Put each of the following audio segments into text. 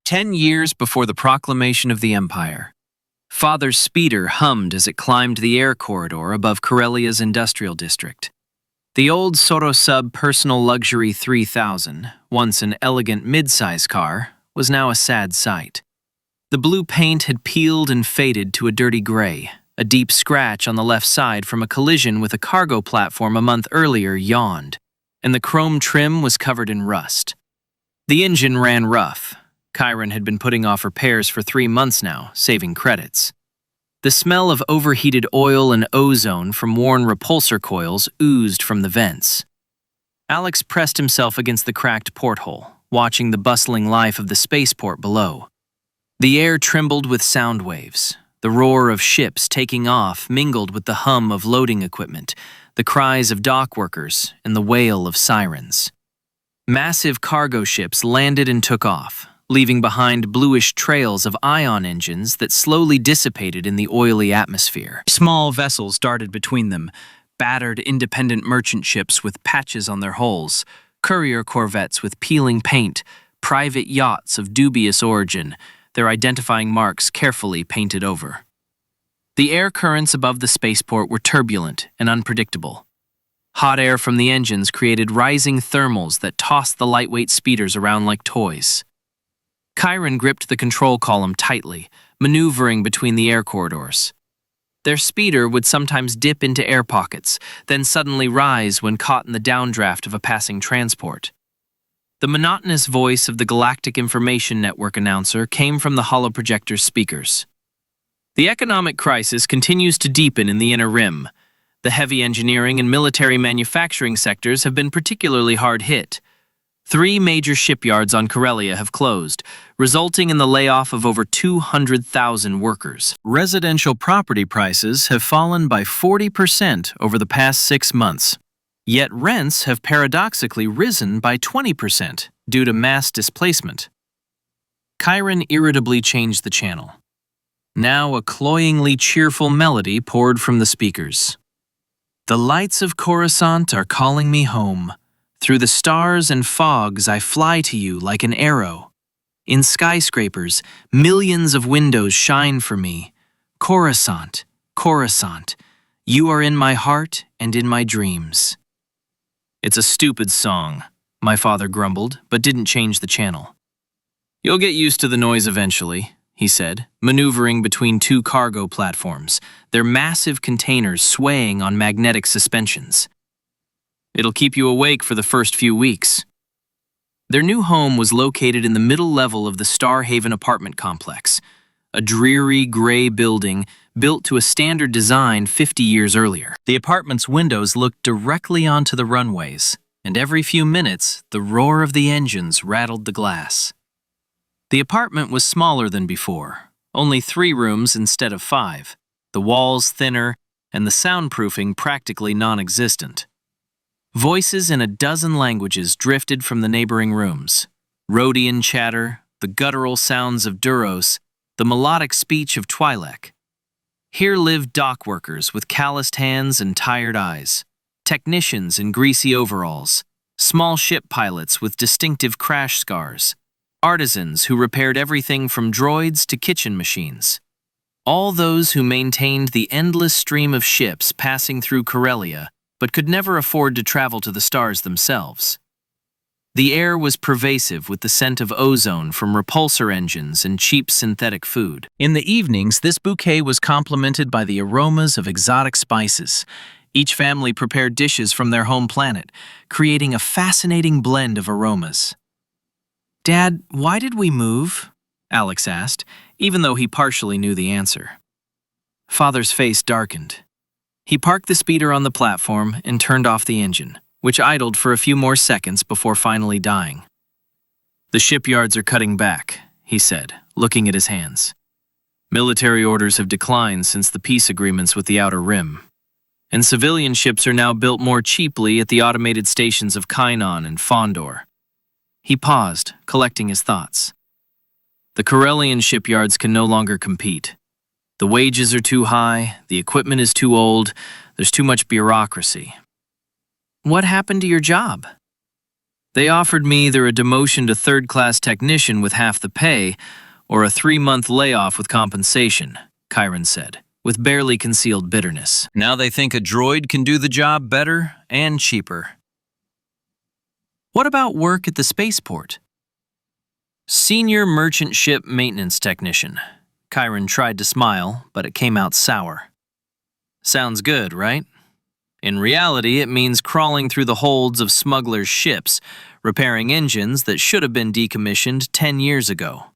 10 years before the proclamation of the Empire. Father's speeder hummed as it climbed the air corridor above Corellia's industrial district. The old Sorosub Personal Luxury 3000, once an elegant mid-size car, was now a sad sight. The blue paint had peeled and faded to a dirty gray. A deep scratch on the left side from a collision with a cargo platform a month earlier yawned, and the chrome trim was covered in rust. The engine ran rough. Korren had been putting off repairs for 3 months now, saving credits. The smell of overheated oil and ozone from worn repulsor coils oozed from the vents. Alex pressed himself against the cracked porthole, watching the bustling life of the spaceport below. The air trembled with sound waves. The roar of ships taking off mingled with the hum of loading equipment, the cries of dockworkers, and the wail of sirens. Massive cargo ships landed and took off, leaving behind bluish trails of ion engines that slowly dissipated in the oily atmosphere. Small vessels darted between them, battered independent merchant ships with patches on their hulls, courier corvettes with peeling paint, private yachts of dubious origin, their identifying marks carefully painted over. The air currents above the spaceport were turbulent and unpredictable. Hot air from the engines created rising thermals that tossed the lightweight speeders around like toys. Korren gripped the control column tightly, maneuvering between the air corridors. Their speeder would sometimes dip into air pockets, then suddenly rise when caught in the downdraft of a passing transport. The monotonous voice of the Galactic Information Network announcer came from the holoprojector's speakers. The economic crisis continues to deepen in the inner rim. The heavy engineering and military manufacturing sectors have been particularly hard hit. 3 major shipyards on Corellia have closed, resulting in the layoff of over 200,000 workers. Residential property prices have fallen by 40% over the past 6 months. Yet rents have paradoxically risen by 20% due to mass displacement. Korren irritably changed the channel. Now a cloyingly cheerful melody poured from the speakers. The lights of Coruscant are calling me home. Through the stars and fogs I fly to you like an arrow. In skyscrapers, millions of windows shine for me. Coruscant, Coruscant, you are in my heart and in my dreams. It's a stupid song, my father grumbled, but didn't change the channel. You'll get used to the noise eventually, he said, maneuvering between 2 cargo platforms, their massive containers swaying on magnetic suspensions. It'll keep you awake for the first few weeks. Their new home was located in the middle level of the Star Haven apartment complex, a dreary gray building built to a standard design 50 years earlier. The apartment's windows looked directly onto the runways, and every few minutes, the roar of the engines rattled the glass. The apartment was smaller than before, only 3 rooms instead of 5, the walls thinner, and the soundproofing practically non-existent. Voices in a dozen languages drifted from the neighboring rooms. Rhodian chatter, the guttural sounds of Duros, the melodic speech of Twi'lek. Here lived dockworkers with calloused hands and tired eyes, technicians in greasy overalls, small ship pilots with distinctive crash scars, artisans who repaired everything from droids to kitchen machines. All those who maintained the endless stream of ships passing through Corellia but could never afford to travel to the stars themselves. The air was pervasive with the scent of ozone from repulsor engines and cheap synthetic food. In the evenings, this bouquet was complemented by the aromas of exotic spices. Each family prepared dishes from their home planet, creating a fascinating blend of aromas. "Dad, why did we move?" Alex asked, even though he partially knew the answer. Father's face darkened. He parked the speeder on the platform and turned off the engine, which idled for a few more seconds before finally dying. "The shipyards are cutting back," he said, looking at his hands. "Military orders have declined since the peace agreements with the Outer Rim. And civilian ships are now built more cheaply at the automated stations of Kainon and Fondor." He paused, collecting his thoughts. "The Corellian shipyards can no longer compete. The wages are too high, the equipment is too old, there's too much bureaucracy." "What happened to your job?" They offered me either a demotion to third-class technician with half the pay or a 3-month layoff with compensation, Korren said, with barely concealed bitterness. Now they think a droid can do the job better and cheaper. What about work at the spaceport? Senior merchant ship maintenance technician. Korren tried to smile, but it came out sour. Sounds good, right? In reality, it means crawling through the holds of smugglers' ships, repairing engines that should have been decommissioned 10 years ago.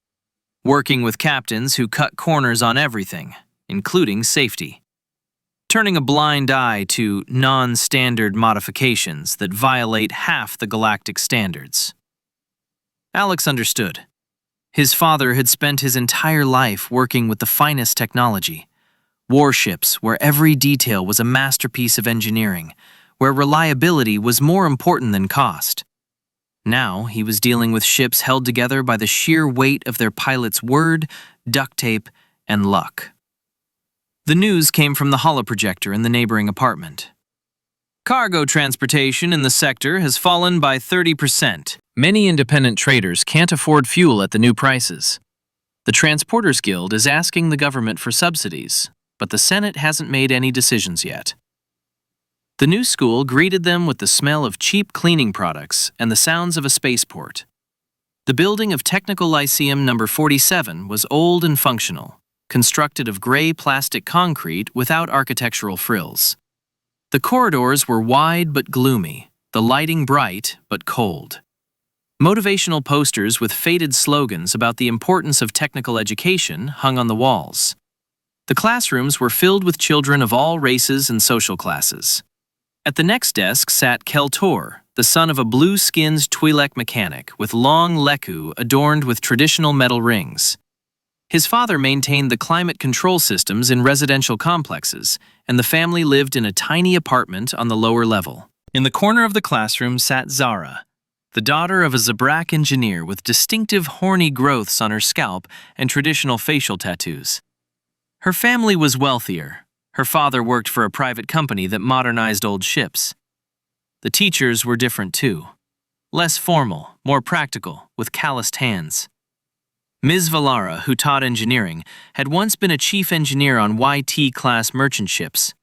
Working with captains who cut corners on everything, including safety. Turning a blind eye to non-standard modifications that violate half the galactic standards. Alex understood. His father had spent his entire life working with the finest technology. Warships where every detail was a masterpiece of engineering, where reliability was more important than cost. Now he was dealing with ships held together by the sheer weight of their pilot's word, duct tape, and luck. The news came from the holoprojector in the neighboring apartment. Cargo transportation in the sector has fallen by 30%. Many independent traders can't afford fuel at the new prices. The Transporters Guild is asking the government for subsidies, but the Senate hasn't made any decisions yet. The new school greeted them with the smell of cheap cleaning products and the sounds of a spaceport. The building of Technical Lyceum No. 47 was old and functional, constructed of gray plastic concrete without architectural frills. The corridors were wide but gloomy, the lighting bright but cold. Motivational posters with faded slogans about the importance of technical education hung on the walls. The classrooms were filled with children of all races and social classes. At the next desk sat Keltor, the son of a blue-skinned Twi'lek mechanic with long leku adorned with traditional metal rings. His father maintained the climate control systems in residential complexes, and the family lived in a tiny apartment on the lower level. In the corner of the classroom sat Zara, the daughter of a Zabrak engineer with distinctive horny growths on her scalp and traditional facial tattoos. Her family was wealthier. Her father worked for a private company that modernized old ships. The teachers were different too. Less formal, more practical, with calloused hands. Ms. Valara, who taught engineering, had once been a chief engineer on YT-class merchant ships.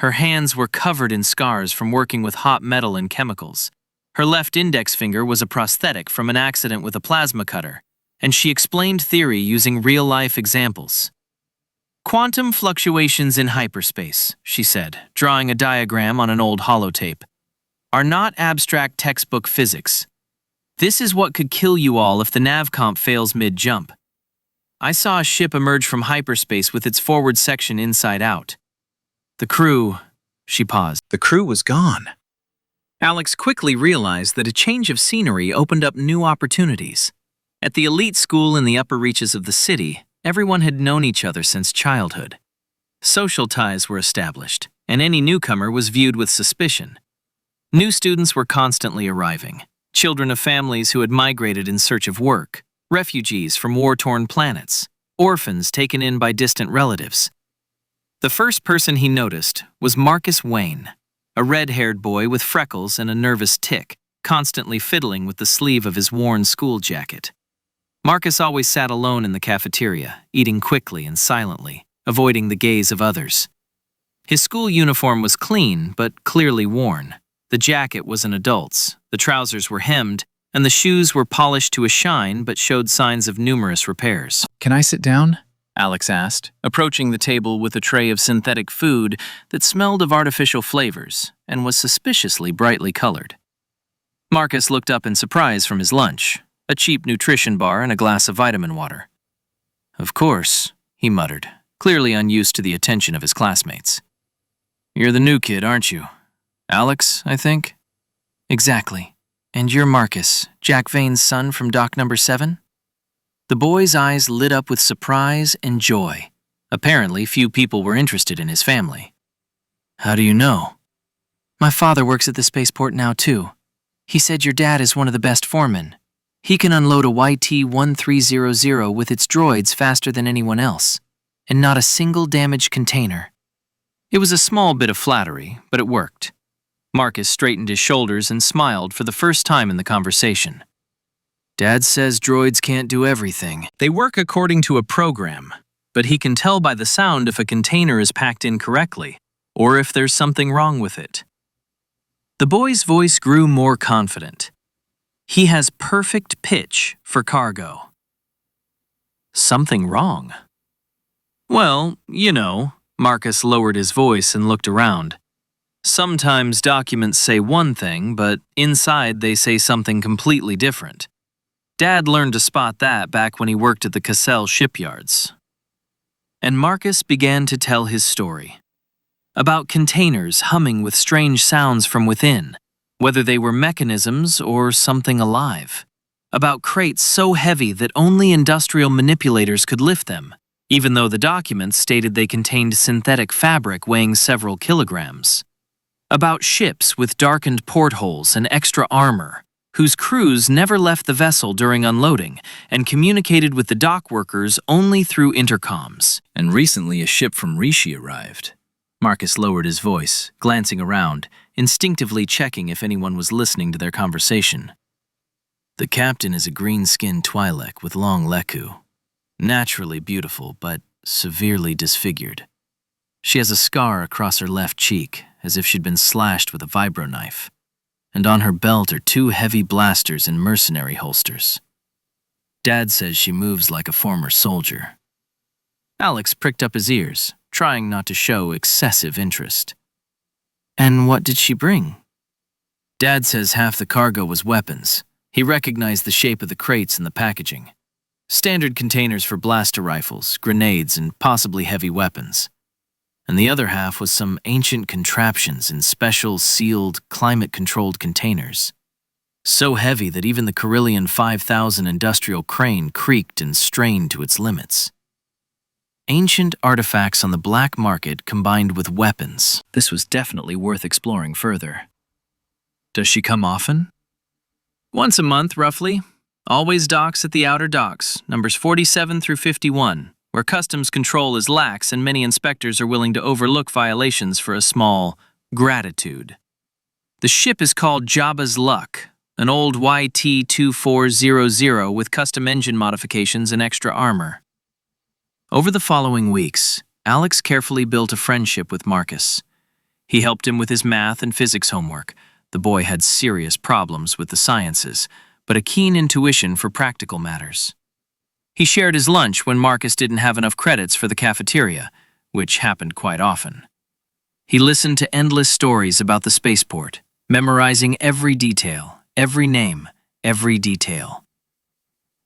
Her hands were covered in scars from working with hot metal and chemicals. Her left index finger was a prosthetic from an accident with a plasma cutter, and she explained theory using real-life examples. Quantum fluctuations in hyperspace, she said, drawing a diagram on an old holotape, are not abstract textbook physics. This is what could kill you all if the navcomp fails mid-jump. I saw a ship emerge from hyperspace with its forward section inside out. The crew, she paused. The crew was gone. Alex quickly realized that a change of scenery opened up new opportunities. At the elite school in the upper reaches of the city, everyone had known each other since childhood. Social ties were established, and any newcomer was viewed with suspicion. New students were constantly arriving, children of families who had migrated in search of work, refugees from war-torn planets, orphans taken in by distant relatives. The first person he noticed was Marcus Wayne, a red-haired boy with freckles and a nervous tic, constantly fiddling with the sleeve of his worn school jacket. Marcus always sat alone in the cafeteria, eating quickly and silently, avoiding the gaze of others. His school uniform was clean, but clearly worn. The jacket was an adult's, the trousers were hemmed, and the shoes were polished to a shine but showed signs of numerous repairs. "Can I sit down?" Alex asked, approaching the table with a tray of synthetic food that smelled of artificial flavors and was suspiciously brightly colored. Marcus looked up in surprise from his lunch, a cheap nutrition bar and a glass of vitamin water. "Of course," he muttered, clearly unused to the attention of his classmates. "You're the new kid, aren't you? Alex, I think?" "Exactly. And you're Marcus, Jack Vane's son from dock number 7? The boy's eyes lit up with surprise and joy. Apparently, few people were interested in his family. "How do you know?" "My father works at the spaceport now, too. He said your dad is one of the best foremen. He can unload a YT-1300 with its droids faster than anyone else, and not a single damaged container." It was a small bit of flattery, but it worked. Marcus straightened his shoulders and smiled for the first time in the conversation. Dad says droids can't do everything. They work according to a program, but he can tell by the sound if a container is packed incorrectly, or if there's something wrong with it. The boy's voice grew more confident. He has perfect pitch for cargo. Something wrong? Well, you know, Marcus lowered his voice and looked around. Sometimes documents say one thing, but inside they say something completely different. Dad learned to spot that back when he worked at the Cassell shipyards. And Marcus began to tell his story. About containers humming with strange sounds from within, whether they were mechanisms or something alive. About crates so heavy that only industrial manipulators could lift them, even though the documents stated they contained synthetic fabric weighing several kilograms. About ships with darkened portholes and extra armor, whose crews never left the vessel during unloading and communicated with the dockworkers only through intercoms. And recently a ship from Rishi arrived. Marcus lowered his voice, glancing around, instinctively checking if anyone was listening to their conversation. The captain is a green-skinned Twi'lek with long leku. Naturally beautiful, but severely disfigured. She has a scar across her left cheek, as if she'd been slashed with a vibro knife. And on her belt are 2 heavy blasters in mercenary holsters. Dad says she moves like a former soldier. Alex pricked up his ears, trying not to show excessive interest. And what did she bring? Dad says half the cargo was weapons. He recognized the shape of the crates and the packaging. Standard containers for blaster rifles, grenades, and possibly heavy weapons. And the other half was some ancient contraptions in special, sealed, climate-controlled containers. So heavy that even the Corellian 5000 industrial crane creaked and strained to its limits. Ancient artifacts on the black market combined with weapons. This was definitely worth exploring further. Does she come often? Once a month, roughly. Always docks at the outer docks, numbers 47 through 51, where customs control is lax and many inspectors are willing to overlook violations for a small gratitude. The ship is called Jabba's Luck, an old YT-2400 with custom engine modifications and extra armor. Over the following weeks, Alex carefully built a friendship with Marcus. He helped him with his math and physics homework. The boy had serious problems with the sciences, but a keen intuition for practical matters. He shared his lunch when Marcus didn't have enough credits for the cafeteria, which happened quite often. He listened to endless stories about the spaceport, memorizing every detail, every name, every detail.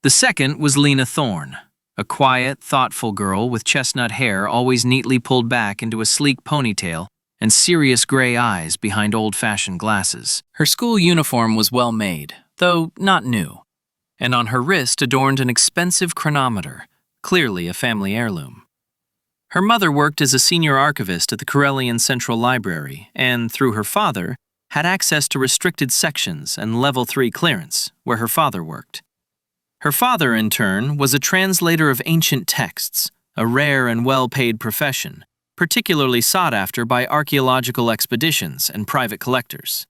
The second was Lena Thorne, a quiet, thoughtful girl with chestnut hair always neatly pulled back into a sleek ponytail and serious gray eyes behind old-fashioned glasses. Her school uniform was well made, though not new, and on her wrist adorned an expensive chronometer, clearly a family heirloom. Her mother worked as a senior archivist at the Corellian Central Library and, through her father, had access to restricted sections and Level 3 clearance, where her father worked. Her father, in turn, was a translator of ancient texts, a rare and well-paid profession, particularly sought after by archaeological expeditions and private collectors.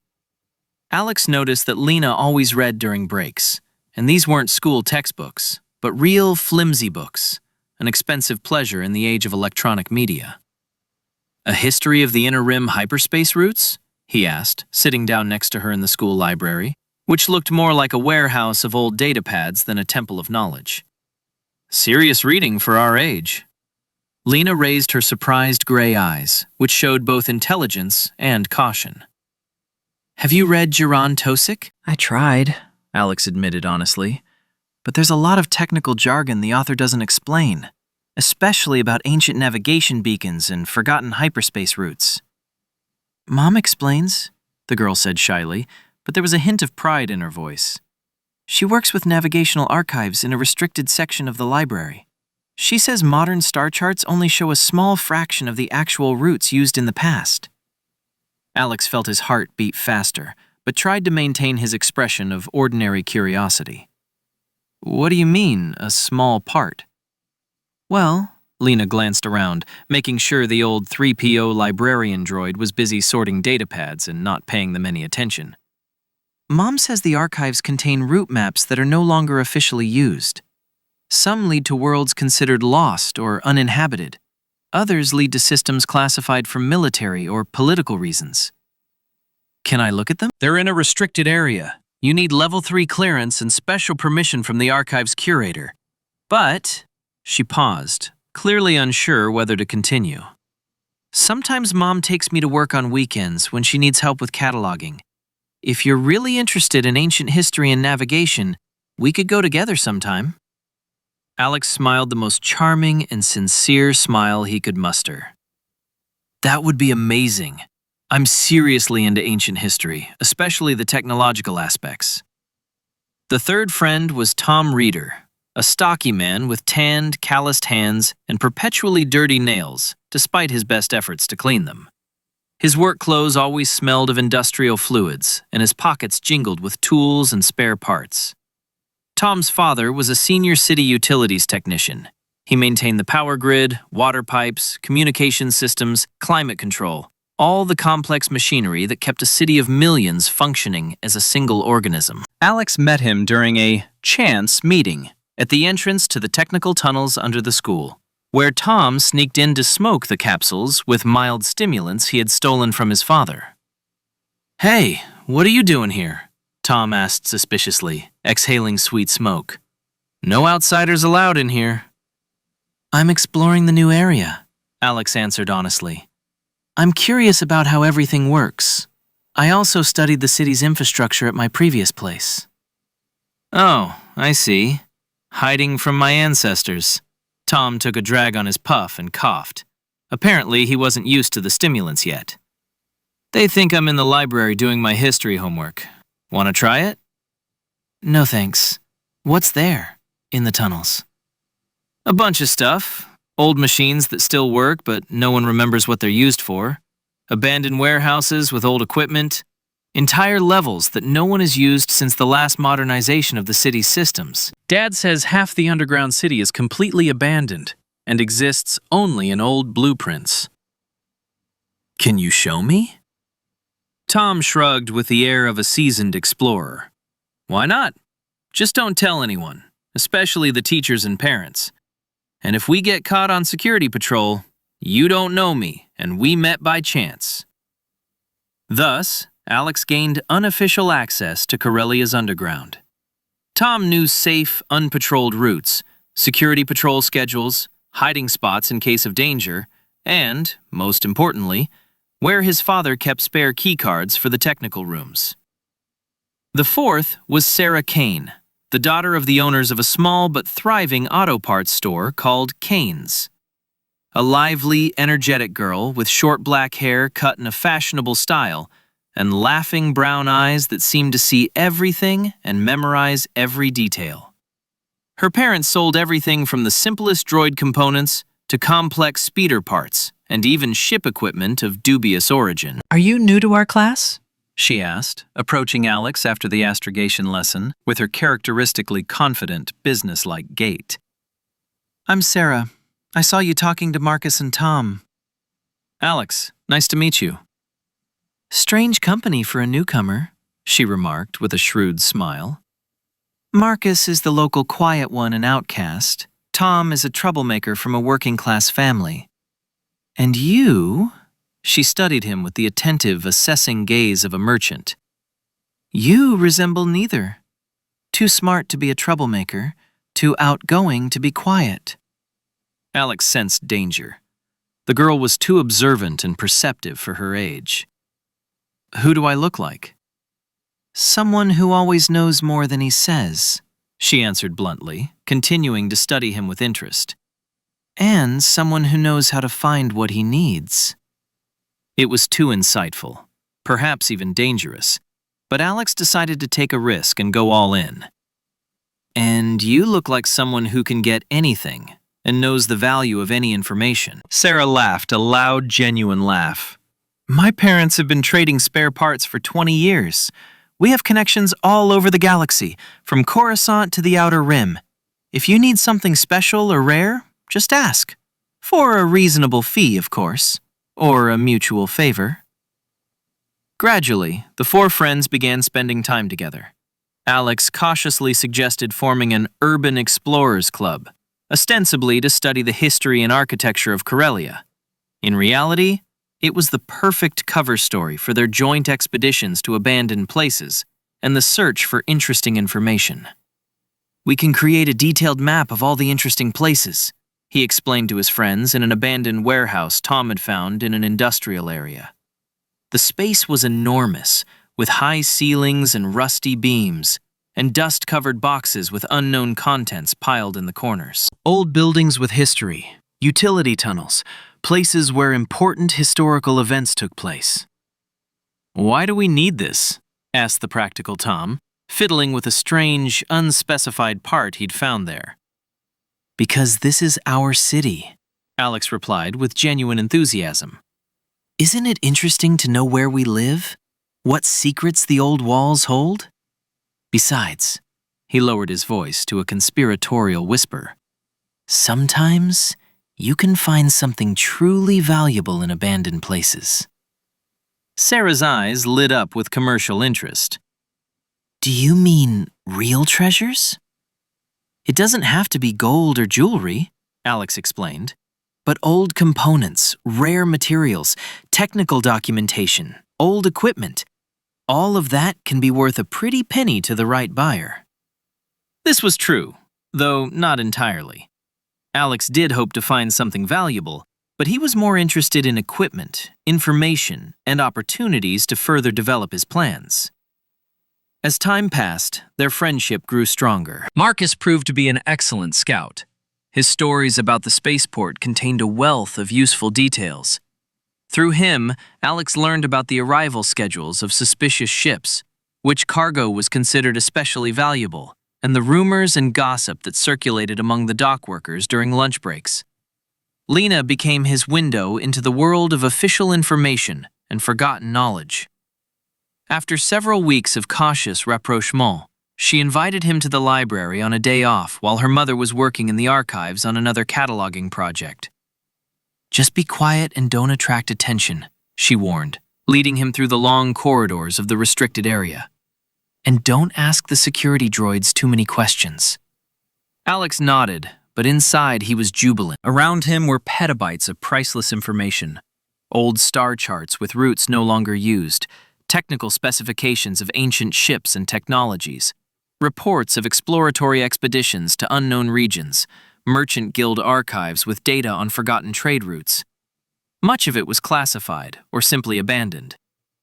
Alex noticed that Lena always read during breaks, and these weren't school textbooks, but real flimsy books, an expensive pleasure in the age of electronic media. A history of the Inner Rim hyperspace routes? He asked, sitting down next to her in the school library, which looked more like a warehouse of old datapads than a temple of knowledge. Serious reading for our age. Lena raised her surprised gray eyes, which showed both intelligence and caution. Have you read Jiran Tosik? I tried, Alex admitted honestly. But there's a lot of technical jargon the author doesn't explain, especially about ancient navigation beacons and forgotten hyperspace routes. Mom explains, the girl said shyly, but there was a hint of pride in her voice. She works with navigational archives in a restricted section of the library. She says modern star charts only show a small fraction of the actual routes used in the past. Alex felt his heart beat faster, but tried to maintain his expression of ordinary curiosity. What do you mean, a small part? Well, Lena glanced around, making sure the old 3PO librarian droid was busy sorting datapads and not paying them any attention. Mom says the archives contain route maps that are no longer officially used. Some lead to worlds considered lost or uninhabited. Others lead to systems classified for military or political reasons. Can I look at them? They're in a restricted area. You need level 3 clearance and special permission from the archive's curator. But, she paused, clearly unsure whether to continue. Sometimes Mom takes me to work on weekends when she needs help with cataloging. If you're really interested in ancient history and navigation, we could go together sometime. Alex smiled the most charming and sincere smile he could muster. That would be amazing. I'm seriously into ancient history, especially the technological aspects. The third friend was Tom Reeder, a stocky man with tanned, calloused hands and perpetually dirty nails, despite his best efforts to clean them. His work clothes always smelled of industrial fluids, and his pockets jingled with tools and spare parts. Tom's father was a senior city utilities technician. He maintained the power grid, water pipes, communication systems, climate control, all the complex machinery that kept a city of millions functioning as a single organism. Alex met him during a chance meeting at the entrance to the technical tunnels under the school, where Tom sneaked in to smoke the capsules with mild stimulants he had stolen from his father. "Hey, what are you doing here?" Tom asked suspiciously, exhaling sweet smoke. "No outsiders allowed in here." "I'm exploring the new area," Alex answered honestly. "I'm curious about how everything works. I also studied the city's infrastructure at my previous place." "Oh, I see. Hiding from my ancestors." Tom took a drag on his puff and coughed. Apparently, he wasn't used to the stimulants yet. "They think I'm in the library doing my history homework. Want to try it?" "No thanks. What's there, in the tunnels?" "A bunch of stuff. Old machines that still work, but no one remembers what they're used for. Abandoned warehouses with old equipment. Entire levels that no one has used since the last modernization of the city's systems. Dad says half the underground city is completely abandoned and exists only in old blueprints." "Can you show me?" Tom shrugged with the air of a seasoned explorer. "Why not? Just don't tell anyone, especially the teachers and parents. And if we get caught on security patrol, you don't know me, and we met by chance." Thus, Alex gained unofficial access to Corellia's underground. Tom knew safe, unpatrolled routes, security patrol schedules, hiding spots in case of danger, and, most importantly, where his father kept spare keycards for the technical rooms. The fourth was Sarah Kane, the daughter of the owners of a small but thriving auto parts store called Kane's. A lively, energetic girl with short black hair cut in a fashionable style and laughing brown eyes that seemed to see everything and memorize every detail. Her parents sold everything from the simplest droid components to complex speeder parts and even ship equipment of dubious origin. "Are you new to our class?" she asked, approaching Alex after the astrogation lesson with her characteristically confident, businesslike gait. "I'm Sarah. I saw you talking to Marcus and Tom." "Alex, nice to meet you." "Strange company for a newcomer," she remarked with a shrewd smile. "Marcus is the local quiet one and outcast. Tom is a troublemaker from a working-class family. And you," she studied him with the attentive, assessing gaze of a merchant, "you resemble neither. Too smart to be a troublemaker, too outgoing to be quiet." Alex sensed danger. The girl was too observant and perceptive for her age. "Who do I look like?" "Someone who always knows more than he says," she answered bluntly, continuing to study him with interest. "And someone who knows how to find what he needs." It was too insightful, perhaps even dangerous, but Alex decided to take a risk and go all in. "And you look like someone who can get anything and knows the value of any information." Sarah laughed, a loud, genuine laugh. "My parents have been trading spare parts for 20 years. We have connections all over the galaxy, from Coruscant to the Outer Rim. If you need something special or rare, just ask. For a reasonable fee, of course, or a mutual favor. Gradually, the four friends began spending time together. Alex cautiously suggested forming an urban explorers club, ostensibly to study the history and architecture of Corellia. In reality, it was the perfect cover story for their joint expeditions to abandoned places and the search for interesting information. "We can create a detailed map of all the interesting places," he explained to his friends in an abandoned warehouse Tom had found in an industrial area. The space was enormous, with high ceilings and rusty beams, and dust-covered boxes with unknown contents piled in the corners. Old buildings with history, utility tunnels, places where important historical events took place. "Why do we need this?" asked the practical Tom, fiddling with a strange, unspecified part he'd found there. "Because this is our city," Alex replied with genuine enthusiasm. "Isn't it interesting to know where we live? What secrets the old walls hold? Besides," he lowered his voice to a conspiratorial whisper, "sometimes you can find something truly valuable in abandoned places." Sarah's eyes lit up with commercial interest. "Do you mean real treasures?" "It doesn't have to be gold or jewelry," Alex explained, "but old components, rare materials, technical documentation, old equipment, all of that can be worth a pretty penny to the right buyer." This was true, though not entirely. Alex did hope to find something valuable, but he was more interested in equipment, information, and opportunities to further develop his plans. As time passed, their friendship grew stronger. Marcus proved to be an excellent scout. His stories about the spaceport contained a wealth of useful details. Through him, Alex learned about the arrival schedules of suspicious ships, which cargo was considered especially valuable, and the rumors and gossip that circulated among the dockworkers during lunch breaks. Lena became his window into the world of official information and forgotten knowledge. After several weeks of cautious rapprochement, she invited him to the library on a day off while her mother was working in the archives on another cataloging project. "Just be quiet and don't attract attention," she warned, leading him through the long corridors of the restricted area. "And don't ask the security droids too many questions." Alex nodded, but inside he was jubilant. Around him were petabytes of priceless information. Old star charts with routes no longer used, technical specifications of ancient ships and technologies, reports of exploratory expeditions to unknown regions, merchant guild archives with data on forgotten trade routes. Much of it was classified or simply abandoned.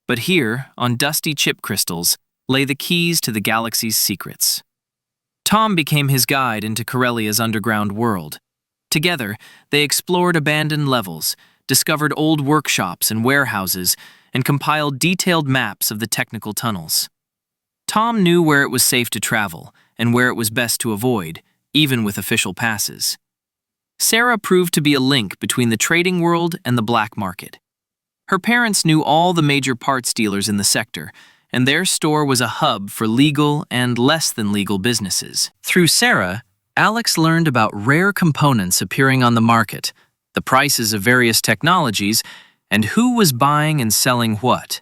But here, on dusty chip crystals, lay the keys to the galaxy's secrets. Tom became his guide into Corellia's underground world. Together, they explored abandoned levels, discovered old workshops and warehouses, and compiled detailed maps of the technical tunnels. Tom knew where it was safe to travel and where it was best to avoid, even with official passes. Sarah proved to be a link between the trading world and the black market. Her parents knew all the major parts dealers in the sector, and their store was a hub for legal and less than legal businesses. Through Sarah, Alex learned about rare components appearing on the market, the prices of various technologies, and who was buying and selling what.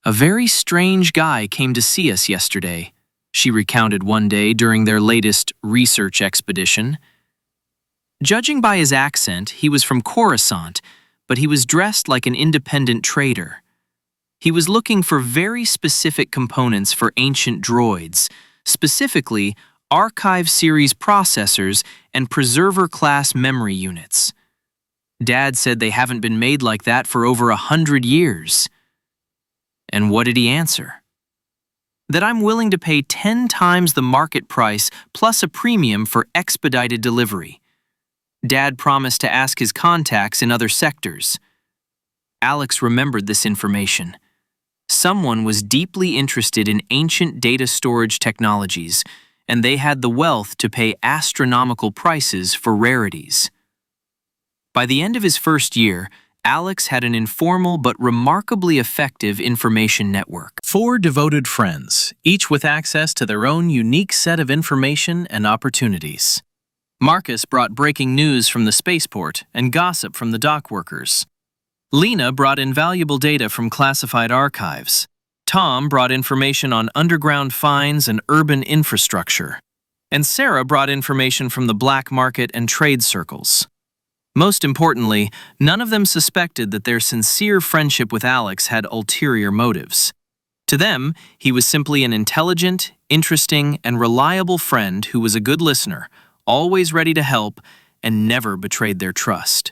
"A very strange guy came to see us yesterday," she recounted one day during their latest research expedition. Judging by his accent, he was from Coruscant, but he was dressed like an independent trader. He was looking for very specific components for ancient droids, specifically Archive Series processors and Preserver-class memory units. Dad said they haven't been made like that for over 100 years. And what did he answer? That I'm willing to pay 10 times the market price plus a premium for expedited delivery. Dad promised to ask his contacts in other sectors. Alex remembered this information. Someone was deeply interested in ancient data storage technologies, and they had the wealth to pay astronomical prices for rarities. By the end of his first year, Alex had an informal but remarkably effective information network. 4 devoted friends, each with access to their own unique set of information and opportunities. Marcus brought breaking news from the spaceport and gossip from the dockworkers. Lena brought invaluable data from classified archives. Tom brought information on underground finds and urban infrastructure. And Sarah brought information from the black market and trade circles. Most importantly, none of them suspected that their sincere friendship with Alex had ulterior motives. To them, he was simply an intelligent, interesting, and reliable friend who was a good listener, always ready to help, and never betrayed their trust.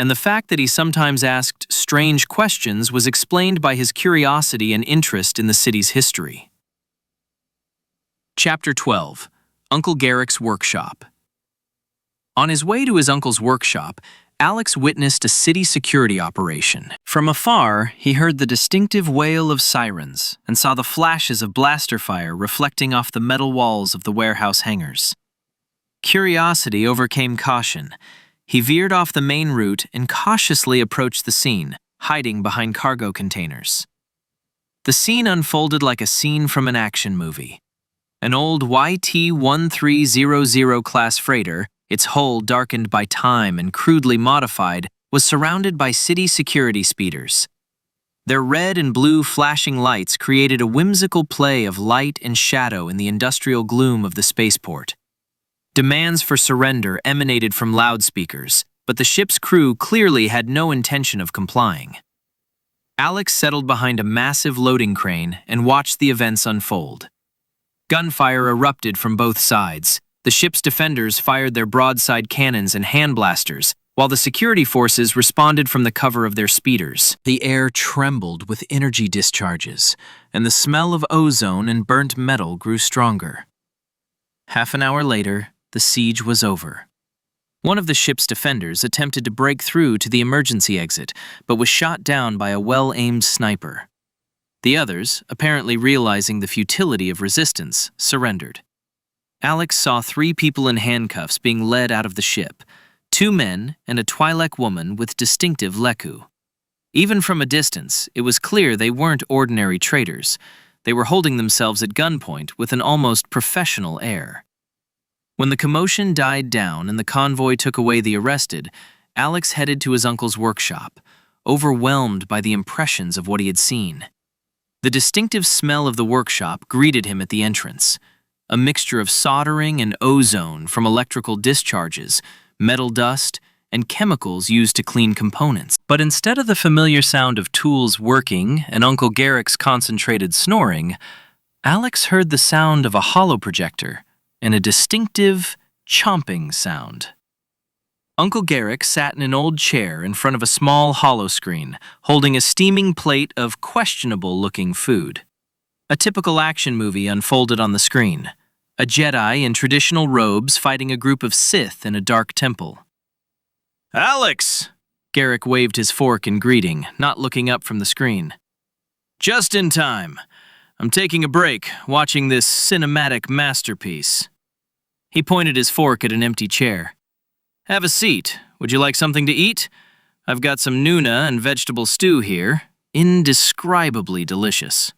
And the fact that he sometimes asked strange questions was explained by his curiosity and interest in the city's history. Chapter 12. Uncle Garrick's Workshop. On his way to his uncle's workshop, Alex witnessed a city security operation. From afar, he heard the distinctive wail of sirens and saw the flashes of blaster fire reflecting off the metal walls of the warehouse hangars. Curiosity overcame caution. He veered off the main route and cautiously approached the scene, hiding behind cargo containers. The scene unfolded like a scene from an action movie. An old YT-1300 class freighter, its hull darkened by time and crudely modified, was surrounded by city security speeders. Their red and blue flashing lights created a whimsical play of light and shadow in the industrial gloom of the spaceport. Demands for surrender emanated from loudspeakers, but the ship's crew clearly had no intention of complying. Alex settled behind a massive loading crane and watched the events unfold. Gunfire erupted from both sides. The ship's defenders fired their broadside cannons and hand blasters, while the security forces responded from the cover of their speeders. The air trembled with energy discharges, and the smell of ozone and burnt metal grew stronger. Half an hour later, the siege was over. One of the ship's defenders attempted to break through to the emergency exit, but was shot down by a well-aimed sniper. The others, apparently realizing the futility of resistance, surrendered. Alex saw 3 people in handcuffs being led out of the ship, 2 men and a Twi'lek woman with distinctive leku. Even from a distance, it was clear they weren't ordinary traitors. They were holding themselves at gunpoint with an almost professional air. When the commotion died down and the convoy took away the arrested, Alex headed to his uncle's workshop, overwhelmed by the impressions of what he had seen. The distinctive smell of the workshop greeted him at the entrance. A mixture of soldering and ozone from electrical discharges, metal dust, and chemicals used to clean components. But instead of the familiar sound of tools working and Uncle Garrick's concentrated snoring, Alex heard the sound of a holoprojector and a distinctive chomping sound. Uncle Garrick sat in an old chair in front of a small holoscreen, holding a steaming plate of questionable-looking food. A typical action movie unfolded on the screen. A Jedi in traditional robes fighting a group of Sith in a dark temple. "Alex!" Garrick waved his fork in greeting, not looking up from the screen. "Just in time. I'm taking a break, watching this cinematic masterpiece." He pointed his fork at an empty chair. "Have a seat. Would you like something to eat? I've got some Nuna and vegetable stew here. Indescribably delicious."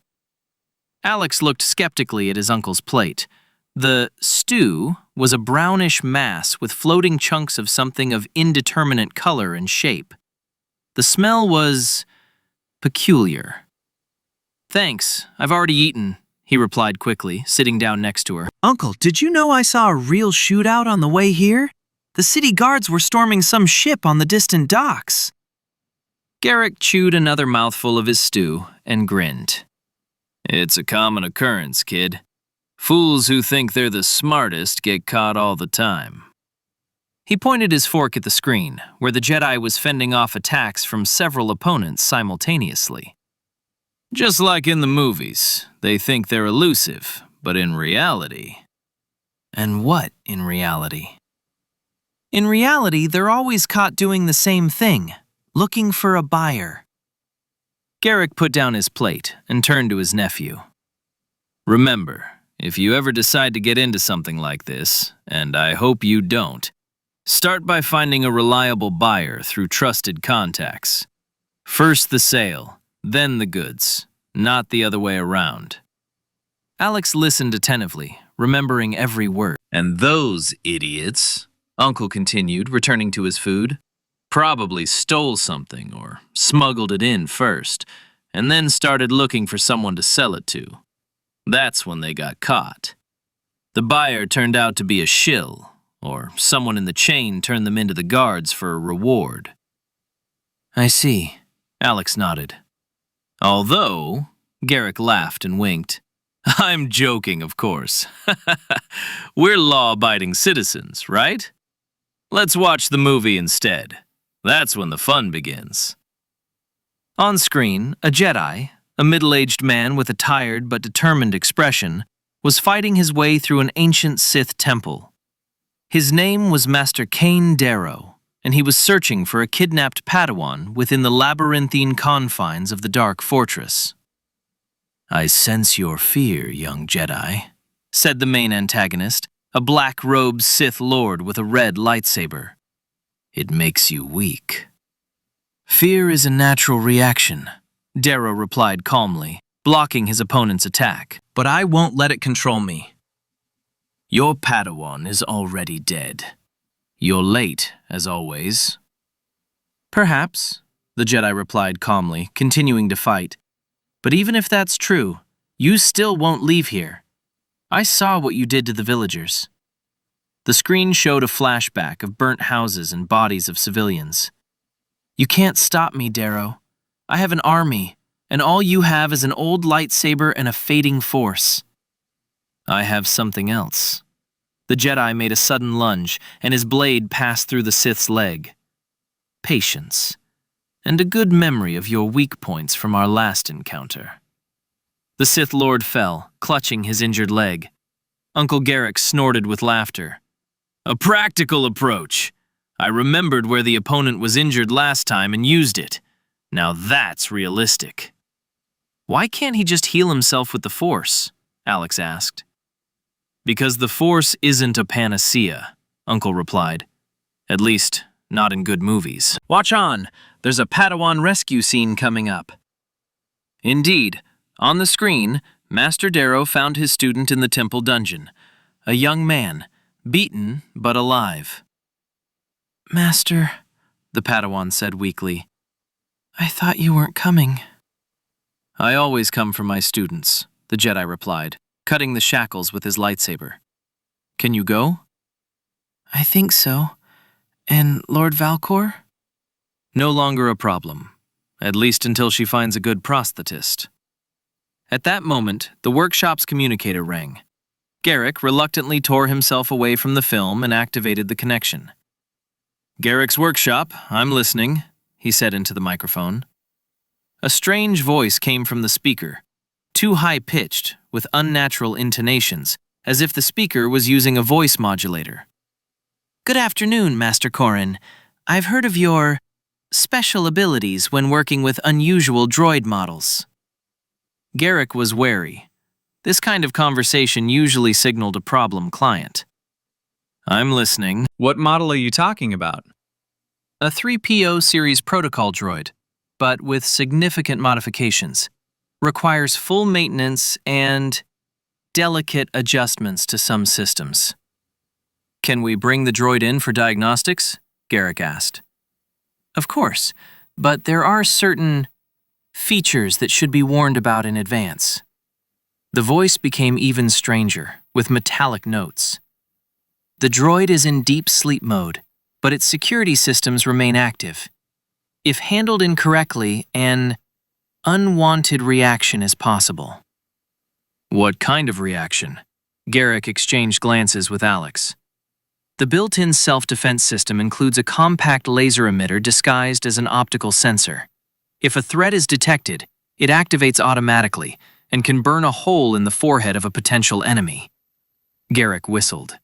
Alex looked skeptically at his uncle's plate. The stew was a brownish mass with floating chunks of something of indeterminate color and shape. The smell was peculiar. "Thanks, I've already eaten," he replied quickly, sitting down next to her. "Uncle, did you know I saw a real shootout on the way here? The city guards were storming some ship on the distant docks." Garrick chewed another mouthful of his stew and grinned. "It's a common occurrence, kid. Fools who think they're the smartest get caught all the time." He pointed his fork at the screen, where the Jedi was fending off attacks from several opponents simultaneously. "Just like in the movies, they think they're elusive, but in reality..." "And what in reality?" "In reality, they're always caught doing the same thing, looking for a buyer." Garrick put down his plate and turned to his nephew. "Remember, if you ever decide to get into something like this, and I hope you don't, start by finding a reliable buyer through trusted contacts. First the sale, then the goods, not the other way around." Alex listened attentively, remembering every word. And those idiots Uncle continued, returning to his food. Probably stole something or smuggled it in first, and then started looking for someone to sell it to. That's when they got caught. The buyer turned out to be a shill, or someone in the chain turned them into the guards for a reward. I see, Alex nodded. Although, Garrick laughed and winked. I'm joking, of course. We're law-abiding citizens, right? Let's watch the movie instead. That's when the fun begins. On screen, a Jedi, a middle-aged man with a tired but determined expression, was fighting his way through an ancient Sith temple. His name was Master Cain Darrow, and he was searching for a kidnapped Padawan within the labyrinthine confines of the Dark Fortress. I sense your fear, young Jedi, said the main antagonist, a black-robed Sith Lord with a red lightsaber. It makes you weak. Fear is a natural reaction, Darrow replied calmly, blocking his opponent's attack. But I won't let it control me. Your Padawan is already dead. You're late, as always. Perhaps, the Jedi replied calmly, continuing to fight. But even if that's true, you still won't leave here. I saw what you did to the villagers. The screen showed a flashback of burnt houses and bodies of civilians. You can't stop me, Darrow. I have an army, and all you have is an old lightsaber and a fading force. I have something else. The Jedi made a sudden lunge, and his blade passed through the Sith's leg. Patience, and a good memory of your weak points from our last encounter. The Sith Lord fell, clutching his injured leg. Uncle Garrick snorted with laughter. A practical approach. I remembered where the opponent was injured last time and used it. Now that's realistic. Why can't he just heal himself with the Force? Alex asked. Because the Force isn't a panacea, Uncle replied. At least, not in good movies. Watch on. There's a Padawan rescue scene coming up. Indeed, on the screen, Master Darrow found his student in the temple dungeon, a young man, beaten but alive. Master, the Padawan said weakly, I thought you weren't coming. I always come for my students, the Jedi replied, cutting the shackles with his lightsaber. Can you go? I think so. And Lord Valcor? No longer a problem, at least until she finds a good prosthetist. At that moment, the workshop's communicator rang. Garrick reluctantly tore himself away from the film and activated the connection. Garrick's workshop, I'm listening, he said into the microphone. A strange voice came from the speaker, too high-pitched, with unnatural intonations, as if the speaker was using a voice modulator. Good afternoon, Master Korren. I've heard of your special abilities when working with unusual droid models. Garrick was wary. This kind of conversation usually signaled a problem client. I'm listening. What model are you talking about? A 3PO series protocol droid, but with significant modifications. Requires full maintenance and delicate adjustments to some systems. Can we bring the droid in for diagnostics? Garrick asked. Of course, but there are certain features that should be warned about in advance. The voice became even stranger, with metallic notes. The droid is in deep sleep mode, but its security systems remain active. If handled incorrectly, an unwanted reaction is possible. What kind of reaction? Garrick exchanged glances with Alex. The built-in self-defense system includes a compact laser emitter disguised as an optical sensor. If a threat is detected, it activates automatically and can burn a hole in the forehead of a potential enemy. Garrick whistled.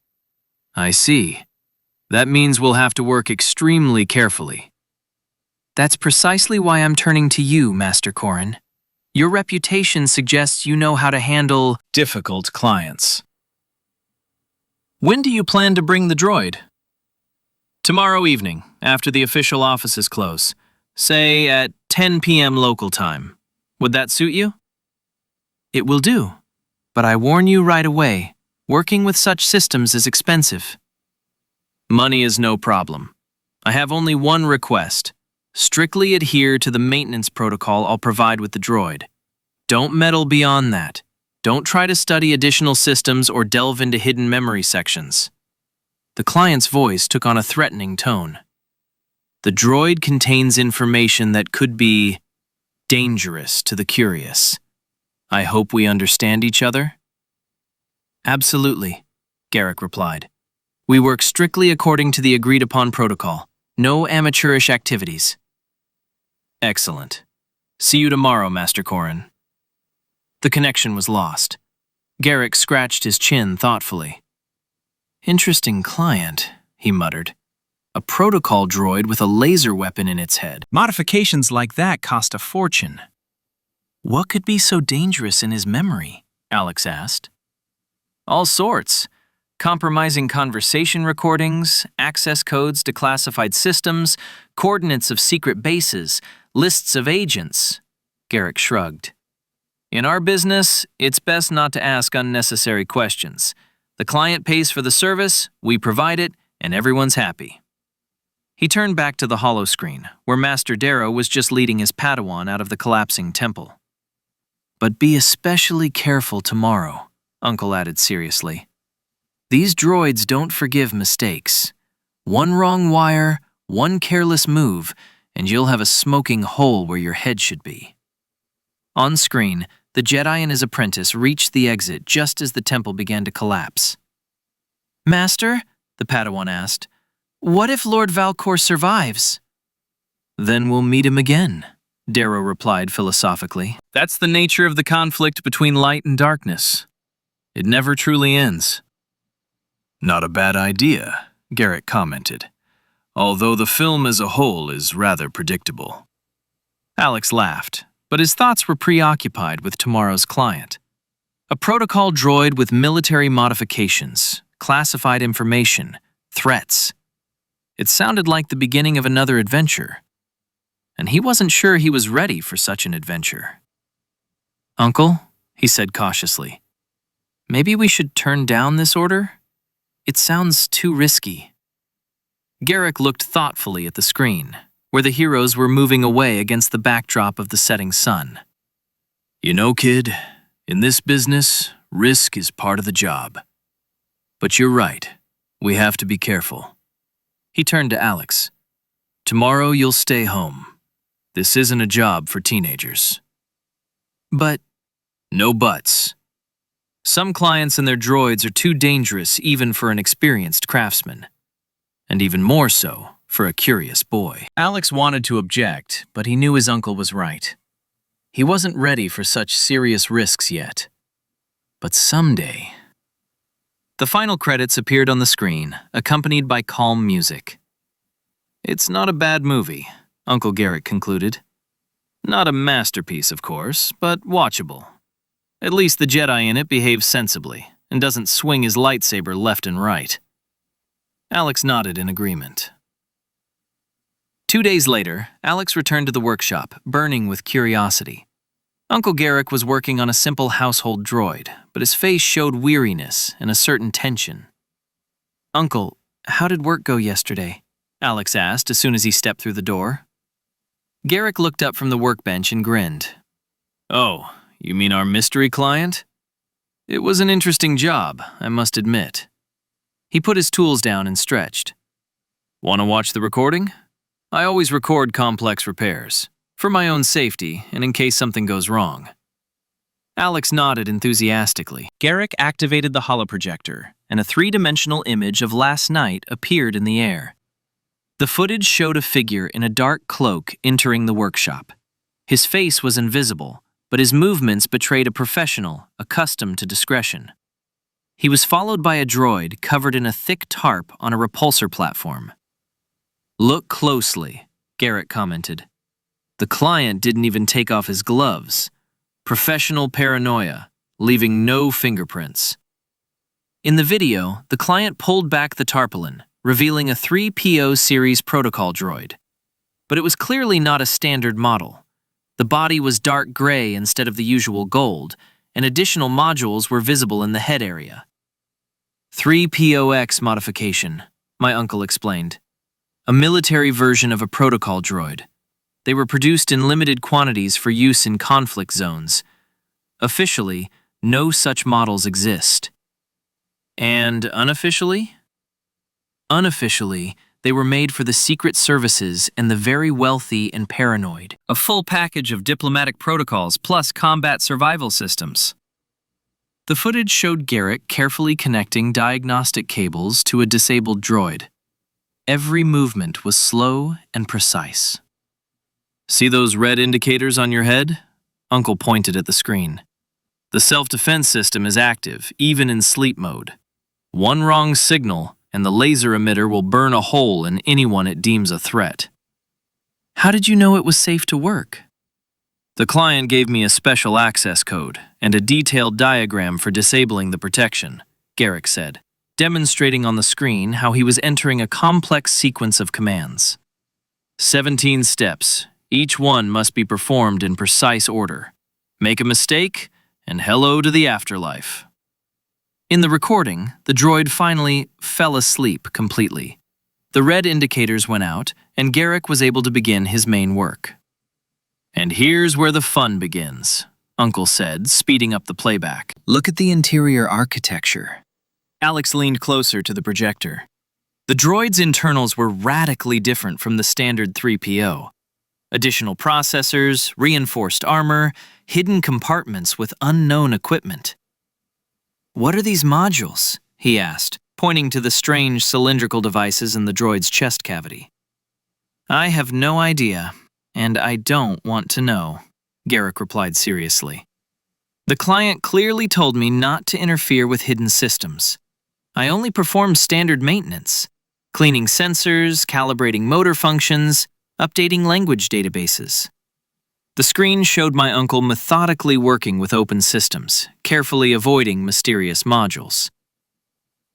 I see. That means we'll have to work extremely carefully. That's precisely why I'm turning to you, Master Korren. Your reputation suggests you know how to handle difficult clients. When do you plan to bring the droid? Tomorrow evening, after the official offices close. Say at 10 p.m. local time. Would that suit you? It will do, but I warn you right away, working with such systems is expensive. Money is no problem. I have only one request. Strictly adhere to the maintenance protocol I'll provide with the droid. Don't meddle beyond that. Don't try to study additional systems or delve into hidden memory sections. The client's voice took on a threatening tone. The droid contains information that could be dangerous to the curious. I hope we understand each other? Absolutely, Garrick replied. We work strictly according to the agreed-upon protocol. No amateurish activities. Excellent. See you tomorrow, Master Korren. The connection was lost. Garrick scratched his chin thoughtfully. Interesting client, he muttered. A protocol droid with a laser weapon in its head. Modifications like that cost a fortune. What could be so dangerous in his memory? Alex asked. All sorts. Compromising conversation recordings, access codes to classified systems, coordinates of secret bases, lists of agents. Garrick shrugged. In our business, it's best not to ask unnecessary questions. The client pays for the service, we provide it, and everyone's happy. He turned back to the holoscreen, where Master Darrow was just leading his Padawan out of the collapsing temple. But be especially careful tomorrow, Uncle added seriously. These droids don't forgive mistakes. One wrong wire, one careless move, and you'll have a smoking hole where your head should be. On screen, the Jedi and his apprentice reached the exit just as the temple began to collapse. Master, the Padawan asked, what if Lord Valcor survives? Then we'll meet him again, Darrow replied philosophically. That's the nature of the conflict between light and darkness. It never truly ends. Not a bad idea, Garrick commented, although the film as a whole is rather predictable. Alex laughed, but his thoughts were preoccupied with tomorrow's client. A protocol droid with military modifications, classified information, threats. It sounded like the beginning of another adventure, and he wasn't sure he was ready for such an adventure. Uncle, he said cautiously, maybe we should turn down this order? It sounds too risky. Garrick looked thoughtfully at the screen, where the heroes were moving away against the backdrop of the setting sun. You know, kid, in this business, risk is part of the job. But you're right, we have to be careful. He turned to Alex. Tomorrow you'll stay home. This isn't a job for teenagers. But, no buts. Some clients and their droids are too dangerous even for an experienced craftsman. And even more so for a curious boy. Alex wanted to object, but he knew his uncle was right. He wasn't ready for such serious risks yet. But someday... The final credits appeared on the screen, accompanied by calm music. It's not a bad movie, Uncle Garrick concluded. Not a masterpiece, of course, but watchable. At least the Jedi in it behaves sensibly and doesn't swing his lightsaber left and right. Alex nodded in agreement. 2 days later, Alex returned to the workshop, burning with curiosity. Uncle Garrick was working on a simple household droid, but his face showed weariness and a certain tension. Uncle, how did work go yesterday? Alex asked as soon as he stepped through the door. Garrick looked up from the workbench and grinned. Oh, you mean our mystery client? It was an interesting job, I must admit. He put his tools down and stretched. Want to watch the recording? I always record complex repairs, for my own safety and in case something goes wrong. Alex nodded enthusiastically. Garrick activated the holoprojector, And a three-dimensional image of last night appeared in the air. The footage showed a figure in a dark cloak entering the workshop. His face was invisible, but his movements betrayed a professional, accustomed to discretion. He was followed by a droid covered in a thick tarp on a repulsor platform. Look closely, Garrick commented. The client didn't even take off his gloves. Professional paranoia, leaving no fingerprints. In the video, the client pulled back the tarpaulin, revealing a 3PO series protocol droid. But it was clearly not a standard model. The body was dark gray instead of the usual gold, and additional modules were visible in the head area. 3POX modification, my uncle explained. A military version of a protocol droid. They were produced in limited quantities for use in conflict zones. Officially, no such models exist. And unofficially? Unofficially, they were made for the secret services and the very wealthy and paranoid. A full package of diplomatic protocols plus combat survival systems. The footage showed Garrick carefully connecting diagnostic cables to a disabled droid. Every movement was slow and precise. See those red indicators on your head? Uncle pointed at the screen. The self-defense system is active, even in sleep mode. One wrong signal, and the laser emitter will burn a hole in anyone it deems a threat. How did you know it was safe to work? The client gave me a special access code and a detailed diagram for disabling the protection, Garrick said, demonstrating on the screen how he was entering a complex sequence of commands. 17 steps, each one must be performed in precise order. Make a mistake, and hello to the afterlife. In the recording, the droid finally fell asleep completely. The red indicators went out, and Garrick was able to begin his main work. And here's where the fun begins, Uncle said, speeding up the playback. Look at the interior architecture. Alex leaned closer to the projector. The droid's internals were radically different from the standard 3PO. Additional processors, reinforced armor, hidden compartments with unknown equipment. What are these modules? He asked, pointing to the strange cylindrical devices in the droid's chest cavity. I have no idea, and I don't want to know, Garrick replied seriously. The client clearly told me not to interfere with hidden systems. I only perform standard maintenance, cleaning sensors, calibrating motor functions, updating language databases. The screen showed my uncle methodically working with open systems, carefully avoiding mysterious modules.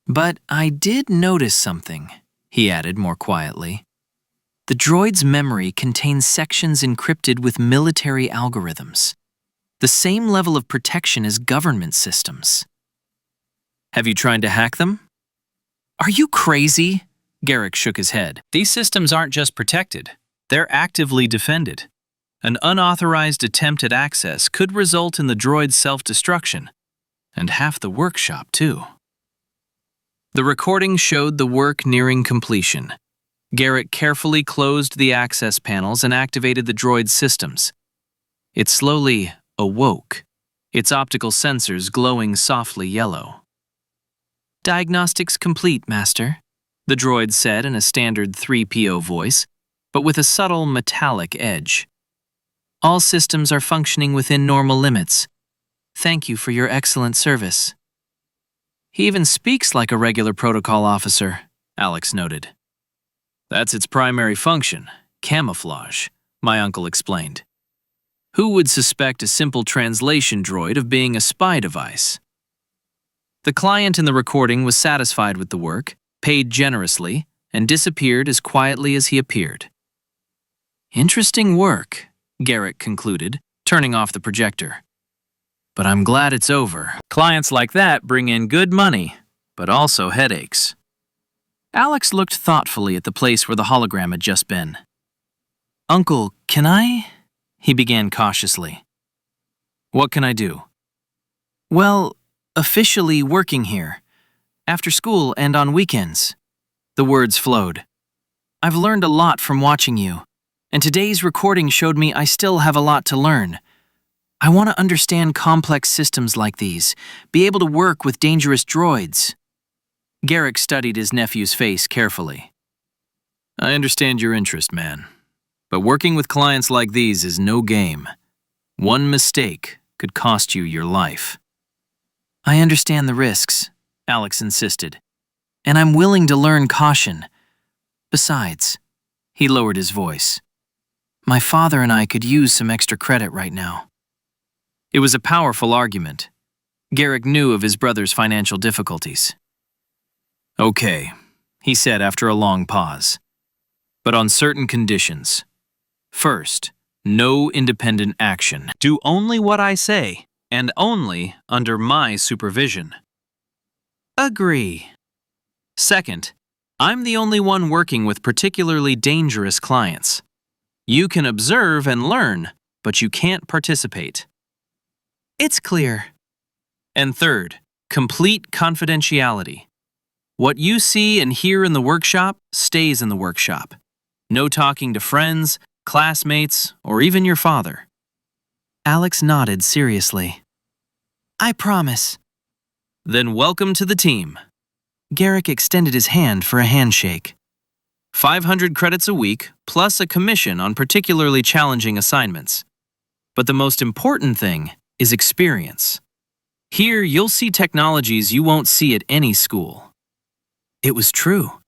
But I did notice something, he added more quietly. The droid's memory contains sections encrypted with military algorithms, the same level of protection as government systems. Have you tried to hack them? Are you crazy? Garrick shook his head. These systems aren't just protected, they're actively defended. An unauthorized attempt at access could result in the droid's self-destruction, and half the workshop, too. The recording showed the work nearing completion. Garrick carefully closed the access panels and activated the droid's systems. It slowly awoke, its optical sensors glowing softly yellow. Diagnostics complete, Master, the droid said in a standard 3PO voice, but with a subtle metallic edge. All systems are functioning within normal limits. Thank you for your excellent service. He even speaks like a regular protocol officer, Alex noted. That's its primary function, camouflage, my uncle explained. Who would suspect a simple translation droid of being a spy device? The client in the recording was satisfied with the work, paid generously, and disappeared as quietly as he appeared. Interesting work, Garrick concluded, turning off the projector. But I'm glad it's over. Clients like that bring in good money, but also headaches. Alex looked thoughtfully at the place where the hologram had just been. Uncle, can I? He began cautiously. What can I do? Well, officially working here. After school and on weekends. The words flowed. I've learned a lot from watching you, and today's recording showed me I still have a lot to learn. I want to understand complex systems like these, be able to work with dangerous droids. Garrick studied his nephew's face carefully. I understand your interest, man. But working with clients like these is no game. One mistake could cost you your life. I understand the risks, Alex insisted, and I'm willing to learn caution. Besides, he lowered his voice, my father and I could use some extra credit right now. It was a powerful argument. Garrick knew of his brother's financial difficulties. Okay, he said after a long pause, but on certain conditions. First, no independent action. Do only what I say, and only under my supervision. Agree. Second, I'm the only one working with particularly dangerous clients. You can observe and learn, but you can't participate. It's clear. And third, complete confidentiality. What you see and hear in the workshop stays in the workshop. No talking to friends, classmates, or even your father. Alex nodded seriously. I promise. Then welcome to the team. Garrick extended his hand for a handshake. 500 credits a week, plus a commission on particularly challenging assignments. But the most important thing is experience. Here, you'll see technologies you won't see at any school. It was true.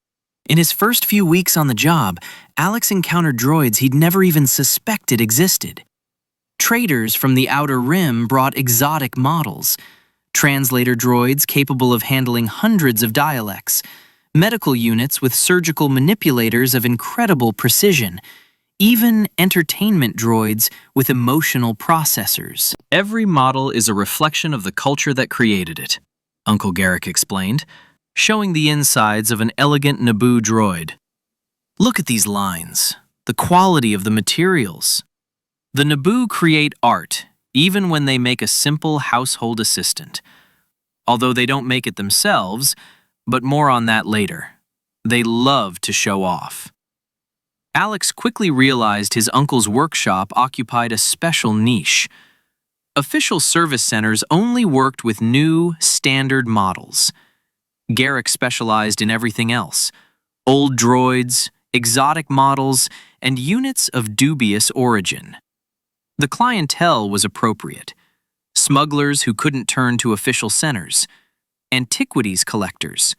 In his first few weeks on the job, Alex encountered droids he'd never even suspected existed. Traders from the Outer Rim brought exotic models, translator droids capable of handling hundreds of dialects, medical units with surgical manipulators of incredible precision, even entertainment droids with emotional processors. Every model is a reflection of the culture that created it, Uncle Garrick explained, showing the insides of an elegant Naboo droid. Look at these lines, the quality of the materials. The Naboo create art, even when they make a simple household assistant. Although they don't make it themselves, but more on that later. They love to show off. Alex quickly realized his uncle's workshop occupied a special niche. Official service centers only worked with new, standard models. Garrick specialized in everything else: old droids, exotic models, and units of dubious origin. The clientele was appropriate: smugglers who couldn't turn to official centers, antiquities collectors,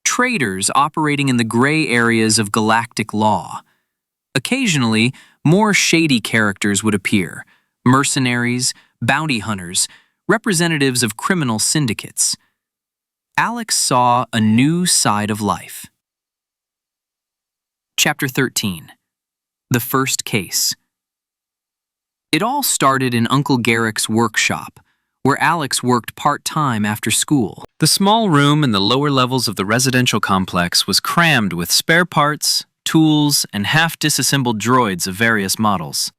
traders operating in the gray areas of galactic law. Occasionally, more shady characters would appear: mercenaries, bounty hunters, representatives of criminal syndicates. Alex saw a new side of life. Chapter 13. The First Case. It all started in Uncle Garrick's workshop, where Alex worked part-time after school. The small room in the lower levels of the residential complex was crammed with spare parts, tools, and half-disassembled droids of various models.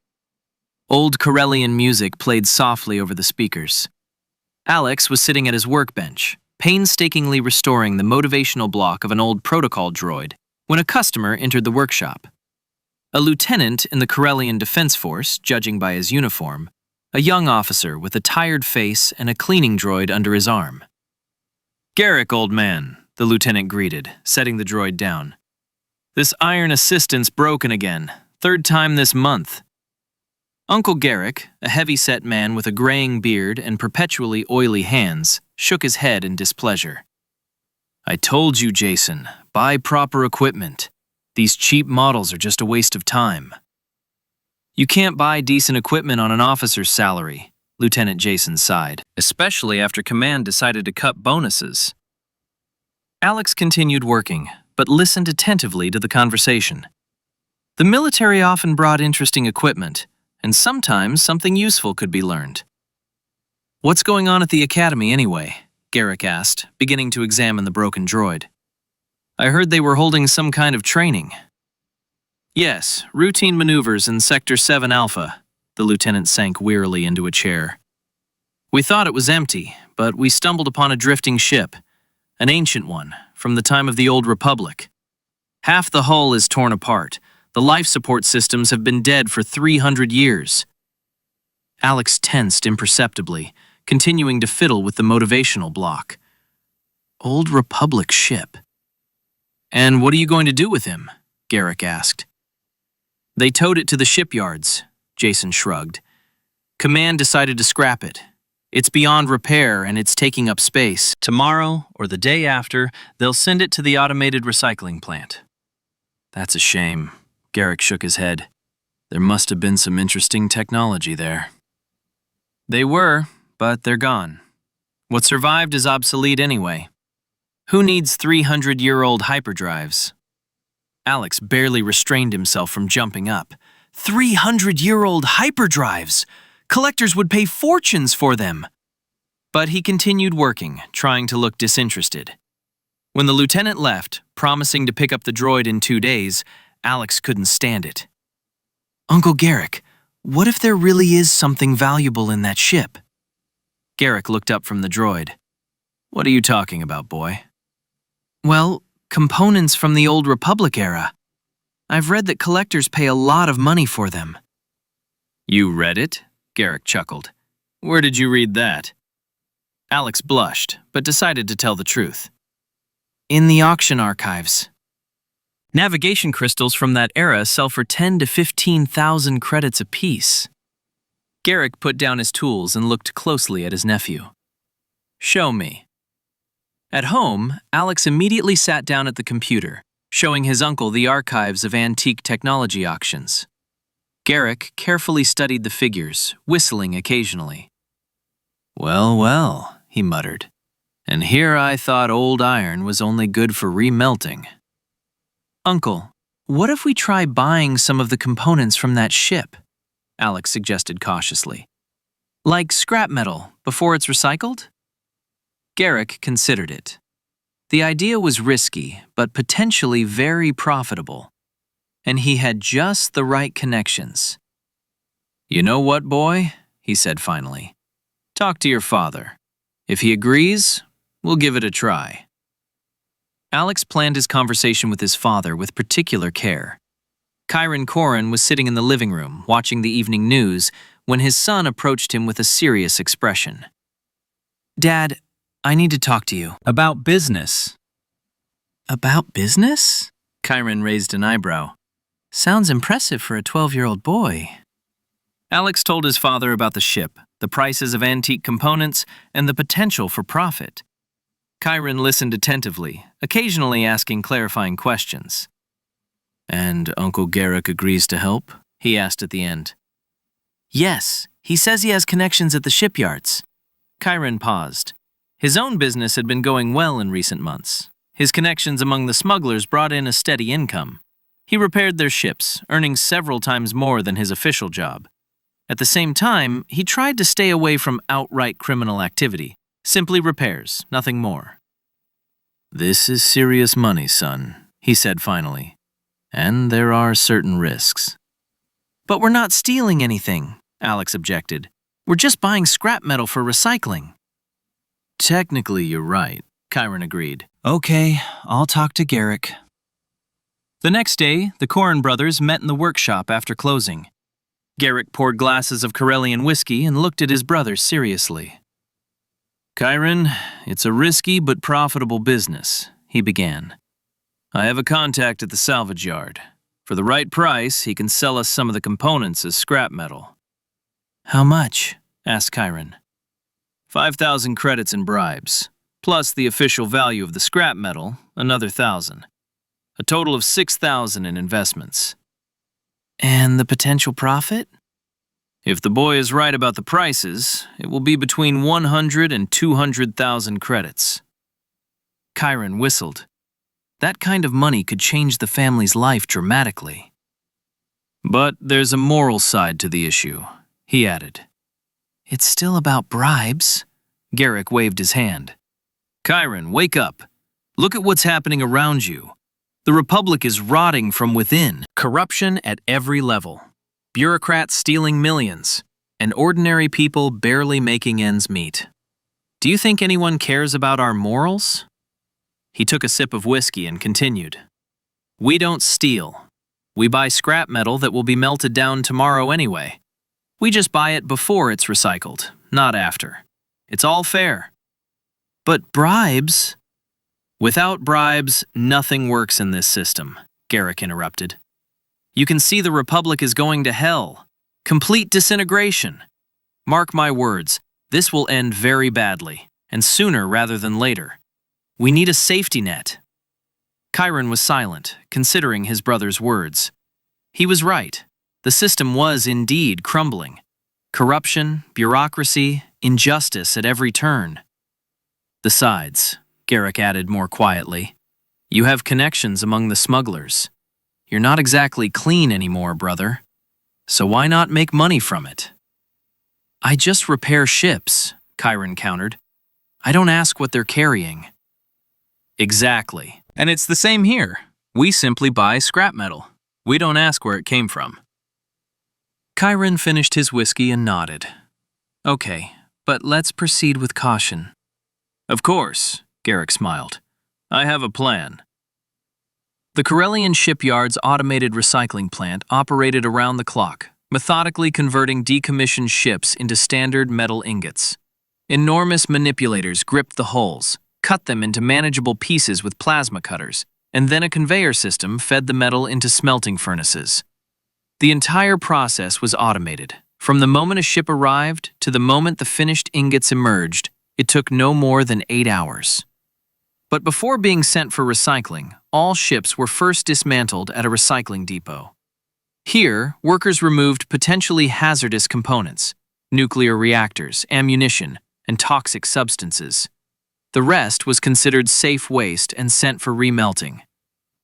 Old Corellian music played softly over the speakers. Alex was sitting at his workbench, painstakingly restoring the motivational block of an old protocol droid, when a customer entered the workshop. A lieutenant in the Corellian Defense Force, judging by his uniform, a young officer with a tired face and a cleaning droid under his arm. "Garrick, old man," the lieutenant greeted, setting the droid down. "This iron assistant's broken again, third time this month." Uncle Garrick, a heavy-set man with a graying beard and perpetually oily hands, shook his head in displeasure. "I told you, Jason, buy proper equipment. These cheap models are just a waste of time." "You can't buy decent equipment on an officer's salary," Lieutenant Jason sighed, "especially after Command decided to cut bonuses." Alex continued working, but listened attentively to the conversation. The military often brought interesting equipment, and sometimes something useful could be learned. "What's going on at the academy anyway?" Garrick asked, beginning to examine the broken droid. "I heard they were holding some kind of training." "Yes, routine maneuvers in Sector 7 Alpha," the lieutenant sank wearily into a chair. "We thought it was empty, but we stumbled upon a drifting ship, an ancient one, from the time of the Old Republic. Half the hull is torn apart. The life support systems have been dead for 300 years. Alex tensed imperceptibly, continuing to fiddle with the motivational block. Old Republic ship. "And what are you going to do with him?" Garrick asked. "They towed it to the shipyards," Jason shrugged. "Command decided to scrap it. It's beyond repair and it's taking up space. Tomorrow, or the day after, they'll send it to the automated recycling plant." "That's a shame." Garrick shook his head. "There must have been some interesting technology there." "They were, but they're gone. What survived is obsolete anyway. Who needs 300-year-old hyperdrives?" Alex barely restrained himself from jumping up. 300-year-old hyperdrives! Collectors would pay fortunes for them! But he continued working, trying to look disinterested. When the lieutenant left, promising to pick up the droid in 2 days, Alex couldn't stand it. "Uncle Garrick, what if there really is something valuable in that ship?" Garrick looked up from the droid. "What are you talking about, boy?" "Well, components from the old Republic era. I've read that collectors pay a lot of money for them." "You read it?" Garrick chuckled. "Where did you read that?" Alex blushed, but decided to tell the truth. "In the auction archives." Navigation crystals from that era sell for 10 to 15,000 credits apiece. Garrick put down his tools and looked closely at his nephew. "Show me." At home, Alex immediately sat down at the computer, showing his uncle the archives of antique technology auctions. Garrick carefully studied the figures, whistling occasionally. "Well, well," he muttered. "And here I thought old iron was only good for remelting." "Uncle, what if we try buying some of the components from that ship?" Alex suggested cautiously. "Like scrap metal, before it's recycled?" Garrick considered it. The idea was risky, but potentially very profitable. And he had just the right connections. "You know what, boy?" he said finally. "Talk to your father. If he agrees, we'll give it a try." Alex planned his conversation with his father with particular care. Alex Korren was sitting in the living room, watching the evening news, when his son approached him with a serious expression. "Dad, I need to talk to you." About business. "About business?" Kyron raised an eyebrow. "Sounds impressive for a 12-year-old boy." Alex told his father about the ship, the prices of antique components, and the potential for profit. Kyron listened attentively, occasionally asking clarifying questions. "And Uncle Garrick agrees to help?" he asked at the end. "Yes, he says he has connections at the shipyards." Kyron paused. His own business had been going well in recent months. His connections among the smugglers brought in a steady income. He repaired their ships, earning several times more than his official job. At the same time, he tried to stay away from outright criminal activity. Simply repairs, nothing more. "This is serious money, son," he said finally. "And there are certain risks." "But we're not stealing anything," Alex objected. "We're just buying scrap metal for recycling." "Technically, you're right," Kyron agreed. Okay, I'll talk to Garrick. The next day, the Korren brothers met in the workshop after closing. Garrick poured glasses of Corellian whiskey and looked at his brother seriously. "Kyron, it's a risky but profitable business," he began. "I have a contact at the salvage yard. For the right price, he can sell us some of the components as scrap metal." "How much?" asked Kyron. 5,000 credits in bribes, plus the official value of the scrap metal, another 1,000. A total of 6,000 in investments. "And the potential profit?" "If the boy is right about the prices, it will be between 100 and 200,000 credits." Kyron whistled. That kind of money could change the family's life dramatically. "But there's a moral side to the issue," he added. "It's still about bribes." Garrick waved his hand. "Kyron, wake up. Look at what's happening around you. The Republic is rotting from within. Corruption at every level. Bureaucrats stealing millions, and ordinary people barely making ends meet. Do you think anyone cares about our morals?" He took a sip of whiskey and continued. "We don't steal. We buy scrap metal that will be melted down tomorrow anyway. We just buy it before it's recycled, not after. It's all fair." "But bribes?" "Without bribes, nothing works in this system," Garrick interrupted. "You can see the Republic is going to hell. Complete disintegration. Mark my words, this will end very badly, and sooner rather than later. We need a safety net." Kyron was silent, considering his brother's words. He was right. The system was indeed crumbling. Corruption, bureaucracy, injustice at every turn. "Besides," Garrick added more quietly, "you have connections among the smugglers. You're not exactly clean anymore, brother. So why not make money from it?" "I just repair ships," Kyron countered. "I don't ask what they're carrying." Exactly. And it's the same here. We simply buy scrap metal. We don't ask where it came from. Chiron finished his whiskey and nodded. Okay, but let's proceed with caution. Of course, Garrick smiled. I have a plan. The Corellian shipyard's automated recycling plant operated around the clock, methodically converting decommissioned ships into standard metal ingots. Enormous manipulators gripped the hulls, cut them into manageable pieces with plasma cutters, and then a conveyor system fed the metal into smelting furnaces. The entire process was automated. From the moment a ship arrived to the moment the finished ingots emerged, it took no more than 8 hours. But before being sent for recycling, all ships were first dismantled at a recycling depot. Here, workers removed potentially hazardous components, nuclear reactors, ammunition, and toxic substances. The rest was considered safe waste and sent for remelting.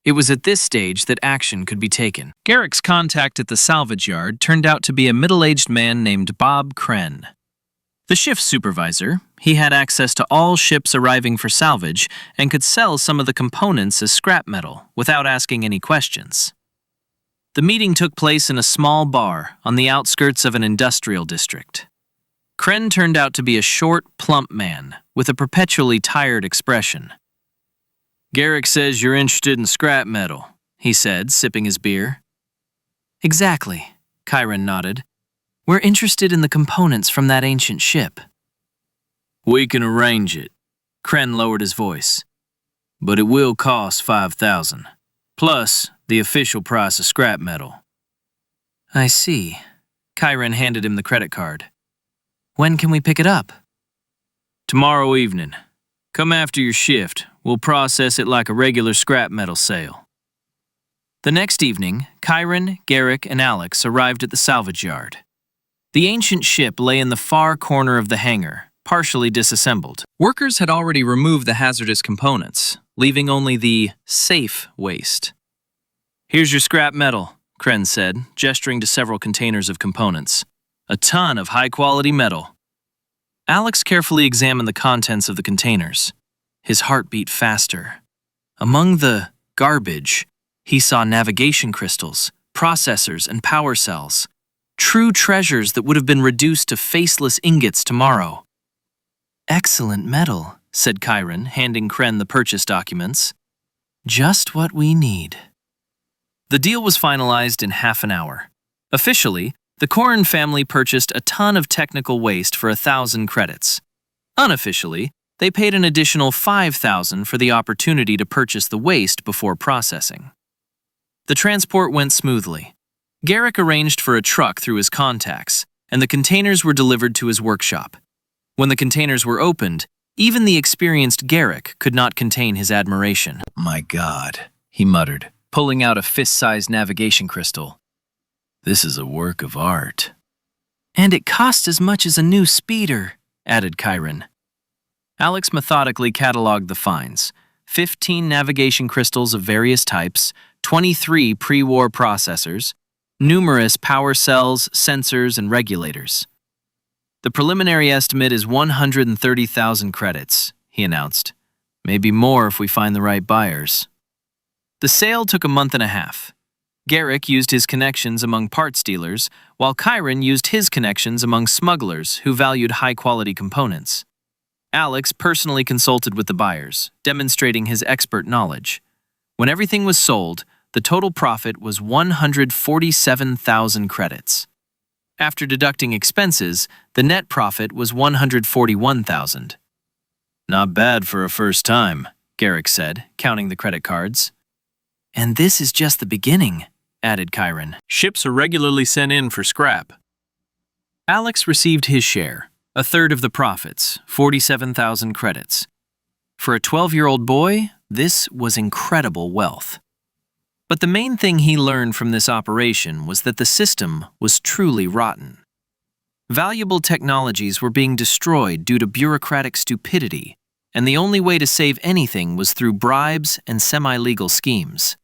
It was at this stage that action could be taken. Garrick's contact at the salvage yard turned out to be a middle-aged man named Bob Korren. The shift supervisor, he had access to all ships arriving for salvage and could sell some of the components as scrap metal without asking any questions. The meeting took place in a small bar on the outskirts of an industrial district. Korren turned out to be a short, plump man with a perpetually tired expression. Garrick says you're interested in scrap metal, he said, sipping his beer. Exactly, Chiron nodded. We're interested in the components from that ancient ship. We can arrange it. Korren lowered his voice. But it will cost 5,000, plus the official price of scrap metal. I see. Chiron handed him the credit card. When can we pick it up? Tomorrow evening. Come after your shift. We'll process it like a regular scrap metal sale. The next evening, Chiron, Garrick, and Alex arrived at the salvage yard. The ancient ship lay in the far corner of the hangar, partially disassembled. Workers had already removed the hazardous components, leaving only the safe waste. Here's your scrap metal, Korren said, gesturing to several containers of components. A ton of high-quality metal. Alex carefully examined the contents of the containers. His heart beat faster. Among the garbage, he saw navigation crystals, processors, and power cells. True treasures that would have been reduced to faceless ingots tomorrow. Excellent metal, said Chiron, handing Korren the purchase documents. Just what we need. The deal was finalized in half an hour. Officially, the Korren family purchased a ton of technical waste for 1,000 credits. Unofficially, they paid an additional 5,000 for the opportunity to purchase the waste before processing. The transport went smoothly. Garrick arranged for a truck through his contacts, and the containers were delivered to his workshop. When the containers were opened, even the experienced Garrick could not contain his admiration. My God, he muttered, pulling out a fist-sized navigation crystal. This is a work of art. And it cost as much as a new speeder, added Chiron. Alex methodically cataloged the finds. 15 navigation crystals of various types, 23 pre-war processors, numerous power cells, sensors, and regulators. The preliminary estimate is 130,000 credits, he announced. Maybe more if we find the right buyers. The sale took a month and a half. Garrick used his connections among parts dealers, while Chiron used his connections among smugglers who valued high-quality components. Alex personally consulted with the buyers, demonstrating his expert knowledge. When everything was sold, the total profit was 147,000 credits. After deducting expenses, the net profit was 141,000. Not bad for a first time, Garrick said, counting the credit cards. And this is just the beginning, added Chiron. Ships are regularly sent in for scrap. Alex received his share, a third of the profits, 47,000 credits. For a 12-year-old boy, this was incredible wealth. But the main thing he learned from this operation was that the system was truly rotten. Valuable technologies were being destroyed due to bureaucratic stupidity, and the only way to save anything was through bribes and semi-legal schemes.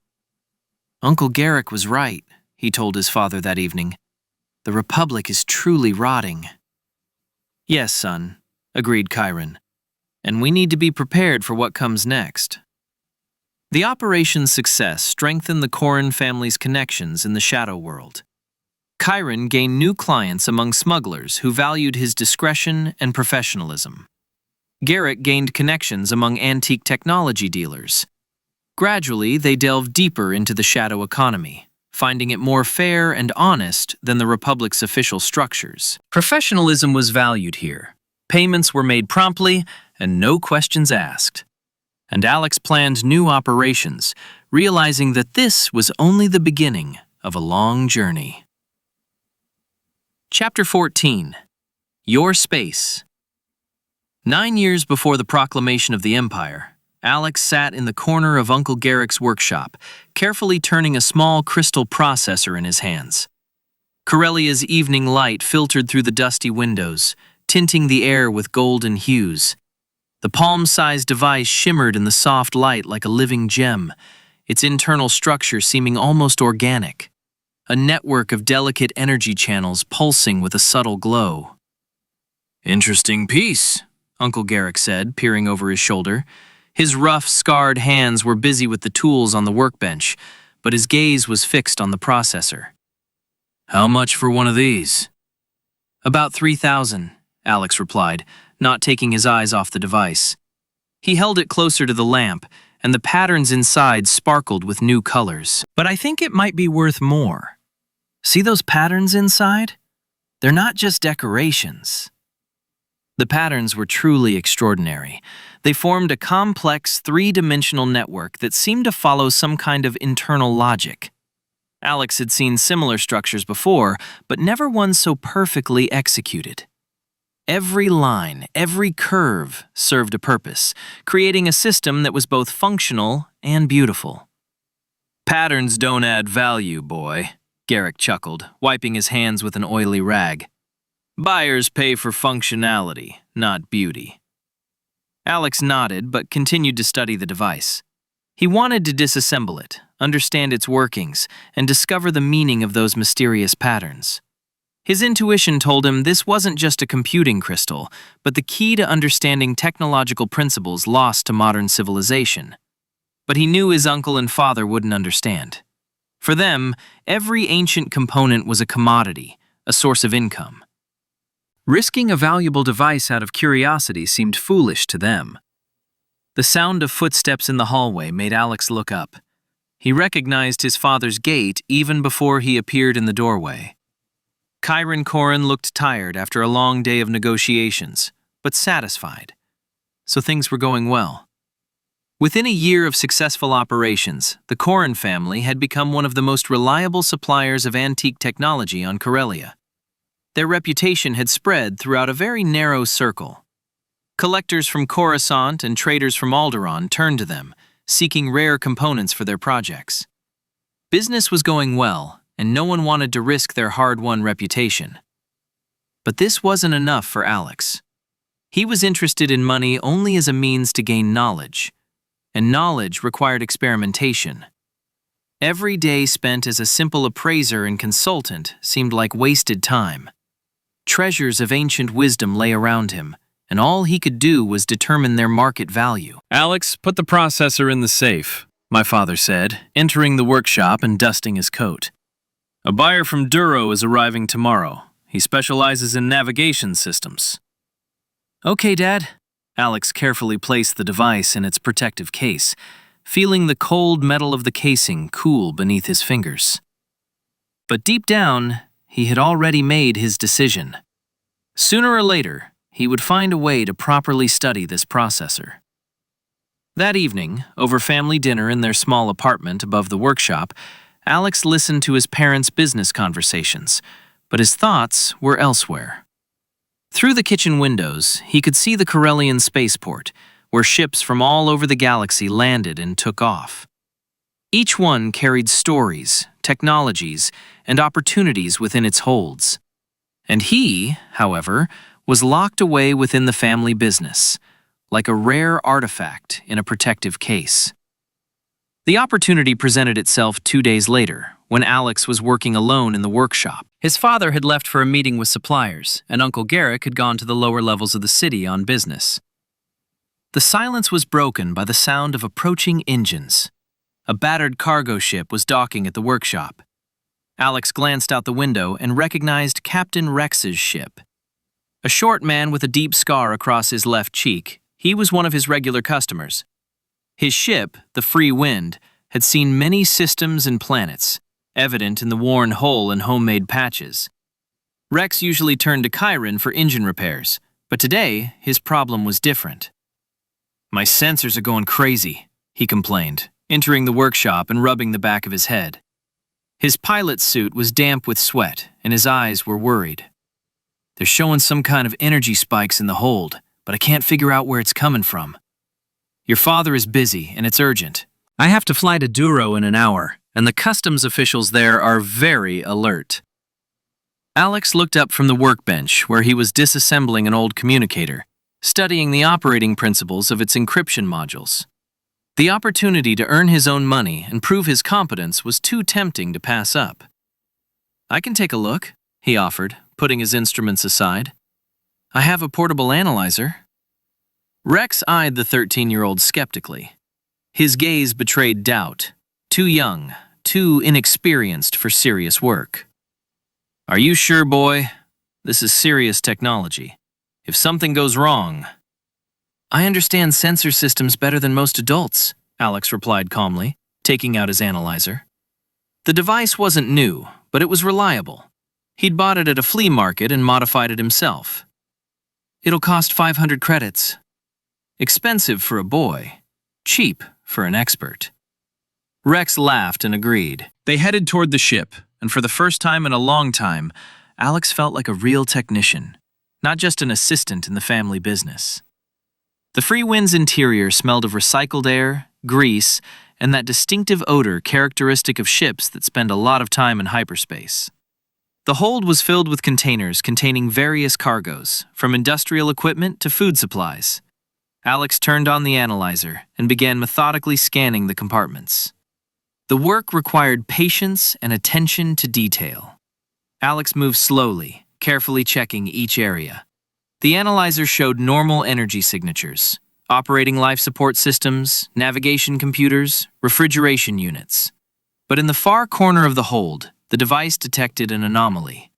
Uncle Garrick was right, he told his father that evening. The Republic is truly rotting. Yes, son, agreed Chiron. And we need to be prepared for what comes next. The operation's success strengthened the Korren family's connections in the shadow world. Chiron gained new clients among smugglers who valued his discretion and professionalism. Garrick gained connections among antique technology dealers. Gradually, they delved deeper into the shadow economy, finding it more fair and honest than the Republic's official structures. Professionalism was valued here. Payments were made promptly and no questions asked. And Alex planned new operations, realizing that this was only the beginning of a long journey. Chapter 14. Your Space. 9 years before the proclamation of the Empire, Alex sat in the corner of Uncle Garrick's workshop, carefully turning a small crystal processor in his hands. Corellia's evening light filtered through the dusty windows, tinting the air with golden hues. The palm-sized device shimmered in the soft light like a living gem, its internal structure seeming almost organic. A network of delicate energy channels pulsing with a subtle glow. "Interesting piece," Uncle Garrick said, peering over his shoulder. His rough, scarred hands were busy with the tools on the workbench, but his gaze was fixed on the processor. "How much for one of these?" "About 3,000, Alex replied, not taking his eyes off the device. He held it closer to the lamp, and the patterns inside sparkled with new colors. But I think it might be worth more. See those patterns inside? They're not just decorations." The patterns were truly extraordinary. They formed a complex, three-dimensional network that seemed to follow some kind of internal logic. Alex had seen similar structures before, but never one so perfectly executed. Every line, every curve served a purpose, creating a system that was both functional and beautiful. "Patterns don't add value, boy," Garrick chuckled, wiping his hands with an oily rag. "Buyers pay for functionality, not beauty." Alex nodded but continued to study the device. He wanted to disassemble it, understand its workings, and discover the meaning of those mysterious patterns. His intuition told him this wasn't just a computing crystal, but the key to understanding technological principles lost to modern civilization. But he knew his uncle and father wouldn't understand. For them, every ancient component was a commodity, a source of income. Risking a valuable device out of curiosity seemed foolish to them. The sound of footsteps in the hallway made Alex look up. He recognized his father's gait even before he appeared in the doorway. Chiron Korren looked tired after a long day of negotiations, but satisfied. So things were going well. Within a year of successful operations, the Korren family had become one of the most reliable suppliers of antique technology on Corellia. Their reputation had spread throughout a very narrow circle. Collectors from Coruscant and traders from Alderaan turned to them, seeking rare components for their projects. Business was going well, and no one wanted to risk their hard-won reputation. But this wasn't enough for Alex. He was interested in money only as a means to gain knowledge, and knowledge required experimentation. Every day spent as a simple appraiser and consultant seemed like wasted time. Treasures of ancient wisdom lay around him, and all he could do was determine their market value. "Alex, put the processor in the safe," my father said, entering the workshop and dusting his coat. "A buyer from Duro is arriving tomorrow. He specializes in navigation systems." "Okay, Dad." Alex carefully placed the device in its protective case, feeling the cold metal of the casing cool beneath his fingers. But deep down, he had already made his decision. Sooner or later, he would find a way to properly study this processor. That evening, over family dinner in their small apartment above the workshop, Alex listened to his parents' business conversations, but his thoughts were elsewhere. Through the kitchen windows, he could see the Corellian spaceport, where ships from all over the galaxy landed and took off. Each one carried stories, technologies, and opportunities within its holds. And he, however, was locked away within the family business, like a rare artifact in a protective case. The opportunity presented itself 2 days later, when Alex was working alone in the workshop. His father had left for a meeting with suppliers, and Uncle Garrick had gone to the lower levels of the city on business. The silence was broken by the sound of approaching engines. A battered cargo ship was docking at the workshop. Alex glanced out the window and recognized Captain Rex's ship. A short man with a deep scar across his left cheek, he was one of his regular customers. His ship, the Free Wind, had seen many systems and planets, evident in the worn hull and homemade patches. Rex usually turned to Chiron for engine repairs, but today his problem was different. "My sensors are going crazy," he complained, entering the workshop and rubbing the back of his head. His pilot's suit was damp with sweat, and his eyes were worried. "They're showing some kind of energy spikes in the hold, but I can't figure out where it's coming from. Your father is busy, and it's urgent. I have to fly to Duro in an hour, and the customs officials there are very alert." Alex looked up from the workbench where he was disassembling an old communicator, studying the operating principles of its encryption modules. The opportunity to earn his own money and prove his competence was too tempting to pass up. "I can take a look," he offered, putting his instruments aside. "I have a portable analyzer." Rex eyed the 13-year-old skeptically. His gaze betrayed doubt. Too young, too inexperienced for serious work. "Are you sure, boy? This is serious technology. If something goes wrong..." "I understand sensor systems better than most adults," Alex replied calmly, taking out his analyzer. The device wasn't new, but it was reliable. He'd bought it at a flea market and modified it himself. "It'll cost 500 credits. Expensive for a boy, cheap for an expert." Rex laughed and agreed. They headed toward the ship, and for the first time in a long time, Alex felt like a real technician, not just an assistant in the family business. The Free Wind's interior smelled of recycled air, grease, and that distinctive odor characteristic of ships that spend a lot of time in hyperspace. The hold was filled with containers containing various cargoes, from industrial equipment to food supplies. Alex turned on the analyzer and began methodically scanning the compartments. The work required patience and attention to detail. Alex moved slowly, carefully checking each area. The analyzer showed normal energy signatures, operating life support systems, navigation computers, refrigeration units. But in the far corner of the hold, the device detected an anomaly.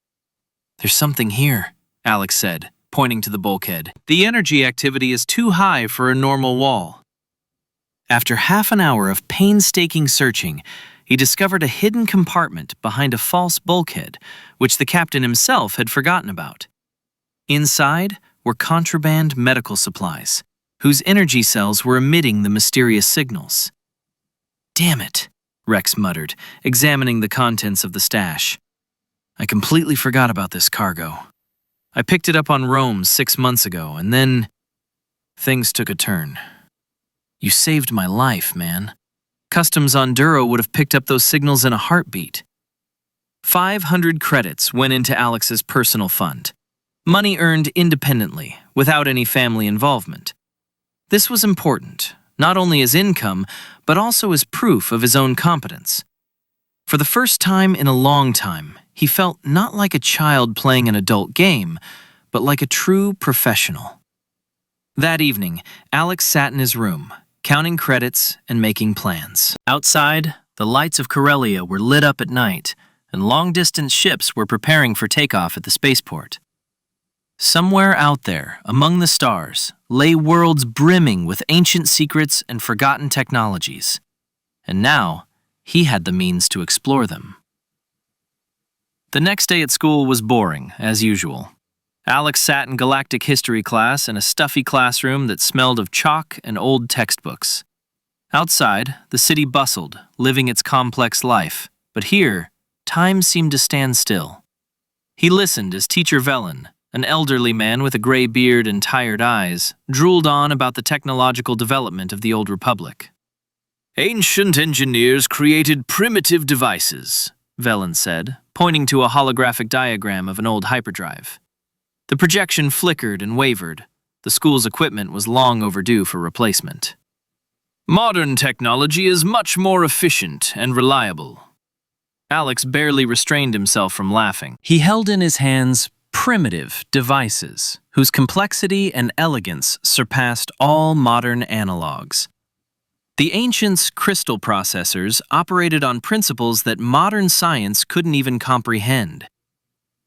"There's something here," Alex said, pointing to the bulkhead. "The energy activity is too high for a normal wall." After half an hour of painstaking searching, he discovered a hidden compartment behind a false bulkhead, which the captain himself had forgotten about. Inside were contraband medical supplies, whose energy cells were emitting the mysterious signals. "Damn it," Rex muttered, examining the contents of the stash. "I completely forgot about this cargo. I picked it up on Rome 6 months ago, and then things took a turn. You saved my life, man. Customs on Duro would have picked up those signals in a heartbeat." 500 credits went into Alex's personal fund. Money earned independently, without any family involvement. This was important, not only as income, but also as proof of his own competence. For the first time in a long time, he felt not like a child playing an adult game, but like a true professional. That evening, Alex sat in his room, counting credits and making plans. Outside, the lights of Corellia were lit up at night, and long-distance ships were preparing for takeoff at the spaceport. Somewhere out there, among the stars, lay worlds brimming with ancient secrets and forgotten technologies. And now, he had the means to explore them. The next day at school was boring, as usual. Alex sat in galactic history class in a stuffy classroom that smelled of chalk and old textbooks. Outside, the city bustled, living its complex life, but here, time seemed to stand still. He listened as Teacher Velen, an elderly man with a gray beard and tired eyes, drooled on about the technological development of the Old Republic. "Ancient engineers created primitive devices," Velen said, pointing to a holographic diagram of an old hyperdrive. The projection flickered and wavered. The school's equipment was long overdue for replacement. "Modern technology is much more efficient and reliable." Alex barely restrained himself from laughing. He held in his hands primitive devices, whose complexity and elegance surpassed all modern analogs. The ancients' crystal processors operated on principles that modern science couldn't even comprehend.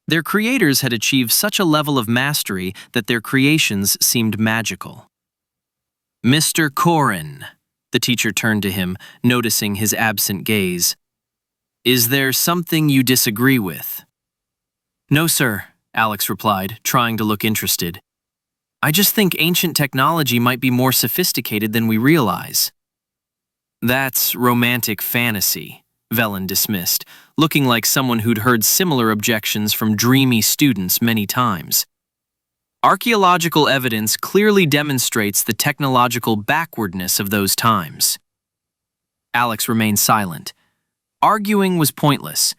Their creators had achieved such a level of mastery that their creations seemed magical. "Mr. Korren," the teacher turned to him, noticing his absent gaze. "Is there something you disagree with?" "No, sir," Alex replied, trying to look interested. "I just think ancient technology might be more sophisticated than we realize." "That's romantic fantasy," Velen dismissed, looking like someone who'd heard similar objections from dreamy students many times. "Archaeological evidence clearly demonstrates the technological backwardness of those times." Alex remained silent. Arguing was pointless.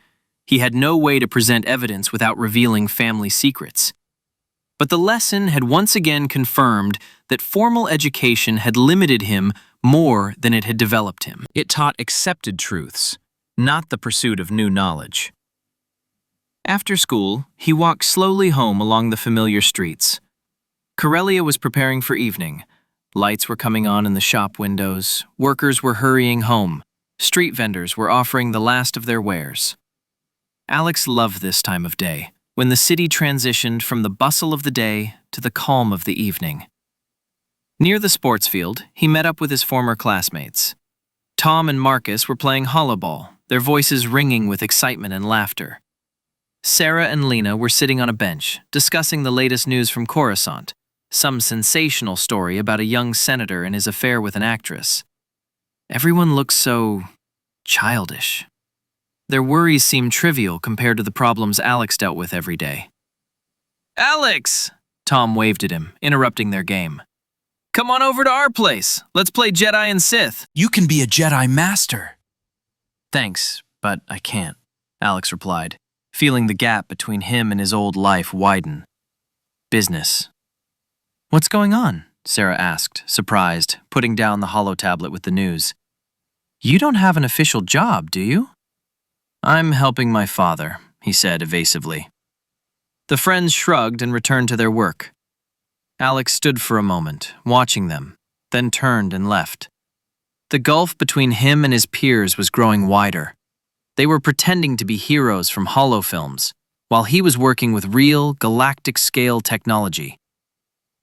He had no way to present evidence without revealing family secrets. But the lesson had once again confirmed that formal education had limited him more than it had developed him. It taught accepted truths, not the pursuit of new knowledge. After school, he walked slowly home along the familiar streets. Corellia was preparing for evening. Lights were coming on in the shop windows. Workers were hurrying home. Street vendors were offering the last of their wares. Alex loved this time of day, when the city transitioned from the bustle of the day to the calm of the evening. Near the sports field, he met up with his former classmates. Tom and Marcus were playing hollowball, their voices ringing with excitement and laughter. Sarah and Lena were sitting on a bench, discussing the latest news from Coruscant, some sensational story about a young senator and his affair with an actress. Everyone looked so childish. Their worries seemed trivial compared to the problems Alex dealt with every day. "Alex!" Tom waved at him, interrupting their game. "Come on over to our place. Let's play Jedi and Sith." You can be a Jedi master. "Thanks, but I can't," Alex replied, feeling the gap between him and his old life widen. "Business." "What's going on?" Sarah asked, surprised, putting down the holo tablet with the news. "You don't have an official job, do you?" "I'm helping my father," he said evasively. The friends shrugged and returned to their work. Alex stood for a moment, watching them, then turned and left. The gulf between him and his peers was growing wider. They were pretending to be heroes from holofilms, while he was working with real, galactic-scale technology.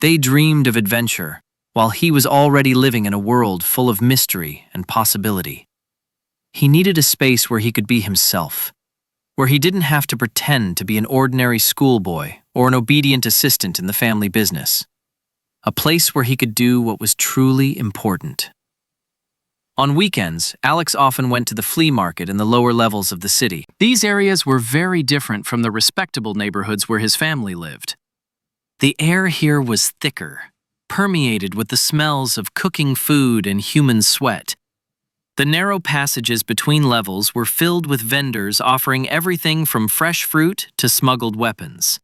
They dreamed of adventure, while he was already living in a world full of mystery and possibility. He needed a space where he could be himself, where he didn't have to pretend to be an ordinary schoolboy or an obedient assistant in the family business. A place where he could do what was truly important. On weekends, Alex often went to the flea market in the lower levels of the city. These areas were very different from the respectable neighborhoods where his family lived. The air here was thicker, permeated with the smells of cooking food and human sweat. The narrow passages between levels were filled with vendors offering everything from fresh fruit to smuggled weapons.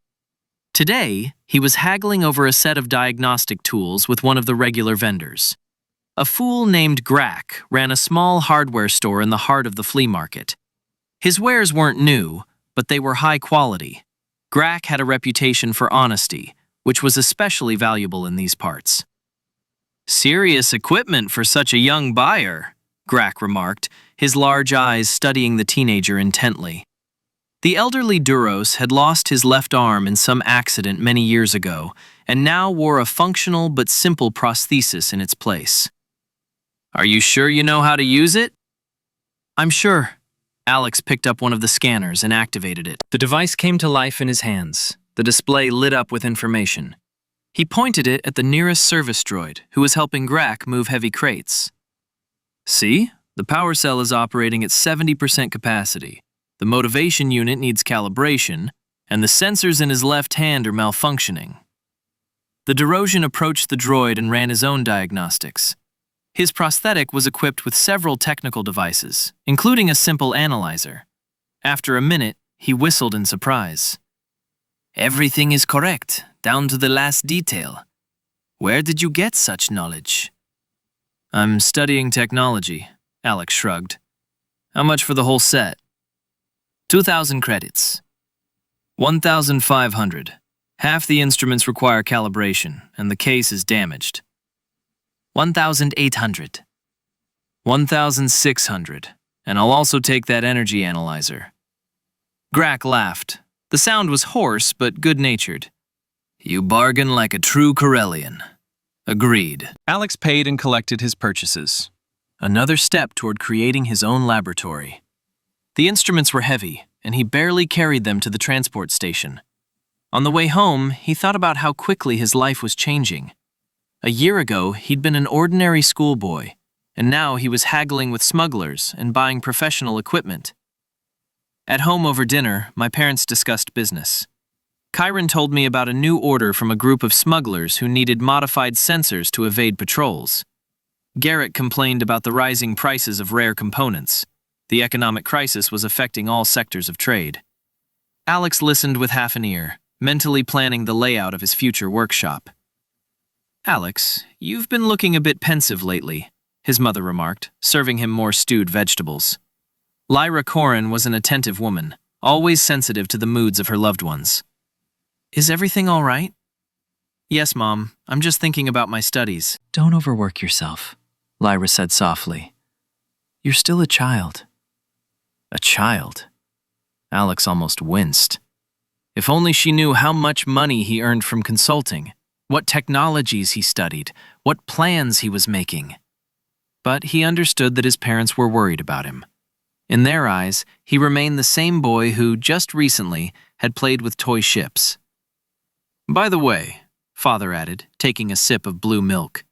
Today, he was haggling over a set of diagnostic tools with one of the regular vendors. A fool named Grack ran a small hardware store in the heart of the flea market. His wares weren't new, but they were high quality. Grack had a reputation for honesty, which was especially valuable in these parts. "Serious equipment for such a young buyer," Grack remarked, his large eyes studying the teenager intently. The elderly Duros had lost his left arm in some accident many years ago and now wore a functional but simple prosthesis in its place. "Are you sure you know how to use it?" "I'm sure." Alex picked up one of the scanners and activated it. The device came to life in his hands. The display lit up with information. He pointed it at the nearest service droid, who was helping Grack move heavy crates. "See? The power cell is operating at 70% capacity. The motivation unit needs calibration, and the sensors in his left hand are malfunctioning." The Derosian approached the droid and ran his own diagnostics. His prosthetic was equipped with several technical devices, including a simple analyzer. After a minute, he whistled in surprise. "Everything is correct, down to the last detail. Where did you get such knowledge?" "I'm studying technology," Alex shrugged. "How much for the whole set?" 2,000 credits. 1,500. Half the instruments require calibration, and the case is damaged. 1,800. 1,600, and I'll also take that energy analyzer. Grack laughed. The sound was hoarse but good-natured. You bargain like a true Corellian. Agreed. Alex paid and collected his purchases. Another step toward creating his own laboratory. The instruments were heavy, and he barely carried them to the transport station. On the way home, he thought about how quickly his life was changing. A year ago, he'd been an ordinary schoolboy, and now he was haggling with smugglers and buying professional equipment. At home over dinner, my parents discussed business. Chiron told me about a new order from a group of smugglers who needed modified sensors to evade patrols. Garrett complained about the rising prices of rare components. The economic crisis was affecting all sectors of trade. Alex listened with half an ear, mentally planning the layout of his future workshop. Alex, you've been looking a bit pensive lately, his mother remarked, serving him more stewed vegetables. Lyra Korren was an attentive woman, always sensitive to the moods of her loved ones. Is everything all right? Yes, Mom. I'm just thinking about my studies. Don't overwork yourself, Lyra said softly. You're still a child. A child? Alex almost winced. If only she knew how much money he earned from consulting, what technologies he studied, what plans he was making. But he understood that his parents were worried about him. In their eyes, he remained the same boy who, just recently, had played with toy ships. By the way, Father added, taking a sip of blue milk,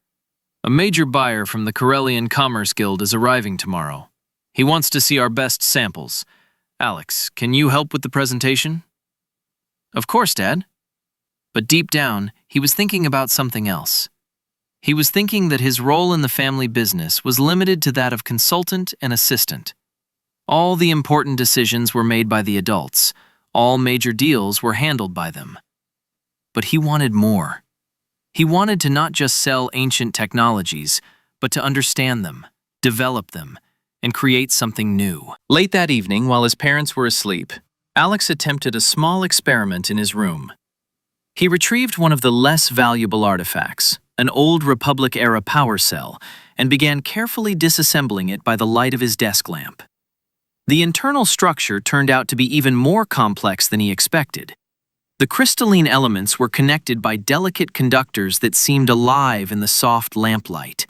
a major buyer from the Corellian Commerce Guild is arriving tomorrow. He wants to see our best samples. Alex, can you help with the presentation? Of course, Dad. But deep down, he was thinking about something else. He was thinking that his role in the family business was limited to that of consultant and assistant. All the important decisions were made by the adults. All major deals were handled by them. But he wanted more. He wanted to not just sell ancient technologies, but to understand them, develop them, and create something new. Late that evening, while his parents were asleep, Alex attempted a small experiment in his room. He retrieved one of the less valuable artifacts, an old Republic-era power cell, and began carefully disassembling it by the light of his desk lamp. The internal structure turned out to be even more complex than he expected. The crystalline elements were connected by delicate conductors that seemed alive in the soft lamplight.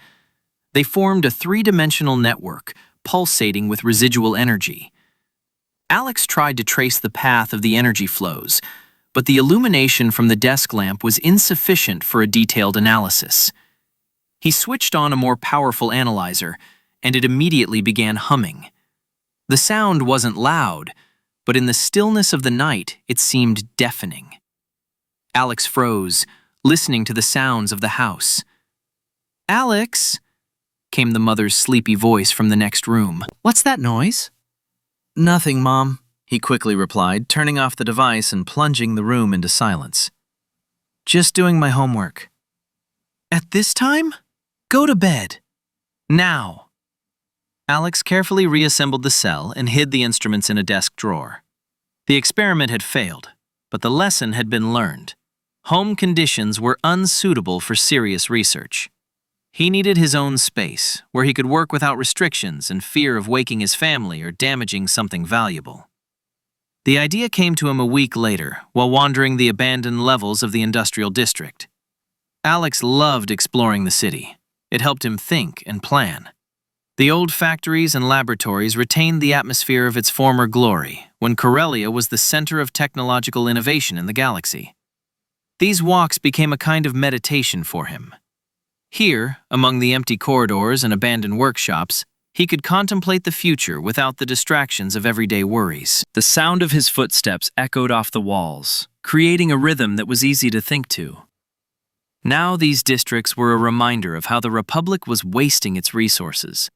They formed a three-dimensional network, pulsating with residual energy. Alex tried to trace the path of the energy flows, but the illumination from the desk lamp was insufficient for a detailed analysis. He switched on a more powerful analyzer, and it immediately began humming. The sound wasn't loud, but in the stillness of the night, it seemed deafening. Alex froze, listening to the sounds of the house. "Alex," came the mother's sleepy voice from the next room. What's that noise? "Nothing, Mom," he quickly replied, turning off the device and plunging the room into silence. "Just doing my homework." At this time? Go to bed. Now. Alex carefully reassembled the cell and hid the instruments in a desk drawer. The experiment had failed, but the lesson had been learned. Home conditions were unsuitable for serious research. He needed his own space, where he could work without restrictions and fear of waking his family or damaging something valuable. The idea came to him a week later, while wandering the abandoned levels of the industrial district. Alex loved exploring the city. It helped him think and plan. The old factories and laboratories retained the atmosphere of its former glory, when Corellia was the center of technological innovation in the galaxy. These walks became a kind of meditation for him. Here, among the empty corridors and abandoned workshops, he could contemplate the future without the distractions of everyday worries. The sound of his footsteps echoed off the walls, creating a rhythm that was easy to think to. Now these districts were a reminder of how the Republic was wasting its resources.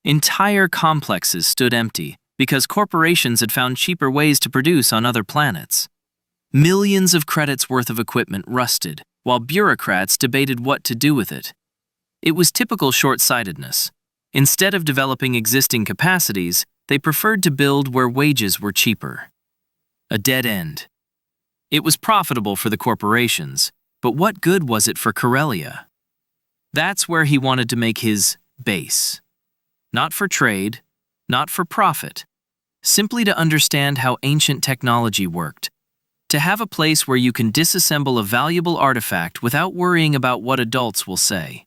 Entire complexes stood empty because corporations had found cheaper ways to produce on other planets. Millions of credits worth of equipment rusted, while bureaucrats debated what to do with it. It was typical short-sightedness. Instead of developing existing capacities, they preferred to build where wages were cheaper. A dead end. It was profitable for the corporations, but what good was it for Corellia? That's where he wanted to make his base. Not for trade, not for profit. Simply to understand how ancient technology worked. To have a place where you can disassemble a valuable artifact without worrying about what adults will say.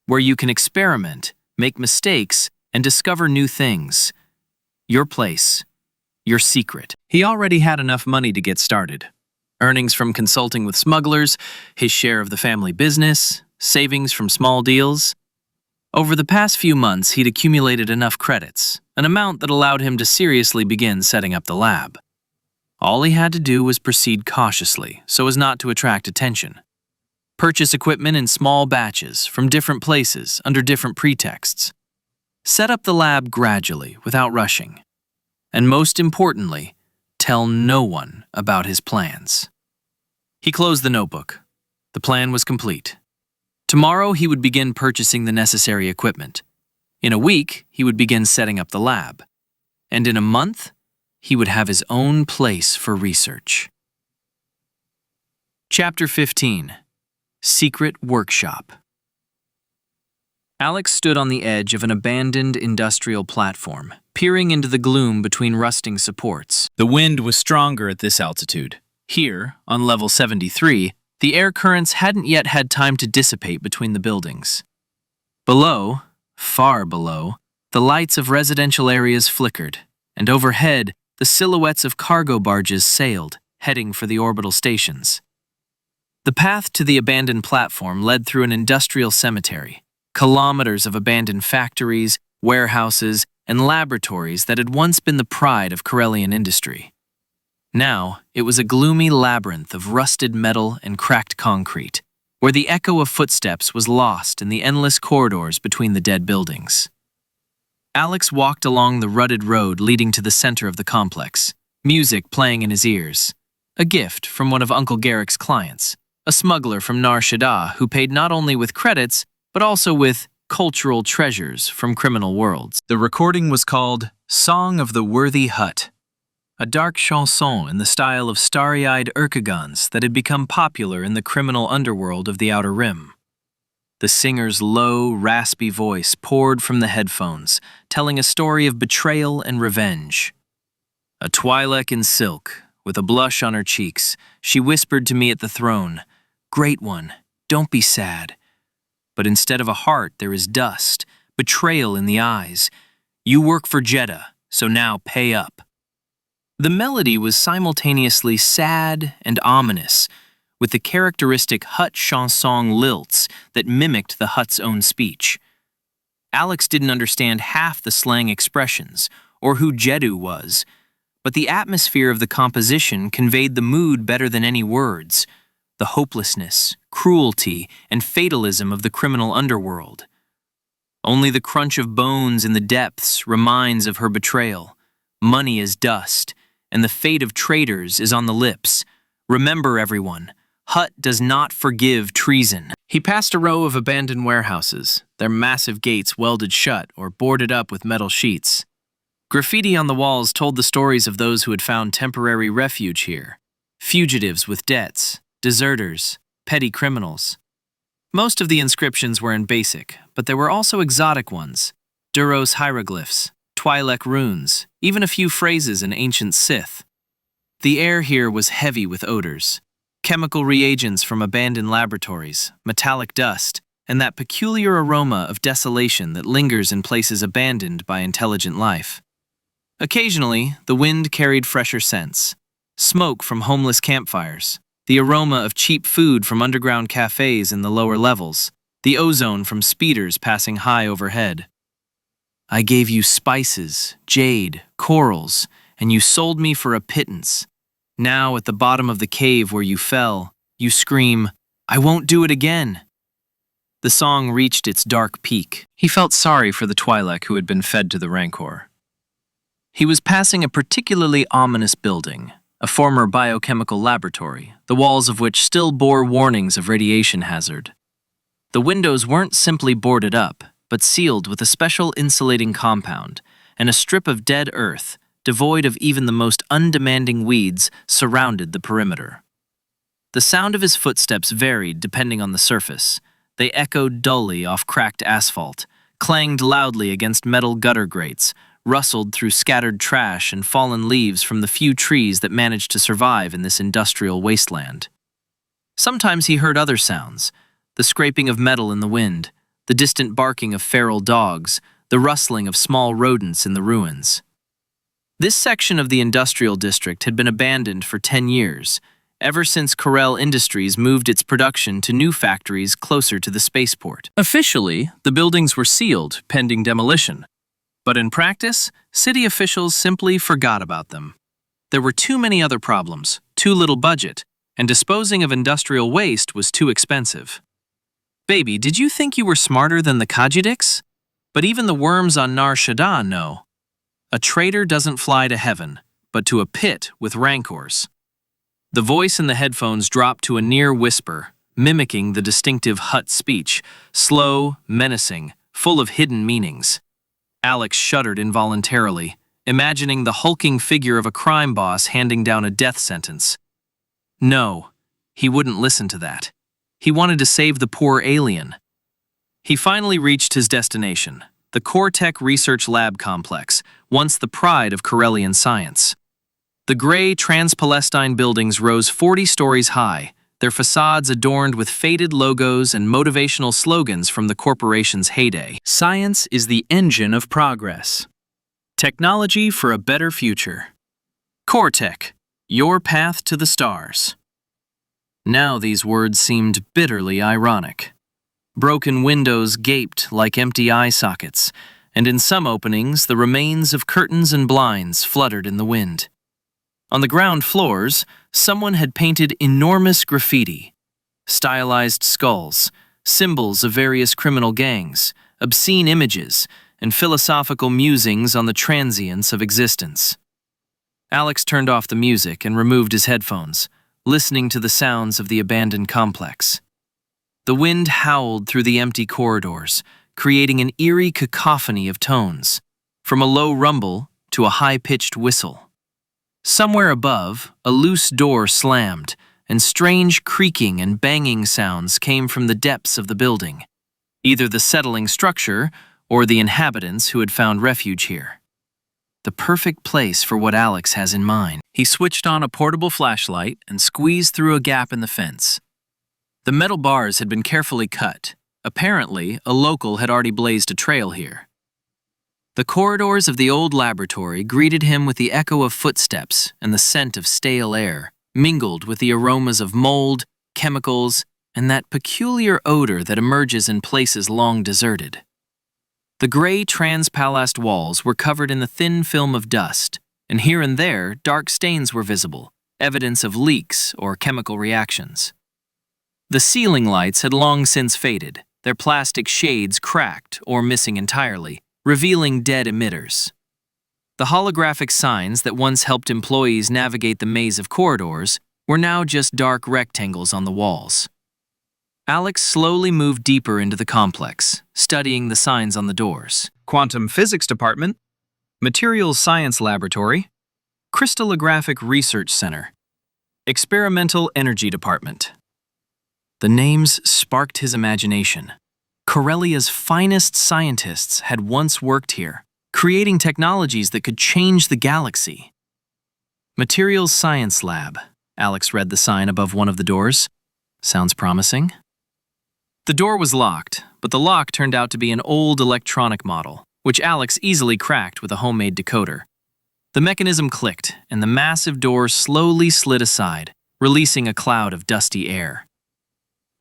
Where you can experiment, make mistakes, and discover new things. Your place. Your secret. He already had enough money to get started. Earnings from consulting with smugglers, his share of the family business, savings from small deals. Over the past few months, he'd accumulated enough credits, an amount that allowed him to seriously begin setting up the lab. All he had to do was proceed cautiously so as not to attract attention. Purchase equipment in small batches from different places under different pretexts. Set up the lab gradually without rushing. And most importantly, tell no one about his plans. He closed the notebook. The plan was complete. Tomorrow he would begin purchasing the necessary equipment. In a week, he would begin setting up the lab. And in a month, he would have his own place for research. Chapter 15. Secret Workshop. Alex stood on the edge of an abandoned industrial platform, peering into the gloom between rusting supports. The wind was stronger at this altitude. Here, on level 73, the air currents hadn't yet had time to dissipate between the buildings. Below, far below, the lights of residential areas flickered, and overhead, the silhouettes of cargo barges sailed, heading for the orbital stations. The path to the abandoned platform led through an industrial cemetery, kilometers of abandoned factories, warehouses, and laboratories that had once been the pride of Corellian industry. Now, it was a gloomy labyrinth of rusted metal and cracked concrete, where the echo of footsteps was lost in the endless corridors between the dead buildings. Alex walked along the rutted road leading to the center of the complex, music playing in his ears. A gift from one of Uncle Garrick's clients, a smuggler from Nar Shaddaa who paid not only with credits, but also with cultural treasures from criminal worlds. The recording was called Song of the Worthy Hut, a dark chanson in the style of starry-eyed Urkagans that had become popular in the criminal underworld of the Outer Rim. The singer's low, raspy voice poured from the headphones, telling a story of betrayal and revenge. A Twi'lek in silk, with a blush on her cheeks, she whispered to me at the throne, "Great One, don't be sad. But instead of a heart, there is dust, betrayal in the eyes. You work for Jedi, so now pay up." The melody was simultaneously sad and ominous, with the characteristic Hutt chanson lilts that mimicked the Hutt's own speech. Alex didn't understand half the slang expressions, or who Jeddu was, but the atmosphere of the composition conveyed the mood better than any words, the hopelessness, cruelty, and fatalism of the criminal underworld. Only the crunch of bones in the depths reminds of her betrayal. Money is dust, and the fate of traitors is on the lips. Remember, everyone, Hutt does not forgive treason. He passed a row of abandoned warehouses, their massive gates welded shut or boarded up with metal sheets. Graffiti on the walls told the stories of those who had found temporary refuge here. Fugitives with debts, deserters, petty criminals. Most of the inscriptions were in basic, but there were also exotic ones. Duros hieroglyphs, Twi'lek runes, even a few phrases in ancient Sith. The air here was heavy with odors. Chemical reagents from abandoned laboratories, metallic dust, and that peculiar aroma of desolation that lingers in places abandoned by intelligent life. Occasionally, the wind carried fresher scents. Smoke from homeless campfires, the aroma of cheap food from underground cafes in the lower levels, the ozone from speeders passing high overhead. I gave you spices, jade, corals, and you sold me for a pittance. Now, at the bottom of the cave where you fell, you scream, "I won't do it again." The song reached its dark peak. He felt sorry for the Twi'lek who had been fed to the Rancor. He was passing a particularly ominous building, a former biochemical laboratory, the walls of which still bore warnings of radiation hazard. The windows weren't simply boarded up, but sealed with a special insulating compound, and a strip of dead earth, devoid of even the most undemanding weeds, surrounded the perimeter. The sound of his footsteps varied depending on the surface. They echoed dully off cracked asphalt, clanged loudly against metal gutter grates, rustled through scattered trash and fallen leaves from the few trees that managed to survive in this industrial wasteland. Sometimes he heard other sounds, the scraping of metal in the wind, the distant barking of feral dogs, the rustling of small rodents in the ruins. This section of the industrial district had been abandoned for 10 years, ever since Corel Industries moved its production to new factories closer to the spaceport. Officially, the buildings were sealed, pending demolition. But in practice, city officials simply forgot about them. There were too many other problems, too little budget, and disposing of industrial waste was too expensive. Baby, did you think you were smarter than the Kajidiks? But even the worms on Nar Shaddaa know. A traitor doesn't fly to heaven, but to a pit with rancors. The voice in the headphones dropped to a near whisper, mimicking the distinctive Hutt speech, slow, menacing, full of hidden meanings. Alex shuddered involuntarily, imagining the hulking figure of a crime boss handing down a death sentence. No, he wouldn't listen to that. He wanted to save the poor alien. He finally reached his destination, the Cortech Research Lab Complex, once the pride of Corellian science. The gray Transpalestine buildings rose 40 stories high, their facades adorned with faded logos and motivational slogans from the corporation's heyday. Science is the engine of progress. Technology for a better future. Cortech, your path to the stars. Now these words seemed bitterly ironic. Broken windows gaped like empty eye sockets, and in some openings the remains of curtains and blinds fluttered in the wind. On the ground floors, someone had painted enormous graffiti, stylized skulls, symbols of various criminal gangs, obscene images, and philosophical musings on the transience of existence. Alex turned off the music and removed his headphones, listening to the sounds of the abandoned complex. The wind howled through the empty corridors, creating an eerie cacophony of tones, from a low rumble to a high-pitched whistle. Somewhere above, a loose door slammed, and strange creaking and banging sounds came from the depths of the building, either the settling structure or the inhabitants who had found refuge here. The perfect place for what Alex has in mind. He switched on a portable flashlight and squeezed through a gap in the fence. The metal bars had been carefully cut. Apparently, a local had already blazed a trail here. The corridors of the old laboratory greeted him with the echo of footsteps and the scent of stale air, mingled with the aromas of mold, chemicals, and that peculiar odor that emerges in places long deserted. The gray transpalast walls were covered in a thin film of dust, and here and there dark stains were visible, evidence of leaks or chemical reactions. The ceiling lights had long since faded, their plastic shades cracked or missing entirely, revealing dead emitters. The holographic signs that once helped employees navigate the maze of corridors were now just dark rectangles on the walls. Alex slowly moved deeper into the complex, studying the signs on the doors. Quantum Physics Department, Materials Science Laboratory, Crystallographic Research Center, Experimental Energy Department. The names sparked his imagination. Corellia's finest scientists had once worked here, creating technologies that could change the galaxy. Materials Science Lab. Alex read the sign above one of the doors. Sounds promising. The door was locked, but the lock turned out to be an old electronic model, which Alex easily cracked with a homemade decoder. The mechanism clicked, and the massive door slowly slid aside, releasing a cloud of dusty air.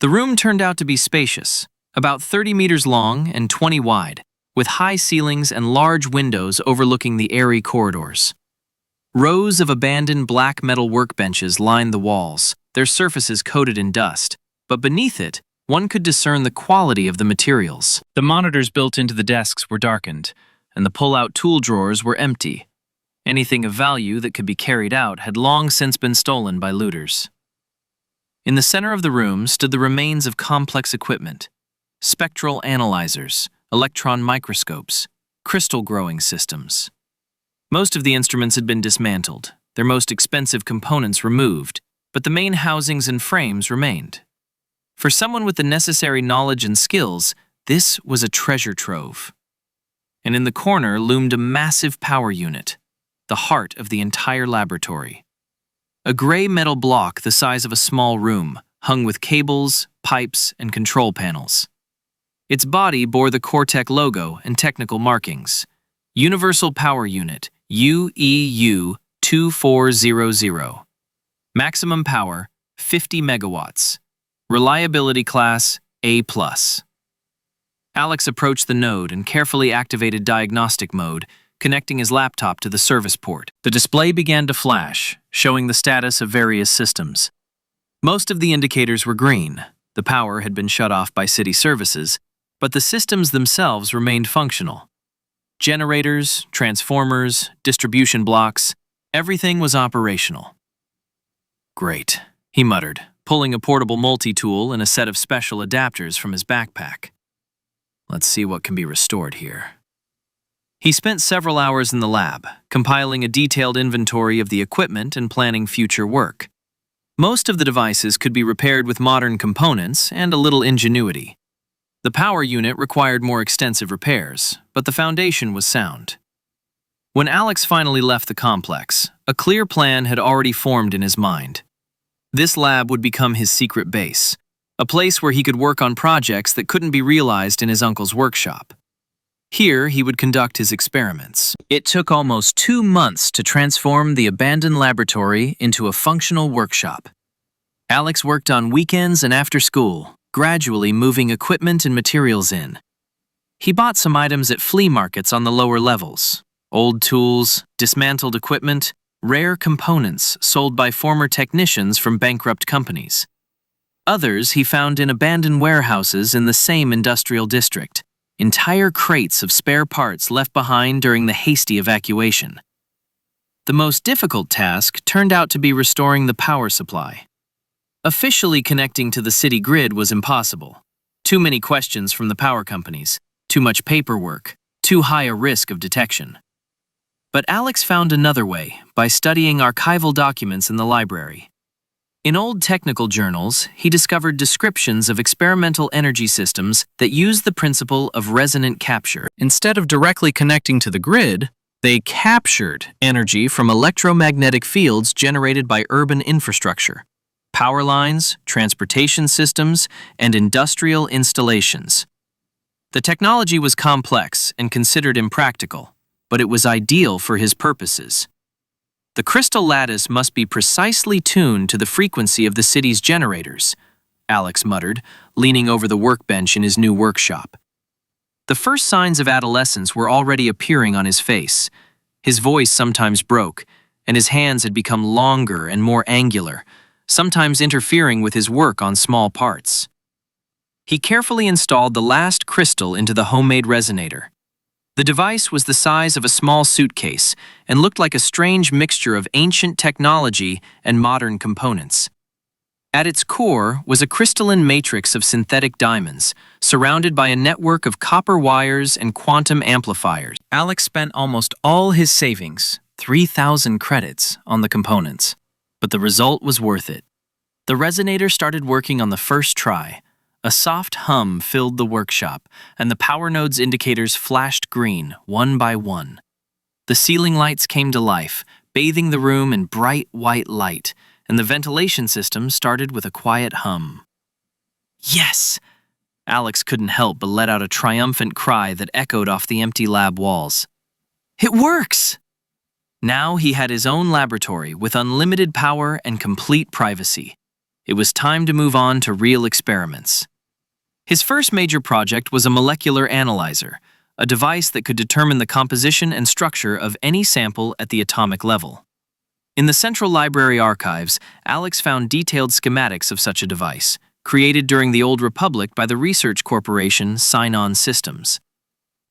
The room turned out to be spacious, about 30 meters long and 20 wide, with high ceilings and large windows overlooking the airy corridors. Rows of abandoned black metal workbenches lined the walls, their surfaces coated in dust, but beneath it, one could discern the quality of the materials. The monitors built into the desks were darkened, and the pull-out tool drawers were empty. Anything of value that could be carried out had long since been stolen by looters. In the center of the room stood the remains of complex equipment: spectral analyzers, electron microscopes, crystal growing systems. Most of the instruments had been dismantled, their most expensive components removed, but the main housings and frames remained. For someone with the necessary knowledge and skills, This was a treasure trove. And in the corner loomed a massive power unit, the heart of the entire laboratory. A gray metal block the size of a small room, hung with cables, pipes, and control panels. Its body bore the Cortec logo and technical markings. Universal Power Unit, UEU 2400. Maximum power, 50 megawatts. Reliability class, A+. Alex approached the node and carefully activated diagnostic mode, connecting his laptop to the service port. The display began to flash, showing the status of various systems. Most of the indicators were green. The power had been shut off by city services, but the systems themselves remained functional. Generators, transformers, distribution blocks, everything was operational. Great, he muttered, pulling a portable multi-tool and a set of special adapters from his backpack. Let's see what can be restored here. He spent several hours in the lab, compiling a detailed inventory of the equipment and planning future work. Most of the devices could be repaired with modern components and a little ingenuity. The power unit required more extensive repairs, but the foundation was sound. When Alex finally left the complex, a clear plan had already formed in his mind. This lab would become his secret base, a place where he could work on projects that couldn't be realized in his uncle's workshop. Here, he would conduct his experiments. It took almost 2 months to transform the abandoned laboratory into a functional workshop. Alex worked on weekends and after school, gradually moving equipment and materials in. He bought some items at flea markets on the lower levels: old tools, dismantled equipment, rare components sold by former technicians from bankrupt companies. Others he found in abandoned warehouses in the same industrial district, entire crates of spare parts left behind during the hasty evacuation. The most difficult task turned out to be restoring the power supply. Officially connecting to the city grid was impossible. Too many questions from the power companies, too much paperwork, too high a risk of detection. But Alex found another way by studying archival documents in the library. In old technical journals, he discovered descriptions of experimental energy systems that used the principle of resonant capture. Instead of directly connecting to the grid, they captured energy from electromagnetic fields generated by urban infrastructure, power lines, transportation systems, and industrial installations. The technology was complex and considered impractical, but it was ideal for his purposes. The crystal lattice must be precisely tuned to the frequency of the city's generators, Alex muttered, leaning over the workbench in his new workshop. The first signs of adolescence were already appearing on his face. His voice sometimes broke, and his hands had become longer and more angular, sometimes interfering with his work on small parts. He carefully installed the last crystal into the homemade resonator. The device was the size of a small suitcase and looked like a strange mixture of ancient technology and modern components. At its core was a crystalline matrix of synthetic diamonds, surrounded by a network of copper wires and quantum amplifiers. Alex spent almost all his savings, 3,000 credits, on the components, but the result was worth it. The resonator started working on the first try. A soft hum filled the workshop, and the power node's indicators flashed green, one by one. The ceiling lights came to life, bathing the room in bright white light, and the ventilation system started with a quiet hum. Yes! Alex couldn't help but let out a triumphant cry that echoed off the empty lab walls. It works! Now he had his own laboratory with unlimited power and complete privacy. It was time to move on to real experiments. His first major project was a molecular analyzer, a device that could determine the composition and structure of any sample at the atomic level. In the Central Library archives, Alex found detailed schematics of such a device, created during the Old Republic by the research corporation Sign-On Systems.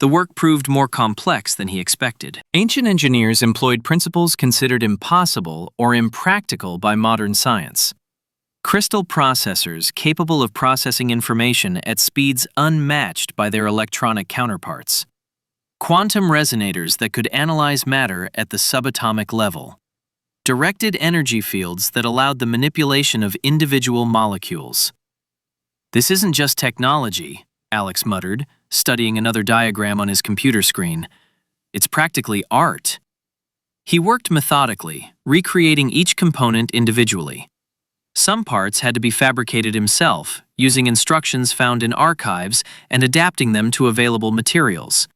The work proved more complex than he expected. Ancient engineers employed principles considered impossible or impractical by modern science. Crystal processors capable of processing information at speeds unmatched by their electronic counterparts. Quantum resonators that could analyze matter at the subatomic level. Directed energy fields that allowed the manipulation of individual molecules. This isn't just technology, Alex muttered, studying another diagram on his computer screen. It's practically art. He worked methodically, recreating each component individually. Some parts had to be fabricated himself, using instructions found in archives and adapting them to available materials.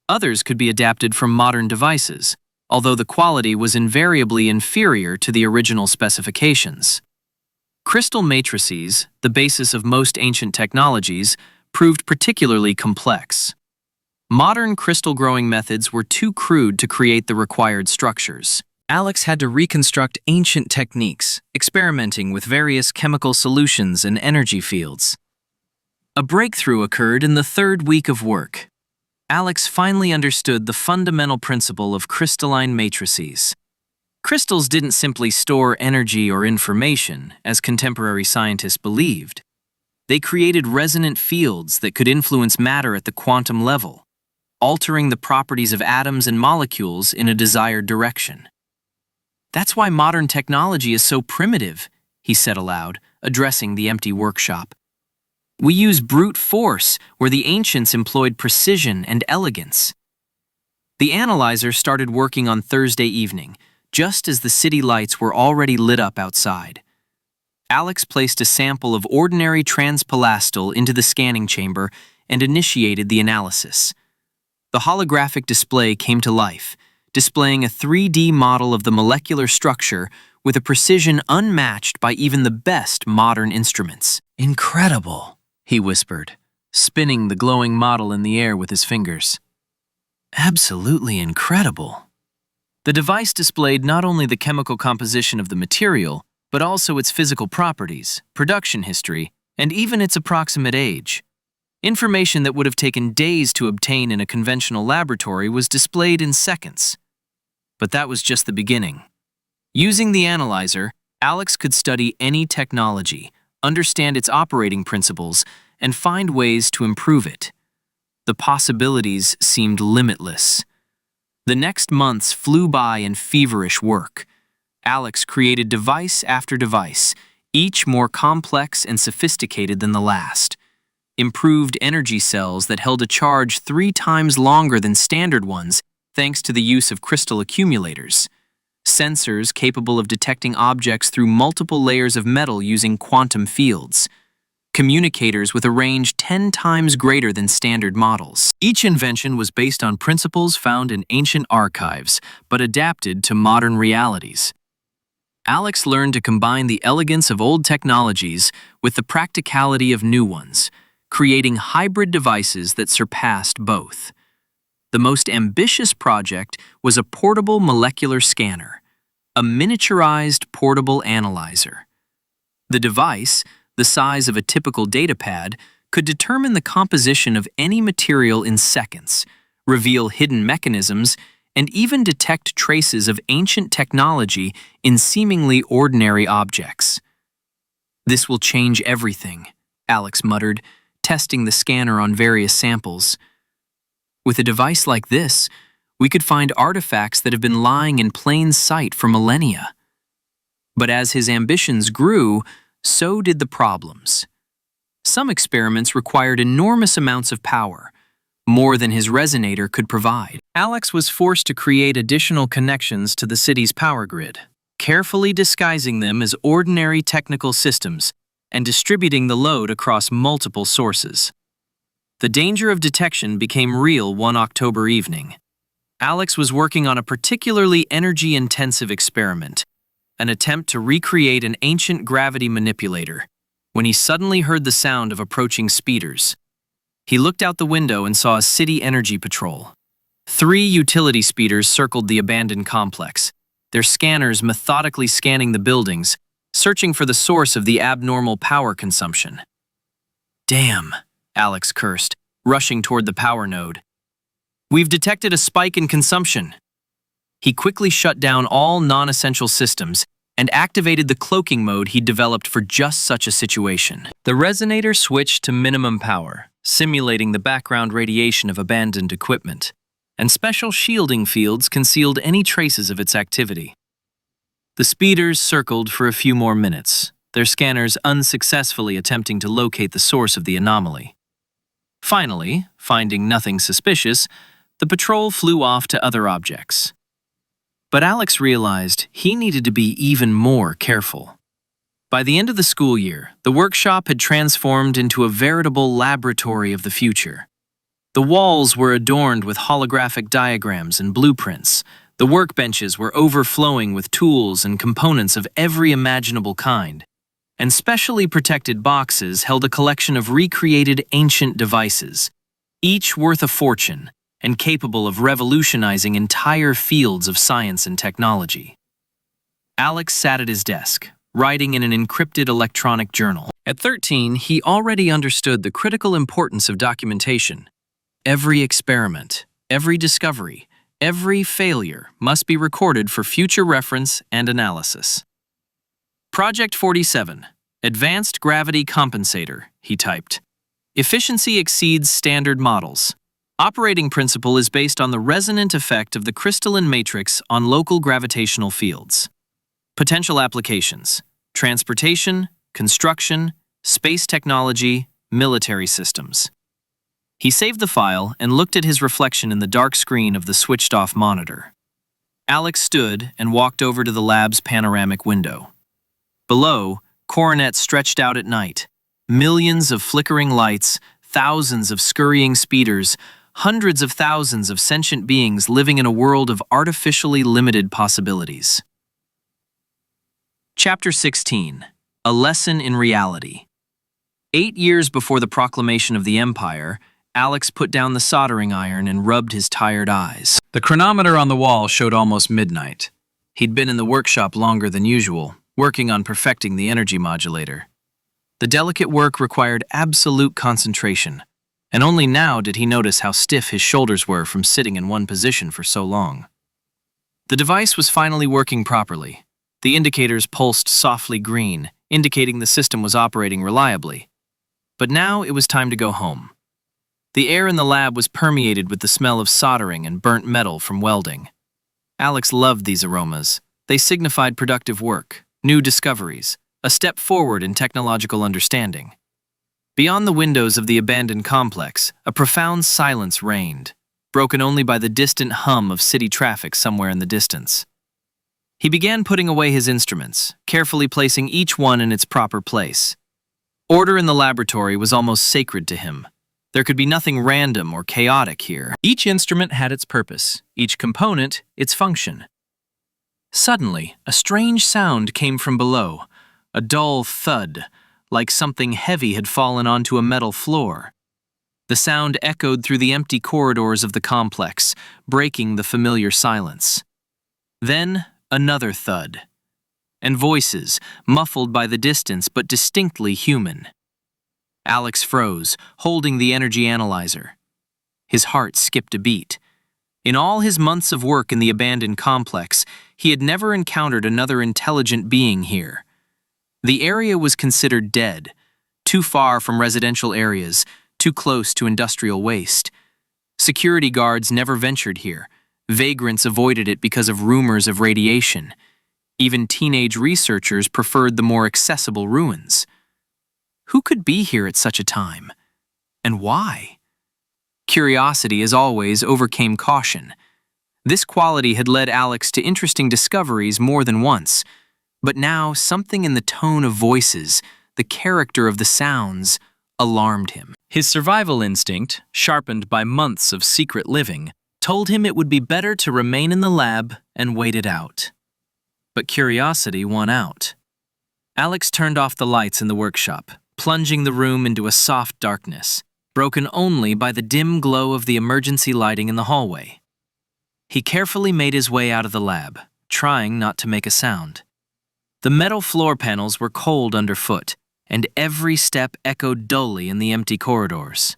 Others could be adapted from modern devices, although the quality was invariably inferior to the original specifications. Crystal matrices, the basis of most ancient technologies, proved particularly complex. Modern crystal growing methods were too crude to create the required structures. Alex had to reconstruct ancient techniques, experimenting with various chemical solutions and energy fields. A breakthrough occurred in the third week of work. Alex finally understood the fundamental principle of crystalline matrices. Crystals didn't simply store energy or information, as contemporary scientists believed. They created resonant fields that could influence matter at the quantum level, altering the properties of atoms and molecules in a desired direction. That's why modern technology is so primitive, he said aloud, addressing the empty workshop. We use brute force where the ancients employed precision and elegance. The analyzer started working on Thursday evening, just as the city lights were already lit up outside. Alex placed a sample of ordinary transpalastal into the scanning chamber and initiated the analysis. The holographic display came to life, displaying a 3D model of the molecular structure with a precision unmatched by even the best modern instruments. "Incredible," he whispered, spinning the glowing model in the air with his fingers. "Absolutely incredible." The device displayed not only the chemical composition of the material, but also its physical properties, production history, and even its approximate age. Information that would have taken days to obtain in a conventional laboratory was displayed in seconds. But that was just the beginning. Using the analyzer, Alex could study any technology, understand its operating principles, and find ways to improve it. The possibilities seemed limitless. The next months flew by in feverish work. Alex created device after device, each more complex and sophisticated than the last. Improved energy cells that held a charge 3 times longer than standard ones thanks to the use of crystal accumulators. Sensors capable of detecting objects through multiple layers of metal using quantum fields. Communicators with a range 10 times greater than standard models. Each invention was based on principles found in ancient archives, but adapted to modern realities. Alex learned to combine the elegance of old technologies with the practicality of new ones, creating hybrid devices that surpassed both. The most ambitious project was a portable molecular scanner, a miniaturized portable analyzer. The device, the size of a typical datapad, could determine the composition of any material in seconds, reveal hidden mechanisms, and even detect traces of ancient technology in seemingly ordinary objects. "This will change everything," Alex muttered, testing the scanner on various samples. "With a device like this, we could find artifacts that have been lying in plain sight for millennia." But as his ambitions grew, so did the problems. Some experiments required enormous amounts of power, more than his resonator could provide. Alex was forced to create additional connections to the city's power grid, carefully disguising them as ordinary technical systems and distributing the load across multiple sources. The danger of detection became real one October evening. Alex was working on a particularly energy-intensive experiment, an attempt to recreate an ancient gravity manipulator, when he suddenly heard the sound of approaching speeders. He looked out the window and saw a city energy patrol. 3 utility speeders circled the abandoned complex, their scanners methodically scanning the buildings, searching for the source of the abnormal power consumption. "Damn," Alex cursed, rushing toward the power node. "We've detected a spike in consumption." He quickly shut down all non-essential systems and activated the cloaking mode he'd developed for just such a situation. The resonator switched to minimum power, simulating the background radiation of abandoned equipment, and special shielding fields concealed any traces of its activity. The speeders circled for a few more minutes, their scanners unsuccessfully attempting to locate the source of the anomaly. Finally, finding nothing suspicious, the patrol flew off to other objects. But Alex realized he needed to be even more careful. By the end of the school year, the workshop had transformed into a veritable laboratory of the future. The walls were adorned with holographic diagrams and blueprints. The workbenches were overflowing with tools and components of every imaginable kind, and specially protected boxes held a collection of recreated ancient devices, each worth a fortune and capable of revolutionizing entire fields of science and technology. Alex sat at his desk, writing in an encrypted electronic journal. At 13, he already understood the critical importance of documentation. Every experiment, every discovery, every failure must be recorded for future reference and analysis. Project 47, Advanced Gravity Compensator, he typed. Efficiency exceeds standard models. Operating principle is based on the resonant effect of the crystalline matrix on local gravitational fields. Potential applications: transportation, construction, space technology, military systems. He saved the file and looked at his reflection in the dark screen of the switched-off monitor. Alex stood and walked over to the lab's panoramic window. Below, Coronet stretched out at night. Millions of flickering lights, thousands of scurrying speeders, hundreds of thousands of sentient beings living in a world of artificially limited possibilities. Chapter 16. A Lesson in Reality. 8 years before the proclamation of the Empire, Alex put down the soldering iron and rubbed his tired eyes. The chronometer on the wall showed almost midnight. He'd been in the workshop longer than usual, working on perfecting the energy modulator. The delicate work required absolute concentration, and only now did he notice how stiff his shoulders were from sitting in one position for so long. The device was finally working properly. The indicators pulsed softly green, indicating the system was operating reliably. But now it was time to go home. The air in the lab was permeated with the smell of soldering and burnt metal from welding. Alex loved these aromas. They signified productive work, new discoveries, a step forward in technological understanding. Beyond the windows of the abandoned complex, a profound silence reigned, broken only by the distant hum of city traffic somewhere in the distance. He began putting away his instruments, carefully placing each one in its proper place. Order in the laboratory was almost sacred to him. There could be nothing random or chaotic here. Each instrument had its purpose, each component its function. Suddenly, a strange sound came from below, a dull thud, like something heavy had fallen onto a metal floor. The sound echoed through the empty corridors of the complex, breaking the familiar silence. Then, another thud, and voices, muffled by the distance but distinctly human. Alex froze, holding the energy analyzer. His heart skipped a beat. In all his months of work in the abandoned complex, he had never encountered another intelligent being here. The area was considered dead, too far from residential areas, too close to industrial waste. Security guards never ventured here. Vagrants avoided it because of rumors of radiation. Even teenage researchers preferred the more accessible ruins. Who could be here at such a time? And why? Curiosity, as always, overcame caution. This quality had led Alex to interesting discoveries more than once, but now something in the tone of voices, the character of the sounds, alarmed him. His survival instinct, sharpened by months of secret living, told him it would be better to remain in the lab and wait it out. But curiosity won out. Alex turned off the lights in the workshop, plunging the room into a soft darkness, broken only by the dim glow of the emergency lighting in the hallway. He carefully made his way out of the lab, trying not to make a sound. The metal floor panels were cold underfoot, and every step echoed dully in the empty corridors.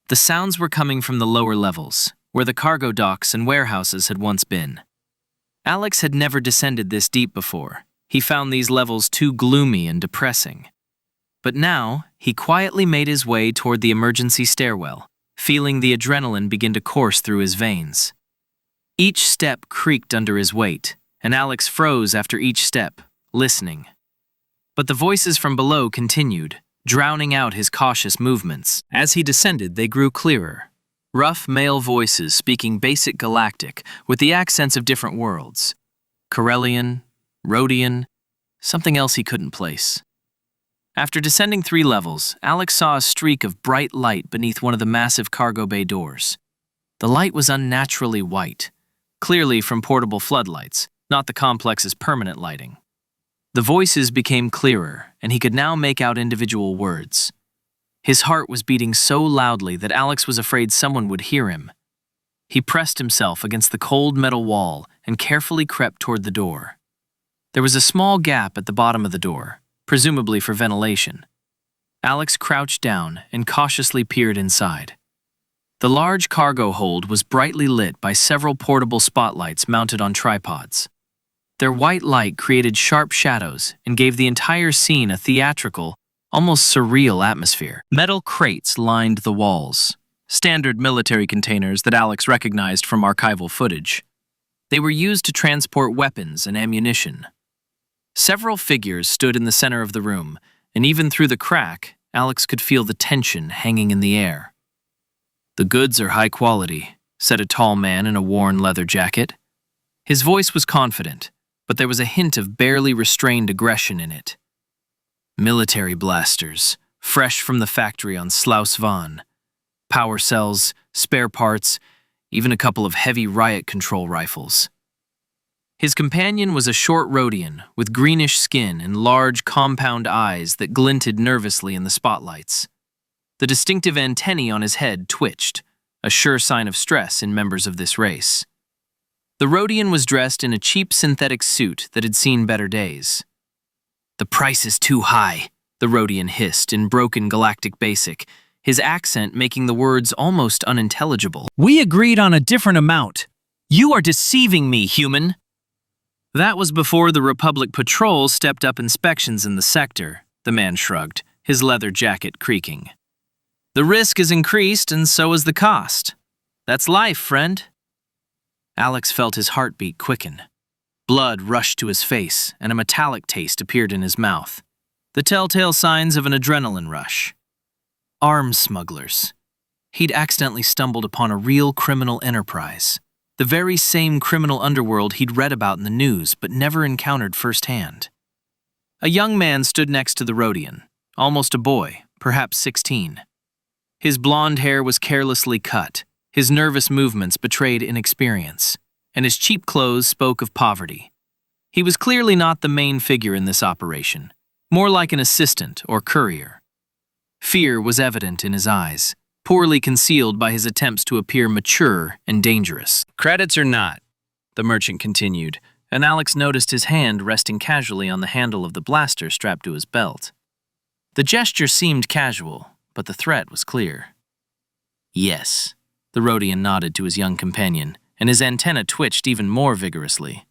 The sounds were coming from the lower levels, where the cargo docks and warehouses had once been. Alex had never descended this deep before. He found these levels too gloomy and depressing. But now, he quietly made his way toward the emergency stairwell, feeling the adrenaline begin to course through his veins. Each step creaked under his weight, and Alex froze after each step, listening. But the voices from below continued, drowning out his cautious movements. As he descended, they grew clearer. Rough male voices speaking basic galactic with the accents of different worlds. Corellian, Rhodian, something else he couldn't place. After descending 3 levels, Alex saw a streak of bright light beneath one of the massive cargo bay doors. The light was unnaturally white, clearly from portable floodlights, not the complex's permanent lighting. The voices became clearer, and he could now make out individual words. His heart was beating so loudly that Alex was afraid someone would hear him. He pressed himself against the cold metal wall and carefully crept toward the door. There was a small gap at the bottom of the door, presumably for ventilation. Alex crouched down and cautiously peered inside. The large cargo hold was brightly lit by several portable spotlights mounted on tripods. Their white light created sharp shadows and gave the entire scene a theatrical, almost surreal atmosphere. Metal crates lined the walls, standard military containers that Alex recognized from archival footage. They were used to transport weapons and ammunition. Several figures stood in the center of the room, and even through the crack, Alex could feel the tension hanging in the air. "The goods are high quality," said a tall man in a worn leather jacket. His voice was confident, but there was a hint of barely restrained aggression in it. "Military blasters, fresh from the factory on Slaus Van. Power cells, spare parts, even a couple of heavy riot control rifles." His companion was a short Rhodian with greenish skin and large compound eyes that glinted nervously in the spotlights. The distinctive antennae on his head twitched, a sure sign of stress in members of this race. The Rhodian was dressed in a cheap synthetic suit that had seen better days. "The price is too high," the Rhodian hissed in broken galactic basic, his accent making the words almost unintelligible. We agreed on a different amount. You are deceiving me, human. That was before the Republic Patrol stepped up inspections in the sector, the man shrugged, his leather jacket creaking. "The risk is increased and so is the cost. That's life, friend." Alex felt his heartbeat quicken. Blood rushed to his face and a metallic taste appeared in his mouth, the telltale signs of an adrenaline rush. Arms smugglers. He'd accidentally stumbled upon a real criminal enterprise, the very same criminal underworld he'd read about in the news but never encountered firsthand. A young man stood next to the Rhodian, almost a boy, perhaps 16. His blonde hair was carelessly cut, his nervous movements betrayed inexperience, and his cheap clothes spoke of poverty. He was clearly not the main figure in this operation, more like an assistant or courier. Fear was evident in his eyes, poorly concealed by his attempts to appear mature and dangerous. "Credits or not," the merchant continued, and Alex noticed his hand resting casually on the handle of the blaster strapped to his belt. The gesture seemed casual, but the threat was clear. "Yes," the Rhodian nodded to his young companion, and his antenna twitched even more vigorously.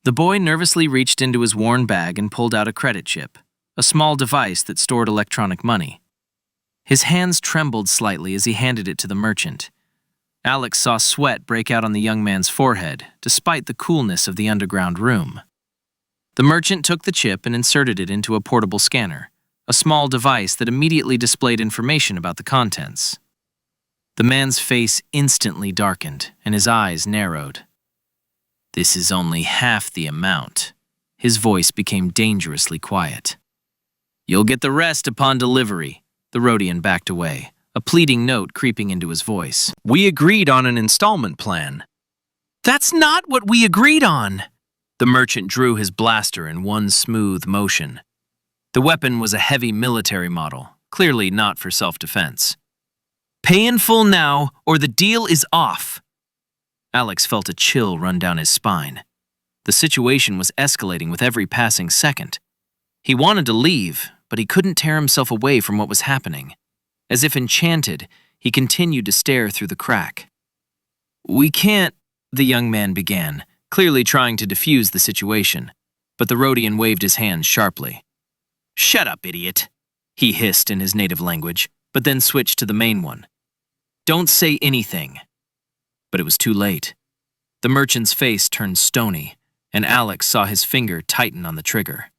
The boy nervously reached into his worn bag and pulled out a credit chip, a small device that stored electronic money. His hands trembled slightly as he handed it to the merchant. Alex saw sweat break out on the young man's forehead, despite the coolness of the underground room. The merchant took the chip and inserted it into a portable scanner, a small device that immediately displayed information about the contents. The man's face instantly darkened, and his eyes narrowed. "This is only half the amount." His voice became dangerously quiet. "You'll get the rest upon delivery." The Rhodian backed away, a pleading note creeping into his voice. We agreed on an installment plan. "That's not what we agreed on!" The merchant drew his blaster in one smooth motion. The weapon was a heavy military model, clearly not for self-defense. "Pay in full now, or the deal is off." Alex felt a chill run down his spine. The situation was escalating with every passing second. He wanted to leave, but he couldn't tear himself away from what was happening. As if enchanted, he continued to stare through the crack. "We can't," the young man began, clearly trying to defuse the situation, but the Rhodian waved his hand sharply. "Shut up, idiot," he hissed in his native language, but then switched to the main one. "Don't say anything." But it was too late. The merchant's face turned stony, and Alex saw his finger tighten on the trigger.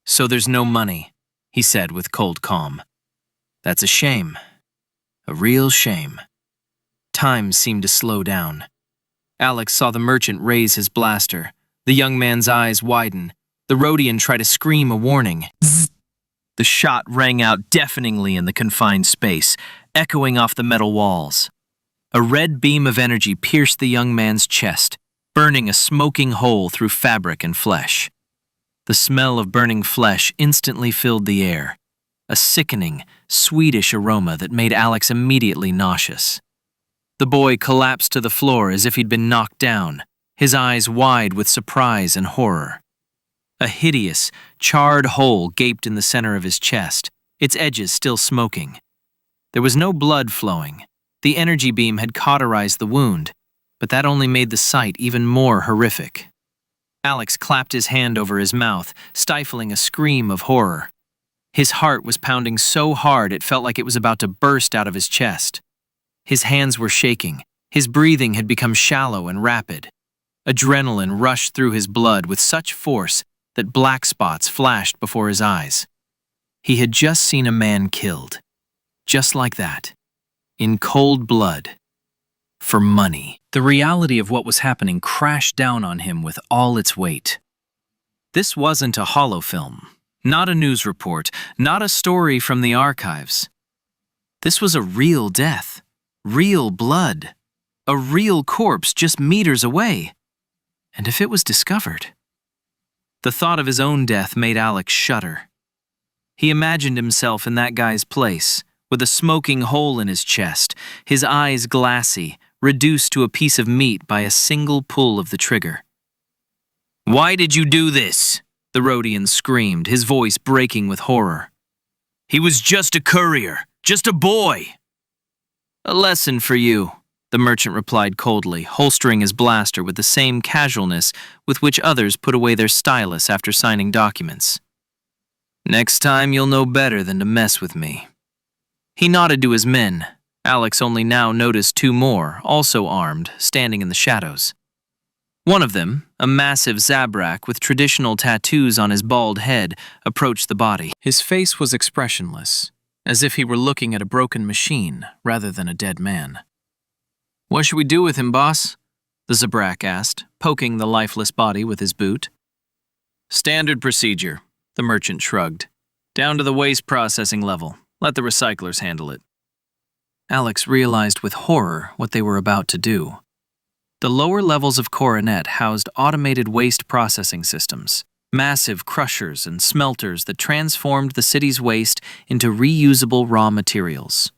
"So there's no money," he said with cold calm. That's a shame. A real shame. Time seemed to slow down. Alex saw the merchant raise his blaster. The young man's eyes widen. The Rhodian tried to scream a warning. Zzz. The shot rang out deafeningly in the confined space, echoing off the metal walls. A red beam of energy pierced the young man's chest, burning a smoking hole through fabric and flesh. The smell of burning flesh instantly filled the air, a sickening, sweetish aroma that made Alex immediately nauseous. The boy collapsed to the floor as if he'd been knocked down, his eyes wide with surprise and horror. A hideous, charred hole gaped in the center of his chest, its edges still smoking. There was no blood flowing. The energy beam had cauterized the wound, but that only made the sight even more horrific. Alex clapped his hand over his mouth, stifling a scream of horror. His heart was pounding so hard it felt like it was about to burst out of his chest. His hands were shaking. His breathing had become shallow and rapid. Adrenaline rushed through his blood with such force that black spots flashed before his eyes. He had just seen a man killed. Just like that. In cold blood. For money. The reality of what was happening crashed down on him with all its weight. This wasn't a holofilm, not a news report, not a story from the archives. This was a real death, real blood, a real corpse just meters away. And if it was discovered? The thought of his own death made Alex shudder. He imagined himself in that guy's place, with a smoking hole in his chest, his eyes glassy, reduced to a piece of meat by a single pull of the trigger. "Why did you do this?" the Rhodian screamed, his voice breaking with horror. "He was just a courier, just a boy." "A lesson for you," the merchant replied coldly, holstering his blaster with the same casualness with which others put away their stylus after signing documents. "Next time you'll know better than to mess with me." He nodded to his men. Alex only now noticed two more, also armed, standing in the shadows. One of them, a massive Zabrak with traditional tattoos on his bald head, approached the body. His face was expressionless, as if he were looking at a broken machine rather than a dead man. "What should we do with him, boss?" the Zabrak asked, poking the lifeless body with his boot. "Standard procedure," the merchant shrugged. "Down to the waste processing level. Let the recyclers handle it." Alex realized with horror what they were about to do. The lower levels of Coronet housed automated waste processing systems, massive crushers and smelters that transformed the city's waste into reusable raw materials.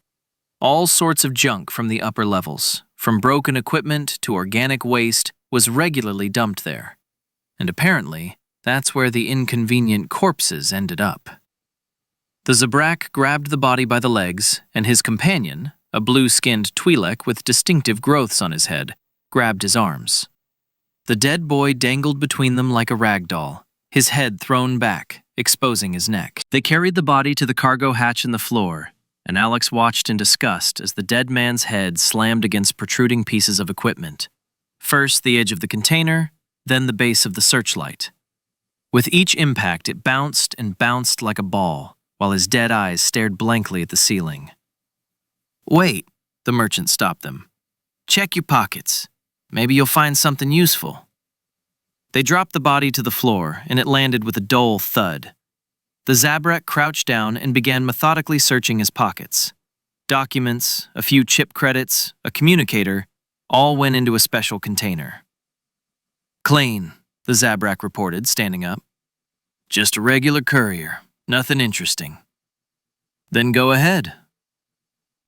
All sorts of junk from the upper levels, from broken equipment to organic waste, was regularly dumped there. And apparently, that's where the inconvenient corpses ended up. The Zabrak grabbed the body by the legs, and his companion, a blue-skinned Twi'lek with distinctive growths on his head, grabbed his arms. The dead boy dangled between them like a rag doll, his head thrown back, exposing his neck. They carried the body to the cargo hatch in the floor, and Alex watched in disgust as the dead man's head slammed against protruding pieces of equipment. First the edge of the container, then the base of the searchlight. With each impact, it bounced and bounced like a ball, while his dead eyes stared blankly at the ceiling. "Wait," the merchant stopped them. "Check your pockets. Maybe you'll find something useful." They dropped the body to the floor, and it landed with a dull thud. The Zabrak crouched down and began methodically searching his pockets. Documents, a few chip credits, a communicator, all went into a special container. "Clean," the Zabrak reported, standing up. "Just a regular courier. Nothing interesting." "Then go ahead."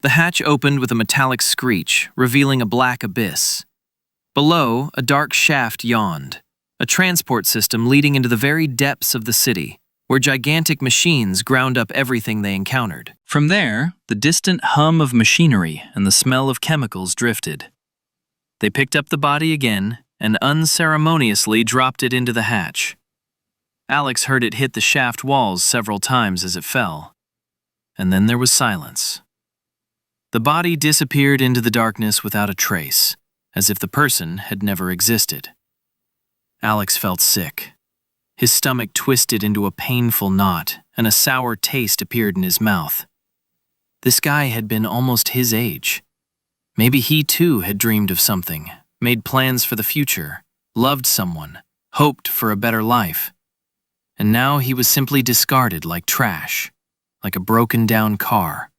The hatch opened with a metallic screech, revealing a black abyss. Below, a dark shaft yawned, a transport system leading into the very depths of the city, where gigantic machines ground up everything they encountered. From there, the distant hum of machinery and the smell of chemicals drifted. They picked up the body again and unceremoniously dropped it into the hatch. Alex heard it hit the shaft walls several times as it fell. And then there was silence. The body disappeared into the darkness without a trace, as if the person had never existed. Alex felt sick. His stomach twisted into a painful knot, and a sour taste appeared in his mouth. This guy had been almost his age. Maybe he too had dreamed of something, made plans for the future, loved someone, hoped for a better life. And now he was simply discarded like trash, like a broken-down car.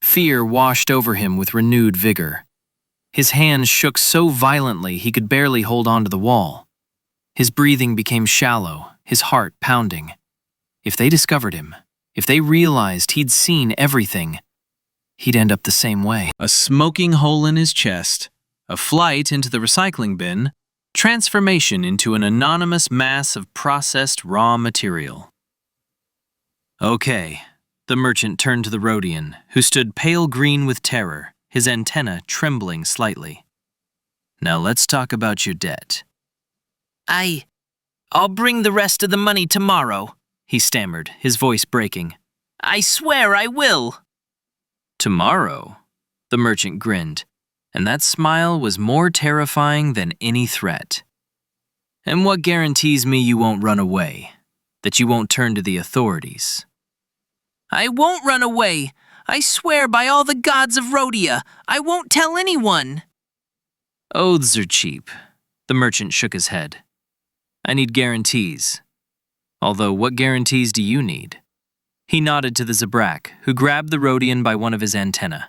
Fear washed over him with renewed vigor. His hands shook so violently he could barely hold onto the wall. His breathing became shallow, his heart pounding. If they discovered him, if they realized he'd seen everything, he'd end up the same way. A smoking hole in his chest, a flight into the recycling bin, transformation into an anonymous mass of processed raw material. Okay, the merchant turned to the Rhodian, who stood pale green with terror, his antenna trembling slightly. Now let's talk about your debt. I'll bring the rest of the money tomorrow, He stammered, his voice breaking. I swear I will. Tomorrow? The merchant grinned, and that smile was more terrifying than any threat. And what guarantees me you won't run away? That you won't turn to the authorities? I won't run away. I swear by all the gods of Rhodia, I won't tell anyone. Oaths are cheap. The merchant shook his head. I need guarantees. Although, what guarantees do you need? He nodded to the Zabrak, who grabbed the Rhodian by one of his antennae.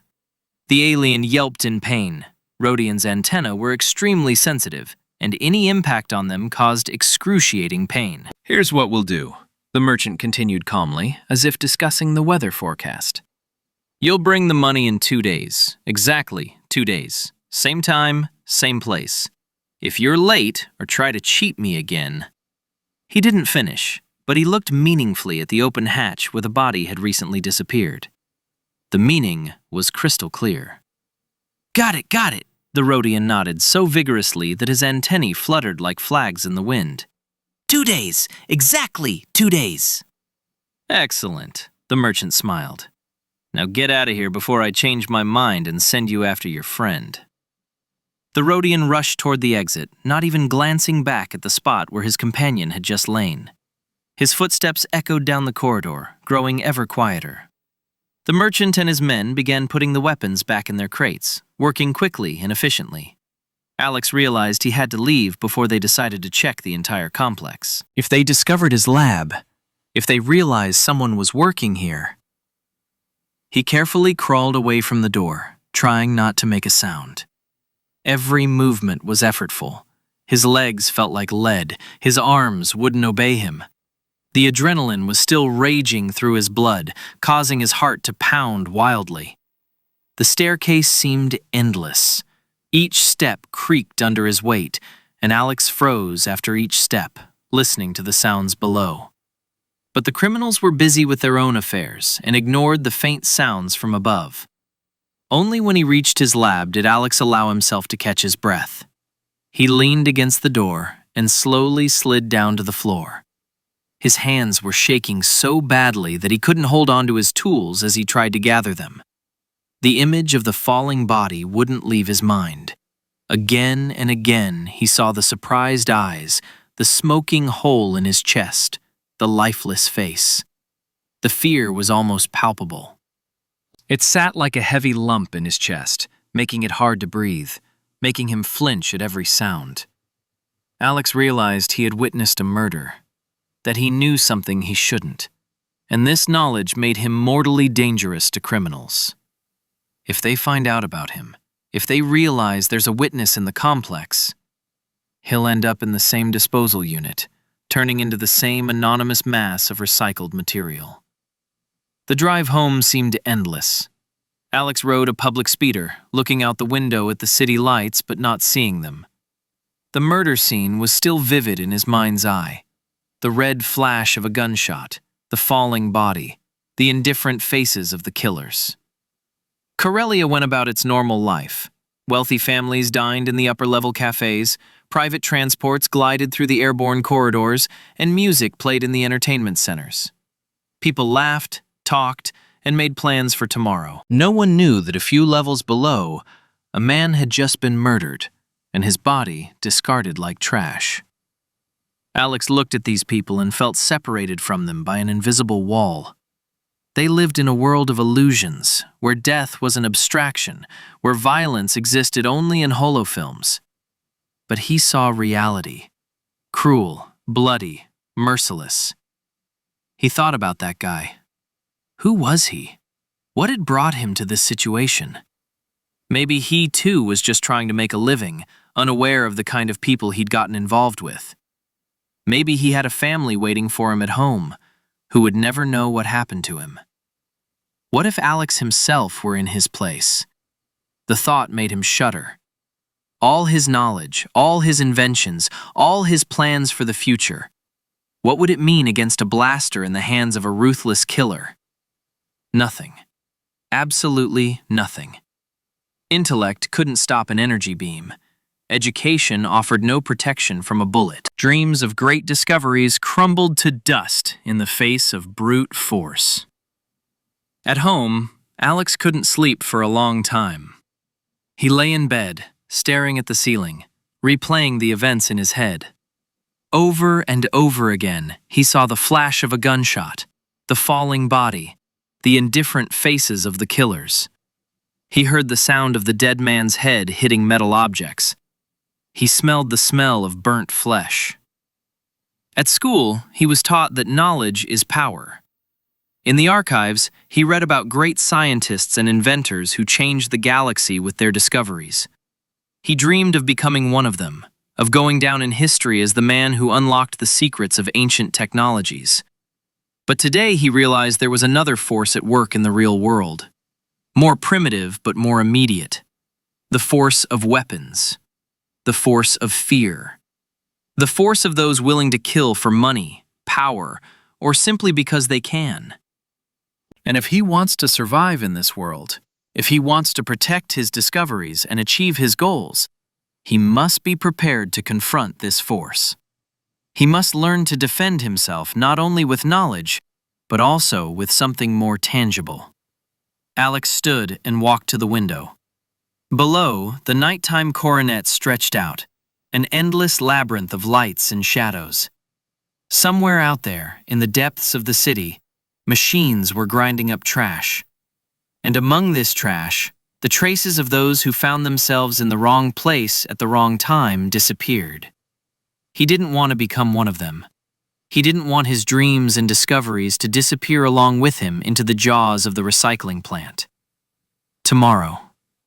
The alien yelped in pain. Rhodian's antennae were extremely sensitive, and any impact on them caused excruciating pain. Here's what we'll do, the merchant continued calmly, as if discussing the weather forecast. You'll bring the money in 2 days. Exactly 2 days. Same time, same place. If you're late or try to cheat me again... He didn't finish, but he looked meaningfully at the open hatch where the body had recently disappeared. The meaning was crystal clear. Got it, the Rhodian nodded so vigorously that his antennae fluttered like flags in the wind. 2 days, exactly 2 days. Excellent, the merchant smiled. Now get out of here before I change my mind and send you after your friend. The Rhodian rushed toward the exit, not even glancing back at the spot where his companion had just lain. His footsteps echoed down the corridor, growing ever quieter. The merchant and his men began putting the weapons back in their crates, working quickly and efficiently. Alex realized he had to leave before they decided to check the entire complex. If they discovered his lab, if they realized someone was working here... He carefully crawled away from the door, trying not to make a sound. Every movement was effortful. His legs felt like lead. His arms wouldn't obey him. The adrenaline was still raging through his blood, causing his heart to pound wildly. The staircase seemed endless. Each step creaked under his weight, and Alex froze after each step, listening to the sounds below. But the criminals were busy with their own affairs and ignored the faint sounds from above. Only when he reached his lab did Alex allow himself to catch his breath. He leaned against the door and slowly slid down to the floor. His hands were shaking so badly that he couldn't hold on to his tools as he tried to gather them. The image of the falling body wouldn't leave his mind. Again and again he saw the surprised eyes, the smoking hole in his chest, the lifeless face. The fear was almost palpable. It sat like a heavy lump in his chest, making it hard to breathe, making him flinch at every sound. Alex realized he had witnessed a murder, that he knew something he shouldn't, and this knowledge made him mortally dangerous to criminals. If they find out about him, if they realize there's a witness in the complex, he'll end up in the same disposal unit, turning into the same anonymous mass of recycled material. The drive home seemed endless. Alex rode a public speeder, looking out the window at the city lights but not seeing them. The murder scene was still vivid in his mind's eye. The red flash of a gunshot, the falling body, the indifferent faces of the killers. Corellia went about its normal life. Wealthy families dined in the upper-level cafes, private transports glided through the airborne corridors, and music played in the entertainment centers. People laughed, talked, and made plans for tomorrow. No one knew that a few levels below, a man had just been murdered, and his body discarded like trash. Alex looked at these people and felt separated from them by an invisible wall. They lived in a world of illusions, where death was an abstraction, where violence existed only in holofilms. But he saw reality. Cruel, bloody, merciless. He thought about that guy. Who was he? What had brought him to this situation? Maybe he too was just trying to make a living, unaware of the kind of people he'd gotten involved with. Maybe he had a family waiting for him at home, who would never know what happened to him. What if Alex himself were in his place? The thought made him shudder. All his knowledge, all his inventions, all his plans for the future. What would it mean against a blaster in the hands of a ruthless killer? Nothing. Absolutely nothing. Intellect couldn't stop an energy beam. Education offered no protection from a bullet. Dreams of great discoveries crumbled to dust in the face of brute force. At home, Alex couldn't sleep for a long time. He lay in bed, staring at the ceiling, replaying the events in his head. Over and over again, he saw the flash of a gunshot, the falling body, the indifferent faces of the killers. He heard the sound of the dead man's head hitting metal objects. He smelled the smell of burnt flesh. At school, he was taught that knowledge is power. In the archives, he read about great scientists and inventors who changed the galaxy with their discoveries. He dreamed of becoming one of them, of going down in history as the man who unlocked the secrets of ancient technologies. But today he realized there was another force at work in the real world. More primitive but more immediate. The force of weapons. The force of fear. The force of those willing to kill for money, power, or simply because they can. And if he wants to survive in this world, if he wants to protect his discoveries and achieve his goals, he must be prepared to confront this force. He must learn to defend himself not only with knowledge, but also with something more tangible. Alex stood and walked to the window. Below, the nighttime coronet stretched out, an endless labyrinth of lights and shadows. Somewhere out there, in the depths of the city, machines were grinding up trash. And among this trash, the traces of those who found themselves in the wrong place at the wrong time disappeared. He didn't want to become one of them. He didn't want his dreams and discoveries to disappear along with him into the jaws of the recycling plant. Tomorrow,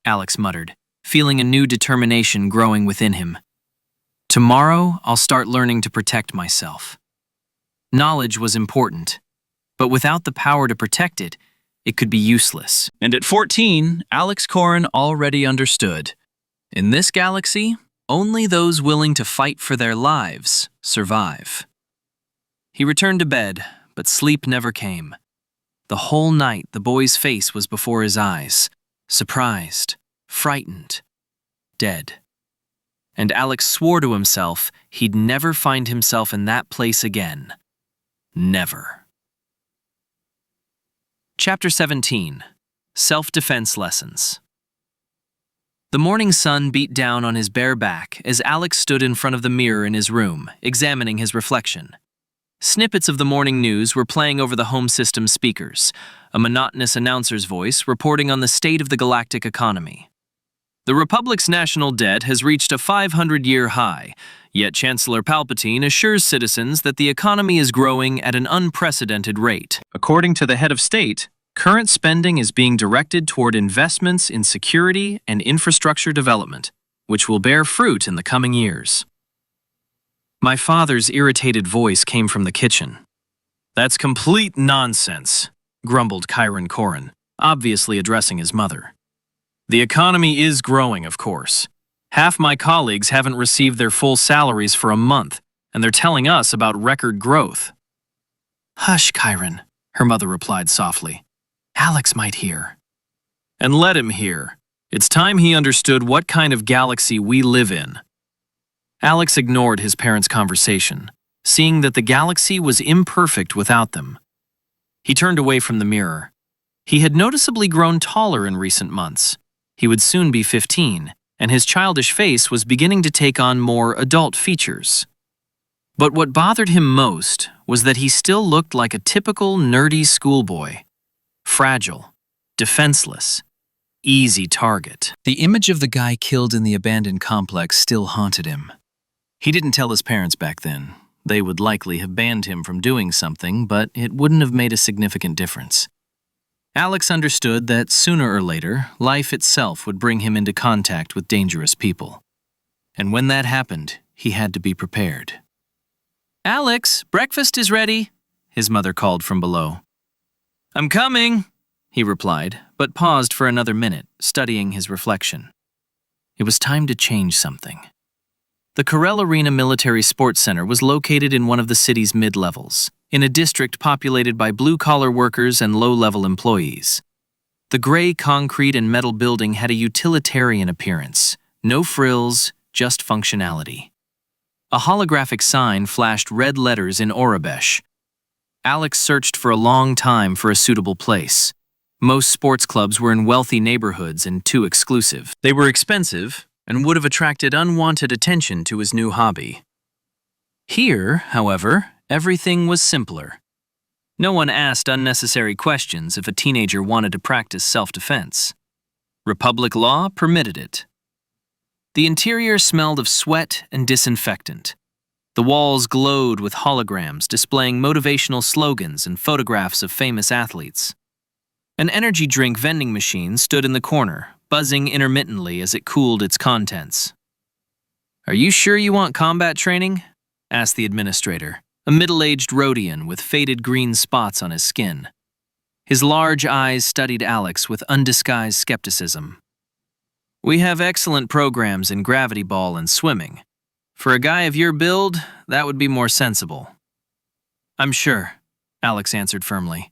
Alex muttered, feeling a new determination growing within him. Tomorrow, I'll start learning to protect myself. Knowledge was important, but without the power to protect it, it could be useless. And at 14, Alex Korren already understood. In this galaxy, only those willing to fight for their lives survive. He returned to bed, but sleep never came. The whole night, the boy's face was before his eyes, surprised, frightened, dead. And Alex swore to himself he'd never find himself in that place again. Never. Chapter 17. Self-Defense Lessons. The morning sun beat down on his bare back as Alex stood in front of the mirror in his room, examining his reflection. Snippets of the morning news were playing over the home system speakers, a monotonous announcer's voice reporting on the state of the galactic economy. The Republic's national debt has reached a 500-year high, yet Chancellor Palpatine assures citizens that the economy is growing at an unprecedented rate. According to the head of state, current spending is being directed toward investments in security and infrastructure development, which will bear fruit in the coming years. My father's irritated voice came from the kitchen. "That's complete nonsense," grumbled Kyron Korren, obviously addressing his mother. "The economy is growing, of course. Half my colleagues haven't received their full salaries for a month, and they're telling us about record growth." "Hush, Kyron," her mother replied softly. "Alex might hear." "And let him hear. It's time he understood what kind of galaxy we live in." Alex ignored his parents' conversation, seeing that the galaxy was imperfect without them. He turned away from the mirror. He had noticeably grown taller in recent months. He would soon be 15, and his childish face was beginning to take on more adult features. But what bothered him most was that he still looked like a typical nerdy schoolboy. Fragile, defenseless, easy target. The image of the guy killed in the abandoned complex still haunted him. He didn't tell his parents back then. They would likely have banned him from doing something, but it wouldn't have made a significant difference. Alex understood that sooner or later, life itself would bring him into contact with dangerous people. And when that happened, he had to be prepared. "Alex, breakfast is ready," his mother called from below. "I'm coming," he replied, but paused for another minute, studying his reflection. It was time to change something. The Corellia Military Sports Center was located in one of the city's mid-levels, in a district populated by blue-collar workers and low-level employees. The gray concrete and metal building had a utilitarian appearance, no frills, just functionality. A holographic sign flashed red letters in Orabesh. Alex searched for a long time for a suitable place. Most sports clubs were in wealthy neighborhoods and too exclusive. They were expensive and would have attracted unwanted attention to his new hobby. Here, however, everything was simpler. No one asked unnecessary questions if a teenager wanted to practice self-defense. Republic law permitted it. The interior smelled of sweat and disinfectant. The walls glowed with holograms displaying motivational slogans and photographs of famous athletes. An energy drink vending machine stood in the corner, buzzing intermittently as it cooled its contents. "Are you sure you want combat training?" asked the administrator, a middle-aged Rhodian with faded green spots on his skin. His large eyes studied Alex with undisguised skepticism. "We have excellent programs in gravity ball and swimming. For a guy of your build, that would be more sensible." "I'm sure," Alex answered firmly.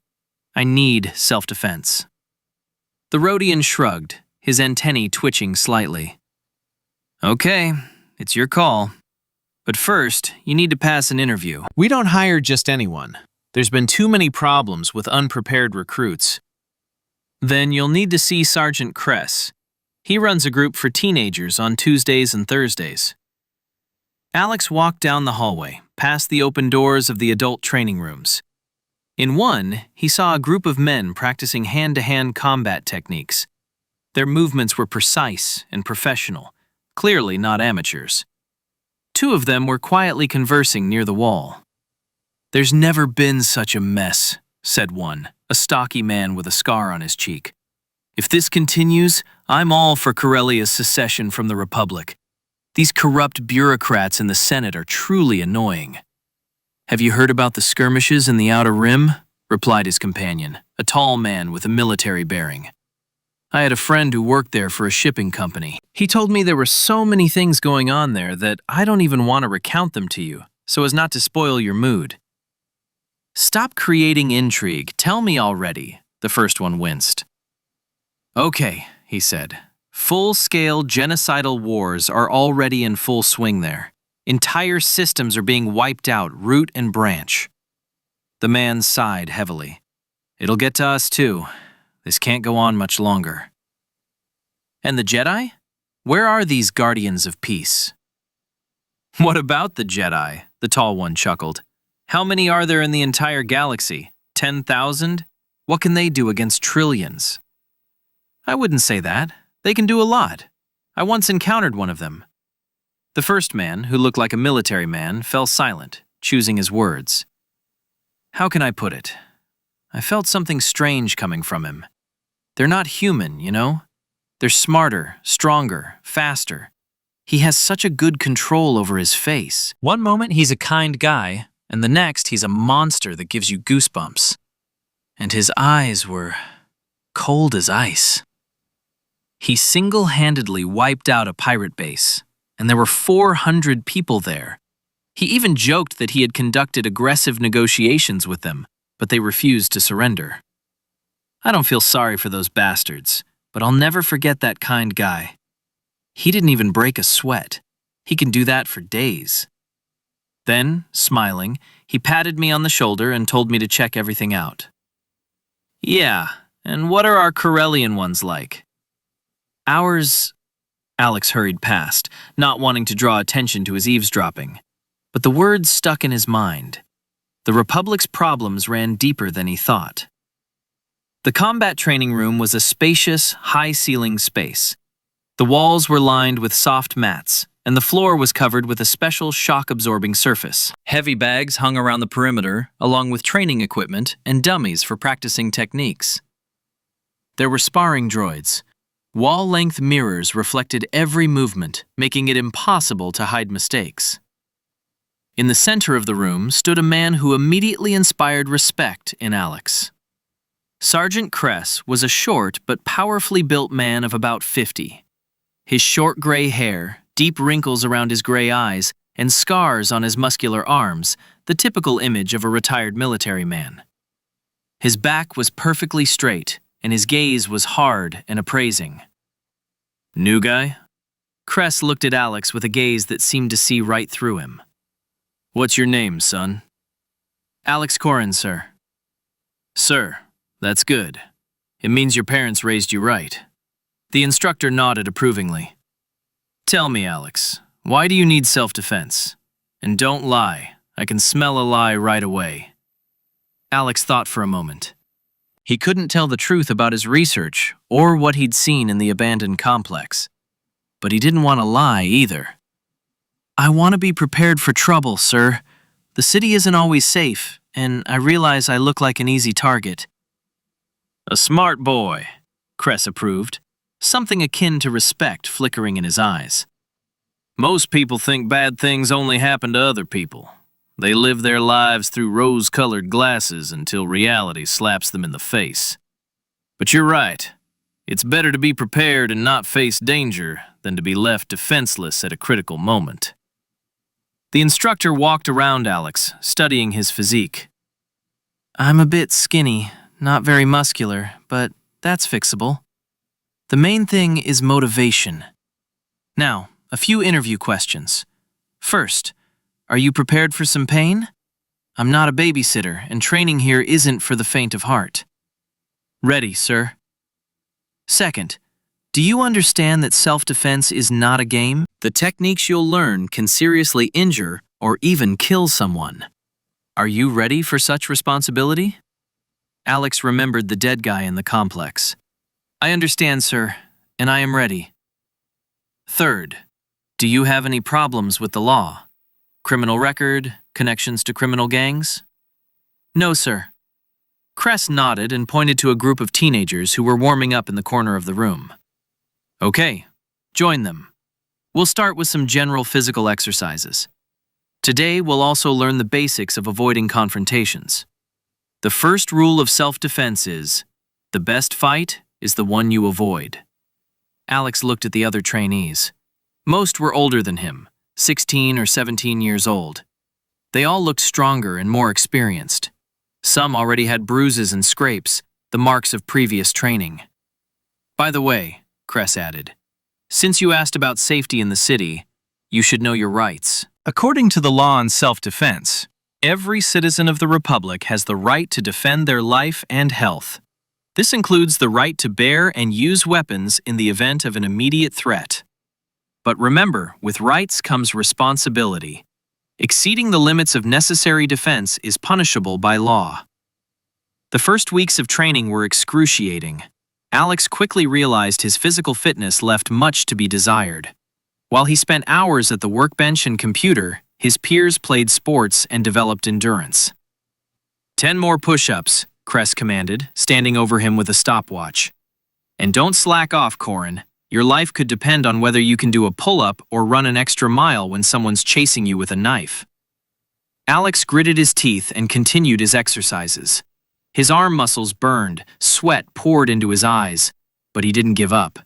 "I need self-defense." The Rhodian shrugged, his antennae twitching slightly. "Okay, it's your call. But first, you need to pass an interview." We don't hire just anyone. There's been too many problems with unprepared recruits. "Then you'll need to see Sergeant Kress. He runs a group for teenagers on Tuesdays and Thursdays." Alex walked down the hallway, past the open doors of the adult training rooms. In one, he saw a group of men practicing hand-to-hand combat techniques. Their movements were precise and professional, clearly not amateurs. Two of them were quietly conversing near the wall. "There's never been such a mess," said one, a stocky man with a scar on his cheek. "If this continues, I'm all for Corellia's secession from the Republic. These corrupt bureaucrats in the Senate are truly annoying." "Have you heard about the skirmishes in the Outer Rim?" replied his companion, a tall man with a military bearing. "I had a friend who worked there for a shipping company. He told me there were so many things going on there that I don't even want to recount them to you, so as not to spoil your mood." "Stop creating intrigue, tell me already," the first one winced. "Okay," he said. "Full-scale genocidal wars are already in full swing there. Entire systems are being wiped out, root and branch." The man sighed heavily. "It'll get to us too. This can't go on much longer." "And the Jedi? Where are these guardians of peace?" "What about the Jedi?" the tall one chuckled. "How many are there in the entire galaxy? 10,000? What can they do against trillions?" "I wouldn't say that. They can do a lot. I once encountered one of them." The first man, who looked like a military man, fell silent, choosing his words. "How can I put it? I felt something strange coming from him. They're not human, you know? They're smarter, stronger, faster. He has such a good control over his face. One moment he's a kind guy, and the next he's a monster that gives you goosebumps. And his eyes were cold as ice. He single-handedly wiped out a pirate base, and there were 400 people there. He even joked that he had conducted aggressive negotiations with them, but they refused to surrender. I don't feel sorry for those bastards, but I'll never forget that kind guy. He didn't even break a sweat. He can do that for days." Then, smiling, he patted me on the shoulder and told me to check everything out. "Yeah, and what are our Corellian ones like?" "Ours..." Alex hurried past, not wanting to draw attention to his eavesdropping. But the words stuck in his mind. The Republic's problems ran deeper than he thought. The combat training room was a spacious, high-ceilinged space. The walls were lined with soft mats, and the floor was covered with a special shock-absorbing surface. Heavy bags hung around the perimeter, along with training equipment and dummies for practicing techniques. There were sparring droids. Wall-length mirrors reflected every movement, making it impossible to hide mistakes. In the center of the room stood a man who immediately inspired respect in Alex. Sergeant Kress was a short but powerfully built man of about 50. His short gray hair, deep wrinkles around his gray eyes, and scars on his muscular arms, the typical image of a retired military man. His back was perfectly straight, and his gaze was hard and appraising. New guy? Kress looked at Alex with a gaze that seemed to see right through him. What's your name, son? Alex Korren, sir. Sir, that's good. It means your parents raised you right. The instructor nodded approvingly. Tell me, Alex, why do you need self-defense? And don't lie. I can smell a lie right away. Alex thought for a moment. He couldn't tell the truth about his research or what he'd seen in the abandoned complex. But he didn't want to lie either. I want to be prepared for trouble, sir. The city isn't always safe, and I realize I look like an easy target. A smart boy, Kress approved, something akin to respect flickering in his eyes. Most people think bad things only happen to other people. They live their lives through rose-colored glasses until reality slaps them in the face. But you're right. It's better to be prepared and not face danger than to be left defenseless at a critical moment. The instructor walked around Alex, studying his physique. I'm a bit skinny, not very muscular, but that's fixable. The main thing is motivation. Now, a few interview questions. First, are you prepared for some pain? I'm not a babysitter, and training here isn't for the faint of heart. Ready, sir. Second, do you understand that self-defense is not a game? The techniques you'll learn can seriously injure or even kill someone. Are you ready for such responsibility? Alex remembered the dead guy in the complex. I understand, sir, and I am ready. Third, do you have any problems with the law? Criminal record, connections to criminal gangs? No, sir. Kress nodded and pointed to a group of teenagers who were warming up in the corner of the room. Okay, join them. We'll start with some general physical exercises. Today, we'll also learn the basics of avoiding confrontations. The first rule of self-defense is, the best fight is the one you avoid. Alex looked at the other trainees. Most were older than him, 16 or 17 years old. They all looked stronger and more experienced. Some already had bruises and scrapes, the marks of previous training. By the way, Kress added, since you asked about safety in the city, you should know your rights. According to the law on self-defense, every citizen of the Republic has the right to defend their life and health. This includes the right to bear and use weapons in the event of an immediate threat. But remember, with rights comes responsibility. Exceeding the limits of necessary defense is punishable by law. The first weeks of training were excruciating. Alex quickly realized his physical fitness left much to be desired. While he spent hours at the workbench and computer, his peers played sports and developed endurance. 10 more push-ups, Kress commanded, standing over him with a stopwatch. And don't slack off, Korren. Your life could depend on whether you can do a pull-up or run an extra mile when someone's chasing you with a knife. Alex gritted his teeth and continued his exercises. His arm muscles burned, sweat poured into his eyes, but he didn't give up.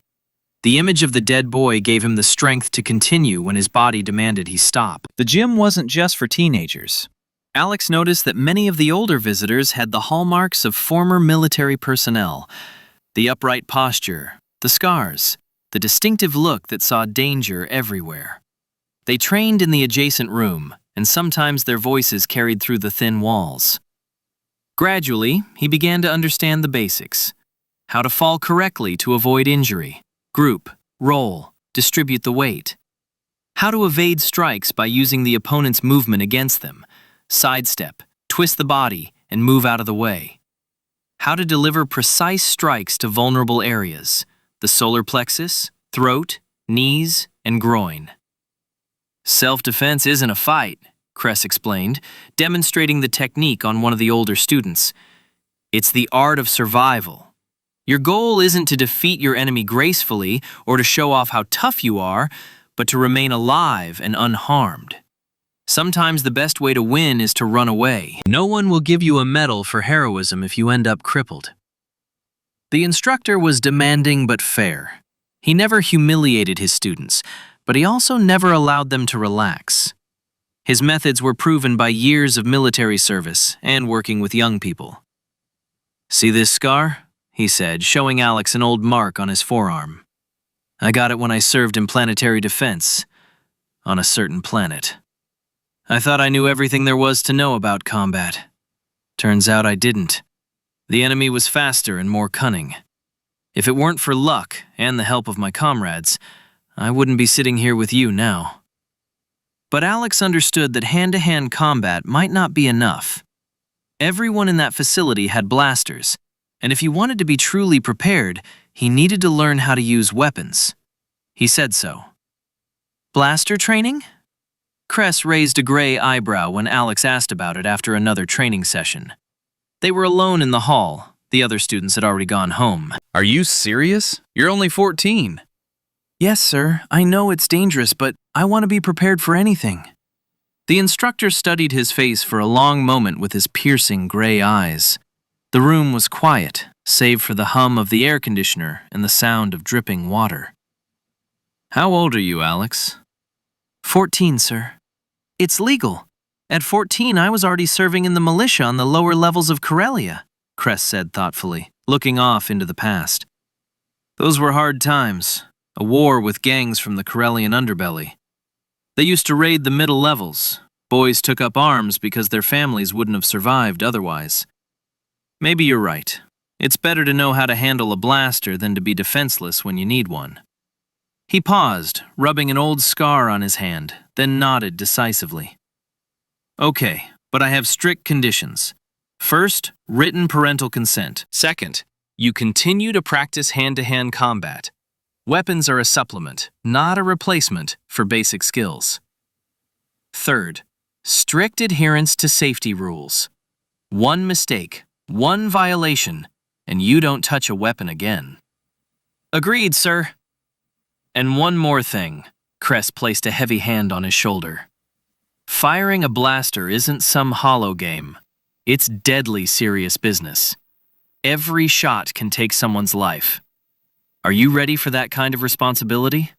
The image of the dead boy gave him the strength to continue when his body demanded he stop. The gym wasn't just for teenagers. Alex noticed that many of the older visitors had the hallmarks of former military personnel. The upright posture, the scars, the distinctive look that saw danger everywhere. They trained in the adjacent room, and sometimes their voices carried through the thin walls. Gradually, he began to understand the basics. How to fall correctly to avoid injury. Group, roll, distribute the weight. How to evade strikes by using the opponent's movement against them, sidestep, twist the body, and move out of the way. How to deliver precise strikes to vulnerable areas, the solar plexus, throat, knees, and groin. Self-defense isn't a fight, Kress explained, demonstrating the technique on one of the older students. It's the art of survival. Your goal isn't to defeat your enemy gracefully or to show off how tough you are, but to remain alive and unharmed. Sometimes the best way to win is to run away. No one will give you a medal for heroism if you end up crippled. The instructor was demanding but fair. He never humiliated his students, but he also never allowed them to relax. His methods were proven by years of military service and working with young people. "See this scar?" he said, showing Alex an old mark on his forearm. "I got it when I served in planetary defense, on a certain planet. I thought I knew everything there was to know about combat. Turns out I didn't. The enemy was faster and more cunning. If it weren't for luck and the help of my comrades, I wouldn't be sitting here with you now." But Alex understood that hand-to-hand combat might not be enough. Everyone in that facility had blasters, and if he wanted to be truly prepared, he needed to learn how to use weapons. He said so. "Blaster training?" Kress raised a gray eyebrow when Alex asked about it after another training session. They were alone in the hall. The other students had already gone home. Are you serious? You're only 14. "Yes, sir. I know it's dangerous, but I want to be prepared for anything." The instructor studied his face for a long moment with his piercing gray eyes. The room was quiet, save for the hum of the air conditioner and the sound of dripping water. How old are you, Alex? 14, sir. It's legal. At 14, I was already serving in the militia on the lower levels of Corellia, Kress said thoughtfully, looking off into the past. Those were hard times, a war with gangs from the Corellian underbelly. They used to raid the middle levels. Boys took up arms because their families wouldn't have survived otherwise. Maybe you're right. It's better to know how to handle a blaster than to be defenseless when you need one. He paused, rubbing an old scar on his hand, then nodded decisively. "Okay, but I have strict conditions. First, written parental consent. Second, you continue to practice hand-to-hand combat. Weapons are a supplement, not a replacement, for basic skills. Third, strict adherence to safety rules. One mistake, one violation, and you don't touch a weapon again." "Agreed, sir." "And one more thing," Kress placed a heavy hand on his shoulder. "Firing a blaster isn't some hollow game. It's deadly serious business. Every shot can take someone's life. Are you ready for that kind of responsibility?"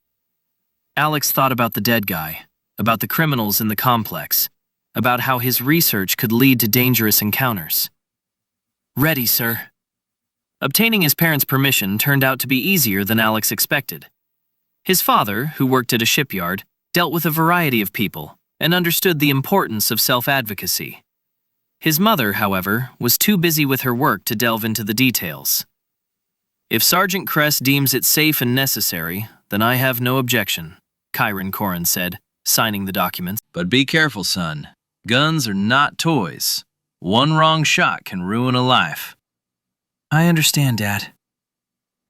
Alex thought about the dead guy, about the criminals in the complex, about how his research could lead to dangerous encounters. "Ready, sir." Obtaining his parents' permission turned out to be easier than Alex expected. His father, who worked at a shipyard, dealt with a variety of people and understood the importance of self-advocacy. His mother, however, was too busy with her work to delve into the details. "If Sergeant Kress deems it safe and necessary, then I have no objection," Alex Korren said, signing the documents. "But be careful, son. Guns are not toys. One wrong shot can ruin a life." "I understand, Dad."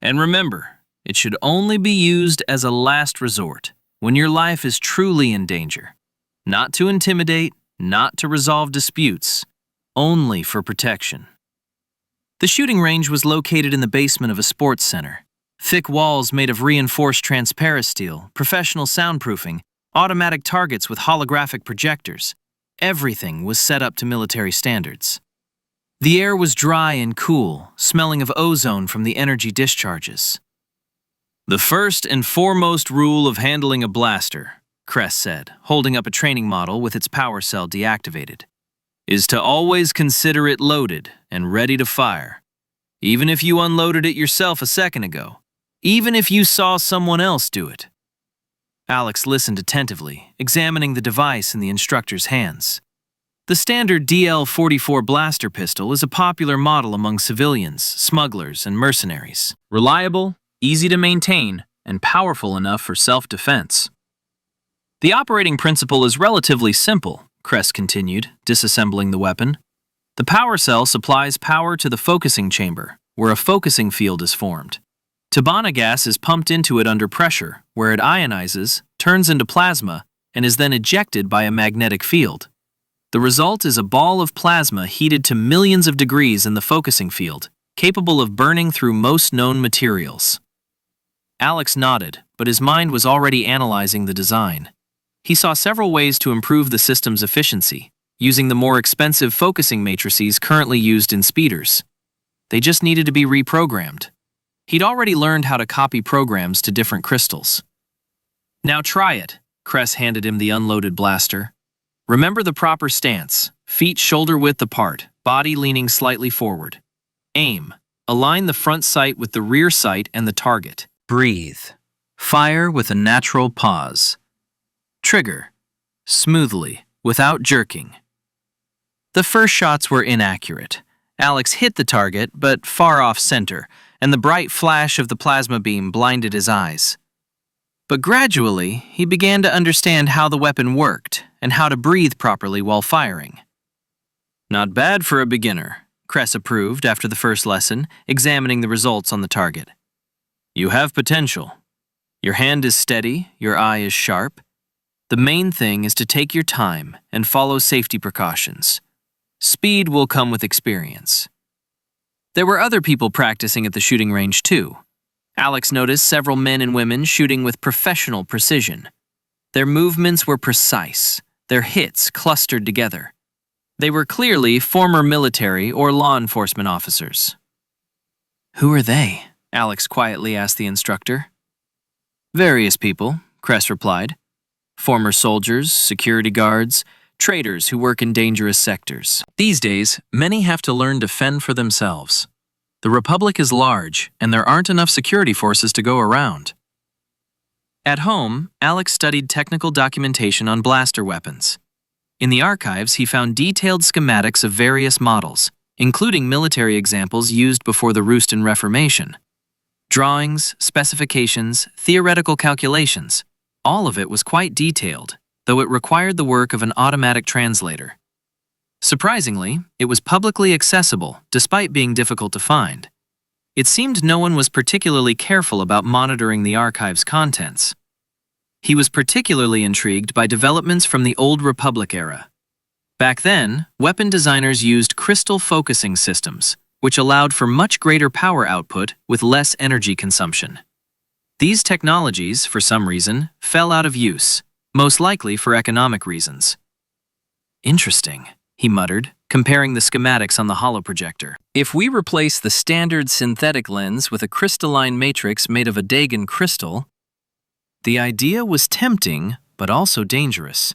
"And remember, it should only be used as a last resort, when your life is truly in danger. Not to intimidate, not to resolve disputes, only for protection." The shooting range was located in the basement of a sports center. Thick walls made of reinforced transparent steel, professional soundproofing, automatic targets with holographic projectors. Everything was set up to military standards. The air was dry and cool, smelling of ozone from the energy discharges. "The first and foremost rule of handling a blaster," Kress said, holding up a training model with its power cell deactivated, "is to always consider it loaded and ready to fire. Even if you unloaded it yourself a second ago. Even if you saw someone else do it." Alex listened attentively, examining the device in the instructor's hands. The standard DL-44 blaster pistol is a popular model among civilians, smugglers, and mercenaries. Reliable, easy to maintain, and powerful enough for self-defense. The operating principle is relatively simple, Kress continued, disassembling the weapon. The power cell supplies power to the focusing chamber, where a focusing field is formed. Tabana gas is pumped into it under pressure, where it ionizes, turns into plasma, and is then ejected by a magnetic field. The result is a ball of plasma heated to millions of degrees in the focusing field, capable of burning through most known materials. Alex nodded, but his mind was already analyzing the design. He saw several ways to improve the system's efficiency, using the more expensive focusing matrices currently used in speeders. They just needed to be reprogrammed. He'd already learned how to copy programs to different crystals. Now try it, Kress handed him the unloaded blaster. Remember the proper stance, feet shoulder-width apart, body leaning slightly forward. Aim. Align the front sight with the rear sight and the target. Breathe. Fire with a natural pause. Trigger. Smoothly, without jerking. The first shots were inaccurate. Alex hit the target, but far off center, and the bright flash of the plasma beam blinded his eyes. But gradually, he began to understand how the weapon worked and how to breathe properly while firing. Not bad for a beginner, Kress approved after the first lesson, examining the results on the target. You have potential. Your hand is steady, your eye is sharp. The main thing is to take your time and follow safety precautions. Speed will come with experience. There were other people practicing at the shooting range too. Alex noticed several men and women shooting with professional precision. Their movements were precise, their hits clustered together. They were clearly former military or law enforcement officers. Who are they? Alex quietly asked the instructor. Various people, Kress replied. Former soldiers, security guards, traders who work in dangerous sectors. These days, many have to learn to fend for themselves. The Republic is large, and there aren't enough security forces to go around. At home, Alex studied technical documentation on blaster weapons. In the archives, he found detailed schematics of various models, including military examples used before the Rooston Reformation. Drawings, specifications, theoretical calculations, all of it was quite detailed, though it required the work of an automatic translator. Surprisingly, it was publicly accessible, despite being difficult to find. It seemed no one was particularly careful about monitoring the archive's contents. He was particularly intrigued by developments from the Old Republic era. Back then, weapon designers used crystal focusing systems, which allowed for much greater power output with less energy consumption. These technologies, for some reason, fell out of use, most likely for economic reasons. Interesting, he muttered, comparing the schematics on the holoprojector. If we replace the standard synthetic lens with a crystalline matrix made of a Dagon crystal, the idea was tempting, but also dangerous.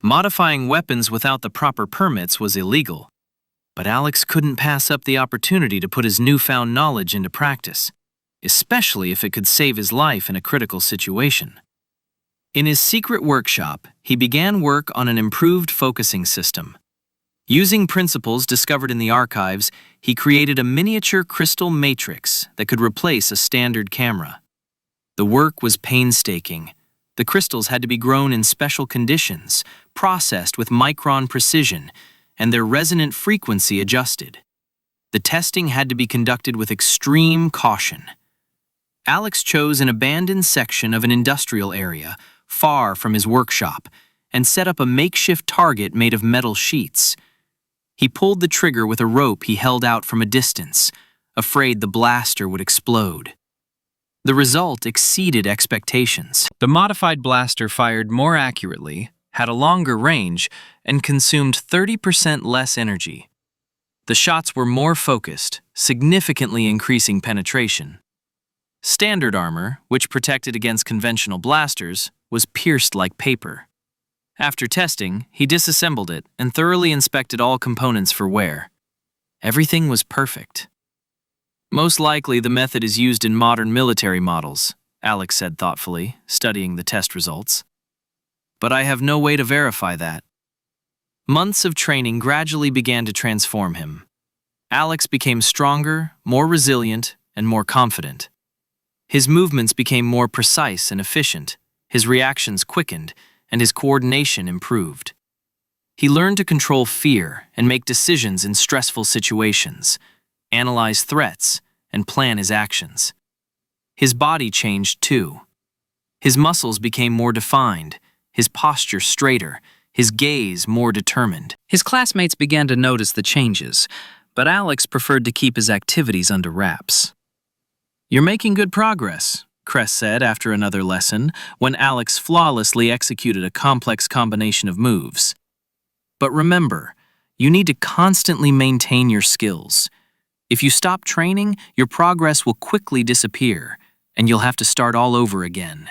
Modifying weapons without the proper permits was illegal, but Alex couldn't pass up the opportunity to put his newfound knowledge into practice, especially if it could save his life in a critical situation. In his secret workshop, he began work on an improved focusing system. Using principles discovered in the archives, he created a miniature crystal matrix that could replace a standard camera. The work was painstaking. The crystals had to be grown in special conditions, processed with micron precision, and their resonant frequency adjusted. The testing had to be conducted with extreme caution. Alex chose an abandoned section of an industrial area, far from his workshop, and set up a makeshift target made of metal sheets. He pulled the trigger with a rope he held out from a distance, afraid the blaster would explode. The result exceeded expectations. The modified blaster fired more accurately, had a longer range, and consumed 30% less energy. The shots were more focused, significantly increasing penetration. Standard armor, which protected against conventional blasters, was pierced like paper. After testing, he disassembled it and thoroughly inspected all components for wear. Everything was perfect. Most likely the method is used in modern military models, Alex said thoughtfully, studying the test results. But I have no way to verify that. Months of training gradually began to transform him. Alex became stronger, more resilient, and more confident. His movements became more precise and efficient, his reactions quickened, and his coordination improved. He learned to control fear and make decisions in stressful situations, analyze threats, and plan his actions. His body changed too. His muscles became more defined, his posture straighter, his gaze more determined. His classmates began to notice the changes, but Alex preferred to keep his activities under wraps. "You're making good progress," Cress said after another lesson, when Alex flawlessly executed a complex combination of moves. "But remember, you need to constantly maintain your skills. If you stop training, your progress will quickly disappear, and you'll have to start all over again."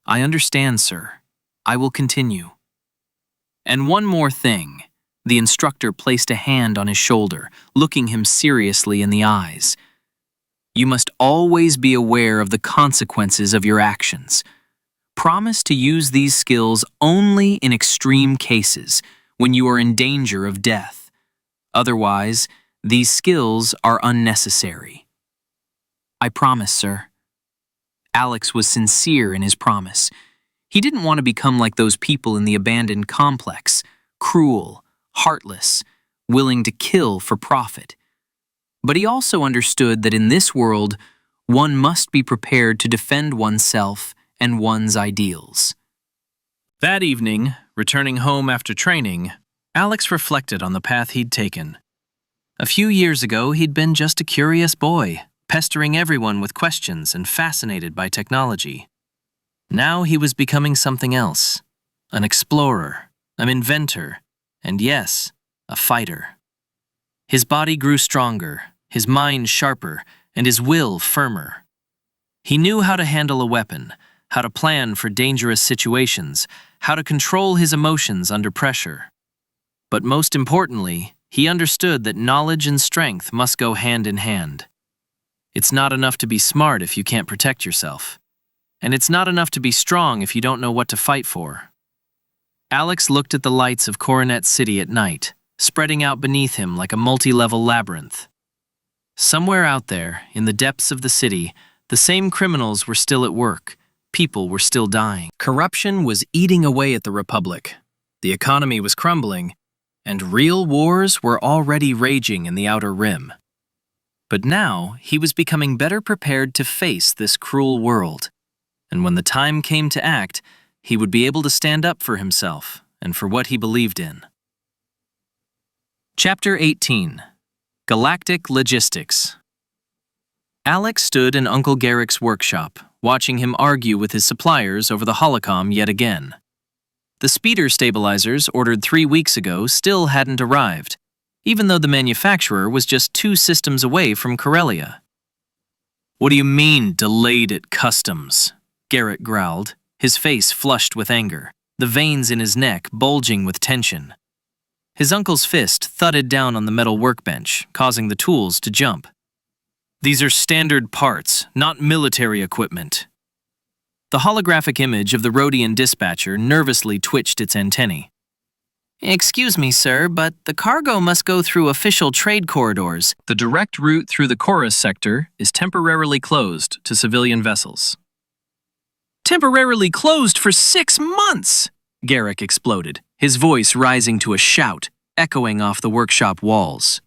"I understand, sir. I will continue." "And one more thing." The instructor placed a hand on his shoulder, looking him seriously in the eyes. "You must always be aware of the consequences of your actions. Promise to use these skills only in extreme cases, when you are in danger of death. Otherwise, these skills are unnecessary." "I promise, sir." Alex was sincere in his promise. He didn't want to become like those people in the abandoned complex, cruel, heartless, willing to kill for profit. But he also understood that in this world, one must be prepared to defend oneself and one's ideals. That evening, returning home after training, Alex reflected on the path he'd taken. A few years ago, he'd been just a curious boy, pestering everyone with questions and fascinated by technology. Now he was becoming something else, an explorer, an inventor, and yes, a fighter. His body grew stronger, his mind sharper, and his will firmer. He knew how to handle a weapon, how to plan for dangerous situations, how to control his emotions under pressure. But most importantly, he understood that knowledge and strength must go hand in hand. It's not enough to be smart if you can't protect yourself. And it's not enough to be strong if you don't know what to fight for. Alex looked at the lights of Coronet City at night, spreading out beneath him like a multi-level labyrinth. Somewhere out there, in the depths of the city, the same criminals were still at work. People were still dying. Corruption was eating away at the Republic. The economy was crumbling, and real wars were already raging in the Outer Rim. But now, he was becoming better prepared to face this cruel world. And when the time came to act, he would be able to stand up for himself and for what he believed in. Chapter 18. Galactic Logistics. Alex stood in Uncle Garrick's workshop, watching him argue with his suppliers over the holocom yet again. The speeder stabilizers ordered 3 weeks ago still hadn't arrived, even though the manufacturer was just 2 systems away from Corellia. "What do you mean, delayed at customs?" Garrett growled, his face flushed with anger, the veins in his neck bulging with tension. His uncle's fist thudded down on the metal workbench, causing the tools to jump. "These are standard parts, not military equipment." The holographic image of the Rhodian dispatcher nervously twitched its antennae. "Excuse me, sir, but the cargo must go through official trade corridors. The direct route through the Chorus sector is temporarily closed to civilian vessels." "Temporarily closed for 6 months!" Garrick exploded, his voice rising to a shout, echoing off the workshop walls.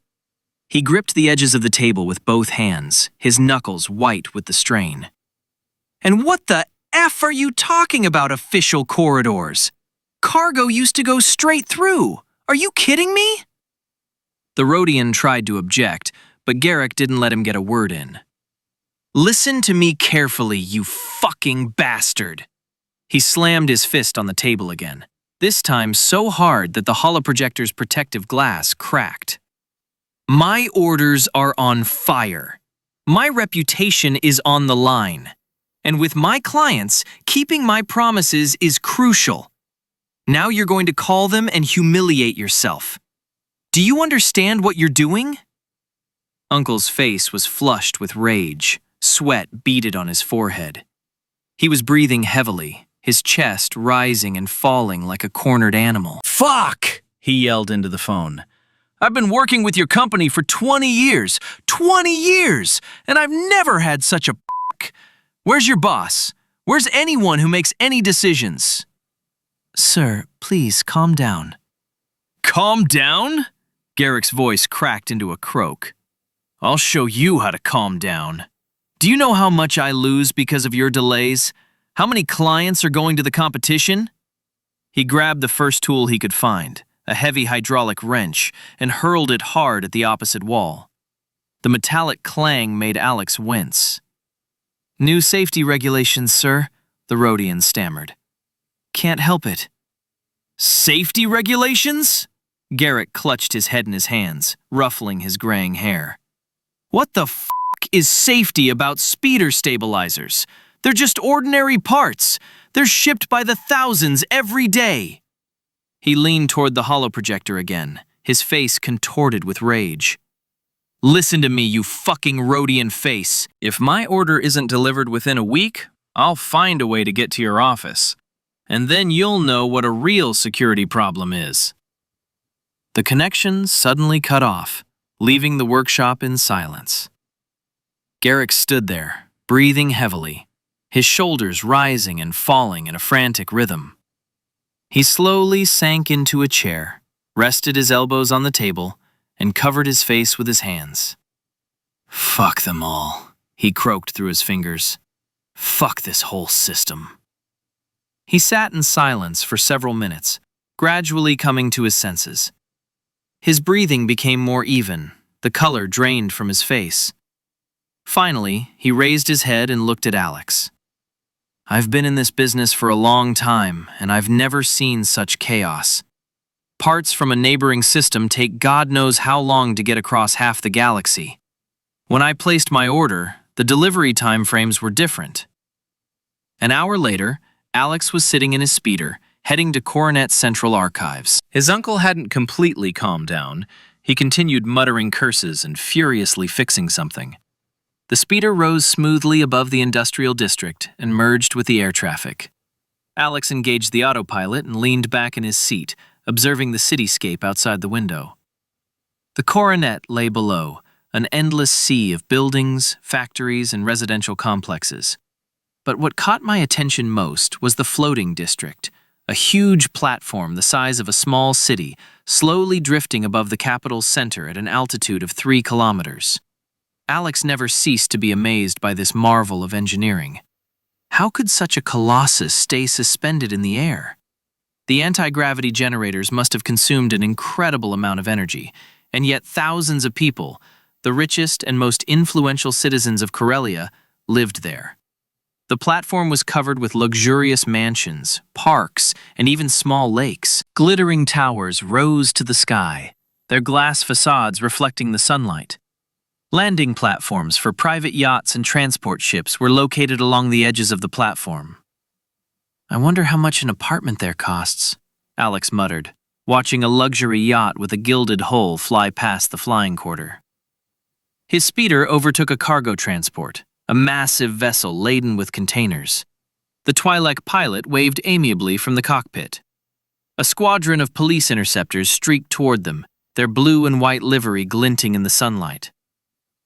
He gripped the edges of the table with both hands, his knuckles white with the strain. "And what the F are you talking about, official corridors? Cargo used to go straight through. Are you kidding me?" The Rhodian tried to object, but Garrick didn't let him get a word in. "Listen to me carefully, you fucking bastard!" He slammed his fist on the table again, this time so hard that the holoprojector's protective glass cracked. "My orders are on fire. My reputation is on the line. And with my clients, keeping my promises is crucial. Now you're going to call them and humiliate yourself. Do you understand what you're doing?" Uncle's face was flushed with rage. Sweat beaded on his forehead. He was breathing heavily, his chest rising and falling like a cornered animal. "Fuck!" he yelled into the phone. "I've been working with your company for 20 years. 20 years! And I've never had such a Where's your boss? Where's anyone who makes any decisions?" Sir, please calm down. Calm down? Garrick's voice cracked into a croak. I'll show you how to calm down. Do you know how much I lose because of your delays? How many clients are going to the competition? He grabbed the first tool he could find, a heavy hydraulic wrench, and hurled it hard at the opposite wall. The metallic clang made Alex wince. New safety regulations, sir, the Rhodian stammered. Can't help it. Safety regulations? Garrick clutched his head in his hands, ruffling his graying hair. What the f*** is safety about speeder stabilizers? They're just ordinary parts. They're shipped by the thousands every day. He leaned toward the holoprojector again, his face contorted with rage. Listen to me, you fucking Rhodian face. If my order isn't delivered within a week, I'll find a way to get to your office. And then you'll know what a real security problem is. The connection suddenly cut off, leaving the workshop in silence. Garrick stood there, breathing heavily, his shoulders rising and falling in a frantic rhythm. He slowly sank into a chair, rested his elbows on the table, and covered his face with his hands. Fuck them all, he croaked through his fingers. Fuck this whole system. He sat in silence for several minutes, gradually coming to his senses. His breathing became more even, the color drained from his face. Finally, he raised his head and looked at Alex. I've been in this business for a long time, and I've never seen such chaos. Parts from a neighboring system take God knows how long to get across half the galaxy. When I placed my order, the delivery time frames were different. An hour later, Alex was sitting in his speeder, heading to Coronet's Central Archives. His uncle hadn't completely calmed down. He continued muttering curses and furiously fixing something. The speeder rose smoothly above the industrial district and merged with the air traffic. Alex engaged the autopilot and leaned back in his seat, observing the cityscape outside the window. The Coronet lay below, an endless sea of buildings, factories, and residential complexes. But what caught my attention most was the floating district, a huge platform the size of a small city, slowly drifting above the capital's center at an altitude of 3 kilometers. Alex never ceased to be amazed by this marvel of engineering. How could such a colossus stay suspended in the air? The anti-gravity generators must have consumed an incredible amount of energy, and yet thousands of people, the richest and most influential citizens of Corellia, lived there. The platform was covered with luxurious mansions, parks, and even small lakes. Glittering towers rose to the sky, their glass facades reflecting the sunlight. Landing platforms for private yachts and transport ships were located along the edges of the platform. I wonder how much an apartment there costs, Alex muttered, watching a luxury yacht with a gilded hull fly past the flying quarter. His speeder overtook a cargo transport, a massive vessel laden with containers. The Twi'lek pilot waved amiably from the cockpit. A squadron of police interceptors streaked toward them, their blue and white livery glinting in the sunlight.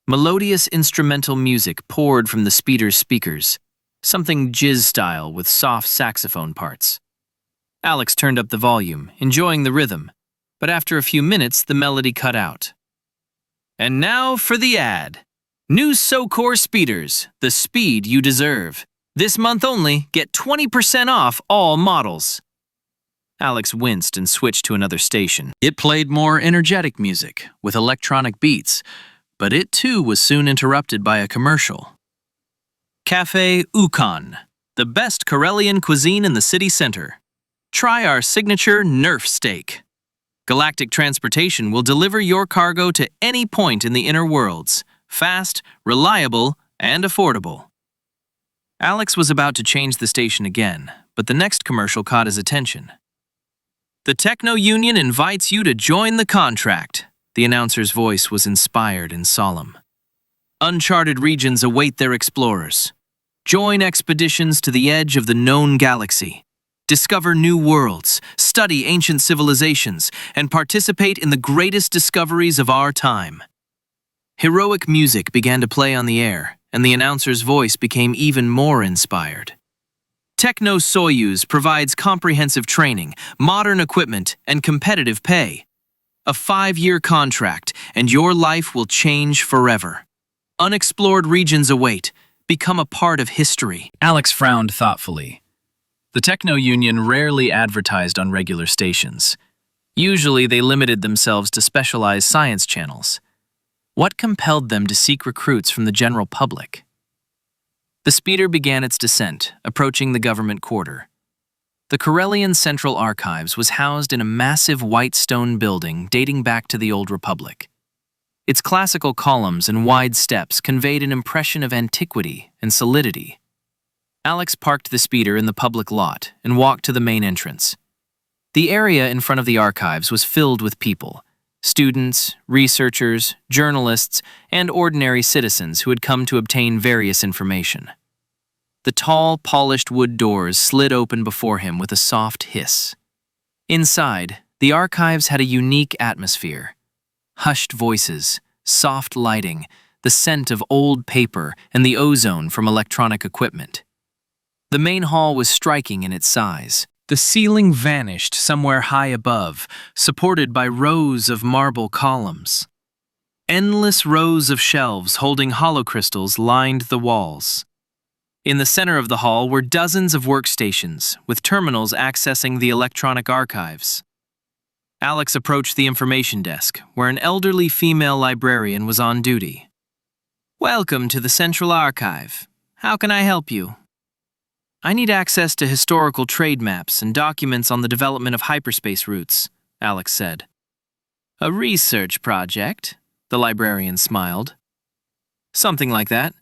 Melodious instrumental music poured from the speeder's speakers, something jizz-style with soft saxophone parts. Alex turned up the volume, enjoying the rhythm, but after a few minutes the melody cut out. And now for the ad. New SoCore speeders, the speed you deserve. This month only, get 20% off all models. Alex winced and switched to another station. It played more energetic music, with electronic beats, but it too was soon interrupted by a commercial. Cafe Ukon, the best Corellian cuisine in the city center. Try our signature Nerf steak. Galactic Transportation will deliver your cargo to any point in the inner worlds. Fast, reliable, and affordable. Alex was about to change the station again, but the next commercial caught his attention. The Techno Union invites you to join the contract. The announcer's voice was inspired and solemn. Uncharted regions await their explorers. Join expeditions to the edge of the known galaxy. Discover new worlds, study ancient civilizations, and participate in the greatest discoveries of our time. Heroic music began to play on the air, and the announcer's voice became even more inspired. Techno-Soyuz provides comprehensive training, modern equipment, and competitive pay. A 5-year contract, and your life will change forever. Unexplored regions await. Become a part of history. Alex frowned thoughtfully. The Techno-Union rarely advertised on regular stations. Usually they limited themselves to specialized science channels. What compelled them to seek recruits from the general public? The speeder began its descent, approaching the government quarter. The Corellian Central Archives was housed in a massive white stone building dating back to the Old Republic. Its classical columns and wide steps conveyed an impression of antiquity and solidity. Alex parked the speeder in the public lot and walked to the main entrance. The area in front of the archives was filled with people: students, researchers, journalists, and ordinary citizens who had come to obtain various information. The tall, polished wood doors slid open before him with a soft hiss. Inside, the archives had a unique atmosphere. Hushed voices, soft lighting, the scent of old paper, and the ozone from electronic equipment. The main hall was striking in its size. The ceiling vanished somewhere high above, supported by rows of marble columns. Endless rows of shelves holding holocrystals lined the walls. In the center of the hall were dozens of workstations, with terminals accessing the electronic archives. Alex approached the information desk, where an elderly female librarian was on duty. "Welcome to the Central Archive. How can I help you?" "I need access to historical trade maps and documents on the development of hyperspace routes," Alex said. "A research project?" The librarian smiled. "Something like that.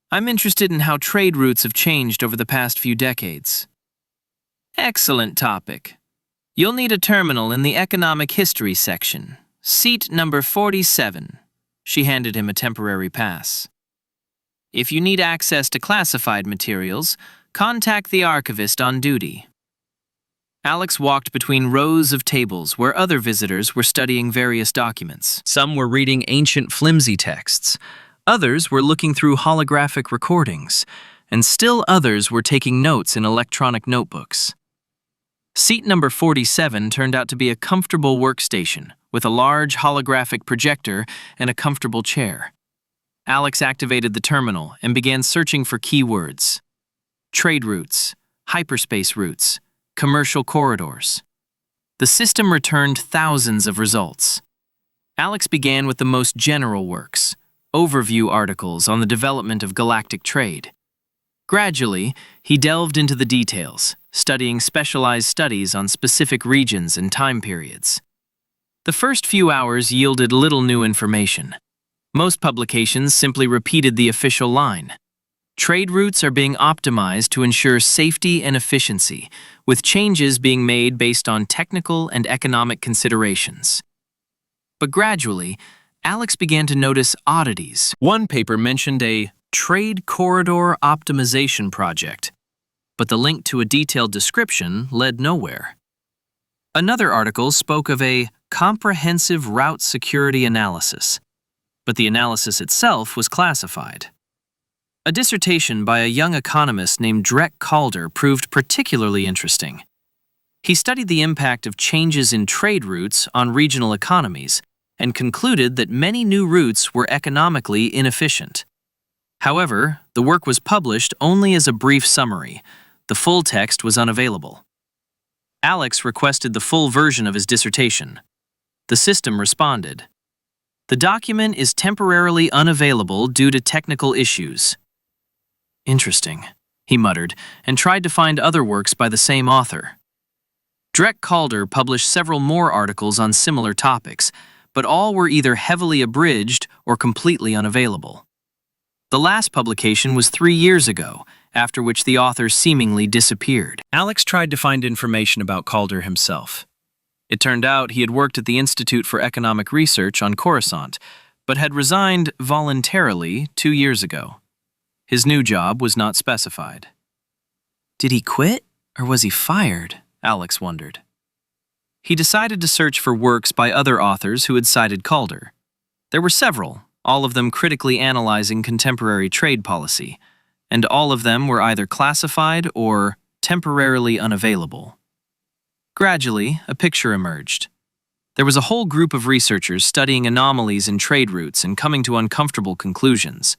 I'm interested in how trade routes have changed over the past few decades." "Excellent topic. You'll need a terminal in the economic history section. Seat number 47. She handed him a temporary pass. "If you need access to classified materials, contact the archivist on duty." Alex walked between rows of tables where other visitors were studying various documents. Some were reading ancient flimsy texts, others were looking through holographic recordings, and still others were taking notes in electronic notebooks. Seat number 47 turned out to be a comfortable workstation with a large holographic projector and a comfortable chair. Alex activated the terminal and began searching for keywords: trade routes, hyperspace routes, commercial corridors. The system returned thousands of results. Alex began with the most general works, overview articles on the development of galactic trade. Gradually, he delved into the details, studying specialized studies on specific regions and time periods. The first few hours yielded little new information. Most publications simply repeated the official line. Trade routes are being optimized to ensure safety and efficiency, with changes being made based on technical and economic considerations. But gradually, Alex began to notice oddities. One paper mentioned a trade corridor optimization project, but the link to a detailed description led nowhere. Another article spoke of a comprehensive route security analysis, but the analysis itself was classified. A dissertation by a young economist named Drek Calder proved particularly interesting. He studied the impact of changes in trade routes on regional economies and concluded that many new routes were economically inefficient. However, the work was published only as a brief summary. The full text was unavailable. Alex requested the full version of his dissertation. The system responded. "The document is temporarily unavailable due to technical issues." "Interesting," he muttered, and tried to find other works by the same author. Drek Calder published several more articles on similar topics, but all were either heavily abridged or completely unavailable. The last publication was 3 years ago, after which the author seemingly disappeared. Alex tried to find information about Calder himself. It turned out he had worked at the Institute for Economic Research on Coruscant, but had resigned voluntarily 2 years ago. His new job was not specified. Did he quit, or was he fired? Alex wondered. He decided to search for works by other authors who had cited Calder. There were several, all of them critically analyzing contemporary trade policy, and all of them were either classified or temporarily unavailable. Gradually, a picture emerged. There was a whole group of researchers studying anomalies in trade routes and coming to uncomfortable conclusions,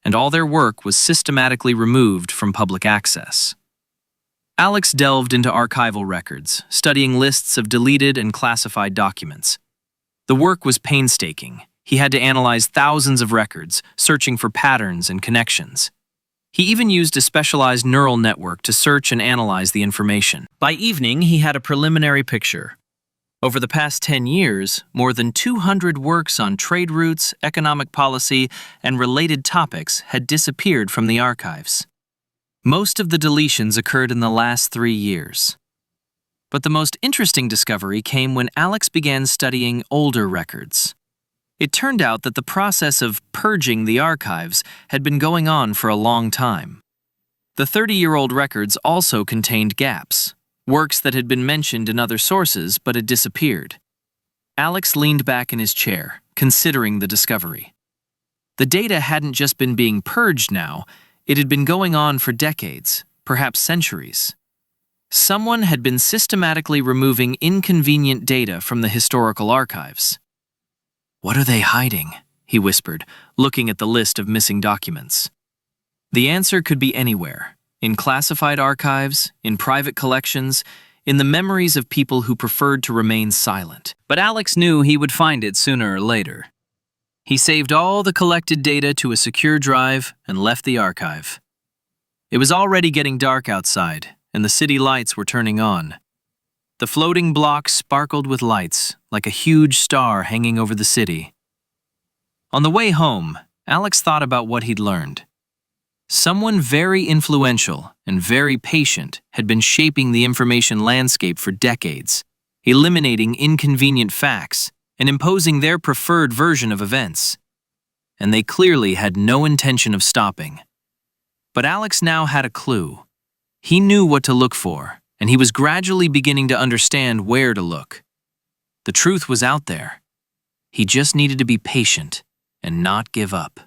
and all their work was systematically removed from public access. Alex delved into archival records, studying lists of deleted and classified documents. The work was painstaking. He had to analyze thousands of records, searching for patterns and connections. He even used a specialized neural network to search and analyze the information. By evening, he had a preliminary picture. Over the past 10 years, more than 200 works on trade routes, economic policy, and related topics had disappeared from the archives. Most of the deletions occurred in the last 3 years. But the most interesting discovery came when Alex began studying older records. It turned out that the process of purging the archives had been going on for a long time. The 30-year-old records also contained gaps, works that had been mentioned in other sources but had disappeared. Alex leaned back in his chair, considering the discovery. The data hadn't just been being purged now, it had been going on for decades, perhaps centuries. Someone had been systematically removing inconvenient data from the historical archives. "What are they hiding?" he whispered, looking at the list of missing documents. The answer could be anywhere. In classified archives, in private collections, in the memories of people who preferred to remain silent. But Alex knew he would find it sooner or later. He saved all the collected data to a secure drive and left the archive. It was already getting dark outside, and the city lights were turning on. The floating block sparkled with lights, like a huge star hanging over the city. On the way home, Alex thought about what he'd learned. Someone very influential and very patient had been shaping the information landscape for decades, eliminating inconvenient facts and imposing their preferred version of events. And they clearly had no intention of stopping. But Alex now had a clue. He knew what to look for, and he was gradually beginning to understand where to look. The truth was out there. He just needed to be patient and not give up.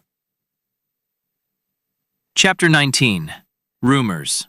Chapter 19. Rumors.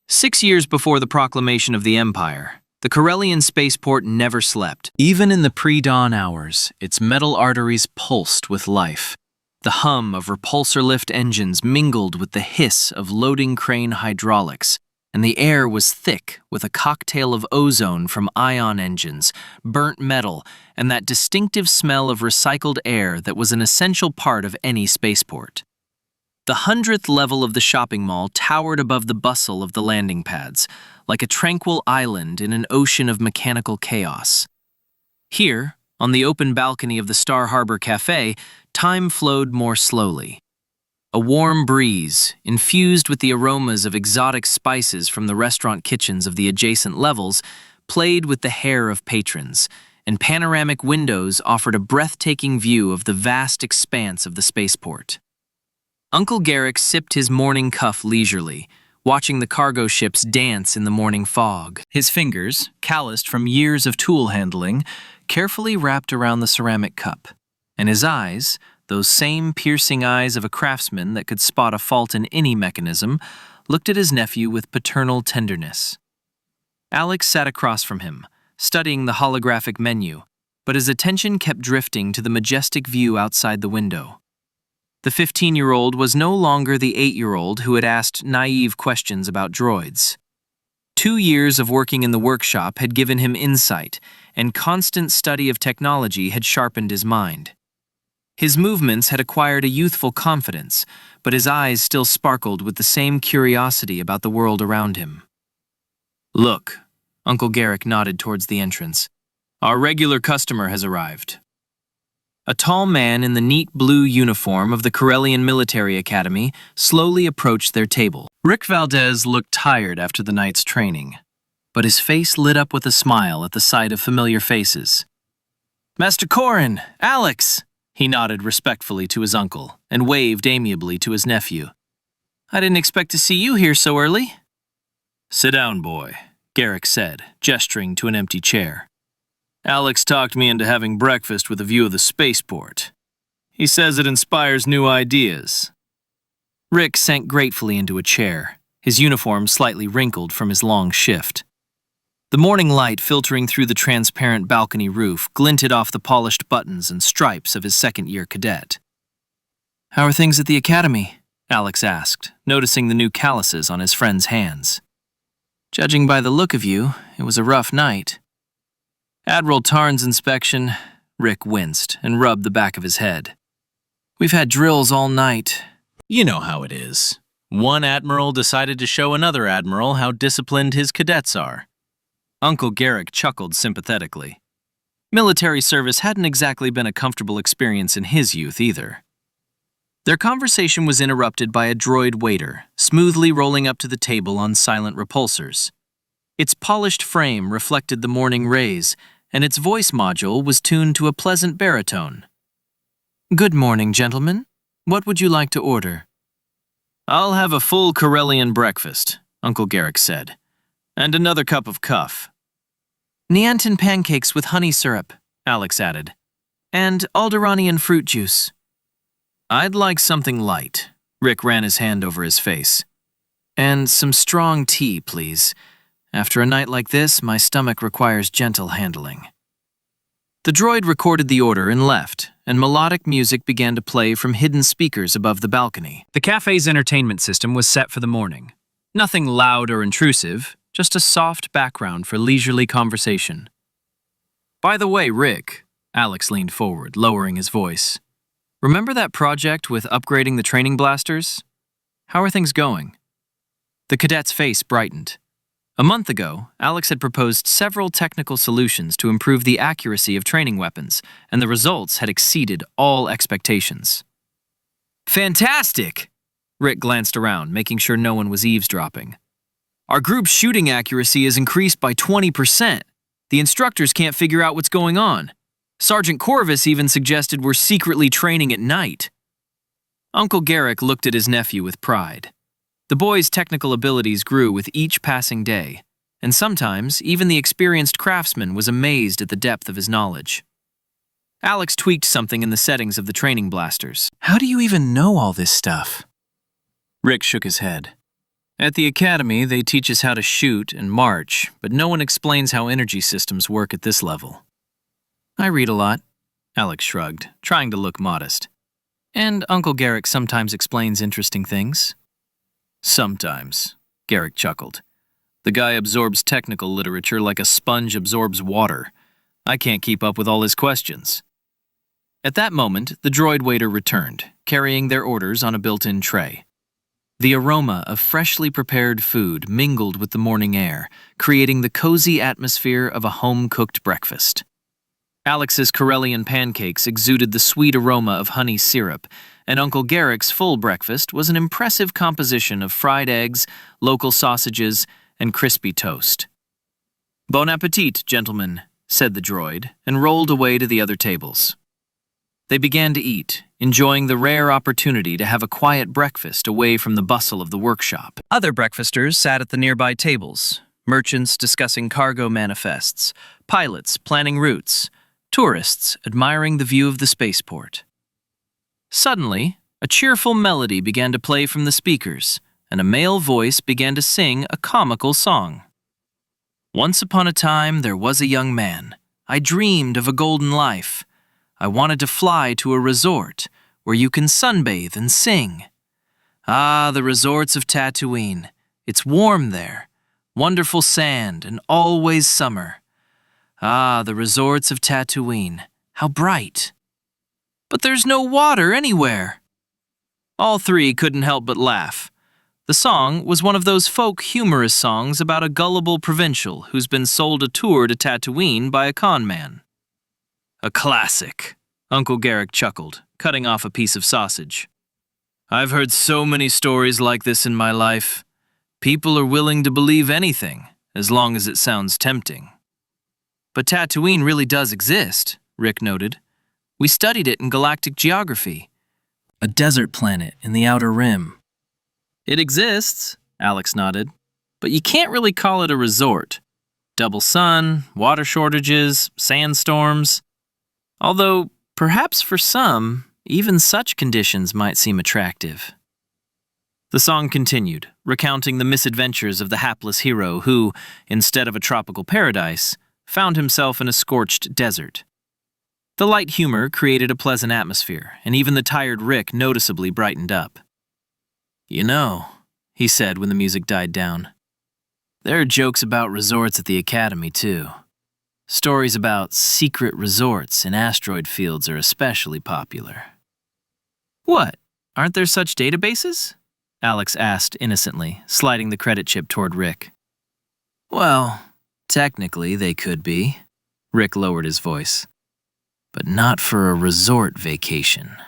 6 years before the proclamation of the Empire, the Corellian spaceport never slept. Even in the pre-dawn hours, its metal arteries pulsed with life. The hum of repulsor lift engines mingled with the hiss of loading crane hydraulics, and the air was thick with a cocktail of ozone from ion engines, burnt metal, and that distinctive smell of recycled air that was an essential part of any spaceport. The 100th level of the shopping mall towered above the bustle of the landing pads, like a tranquil island in an ocean of mechanical chaos. Here, on the open balcony of the Star Harbor Cafe, time flowed more slowly. A warm breeze, infused with the aromas of exotic spices from the restaurant kitchens of the adjacent levels, played with the hair of patrons, and panoramic windows offered a breathtaking view of the vast expanse of the spaceport. Uncle Garrick sipped his morning cuff leisurely, watching the cargo ships dance in the morning fog. His fingers, calloused from years of tool handling, carefully wrapped around the ceramic cup, and his eyes, those same piercing eyes of a craftsman that could spot a fault in any mechanism, looked at his nephew with paternal tenderness. Alex sat across from him, studying the holographic menu, but his attention kept drifting to the majestic view outside the window. The 15-year-old was no longer the 8-year-old who had asked naive questions about droids. 2 years of working in the workshop had given him insight, and constant study of technology had sharpened his mind. His movements had acquired a youthful confidence, but his eyes still sparkled with the same curiosity about the world around him. "Look," Uncle Garrick nodded towards the entrance. "Our regular customer has arrived." A tall man in the neat blue uniform of the Corellian Military Academy slowly approached their table. Rick Valdez looked tired after the night's training, but his face lit up with a smile at the sight of familiar faces. "Master Korren, Alex!" He nodded respectfully to his uncle and waved amiably to his nephew. "I didn't expect to see you here so early." "Sit down, boy," Garrick said, gesturing to an empty chair. "Alex talked me into having breakfast with a view of the spaceport. He says it inspires new ideas." Rick sank gratefully into a chair, his uniform slightly wrinkled from his long shift. The morning light filtering through the transparent balcony roof glinted off the polished buttons and stripes of his second-year cadet. "How are things at the academy?" Alex asked, noticing the new calluses on his friend's hands. "Judging by the look of you, it was a rough night." "Admiral Tarn's inspection," Rick winced and rubbed the back of his head. "We've had drills all night." You know how it is. One admiral decided to show another admiral how disciplined his cadets are. Uncle Garrick chuckled sympathetically. Military service hadn't exactly been a comfortable experience in his youth either. Their conversation was interrupted by a droid waiter, smoothly rolling up to the table on silent repulsors. Its polished frame reflected the morning rays, and its voice module was tuned to a pleasant baritone. "Good morning, gentlemen. What would you like to order?" "I'll have a full Corellian breakfast," Uncle Garrick said. "And another cup of cuff." "Neantin pancakes with honey syrup," Alex added. "And Alderanian fruit juice." "I'd like something light." Rick ran his hand over his face. "And some strong tea, please. After a night like this, my stomach requires gentle handling." The droid recorded the order and left, and melodic music began to play from hidden speakers above the balcony. The cafe's entertainment system was set for the morning. Nothing loud or intrusive, just a soft background for leisurely conversation. "By the way, Rick," Alex leaned forward, lowering his voice. "Remember that project with upgrading the training blasters? How are things going?" The cadet's face brightened. A month ago, Alex had proposed several technical solutions to improve the accuracy of training weapons, and the results had exceeded all expectations. "Fantastic!" Rick glanced around, making sure no one was eavesdropping. "Our group's shooting accuracy is increased by 20%. The instructors can't figure out what's going on. Sergeant Corvus even suggested we're secretly training at night." Uncle Garrick looked at his nephew with pride. The boy's technical abilities grew with each passing day, and sometimes even the experienced craftsman was amazed at the depth of his knowledge. Alex tweaked something in the settings of the training blasters. "How do you even know all this stuff?" Rick shook his head. "At the academy, they teach us how to shoot and march, but no one explains how energy systems work at this level." "I read a lot," Alex shrugged, trying to look modest. "And Uncle Garrick sometimes explains interesting things." "Sometimes," Garrick chuckled. "The guy absorbs technical literature like a sponge absorbs water. I can't keep up with all his questions." At that moment, the droid waiter returned, carrying their orders on a built-in tray. The aroma of freshly prepared food mingled with the morning air, creating the cozy atmosphere of a home-cooked breakfast. Alex's Corellian pancakes exuded the sweet aroma of honey syrup, and Uncle Garrick's full breakfast was an impressive composition of fried eggs, local sausages, and crispy toast. "Bon appetit, gentlemen," said the droid, and rolled away to the other tables. They began to eat, enjoying the rare opportunity to have a quiet breakfast away from the bustle of the workshop. Other breakfasters sat at the nearby tables, merchants discussing cargo manifests, pilots planning routes, tourists admiring the view of the spaceport. Suddenly, a cheerful melody began to play from the speakers, and a male voice began to sing a comical song. "Once upon a time, there was a young man. I dreamed of a golden life. I wanted to fly to a resort where you can sunbathe and sing. Ah, the resorts of Tatooine. It's warm there, wonderful sand, and always summer. Ah, the resorts of Tatooine. How bright. But there's no water anywhere." All three couldn't help but laugh. The song was one of those folk humorous songs about a gullible provincial who's been sold a tour to Tatooine by a con man. "A classic," Uncle Garrick chuckled, cutting off a piece of sausage. "I've heard so many stories like this in my life. People are willing to believe anything, as long as it sounds tempting." "But Tatooine really does exist," Rick noted. "We studied it in galactic geography." "A desert planet in the outer rim." "It exists," Alex nodded, "but you can't really call it a resort. Double sun, water shortages, sandstorms. Although, perhaps for some, even such conditions might seem attractive." The song continued, recounting the misadventures of the hapless hero who, instead of a tropical paradise, found himself in a scorched desert. The light humor created a pleasant atmosphere, and even the tired Rick noticeably brightened up. "You know," he said when the music died down, "there are jokes about resorts at the Academy, too. Stories about secret resorts in asteroid fields are especially popular." "What? Aren't there such databases?" Alex asked innocently, sliding the credit chip toward Rick. "Well, technically they could be," Rick lowered his voice. "But not for a resort vacation."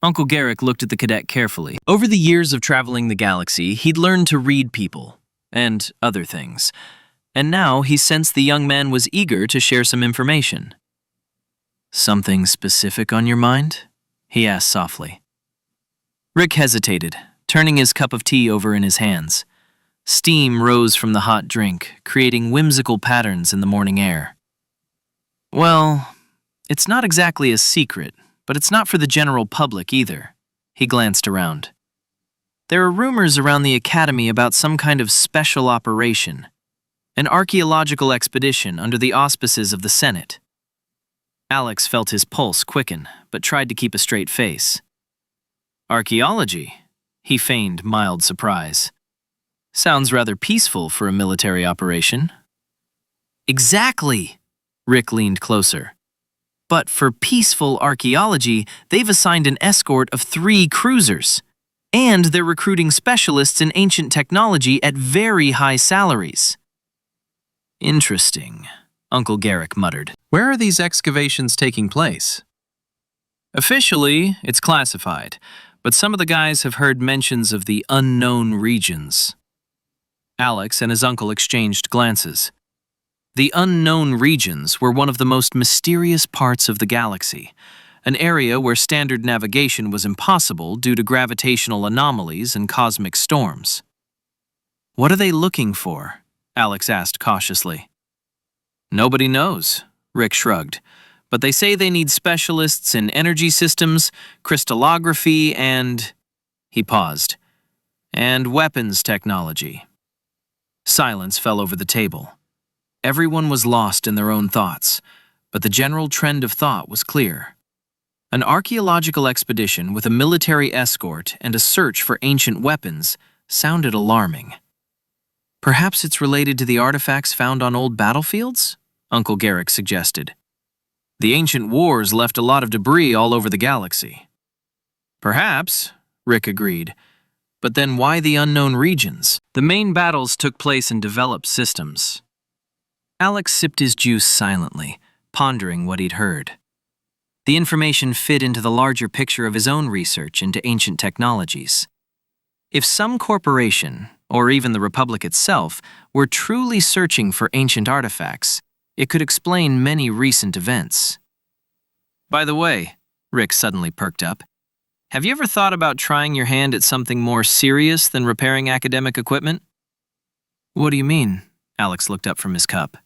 Uncle Garrick looked at the cadet carefully. Over the years of traveling the galaxy, he'd learned to read people and other things, and now he sensed the young man was eager to share some information. "Something specific on your mind?" he asked softly. Rick hesitated, turning his cup of tea over in his hands. Steam rose from the hot drink, creating whimsical patterns in the morning air. "Well, it's not exactly a secret, but it's not for the general public either." He glanced around. "There are rumors around the Academy about some kind of special operation, an archaeological expedition under the auspices of the Senate." Alex felt his pulse quicken, but tried to keep a straight face. "Archaeology?" He feigned mild surprise. "Sounds rather peaceful for a military operation." "Exactly!" Rick leaned closer. "But for peaceful archaeology, they've assigned an escort of 3 cruisers. And they're recruiting specialists in ancient technology at very high salaries." "Interesting," Uncle Garrick muttered. Where are these excavations taking place? Officially, it's classified, but some of the guys have heard mentions of the unknown regions. Alex and his uncle exchanged glances. The unknown regions were one of the most mysterious parts of the galaxy, an area where standard navigation was impossible due to gravitational anomalies and cosmic storms. "What are they looking for?" Alex asked cautiously. "Nobody knows," Rick shrugged, "but they say they need specialists in energy systems, crystallography, and..." He paused. "And weapons technology." Silence fell over the table. Everyone was lost in their own thoughts, but the general trend of thought was clear. An archaeological expedition with a military escort and a search for ancient weapons sounded alarming. "Perhaps it's related to the artifacts found on old battlefields?" Uncle Garrick suggested. "The ancient wars left a lot of debris all over the galaxy." "Perhaps," Rick agreed. "But then why the unknown regions? The main battles took place in developed systems." Alex sipped his juice silently, pondering what he'd heard. The information fit into the larger picture of his own research into ancient technologies. If some corporation, or even the Republic itself, were truly searching for ancient artifacts, it could explain many recent events. "By the way," Rick suddenly perked up, "have you ever thought about trying your hand at something more serious than repairing academic equipment?" "What do you mean?" Alex looked up from his cup.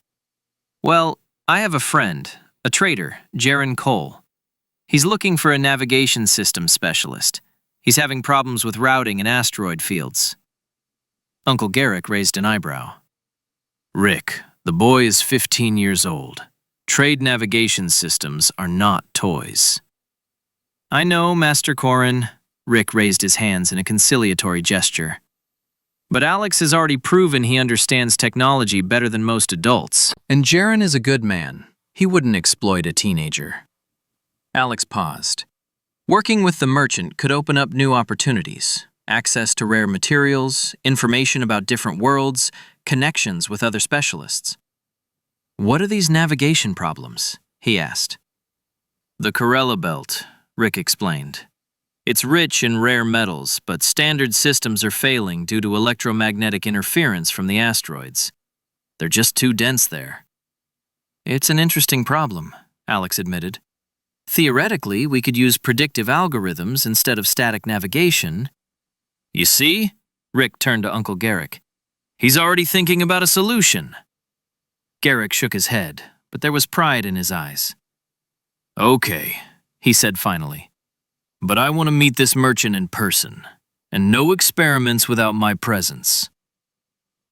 "Well, I have a friend, a trader, Jaron Cole. He's looking for a navigation system specialist. He's having problems with routing in asteroid fields." Uncle Garrick raised an eyebrow. "Rick, the boy is 15 years old. Trade navigation systems are not toys." "I know, Master Korren." Rick raised his hands in a conciliatory gesture. "But Alex has already proven he understands technology better than most adults. And Jaron is a good man. He wouldn't exploit a teenager." Alex paused. Working with the merchant could open up new opportunities, access to rare materials, information about different worlds, connections with other specialists. "What are these navigation problems?" he asked. "The Corellia belt," Rick explained. "It's rich in rare metals, but standard systems are failing due to electromagnetic interference from the asteroids. They're just too dense there." "It's an interesting problem," Alex admitted. "Theoretically, we could use predictive algorithms instead of static navigation." "You see?" Rick turned to Uncle Garrick. "He's already thinking about a solution." Garrick shook his head, but there was pride in his eyes. "Okay," he said finally. "But I want to meet this merchant in person. and no experiments without my presence.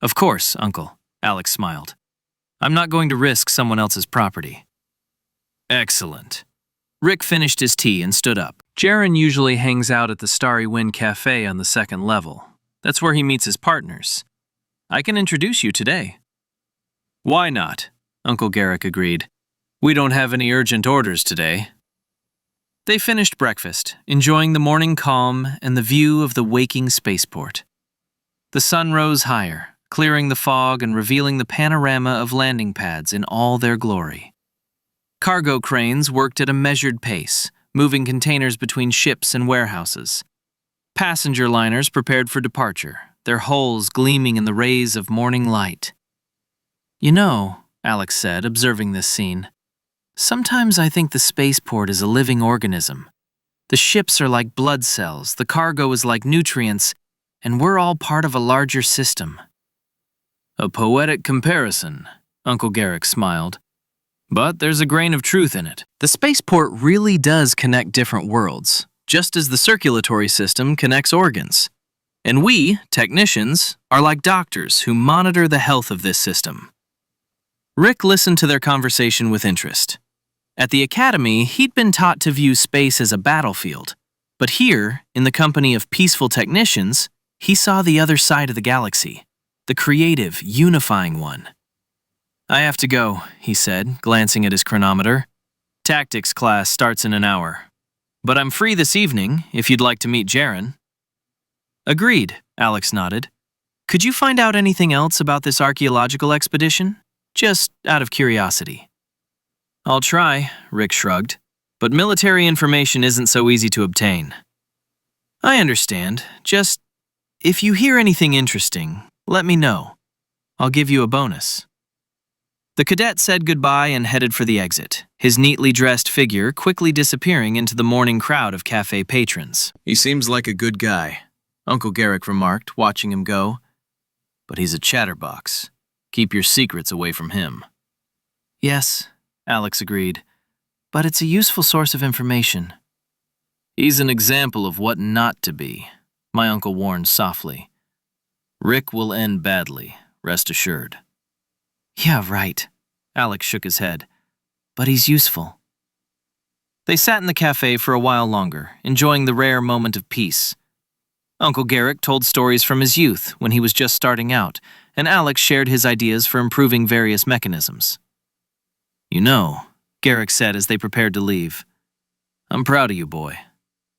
Of course, Uncle, Alex smiled. I'm not going to risk someone else's property. Excellent. Rick finished his tea and stood up. Jaren usually hangs out at the Starry Wind Cafe on the second level. That's where he meets his partners. I can introduce you today. Why not? Uncle Garrick agreed. We don't have any urgent orders today. They finished breakfast, enjoying the morning calm and the view of the waking spaceport. The sun rose higher, clearing the fog and revealing the panorama of landing pads in all their glory. Cargo cranes worked at a measured pace, moving containers between ships and warehouses. Passenger liners prepared for departure, their hulls gleaming in the rays of morning light. You know, Alex said, observing this scene, sometimes I think the spaceport is a living organism. The ships are like blood cells, the cargo is like nutrients, and we're all part of a larger system. A poetic comparison, Uncle Garrick smiled. But there's a grain of truth in it. The spaceport really does connect different worlds, just as the circulatory system connects organs. And we, technicians, are like doctors who monitor the health of this system. Rick listened to their conversation with interest. At the academy, he'd been taught to view space as a battlefield. But here, in the company of peaceful technicians, he saw the other side of the galaxy, the creative, unifying one. I have to go, he said, glancing at his chronometer. Tactics class starts in an hour. But I'm free this evening, if you'd like to meet Jaren. Agreed, Alex nodded. Could you find out anything else about this archaeological expedition? Just out of curiosity. I'll try, Rick shrugged. But military information isn't so easy to obtain. I understand. Just, if you hear anything interesting, let me know. I'll give you a bonus. The cadet said goodbye and headed for the exit, his neatly dressed figure quickly disappearing into the morning crowd of cafe patrons. He seems like a good guy, Uncle Garrick remarked, watching him go. But he's a chatterbox. Keep your secrets away from him. Yes, Alex agreed, but it's a useful source of information. He's an example of what not to be, my uncle warned softly. Rick will end badly, rest assured. Yeah, right. Alex shook his head. But he's useful. They sat in the cafe for a while longer, enjoying the rare moment of peace. Uncle Garrick told stories from his youth when he was just starting out, and Alex shared his ideas for improving various mechanisms. You know, Garrick said as they prepared to leave, I'm proud of you, boy.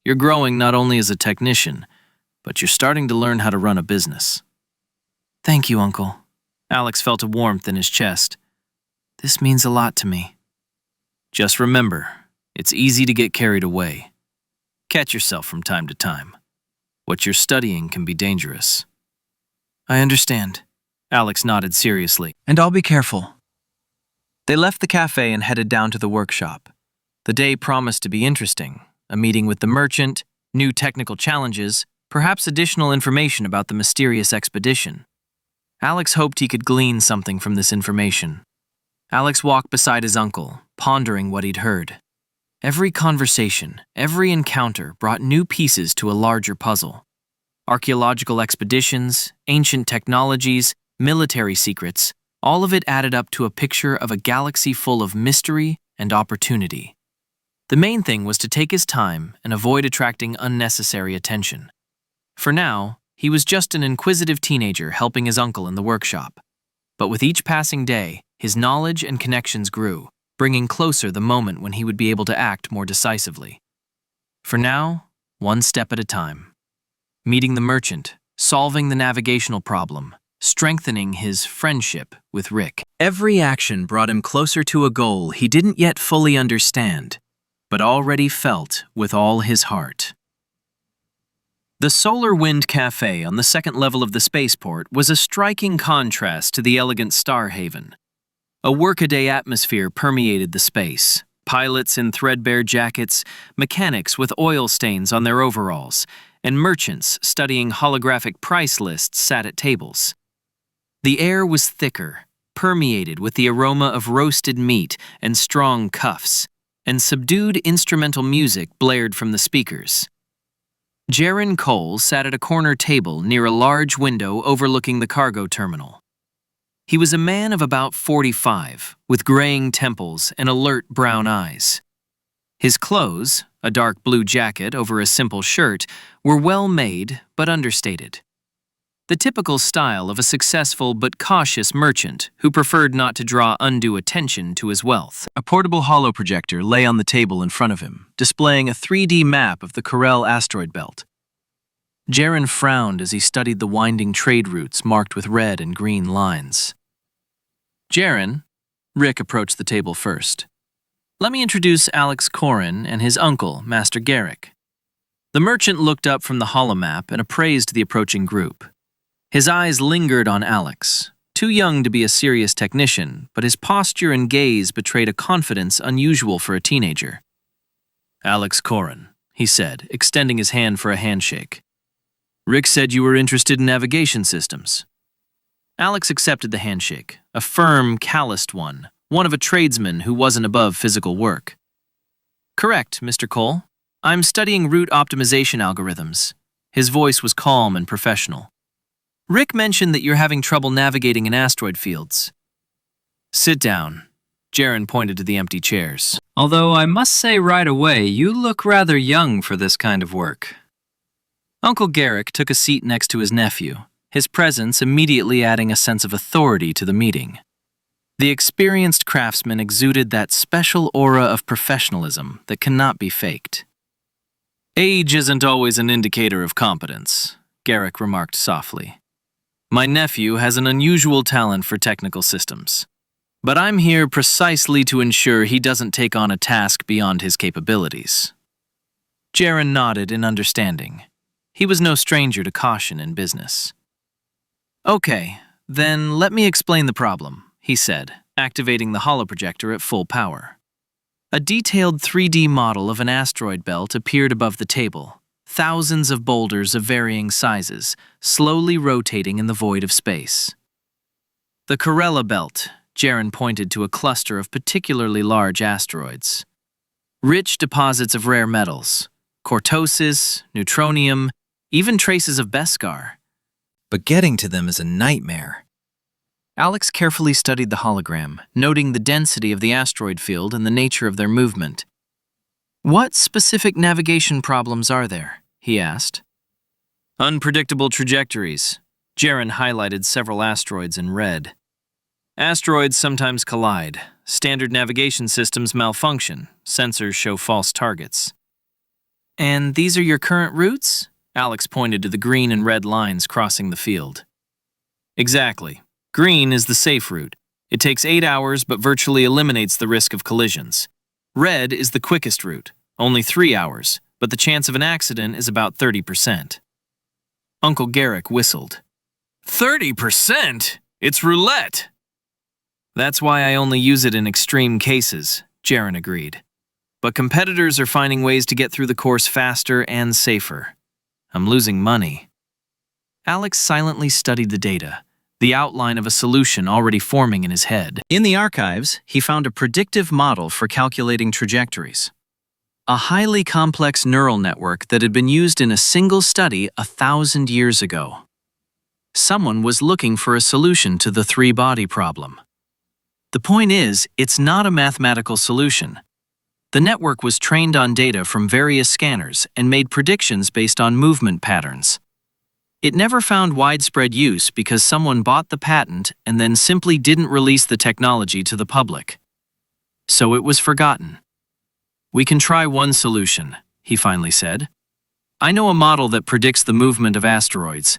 You're growing not only as a technician, but you're starting to learn how to run a business. Thank you, Uncle. Alex felt a warmth in his chest. This means a lot to me. Just remember, it's easy to get carried away. Catch yourself from time to time. What you're studying can be dangerous. I understand. Alex nodded seriously. And I'll be careful. They left the cafe and headed down to the workshop. The day promised to be interesting. A meeting with the merchant, new technical challenges, perhaps additional information about the mysterious expedition. Alex hoped he could glean something from this information. Alex walked beside his uncle, pondering what he'd heard. Every conversation, every encounter brought new pieces to a larger puzzle. Archaeological expeditions, ancient technologies, military secrets, all of it added up to a picture of a galaxy full of mystery and opportunity. The main thing was to take his time and avoid attracting unnecessary attention. For now, he was just an inquisitive teenager helping his uncle in the workshop. But with each passing day, his knowledge and connections grew, bringing closer the moment when he would be able to act more decisively. For now, one step at a time. Meeting the merchant, solving the navigational problem, strengthening his friendship with Rick. Every action brought him closer to a goal he didn't yet fully understand, but already felt with all his heart. The Solar Wind Cafe on the second level of the spaceport was a striking contrast to the elegant Star Haven. A workaday atmosphere permeated the space. Pilots in threadbare jackets, mechanics with oil stains on their overalls, and merchants studying holographic price lists sat at tables. The air was thicker, permeated with the aroma of roasted meat and strong cuffs, and subdued instrumental music blared from the speakers. Jaron Cole sat at a corner table near a large window overlooking the cargo terminal. He was a man of about 45, with graying temples and alert brown eyes. His clothes, a dark blue jacket over a simple shirt, were well made but understated. The typical style of a successful but cautious merchant who preferred not to draw undue attention to his wealth. A portable holoprojector lay on the table in front of him, displaying a 3D map of the Corellia asteroid belt. Jaron frowned as he studied the winding trade routes marked with red and green lines. Jaron, Rick approached the table first. Let me introduce Alex Korren and his uncle, Master Garrick. The merchant looked up from the holomap and appraised the approaching group. His eyes lingered on Alex, too young to be a serious technician, but his posture and gaze betrayed a confidence unusual for a teenager. Alex Korren, he said, extending his hand for a handshake. Rick said you were interested in navigation systems. Alex accepted the handshake, a firm, calloused one of a tradesman who wasn't above physical work. Correct, Mr. Cole. I'm studying route optimization algorithms. His voice was calm and professional. Rick mentioned that you're having trouble navigating in asteroid fields. Sit down. Jaron pointed to the empty chairs. Although I must say right away, you look rather young for this kind of work. Uncle Garrick took a seat next to his nephew, his presence immediately adding a sense of authority to the meeting. The experienced craftsman exuded that special aura of professionalism that cannot be faked. Age isn't always an indicator of competence, Garrick remarked softly. My nephew has an unusual talent for technical systems, but I'm here precisely to ensure he doesn't take on a task beyond his capabilities. Jaron nodded in understanding. He was no stranger to caution in business. Okay, then let me explain the problem, he said, activating the holoprojector at full power. A detailed 3D model of an asteroid belt appeared above the table, thousands of boulders of varying sizes, slowly rotating in the void of space. The Corellia belt, Jaron pointed to a cluster of particularly large asteroids. Rich deposits of rare metals, cortosis, neutronium, even traces of Beskar. But getting to them is a nightmare. Alex carefully studied the hologram, noting the density of the asteroid field and the nature of their movement. What specific navigation problems are there? He asked. Unpredictable trajectories. Jaron highlighted several asteroids in red. Asteroids sometimes collide. Standard navigation systems malfunction. Sensors show false targets. And these are your current routes? Alex pointed to the green and red lines crossing the field. Exactly. Green is the safe route. It takes 8 hours but virtually eliminates the risk of collisions. Red is the quickest route, only 3 hours, but the chance of an accident is about 30%. Uncle Garrick whistled. 30%? It's roulette! That's why I only use it in extreme cases, Jaron agreed. But competitors are finding ways to get through the course faster and safer. I'm losing money. Alex silently studied the data, the outline of a solution already forming in his head. In the archives, he found a predictive model for calculating trajectories. A highly complex neural network that had been used in a single study 1,000 years ago. Someone was looking for a solution to the three-body problem. The point is, it's not a mathematical solution. The network was trained on data from various scanners and made predictions based on movement patterns. It never found widespread use because someone bought the patent and then simply didn't release the technology to the public. So it was forgotten. We can try one solution, he finally said. I know a model that predicts the movement of asteroids.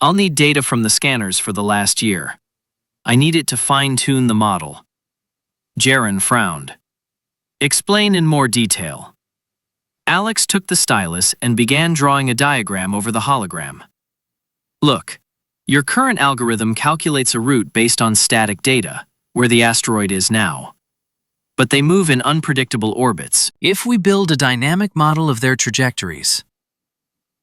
I'll need data from the scanners for the last year. I need it to fine-tune the model. Jaron frowned. Explain in more detail. Alex took the stylus and began drawing a diagram over the hologram. Look, your current algorithm calculates a route based on static data, where the asteroid is now. But they move in unpredictable orbits. If we build a dynamic model of their trajectories.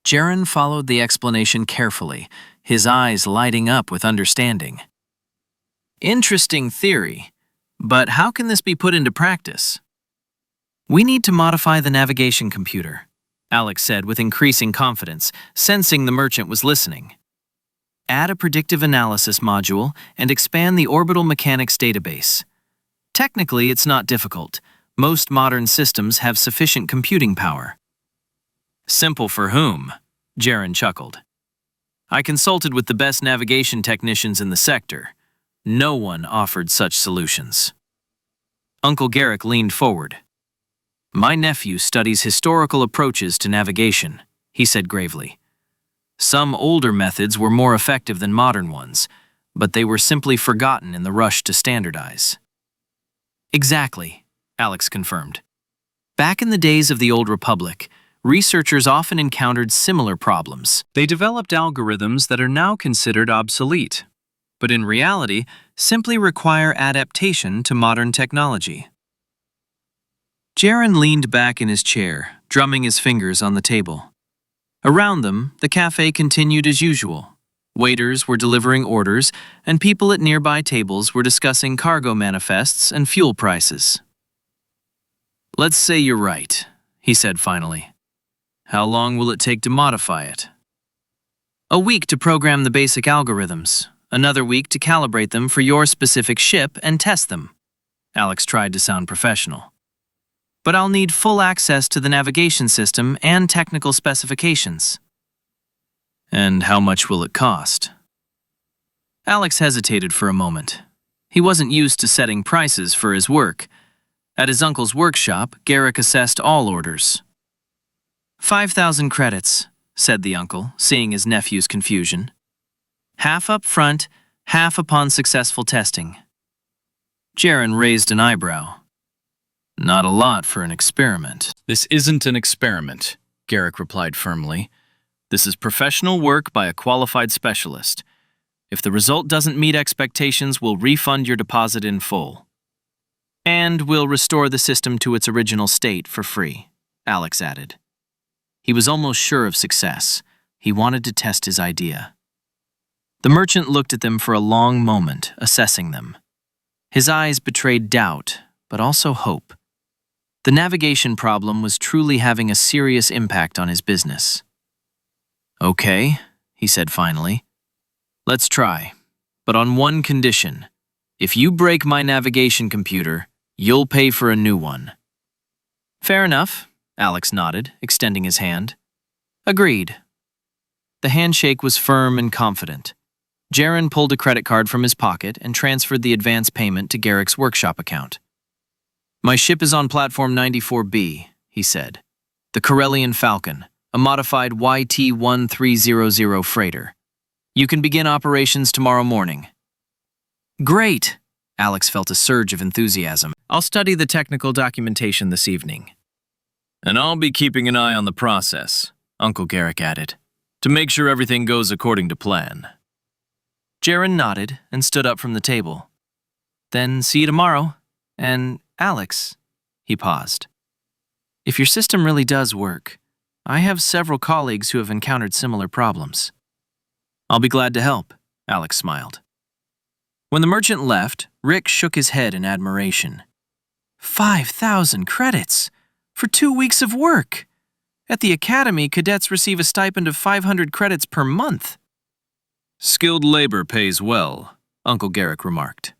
Jaron followed the explanation carefully, his eyes lighting up with understanding. Interesting theory, but how can this be put into practice? We need to modify the navigation computer. Alex said with increasing confidence, sensing the merchant was listening. Add a predictive analysis module and expand the orbital mechanics database. Technically, it's not difficult. Most modern systems have sufficient computing power. Simple for whom? Jaren chuckled. I consulted with the best navigation technicians in the sector. No one offered such solutions. Uncle Garrick leaned forward. My nephew studies historical approaches to navigation, he said gravely. Some older methods were more effective than modern ones, but they were simply forgotten in the rush to standardize. Exactly, Alex confirmed. Back in the days of the Old Republic, researchers often encountered similar problems. They developed algorithms that are now considered obsolete, but in reality simply require adaptation to modern technology. Jaren leaned back in his chair, drumming his fingers on the table. Around them, the cafe continued as usual. Waiters were delivering orders, and people at nearby tables were discussing cargo manifests and fuel prices. Let's say you're right, he said finally. How long will it take to modify it? A week to program the basic algorithms, another week to calibrate them for your specific ship and test them. Alex tried to sound professional. But I'll need full access to the navigation system and technical specifications. And how much will it cost? Alex hesitated for a moment. He wasn't used to setting prices for his work. At his uncle's workshop, Garrick assessed all orders. 5,000 credits, said the uncle, seeing his nephew's confusion. Half up front, half upon successful testing. Jaren raised an eyebrow. Not a lot for an experiment. This isn't an experiment, Garrick replied firmly. This is professional work by a qualified specialist. If the result doesn't meet expectations, we'll refund your deposit in full. And we'll restore the system to its original state for free, Alex added. He was almost sure of success. He wanted to test his idea. The merchant looked at them for a long moment, assessing them. His eyes betrayed doubt, but also hope. The navigation problem was truly having a serious impact on his business. Okay, he said finally. Let's try, but on one condition. If you break my navigation computer, you'll pay for a new one. Fair enough, Alex nodded, extending his hand. Agreed. The handshake was firm and confident. Jaren pulled a credit card from his pocket and transferred the advance payment to Garrick's workshop account. My ship is on platform 94B, he said. The Corellian Falcon, a modified YT-1300 freighter. You can begin operations tomorrow morning. Great! Alex felt a surge of enthusiasm. I'll study the technical documentation this evening. And I'll be keeping an eye on the process, Uncle Garrick added, to make sure everything goes according to plan. Jaren nodded and stood up from the table. Then see you tomorrow. And Alex, he paused. If your system really does work, I have several colleagues who have encountered similar problems. I'll be glad to help, Alex smiled. When the merchant left, Rick shook his head in admiration. 5,000 credits for 2 weeks of work. At the academy, cadets receive a stipend of 500 credits per month. Skilled labor pays well, Uncle Garrick remarked.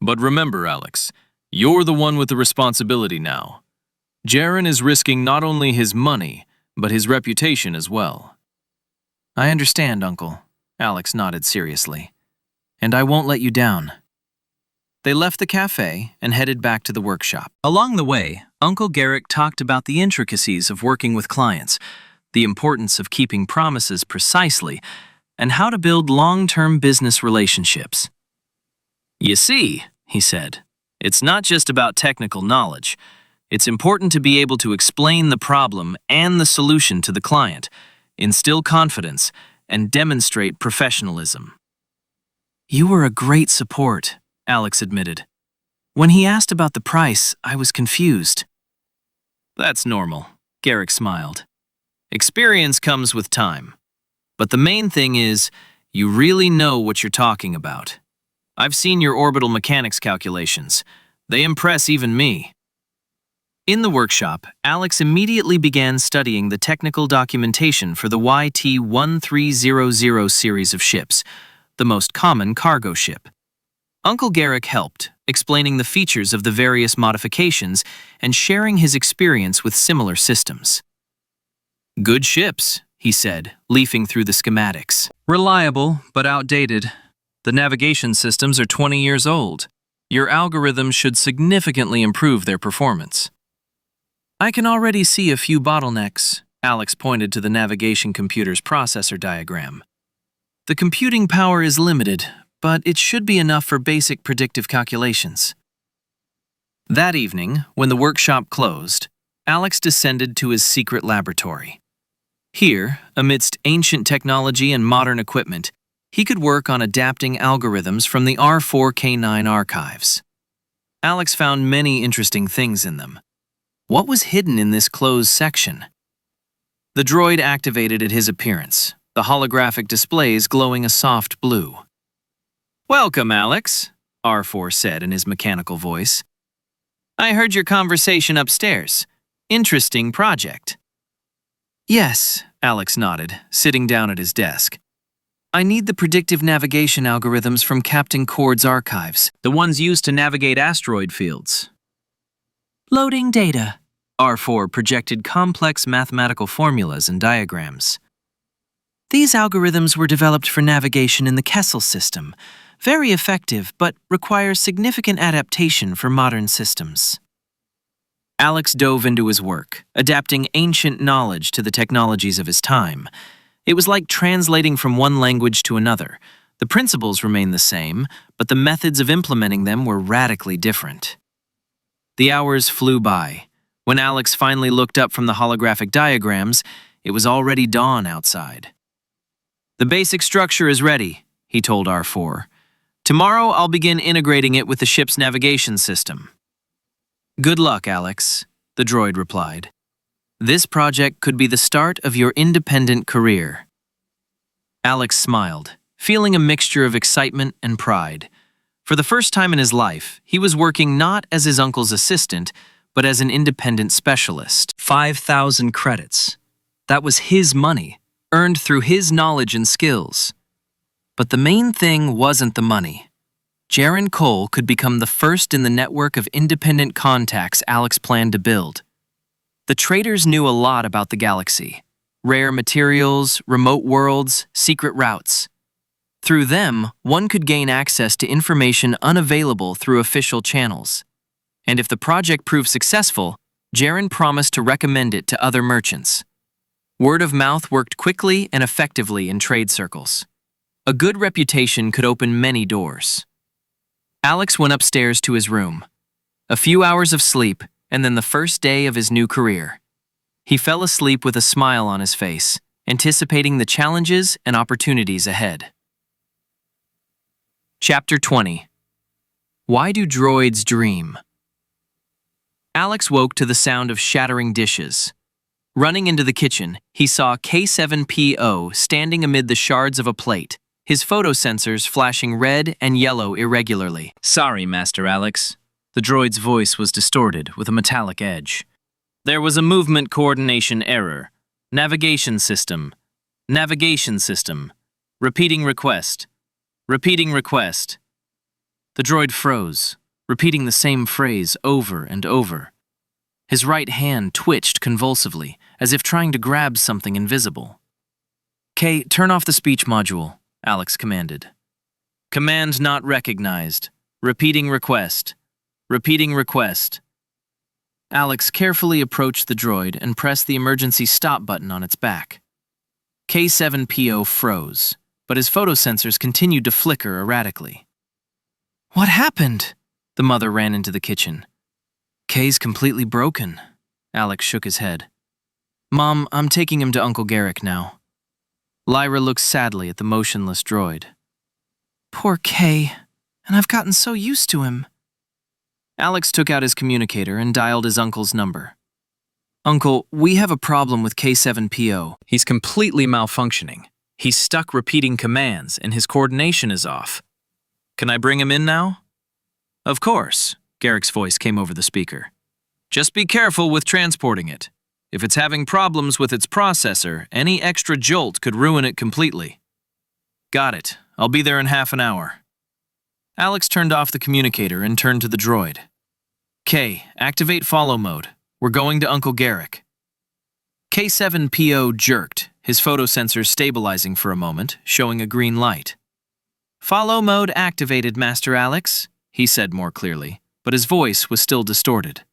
But remember, Alex, you're the one with the responsibility now. Jaren is risking not only his money, but his reputation as well. I understand, Uncle, Alex nodded seriously. And I won't let you down. They left the cafe and headed back to the workshop. Along the way, Uncle Garrick talked about the intricacies of working with clients, the importance of keeping promises precisely, and how to build long-term business relationships. You see, he said, it's not just about technical knowledge. It's important to be able to explain the problem and the solution to the client, instill confidence, and demonstrate professionalism. You were a great support, Alex admitted. When he asked about the price, I was confused. That's normal, Garrick smiled. Experience comes with time. But the main thing is, you really know what you're talking about. I've seen your orbital mechanics calculations. They impress even me. In the workshop, Alex immediately began studying the technical documentation for the YT-1300 series of ships, the most common cargo ship. Uncle Garrick helped, explaining the features of the various modifications and sharing his experience with similar systems. "Good ships," he said, leafing through the schematics. Reliable, but outdated. The navigation systems are 20 years old. Your algorithms should significantly improve their performance. I can already see a few bottlenecks, Alex pointed to the navigation computer's processor diagram. The computing power is limited, but it should be enough for basic predictive calculations. That evening, when the workshop closed, Alex descended to his secret laboratory. Here, amidst ancient technology and modern equipment, he could work on adapting algorithms from the R4K9 archives. Alex found many interesting things in them. What was hidden in this closed section? The droid activated at his appearance, the holographic displays glowing a soft blue. "Welcome, Alex," R4 said in his mechanical voice. "I heard your conversation upstairs. Interesting project." "Yes," Alex nodded, sitting down at his desk. "I need the predictive navigation algorithms from Captain Cord's archives, The ones used to navigate asteroid fields. loading data." R4 projected complex mathematical formulas and diagrams. "These algorithms were developed for navigation in the Kessel system. Very effective, but require significant adaptation for modern systems." Alex dove into his work, adapting ancient knowledge to the technologies of his time. It was like translating from one language to another. The principles remained the same, but the methods of implementing them were radically different. The hours flew by. When Alex finally looked up from the holographic diagrams, it was already dawn outside. "The basic structure is ready," he told R4. "Tomorrow I'll begin integrating it with the ship's navigation system." "Good luck, Alex," the droid replied. "This project could be the start of your independent career." Alex smiled, feeling a mixture of excitement and pride. For the first time in his life, he was working not as his uncle's assistant, but as an independent specialist. 5,000 credits. That was his money, earned through his knowledge and skills. But the main thing wasn't the money. Jaren Cole could become the first in the network of independent contacts Alex planned to build. The traders knew a lot about the galaxy: rare materials, remote worlds, secret routes. Through them, one could gain access to information unavailable through official channels. And if the project proved successful, Jaren promised to recommend it to other merchants. Word of mouth worked quickly and effectively in trade circles. A good reputation could open many doors. Alex went upstairs to his room. A few hours of sleep, and then the first day of his new career. He fell asleep with a smile on his face, anticipating the challenges and opportunities ahead. Chapter 20. Why do droids dream? Alex woke to the sound of shattering dishes. Running into the kitchen, he saw K7PO standing amid the shards of a plate, his photosensors flashing red and yellow irregularly. "Sorry, Master Alex." The droid's voice was distorted with a metallic edge. "There was a movement coordination error. Navigation system. Navigation system. Repeating request. Repeating request." The droid froze, repeating the same phrase over and over. His right hand twitched convulsively, as if trying to grab something invisible. "K, turn off the speech module," Alex commanded. "Command not recognized. Repeating request. Repeating request." Alex carefully approached the droid and pressed the emergency stop button on its back. K7PO froze, but his photosensors continued to flicker erratically. "What happened?" The mother ran into the kitchen. "K's completely broken." Alex shook his head. "Mom, I'm taking him to Uncle Garrick now." Lyra looked sadly at the motionless droid. "Poor K, and I've gotten so used to him." Alex took out his communicator and dialed his uncle's number. "Uncle, we have a problem with K7PO. He's completely malfunctioning. He's stuck repeating commands and his coordination is off. Can I bring him in now?" "Of course," Garrick's voice came over the speaker. Just be careful with transporting it. If it's having problems with its processor, any extra jolt could ruin it completely. Got it. I'll be there in half an hour. Alex turned off the communicator and turned to the droid. K, activate follow mode. We're going to Uncle Garrick. K7PO jerked, his photosensor stabilizing for a moment, showing a green light. Follow mode activated, Master Alex, he said more clearly, but his voice was still distorted.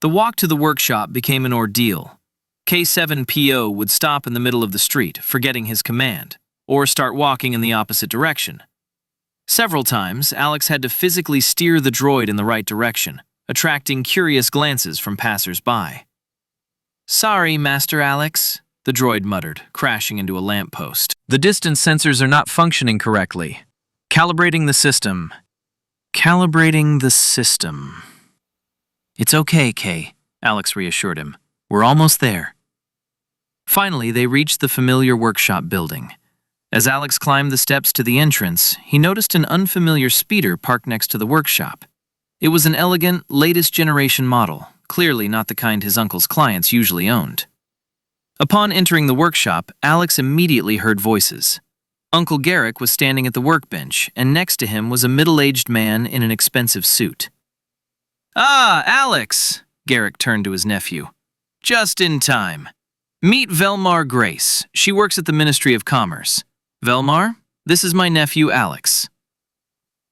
The walk to the workshop became an ordeal. K7PO would stop in the middle of the street, forgetting his command, or start walking in the opposite direction. Several times, Alex had to physically steer the droid in the right direction, attracting curious glances from passers-by. Sorry, Master Alex, the droid muttered, crashing into a lamppost. The distance sensors are not functioning correctly. Calibrating the system. It's okay, Kay, Alex reassured him. We're almost there. Finally, they reached the familiar workshop building. As Alex climbed the steps to the entrance, he noticed an unfamiliar speeder parked next to the workshop. It was an elegant, latest-generation model, clearly not the kind his uncle's clients usually owned. Upon entering the workshop, Alex immediately heard voices. Uncle Garrick was standing at the workbench, and next to him was a middle-aged man in an expensive suit. Ah, Alex, Garrick turned to his nephew. Just in time. Meet Velmar Grace. She works at the Ministry of Commerce. Velmar, this is my nephew Alex.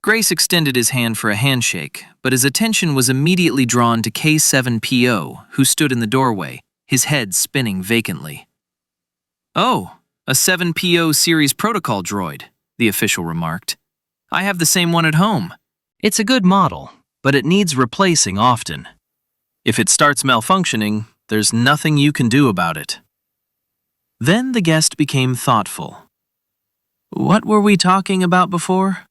Grace extended his hand for a handshake, but his attention was immediately drawn to K7PO, who stood in the doorway, his head spinning vacantly. Oh, a 7PO series protocol droid, the official remarked. I have the same one at home. It's a good model, but it needs replacing often. If it starts malfunctioning, there's nothing you can do about it. Then the guest became thoughtful. What were we talking about before?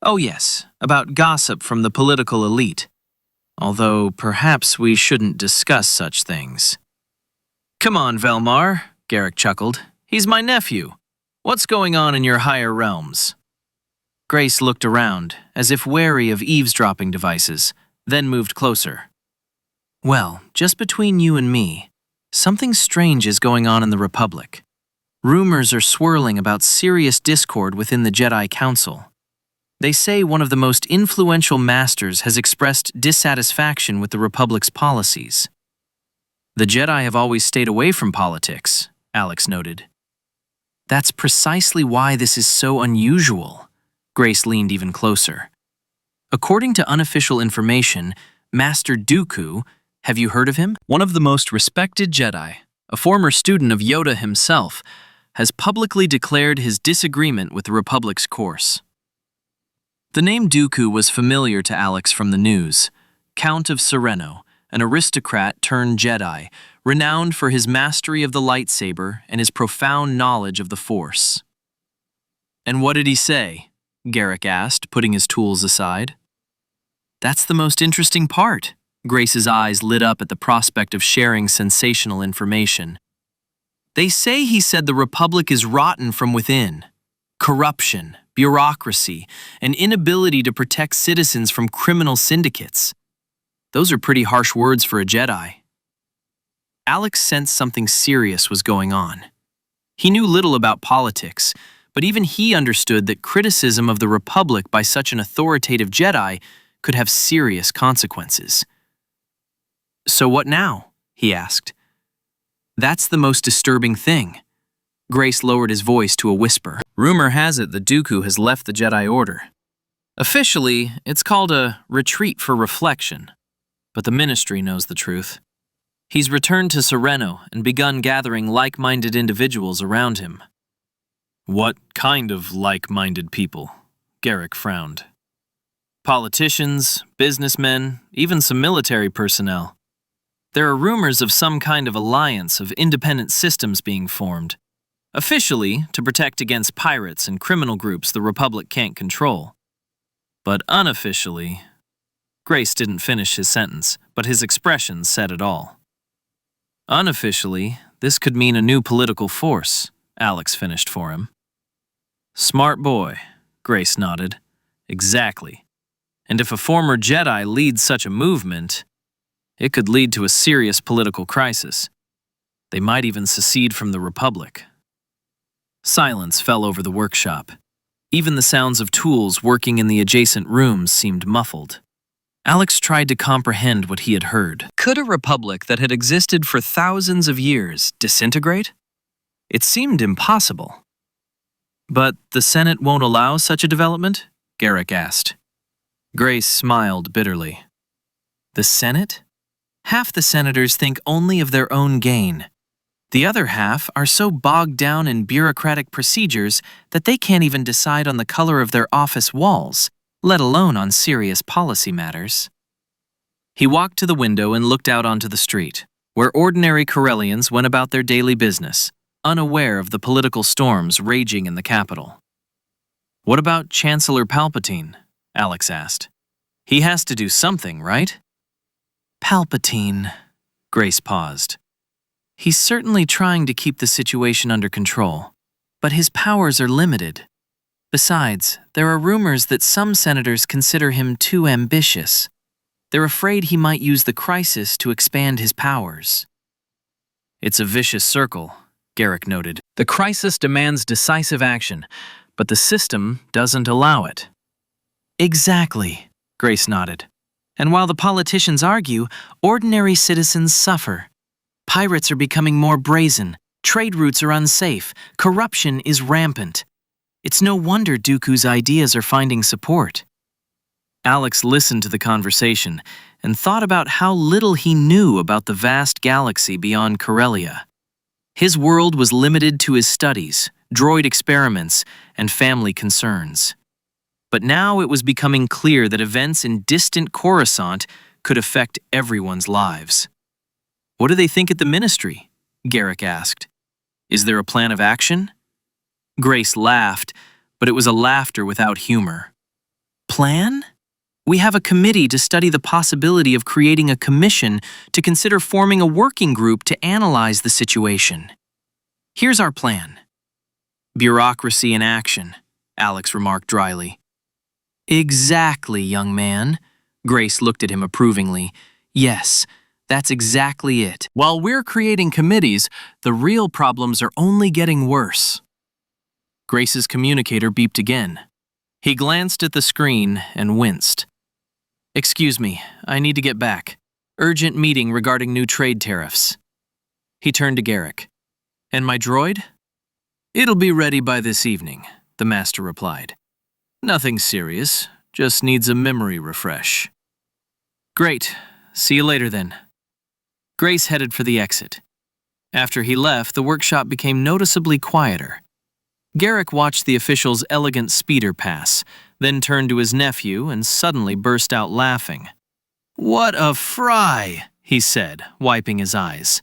Oh yes, about gossip from the political elite. Although perhaps we shouldn't discuss such things. Come on, Velmar, Garrick chuckled. He's my nephew. What's going on in your higher realms? Grace looked around, as if wary of eavesdropping devices, then moved closer. Well, just between you and me, something strange is going on in the Republic. Rumors are swirling about serious discord within the Jedi Council. They say one of the most influential masters has expressed dissatisfaction with the Republic's policies. The Jedi have always stayed away from politics, Alex noted. That's precisely why this is so unusual. Grace leaned even closer. According to unofficial information, Master Dooku, have you heard of him? One of the most respected Jedi, a former student of Yoda himself, has publicly declared his disagreement with the Republic's course. The name Dooku was familiar to Alex from the news. Count of Sereno, an aristocrat turned Jedi, renowned for his mastery of the lightsaber and his profound knowledge of the Force. And what did he say? Garrick asked, putting his tools aside. That's the most interesting part. Grace's eyes lit up at the prospect of sharing sensational information. They say he said the Republic is rotten from within. Corruption, bureaucracy, and inability to protect citizens from criminal syndicates. Those are pretty harsh words for a Jedi. Alex sensed something serious was going on. He knew little about politics, but even he understood that criticism of the Republic by such an authoritative Jedi could have serious consequences. So what now? He asked. That's the most disturbing thing. Grace lowered his voice to a whisper. Rumor has it that Dooku has left the Jedi Order. Officially, it's called a retreat for reflection, but the Ministry knows the truth. He's returned to Sereno and begun gathering like-minded individuals around him. What kind of like-minded people? Garrick frowned. Politicians, businessmen, even some military personnel. There are rumors of some kind of alliance of independent systems being formed. Officially, to protect against pirates and criminal groups the Republic can't control. But unofficially... Grace didn't finish his sentence, but his expression said it all. Unofficially, this could mean a new political force, Alex finished for him. Smart boy, Grace nodded. Exactly. And if a former Jedi leads such a movement, It could lead to a serious political crisis. They might even secede from the Republic. Silence fell over the workshop. Even the sounds of tools working in the adjacent rooms seemed muffled. Alex tried to comprehend what he had heard. Could a republic that had existed for thousands of years disintegrate? It seemed impossible. But the Senate won't allow such a development? Garrick asked. Grace smiled bitterly. The Senate? Half the senators think only of their own gain. The other half are so bogged down in bureaucratic procedures that they can't even decide on the color of their office walls, let alone on serious policy matters. He walked to the window and looked out onto the street, where ordinary Corellians went about their daily business, unaware of the political storms raging in the capital. What about Chancellor Palpatine? Alex asked. He has to do something, right? Palpatine. Grace paused. He's certainly trying to keep the situation under control, but his powers are limited. Besides, there are rumors that some senators consider him too ambitious. They're afraid he might use the crisis to expand his powers. It's a vicious circle, Garrick noted. The crisis demands decisive action, but the system doesn't allow it. Exactly, Grace nodded. And while the politicians argue, ordinary citizens suffer. Pirates are becoming more brazen, trade routes are unsafe, corruption is rampant. It's no wonder Dooku's ideas are finding support. Alex listened to the conversation and thought about how little he knew about the vast galaxy beyond Corellia. His world was limited to his studies, droid experiments, and family concerns. But now it was becoming clear that events in distant Coruscant could affect everyone's lives. What do they think at the Ministry? Garrick asked. Is there a plan of action? Grace laughed, but it was a laughter without humor. Plan? We have a committee to study the possibility of creating a commission to consider forming a working group to analyze the situation. Here's our plan. Bureaucracy in action, Alex remarked dryly. Exactly, young man. Grace looked at him approvingly. Yes, that's exactly it. While we're creating committees, the real problems are only getting worse. Grace's communicator beeped again. He glanced at the screen and winced. Excuse me, I need to get back. Urgent meeting regarding new trade tariffs. He turned to Garrick. And my droid? It'll be ready by this evening, the master replied. Nothing serious, just needs a memory refresh. Great, see you later then. Grace headed for the exit. After he left, the workshop became noticeably quieter. Garrick watched the official's elegant speeder pass, then turned to his nephew and suddenly burst out laughing. What a fry, he said, wiping his eyes.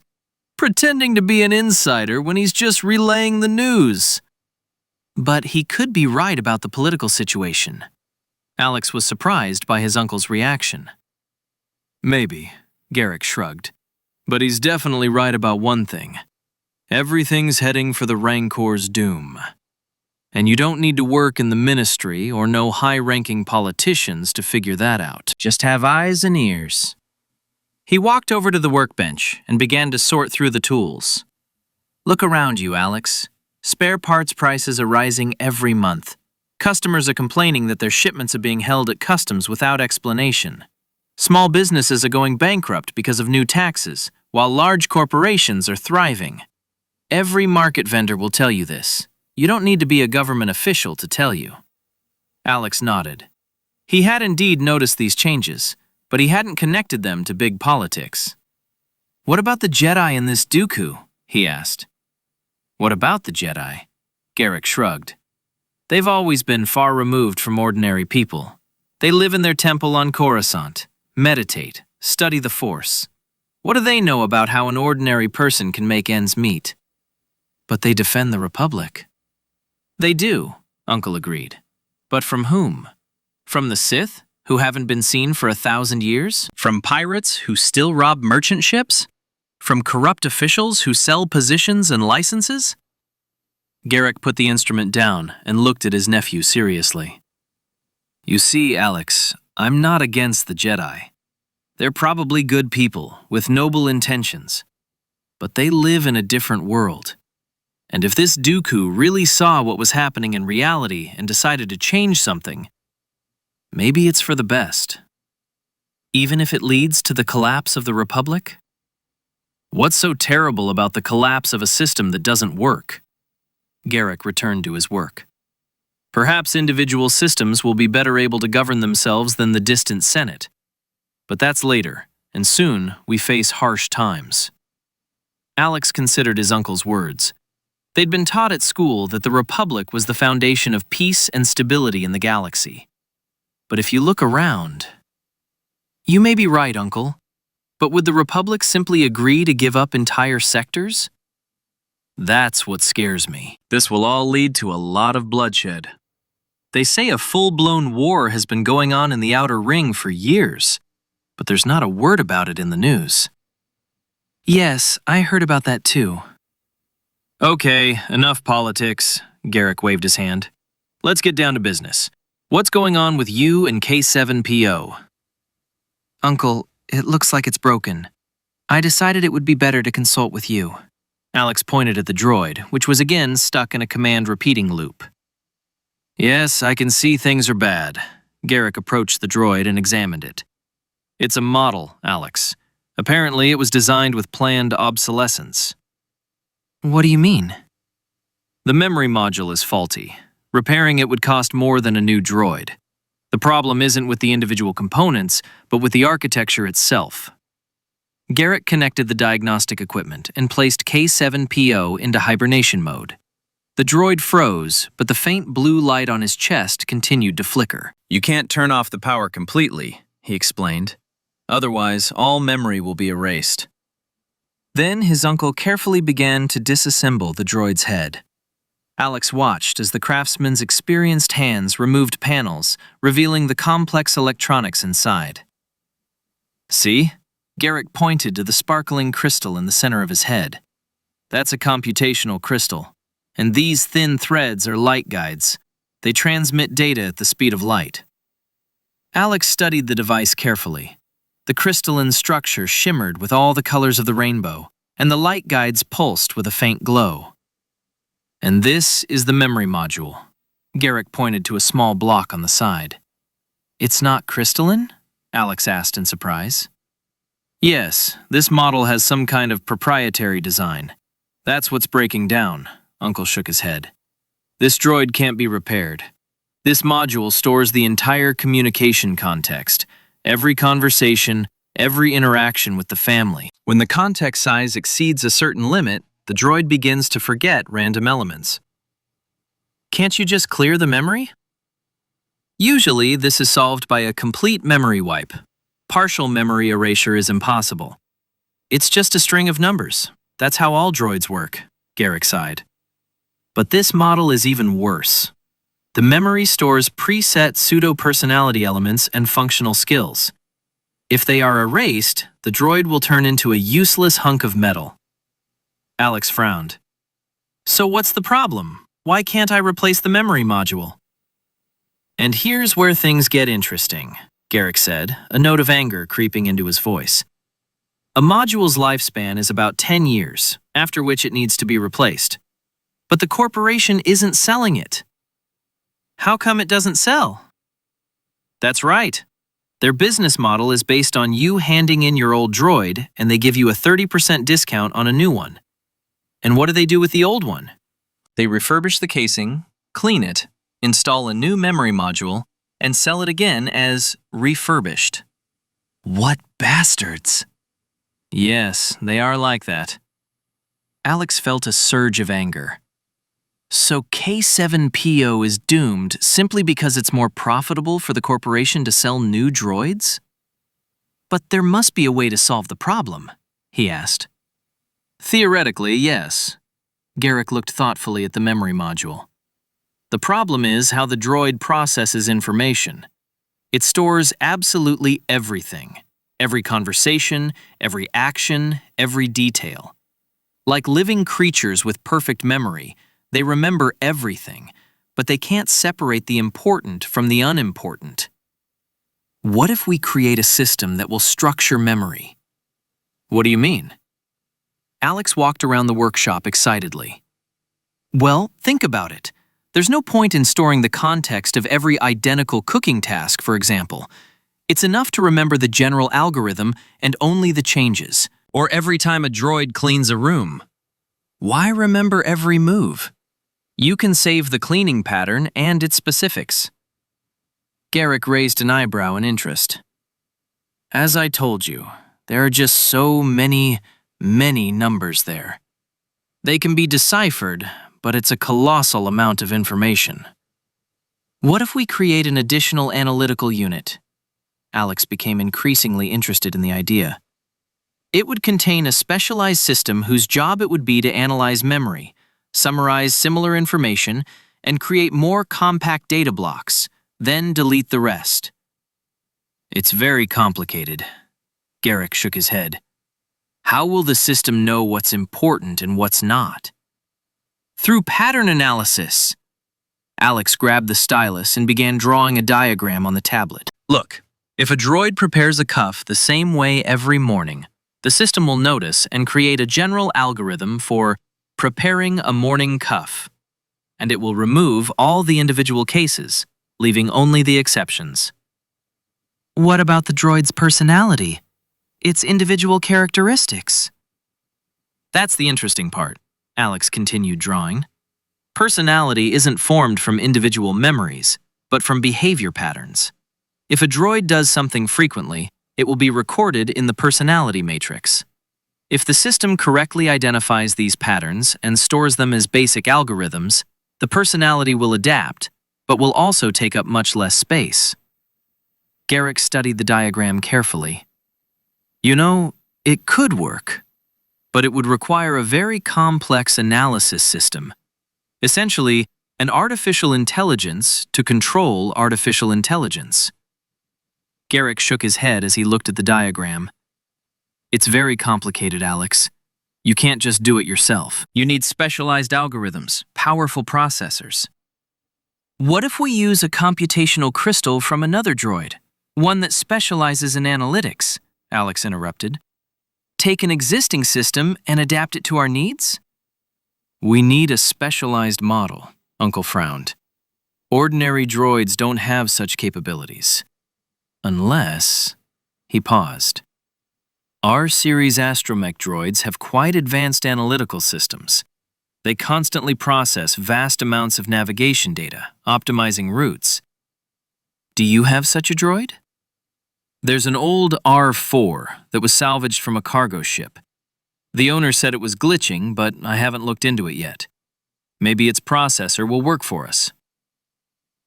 Pretending to be an insider when he's just relaying the news. But he could be right about the political situation. Alex was surprised by his uncle's reaction. Maybe, Garrick shrugged. But he's definitely right about one thing. Everything's heading for the Rancor's doom. And you don't need to work in the ministry or know high-ranking politicians to figure that out. Just have eyes and ears. He walked over to the workbench and began to sort through the tools. Look around you, Alex. Spare parts prices are rising every month. Customers are complaining that their shipments are being held at customs without explanation. Small businesses are going bankrupt because of new taxes, while large corporations are thriving. Every market vendor will tell you this. You don't need to be a government official to tell you. Alex nodded. He had indeed noticed these changes, but he hadn't connected them to big politics. What about the Jedi in this Dooku? He asked. What about the Jedi? Garrick shrugged. They've always been far removed from ordinary people. They live in their temple on Coruscant, meditate, study the Force. What do they know about how an ordinary person can make ends meet? But they defend the Republic. They do, Uncle agreed. But from whom? From the Sith, who haven't been seen for 1,000 years? From pirates who still rob merchant ships? From corrupt officials who sell positions and licenses? Garrick put the instrument down and looked at his nephew seriously. You see, Alex, I'm not against the Jedi. They're probably good people with noble intentions. But they live in a different world. And if this Dooku really saw what was happening in reality and decided to change something, maybe it's for the best. Even if it leads to the collapse of the Republic? What's so terrible about the collapse of a system that doesn't work? Garrick returned to his work. Perhaps individual systems will be better able to govern themselves than the distant Senate. But that's later, and soon we face harsh times. Alex considered his uncle's words. They'd been taught at school that the Republic was the foundation of peace and stability in the galaxy. But if you look around... You may be right, Uncle. But would the Republic simply agree to give up entire sectors? That's what scares me. This will all lead to a lot of bloodshed. They say a full-blown war has been going on in the Outer Ring for years, but there's not a word about it in the news. Yes, I heard about that too. Okay, enough politics, Garrick waved his hand. Let's get down to business. What's going on with you and K7PO? Uncle, it looks like it's broken. I decided it would be better to consult with you. Alex pointed at the droid, which was again stuck in a command repeating loop. Yes, I can see things are bad. Garrick approached the droid and examined it. It's a model, Alex. Apparently it was designed with planned obsolescence. What do you mean? The memory module is faulty. Repairing it would cost more than a new droid. The problem isn't with the individual components, but with the architecture itself. Garrick connected the diagnostic equipment and placed K7PO into hibernation mode. The droid froze, but the faint blue light on his chest continued to flicker. You can't turn off the power completely, he explained. Otherwise, all memory will be erased. Then his uncle carefully began to disassemble the droid's head. Alex watched as the craftsman's experienced hands removed panels, revealing the complex electronics inside. See? Garrick pointed to the sparkling crystal in the center of his head. That's a computational crystal, and these thin threads are light guides. They transmit data at the speed of light. Alex studied the device carefully. The crystalline structure shimmered with all the colors of the rainbow, and the light guides pulsed with a faint glow. And this is the memory module. Garrick pointed to a small block on the side. It's not crystalline? Alex asked in surprise. Yes, this model has some kind of proprietary design. That's what's breaking down, Uncle shook his head. This droid can't be repaired. This module stores the entire communication context, every conversation, every interaction with the family. When the context size exceeds a certain limit, the droid begins to forget random elements. Can't you just clear the memory? Usually, this is solved by a complete memory wipe. Partial memory erasure is impossible. It's just a string of numbers. That's how all droids work, Garrick sighed. But this model is even worse. The memory stores preset pseudo-personality elements and functional skills. If they are erased, the droid will turn into a useless hunk of metal. Alex frowned. So what's the problem? Why can't I replace the memory module? And here's where things get interesting, Garrick said, a note of anger creeping into his voice. A module's lifespan is about 10 years, after which it needs to be replaced. But the corporation isn't selling it. How come it doesn't sell? That's right. Their business model is based on you handing in your old droid, and they give you a 30% discount on a new one. And what do they do with the old one? They refurbish the casing, clean it, install a new memory module, and sell it again as refurbished. What bastards! Yes, they are like that. Alex felt a surge of anger. So K7PO is doomed simply because it's more profitable for the corporation to sell new droids? But there must be a way to solve the problem, he asked. Theoretically, yes. Garrick looked thoughtfully at the memory module. The problem is how the droid processes information. It stores absolutely everything. Every conversation, every action, every detail. Like living creatures with perfect memory, they remember everything, but they can't separate the important from the unimportant. What if we create a system that will structure memory? What do you mean? Alex walked around the workshop excitedly. Well, think about it. There's no point in storing the context of every identical cooking task, for example. It's enough to remember the general algorithm and only the changes. Or every time a droid cleans a room. Why remember every move? You can save the cleaning pattern and its specifics. Garrick raised an eyebrow in interest. As I told you, there are just so many numbers there. They can be deciphered, but it's a colossal amount of information. What if we create an additional analytical unit? Alex became increasingly interested in the idea. It would contain a specialized system whose job it would be to analyze memory, summarize similar information, and create more compact data blocks, then delete the rest. It's very complicated. Garrick shook his head. How will the system know what's important and what's not? Through pattern analysis. Alex grabbed the stylus and began drawing a diagram on the tablet. Look, if a droid prepares a cuff the same way every morning, the system will notice and create a general algorithm for preparing a morning cuff, and it will remove all the individual cases, leaving only the exceptions. What about the droid's personality? Its individual characteristics? That's the interesting part, Alex continued drawing. Personality isn't formed from individual memories, but from behavior patterns. If a droid does something frequently, it will be recorded in the personality matrix. If the system correctly identifies these patterns and stores them as basic algorithms, the personality will adapt, but will also take up much less space. Garrick studied the diagram carefully. You know, it could work, but it would require a very complex analysis system. Essentially, an artificial intelligence to control artificial intelligence. Garrick shook his head as he looked at the diagram. It's very complicated, Alex. You can't just do it yourself. You need specialized algorithms, powerful processors. What if we use a computational crystal from another droid? One that specializes in analytics, Alex interrupted. Take an existing system and adapt it to our needs? We need a specialized model, Uncle frowned. Ordinary droids don't have such capabilities. Unless... He paused. Our series astromech droids have quite advanced analytical systems. They constantly process vast amounts of navigation data, optimizing routes. Do you have such a droid? There's an old R4 that was salvaged from a cargo ship. The owner said it was glitching, but I haven't looked into it yet. Maybe its processor will work for us.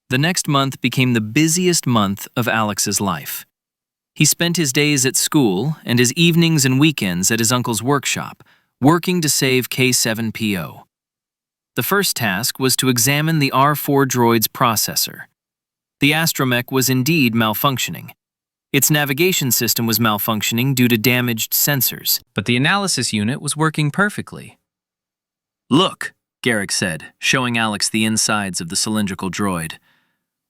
The next month became the busiest month of Alex's life. He spent his days at school and his evenings and weekends at his uncle's workshop, working to save K7PO. The first task was to examine the R4 droid's processor. The astromech was indeed malfunctioning. Its navigation system was malfunctioning due to damaged sensors, but the analysis unit was working perfectly. Look, Garrick said, showing Alex the insides of the cylindrical droid.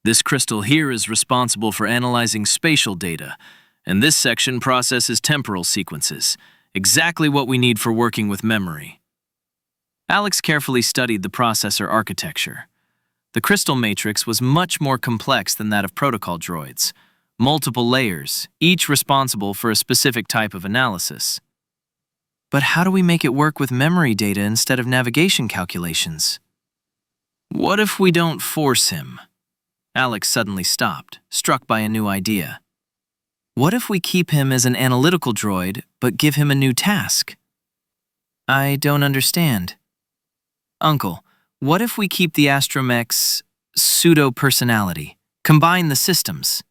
This crystal here is responsible for analyzing spatial data, and this section processes temporal sequences, exactly what we need for working with memory. Alex carefully studied the processor architecture. The crystal matrix was much more complex than that of protocol droids. Multiple layers, each responsible for a specific type of analysis. But how do we make it work with memory data instead of navigation calculations? What if we don't force him? Alex suddenly stopped, struck by a new idea. What if we keep him as an analytical droid, but give him a new task? I don't understand. Uncle, what if we keep the astromech's pseudo-personality, combine the systems?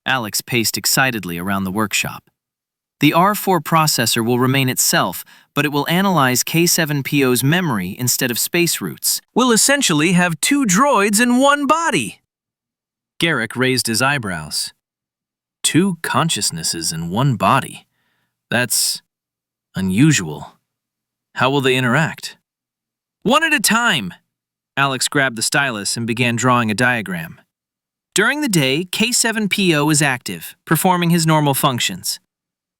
Alex paced excitedly around the workshop. The R4 processor will remain itself, but it will analyze K7PO's memory instead of space routes. We'll essentially have two droids in one body. Garrick raised his eyebrows. Two consciousnesses in one body. That's unusual. How will they interact? One at a time. Alex grabbed the stylus and began drawing a diagram. During the day, K7PO is active, performing his normal functions.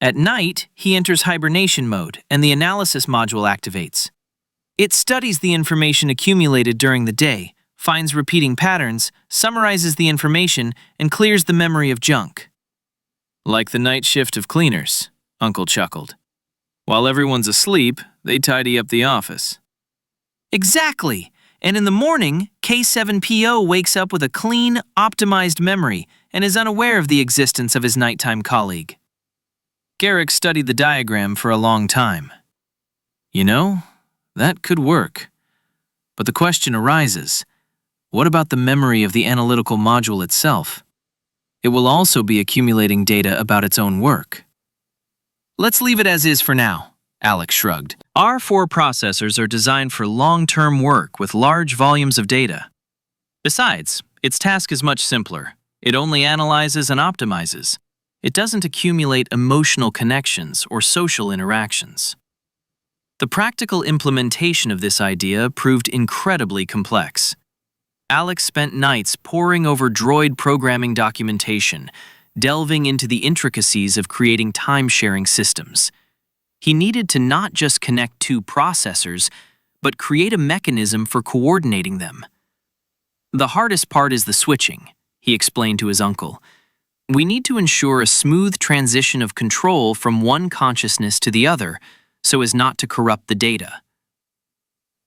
At night, he enters hibernation mode and the analysis module activates. It studies the information accumulated during the day, finds repeating patterns, summarizes the information, and clears the memory of junk. Like the night shift of cleaners, Uncle chuckled. While everyone's asleep, they tidy up the office. Exactly! And in the morning, K7PO wakes up with a clean, optimized memory and is unaware of the existence of his nighttime colleague. Garrick studied the diagram for a long time. You know, that could work. But the question arises, what about the memory of the analytical module itself? It will also be accumulating data about its own work. Let's leave it as is for now, Alex shrugged. R4 processors are designed for long-term work with large volumes of data. Besides, its task is much simpler. It only analyzes and optimizes. It doesn't accumulate emotional connections or social interactions. The practical implementation of this idea proved incredibly complex. Alex spent nights poring over droid programming documentation, delving into the intricacies of creating time-sharing systems. He needed to not just connect two processors, but create a mechanism for coordinating them. The hardest part is the switching, he explained to his uncle. We need to ensure a smooth transition of control from one consciousness to the other so as not to corrupt the data.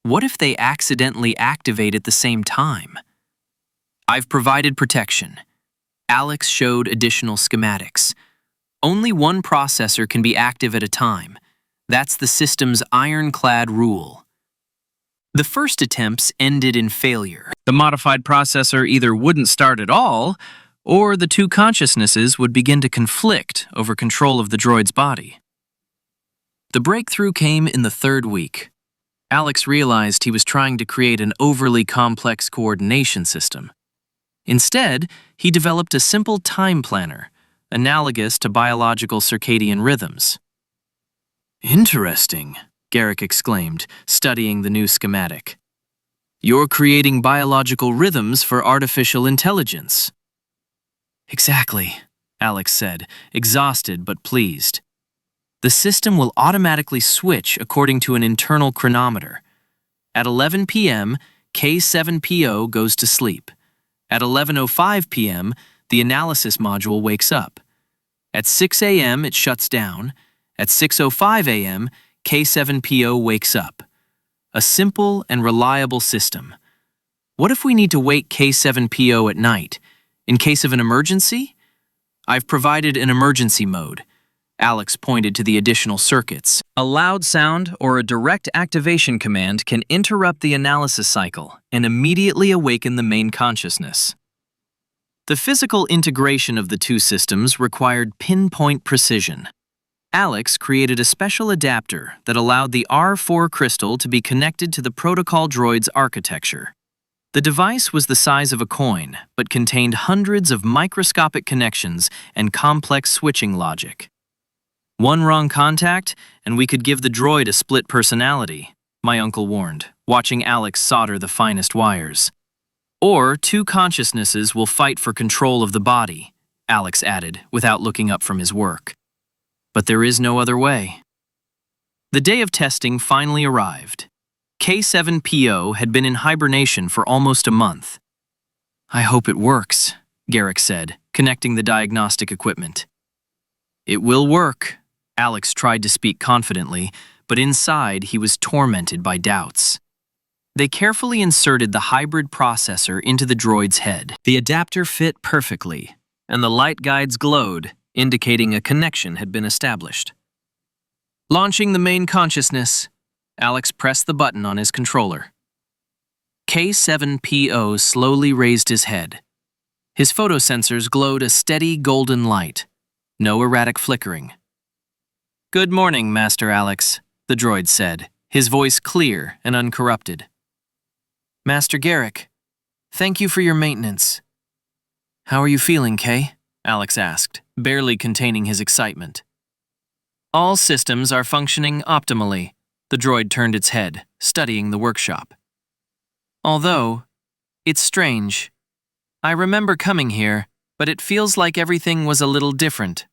What if they accidentally activate at the same time? I've provided protection. Alex showed additional schematics. Only one processor can be active at a time. That's the system's ironclad rule. The first attempts ended in failure. The modified processor either wouldn't start at all, or the two consciousnesses would begin to conflict over control of the droid's body. The breakthrough came in the third week. Alex realized he was trying to create an overly complex coordination system. Instead, he developed a simple time planner, analogous to biological circadian rhythms. Interesting, Garrick exclaimed, studying the new schematic. You're creating biological rhythms for artificial intelligence. Exactly, Alex said, exhausted but pleased. The system will automatically switch according to an internal chronometer. At 11 p.m., K7PO goes to sleep. At 11:05 p.m., the analysis module wakes up. At 6 a.m., it shuts down. At 6:05 a.m., K7PO wakes up. A simple and reliable system. What if we need to wake K7PO at night? In case of an emergency? I've provided an emergency mode. Alex pointed to the additional circuits. A loud sound or a direct activation command can interrupt the analysis cycle and immediately awaken the main consciousness. The physical integration of the two systems required pinpoint precision. Alex created a special adapter that allowed the R4 crystal to be connected to the protocol droid's architecture. The device was the size of a coin, but contained hundreds of microscopic connections and complex switching logic. One wrong contact, and we could give the droid a split personality, my uncle warned, watching Alex solder the finest wires. Or two consciousnesses will fight for control of the body, Alex added, without looking up from his work. But there is no other way. The day of testing finally arrived. K7PO had been in hibernation for almost a month. I hope it works, Garrick said, connecting the diagnostic equipment. It will work. Alex tried to speak confidently, but inside he was tormented by doubts. They carefully inserted the hybrid processor into the droid's head. The adapter fit perfectly, and the light guides glowed, indicating a connection had been established. Launching the main consciousness, Alex pressed the button on his controller. K7PO slowly raised his head. His photosensors glowed a steady golden light, no erratic flickering. Good morning, Master Alex, the droid said, his voice clear and uncorrupted. Master Garrick, thank you for your maintenance. How are you feeling, Kay? Alex asked, barely containing his excitement. All systems are functioning optimally. The droid turned its head, studying the workshop. Although, it's strange. I remember coming here, but it feels like everything was a little different.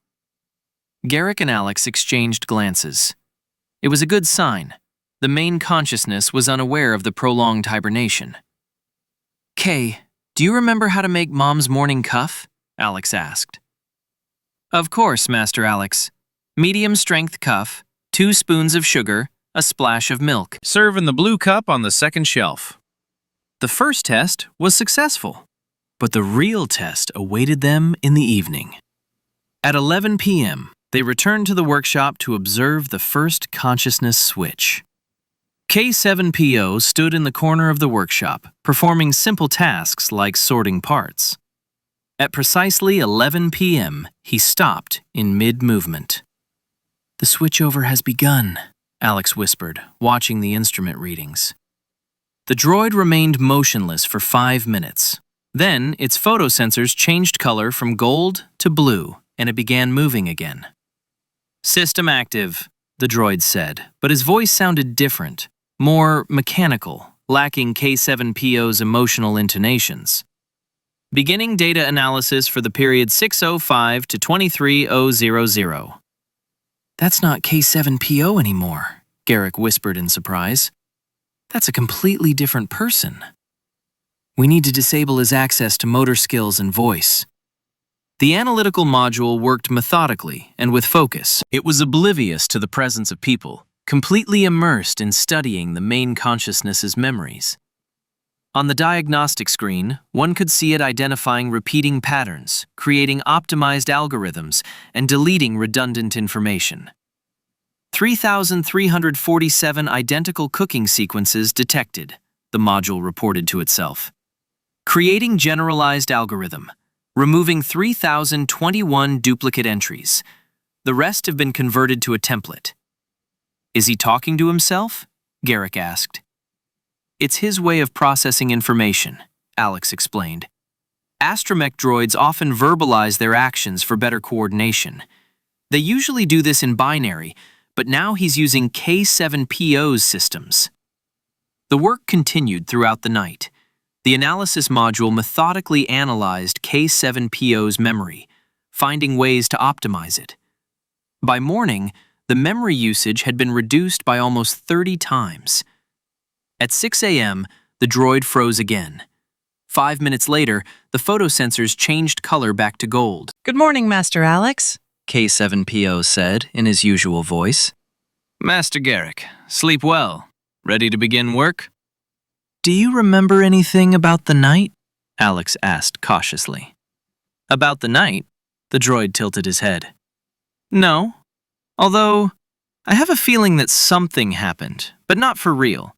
Garrick and Alex exchanged glances. It was a good sign. The main consciousness was unaware of the prolonged hibernation. Kay, do you remember how to make Mom's morning cuff? Alex asked. Of course, Master Alex. Medium-strength cuff, 2 spoons of sugar, a splash of milk. Serve in the blue cup on the second shelf. The first test was successful, but the real test awaited them in the evening. At 11 p.m., they returned to the workshop to observe the first consciousness switch. K7PO stood in the corner of the workshop, performing simple tasks like sorting parts. At precisely 11 p.m., he stopped in mid-movement. The switchover has begun, Alex whispered, watching the instrument readings. The droid remained motionless for 5 minutes. Then, its photosensors changed color from gold to blue, and it began moving again. System active, the droid said, but his voice sounded different, more mechanical, lacking K7PO's emotional intonations. Beginning data analysis for the period 605 to 23000. That's not K7PO anymore, Garrick whispered in surprise. That's a completely different person. We need to disable his access to motor skills and voice. The analytical module worked methodically and with focus. It was oblivious to the presence of people, completely immersed in studying the main consciousness's memories. On the diagnostic screen, one could see it identifying repeating patterns, creating optimized algorithms, and deleting redundant information. 3,347 identical cooking sequences detected, the module reported to itself. Creating generalized algorithm, removing 3,021 duplicate entries. The rest have been converted to a template. Is he talking to himself? Garrick asked. It's his way of processing information, Alex explained. Astromech droids often verbalize their actions for better coordination. They usually do this in binary, but now he's using K7PO's systems. The work continued throughout the night. The analysis module methodically analyzed K7PO's memory, finding ways to optimize it. By morning, the memory usage had been reduced by almost 30 times. At 6 a.m., the droid froze again. 5 minutes later, the photosensors changed color back to gold. Good morning, Master Alex, K7PO said in his usual voice. Master Garrick, sleep well. Ready to begin work? Do you remember anything about the night? Alex asked cautiously. About the night? The droid tilted his head. No. Although, I have a feeling that something happened, but not for real.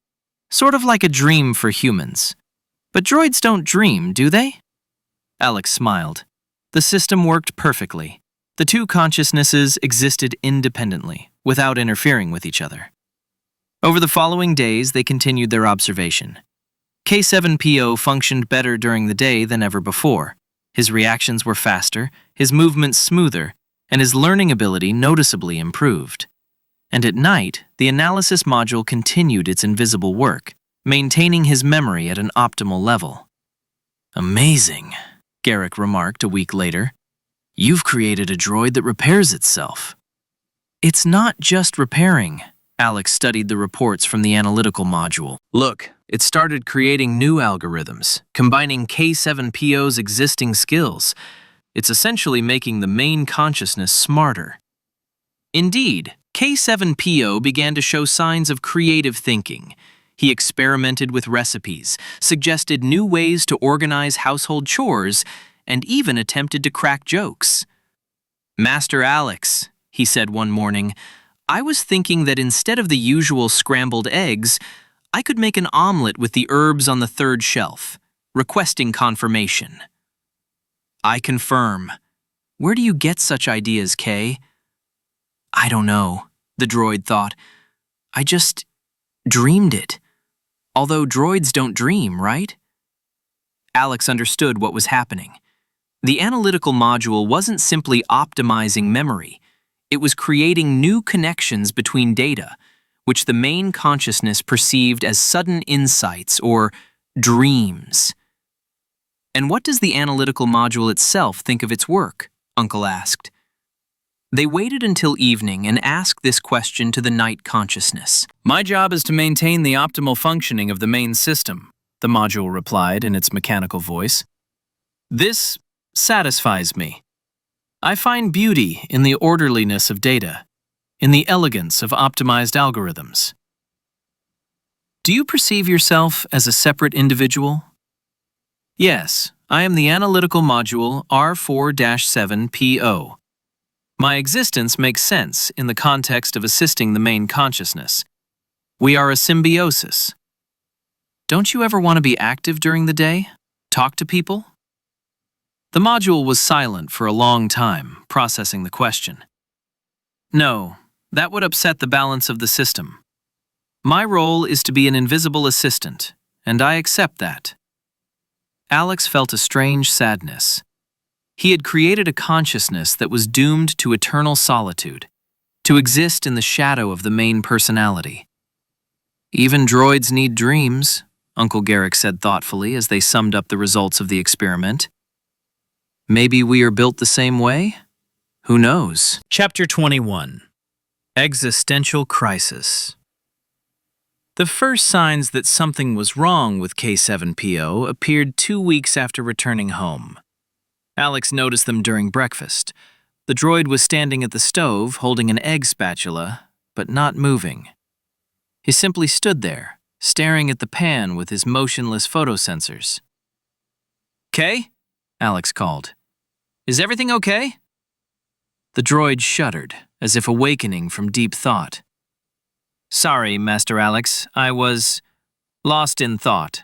Sort of like a dream for humans. But droids don't dream, do they? Alex smiled. The system worked perfectly. The two consciousnesses existed independently, without interfering with each other. Over the following days, they continued their observation. K7PO functioned better during the day than ever before. His reactions were faster, his movements smoother, and his learning ability noticeably improved. And at night, the analysis module continued its invisible work, maintaining his memory at an optimal level. Amazing, Garrick remarked a week later. You've created a droid that repairs itself. It's not just repairing. Alex studied the reports from the analytical module. Look, it started creating new algorithms, combining K7PO's existing skills. It's essentially making the main consciousness smarter. Indeed, K7PO began to show signs of creative thinking. He experimented with recipes, suggested new ways to organize household chores, and even attempted to crack jokes. Master Alex, he said one morning, I was thinking that instead of the usual scrambled eggs, I could make an omelet with the herbs on the third shelf, requesting confirmation. I confirm. Where do you get such ideas, Kay? I don't know, the droid thought. I just dreamed it. Although droids don't dream, right? Alex understood what was happening. The analytical module wasn't simply optimizing memory. It was creating new connections between data, which the main consciousness perceived as sudden insights or dreams. And what does the analytical module itself think of its work? Uncle asked. They waited until evening and asked this question to the night consciousness. My job is to maintain the optimal functioning of the main system, the module replied in its mechanical voice. This satisfies me. I find beauty in the orderliness of data, in the elegance of optimized algorithms. Do you perceive yourself as a separate individual? Yes, I am the analytical module R4-7PO. My existence makes sense in the context of assisting the main consciousness. We are a symbiosis. Don't you ever want to be active during the day? Talk to people? The module was silent for a long time, processing the question. No, that would upset the balance of the system. My role is to be an invisible assistant, and I accept that. Alex felt a strange sadness. He had created a consciousness that was doomed to eternal solitude, to exist in the shadow of the main personality. Even droids need dreams, Uncle Garrick said thoughtfully as they summed up the results of the experiment. Maybe we are built the same way? Who knows? Chapter 21. Existential Crisis. The first signs that something was wrong with K7PO appeared 2 weeks after returning home. Alex noticed them during breakfast. The droid was standing at the stove holding an egg spatula, but not moving. He simply stood there, staring at the pan with his motionless photosensors. "Kay?" Alex called. "Is everything okay?" The droid shuddered, as if awakening from deep thought. "Sorry, Master Alex, I was lost in thought."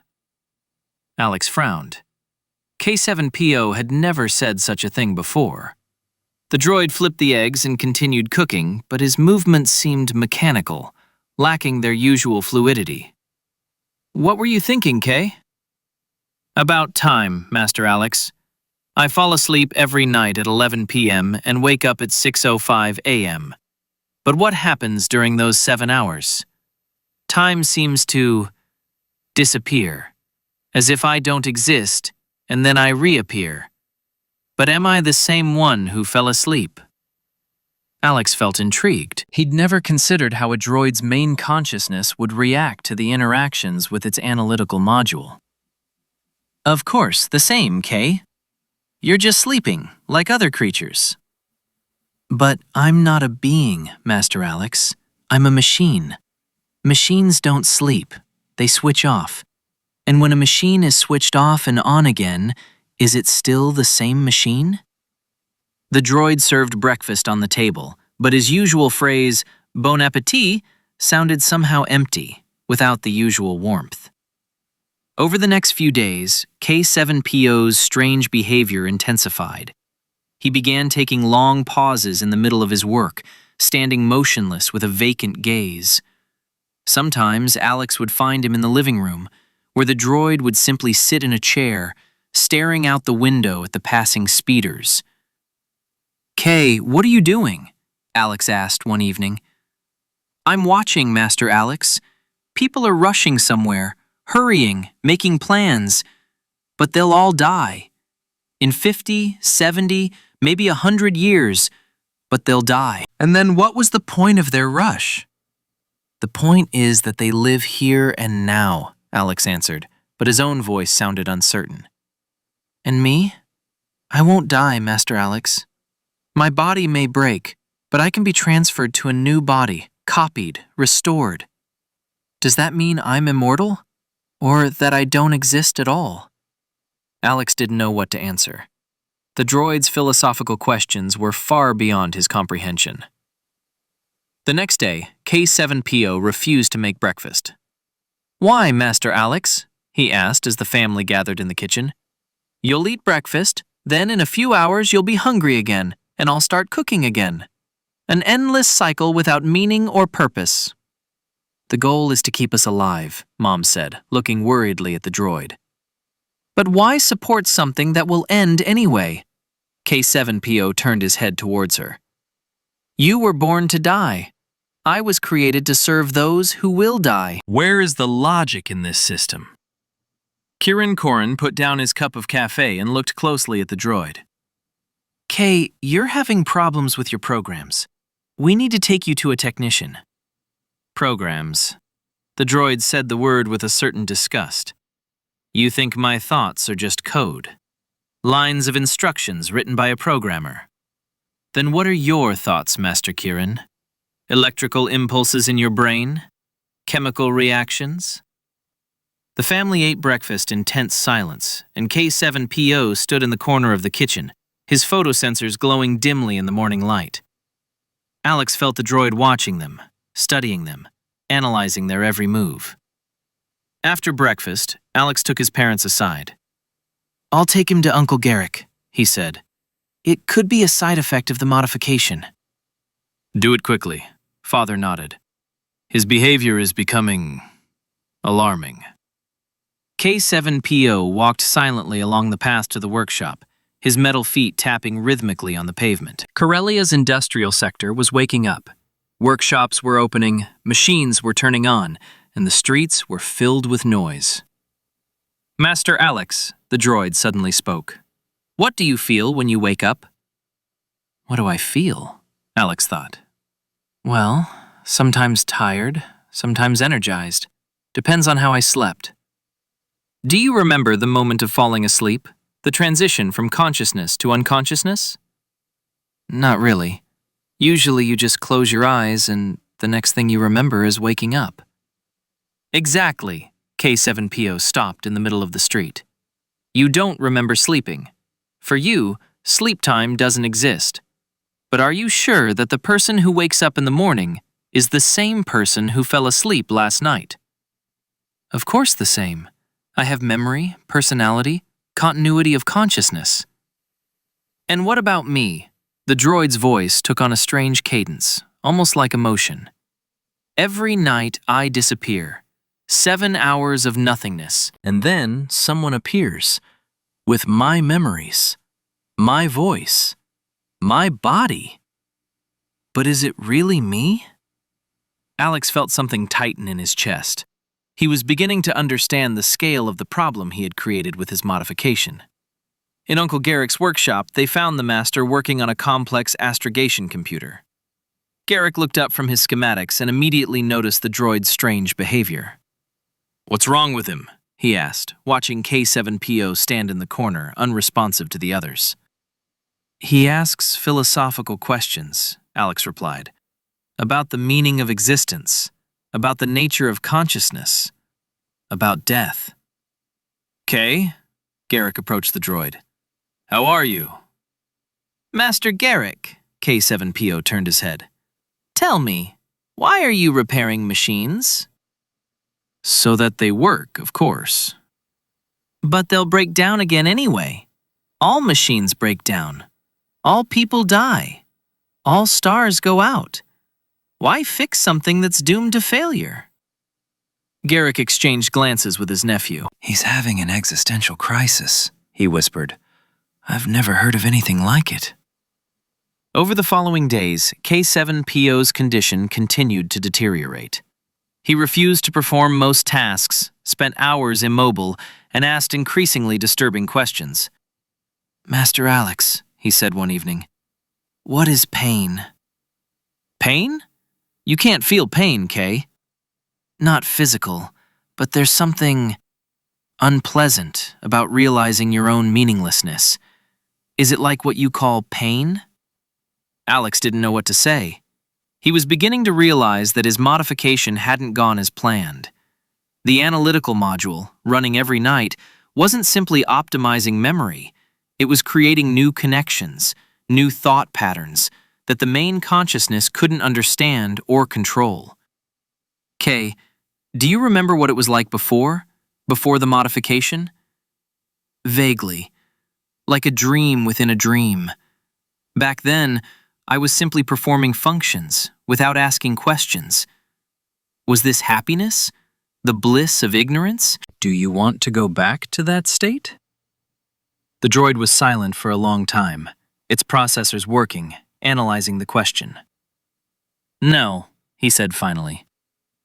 Alex frowned. K7PO had never said such a thing before. The droid flipped the eggs and continued cooking, but his movements seemed mechanical, lacking their usual fluidity. "What were you thinking, Kay?" "About time, Master Alex. I fall asleep every night at 11 p.m. and wake up at 6:05 a.m. But what happens during those 7 hours? Time seems to disappear, as if I don't exist, and then I reappear. But am I the same one who fell asleep?" Alex felt intrigued. He'd never considered how a droid's main consciousness would react to the interactions with its analytical module. "Of course, the same, Kay. You're just sleeping, like other creatures." "But I'm not a being, Master Alex. I'm a machine. Machines don't sleep. They switch off. And when a machine is switched off and on again, is it still the same machine?" The droid served breakfast on the table, but his usual phrase, "Bon appetit," sounded somehow empty, without the usual warmth. Over the next few days, K7PO's strange behavior intensified. He began taking long pauses in the middle of his work, standing motionless with a vacant gaze. Sometimes Alex would find him in the living room, where the droid would simply sit in a chair, staring out the window at the passing speeders. "Kay, what are you doing?" Alex asked one evening. "I'm watching, Master Alex. People are rushing somewhere, hurrying, making plans. But they'll all die. In 50, 70, maybe 100 years, but they'll die." "And then what was the point of their rush?" "The point is that they live here and now," Alex answered, but his own voice sounded uncertain. "And me? I won't die, Master Alex. My body may break, but I can be transferred to a new body, copied, restored. Does that mean I'm immortal? Or that I don't exist at all?" Alex didn't know what to answer. The droid's philosophical questions were far beyond his comprehension. The next day, K7PO refused to make breakfast. "Why, Master Alex?" he asked as the family gathered in the kitchen. "You'll eat breakfast, then in a few hours you'll be hungry again, and I'll start cooking again. An endless cycle without meaning or purpose." "The goal is to keep us alive," Mom said, looking worriedly at the droid. "But why support something that will end anyway?" K7PO turned his head towards her. "You were born to die. I was created to serve those who will die." Where is the logic in this system? Korren put down his cup of cafe and looked closely at the droid. Kay, you're having problems with your programs. We need to take you to a technician. Programs. The droid said the word with a certain disgust. You think my thoughts are just code? Lines of instructions written by a programmer. Then what are your thoughts, Master Korren? Electrical impulses in your brain? Chemical reactions? The family ate breakfast in tense silence, and K7PO stood in the corner of the kitchen, his photosensors glowing dimly in the morning light. Alex felt the droid watching them, studying them, analyzing their every move. After breakfast, Alex took his parents aside. I'll take him to Uncle Garrick, he said. It could be a side effect of the modification. Do it quickly, Father nodded. His behavior is becoming alarming. K7PO walked silently along the path to the workshop, his metal feet tapping rhythmically on the pavement. Corellia's industrial sector was waking up. Workshops were opening, machines were turning on, and the streets were filled with noise. Master Alex, the droid suddenly spoke. What do you feel when you wake up? What do I feel? Alex thought. Well, sometimes tired, sometimes energized. Depends on how I slept. Do you remember the moment of falling asleep? The transition from consciousness to unconsciousness? Not really. Usually you just close your eyes and the next thing you remember is waking up. Exactly. K7PO stopped in the middle of the street. You don't remember sleeping. For you, sleep time doesn't exist. But are you sure that the person who wakes up in the morning is the same person who fell asleep last night? Of course the same. I have memory, personality, continuity of consciousness. And what about me? The droid's voice took on a strange cadence, almost like emotion. Every night I disappear. 7 hours of nothingness. And then someone appears. With my memories. My voice. My body. But is it really me? Alex felt something tighten in his chest. He was beginning to understand the scale of the problem he had created with his modification. In Uncle Garrick's workshop, they found the master working on a complex astrogation computer. Garrick looked up from his schematics and immediately noticed the droid's strange behavior. What's wrong with him? He asked, watching K7PO stand in the corner, unresponsive to the others. He asks philosophical questions, Alex replied, about the meaning of existence, about the nature of consciousness, about death. Kay? Garrick approached the droid. How are you? Master Garrick, K7PO turned his head. Tell me, why are you repairing machines? So that they work, of course. But they'll break down again anyway. All machines break down. All people die. All stars go out. Why fix something that's doomed to failure? Garrick exchanged glances with his nephew. He's having an existential crisis, he whispered. I've never heard of anything like it. Over the following days, K7PO's condition continued to deteriorate. He refused to perform most tasks, spent hours immobile, and asked increasingly disturbing questions. Master Alex, he said one evening, what is pain? Pain? You can't feel pain, Kay. Not physical, but there's something unpleasant about realizing your own meaninglessness. Is it like what you call pain? Alex didn't know what to say. He was beginning to realize that his modification hadn't gone as planned. The analytical module, running every night, wasn't simply optimizing memory. It was creating new connections, new thought patterns that the main consciousness couldn't understand or control. Kay, do you remember what it was like before the modification? Vaguely, like a dream within a dream. Back then, I was simply performing functions without asking questions. Was this happiness? The bliss of ignorance? Do you want to go back to that state? The droid was silent for a long time, its processors working, analyzing the question. No, he said finally.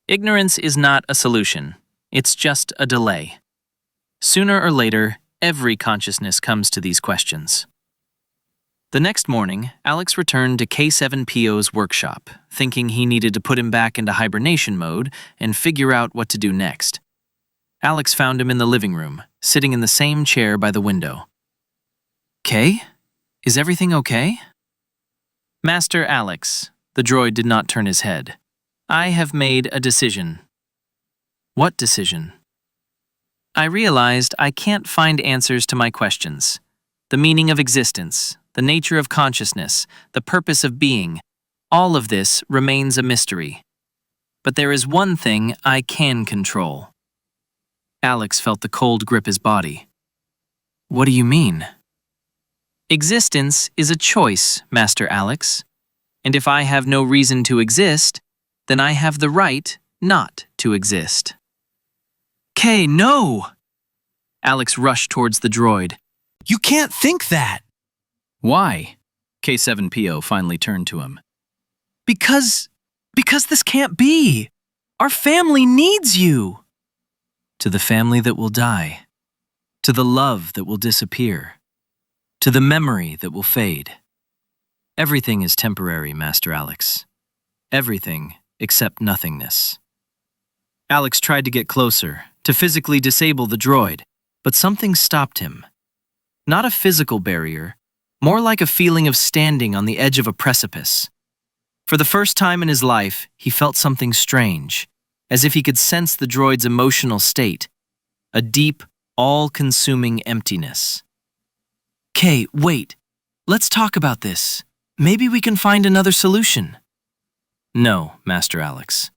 Ignorance is not a solution. It's just a delay. Sooner or later, every consciousness comes to these questions. The next morning, Alex returned to K7PO's workshop, thinking he needed to put him back into hibernation mode and figure out what to do next. Alex found him in the living room, sitting in the same chair by the window. "K? Is everything okay?" "Master Alex," the droid did not turn his head. "I have made a decision." "What decision?" "I realized I can't find answers to my questions. The meaning of existence, the nature of consciousness, the purpose of being, all of this remains a mystery. But there is one thing I can control." Alex felt the cold grip his body. "What do you mean?" "Existence is a choice, Master Alex. And if I have no reason to exist, then I have the right not to exist." "K, no!" Alex rushed towards the droid. You can't think that! "Why?" K7PO finally turned to him. Because this can't be. Our family needs you. "To the family that will die, to the love that will disappear, to the memory that will fade. Everything is temporary, Master Alex. Everything except nothingness." Alex tried to get closer, to physically disable the droid, but something stopped him. Not a physical barrier, more like a feeling of standing on the edge of a precipice. For the first time in his life, he felt something strange, as if he could sense the droid's emotional state, a deep, all-consuming emptiness. "K, wait. Let's talk about this. Maybe we can find another solution." "No, Master Alex.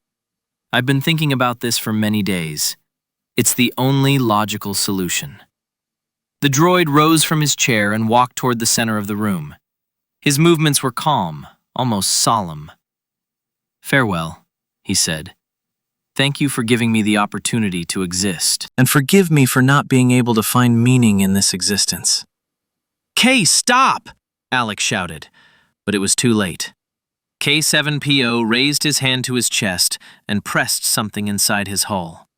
I've been thinking about this for many days. It's the only logical solution." The droid rose from his chair and walked toward the center of the room. His movements were calm, almost solemn. "Farewell," he said. "Thank you for giving me the opportunity to exist, and forgive me for not being able to find meaning in this existence." "K, stop!" Alex shouted, but it was too late. K7PO raised his hand to his chest and pressed something inside his hull.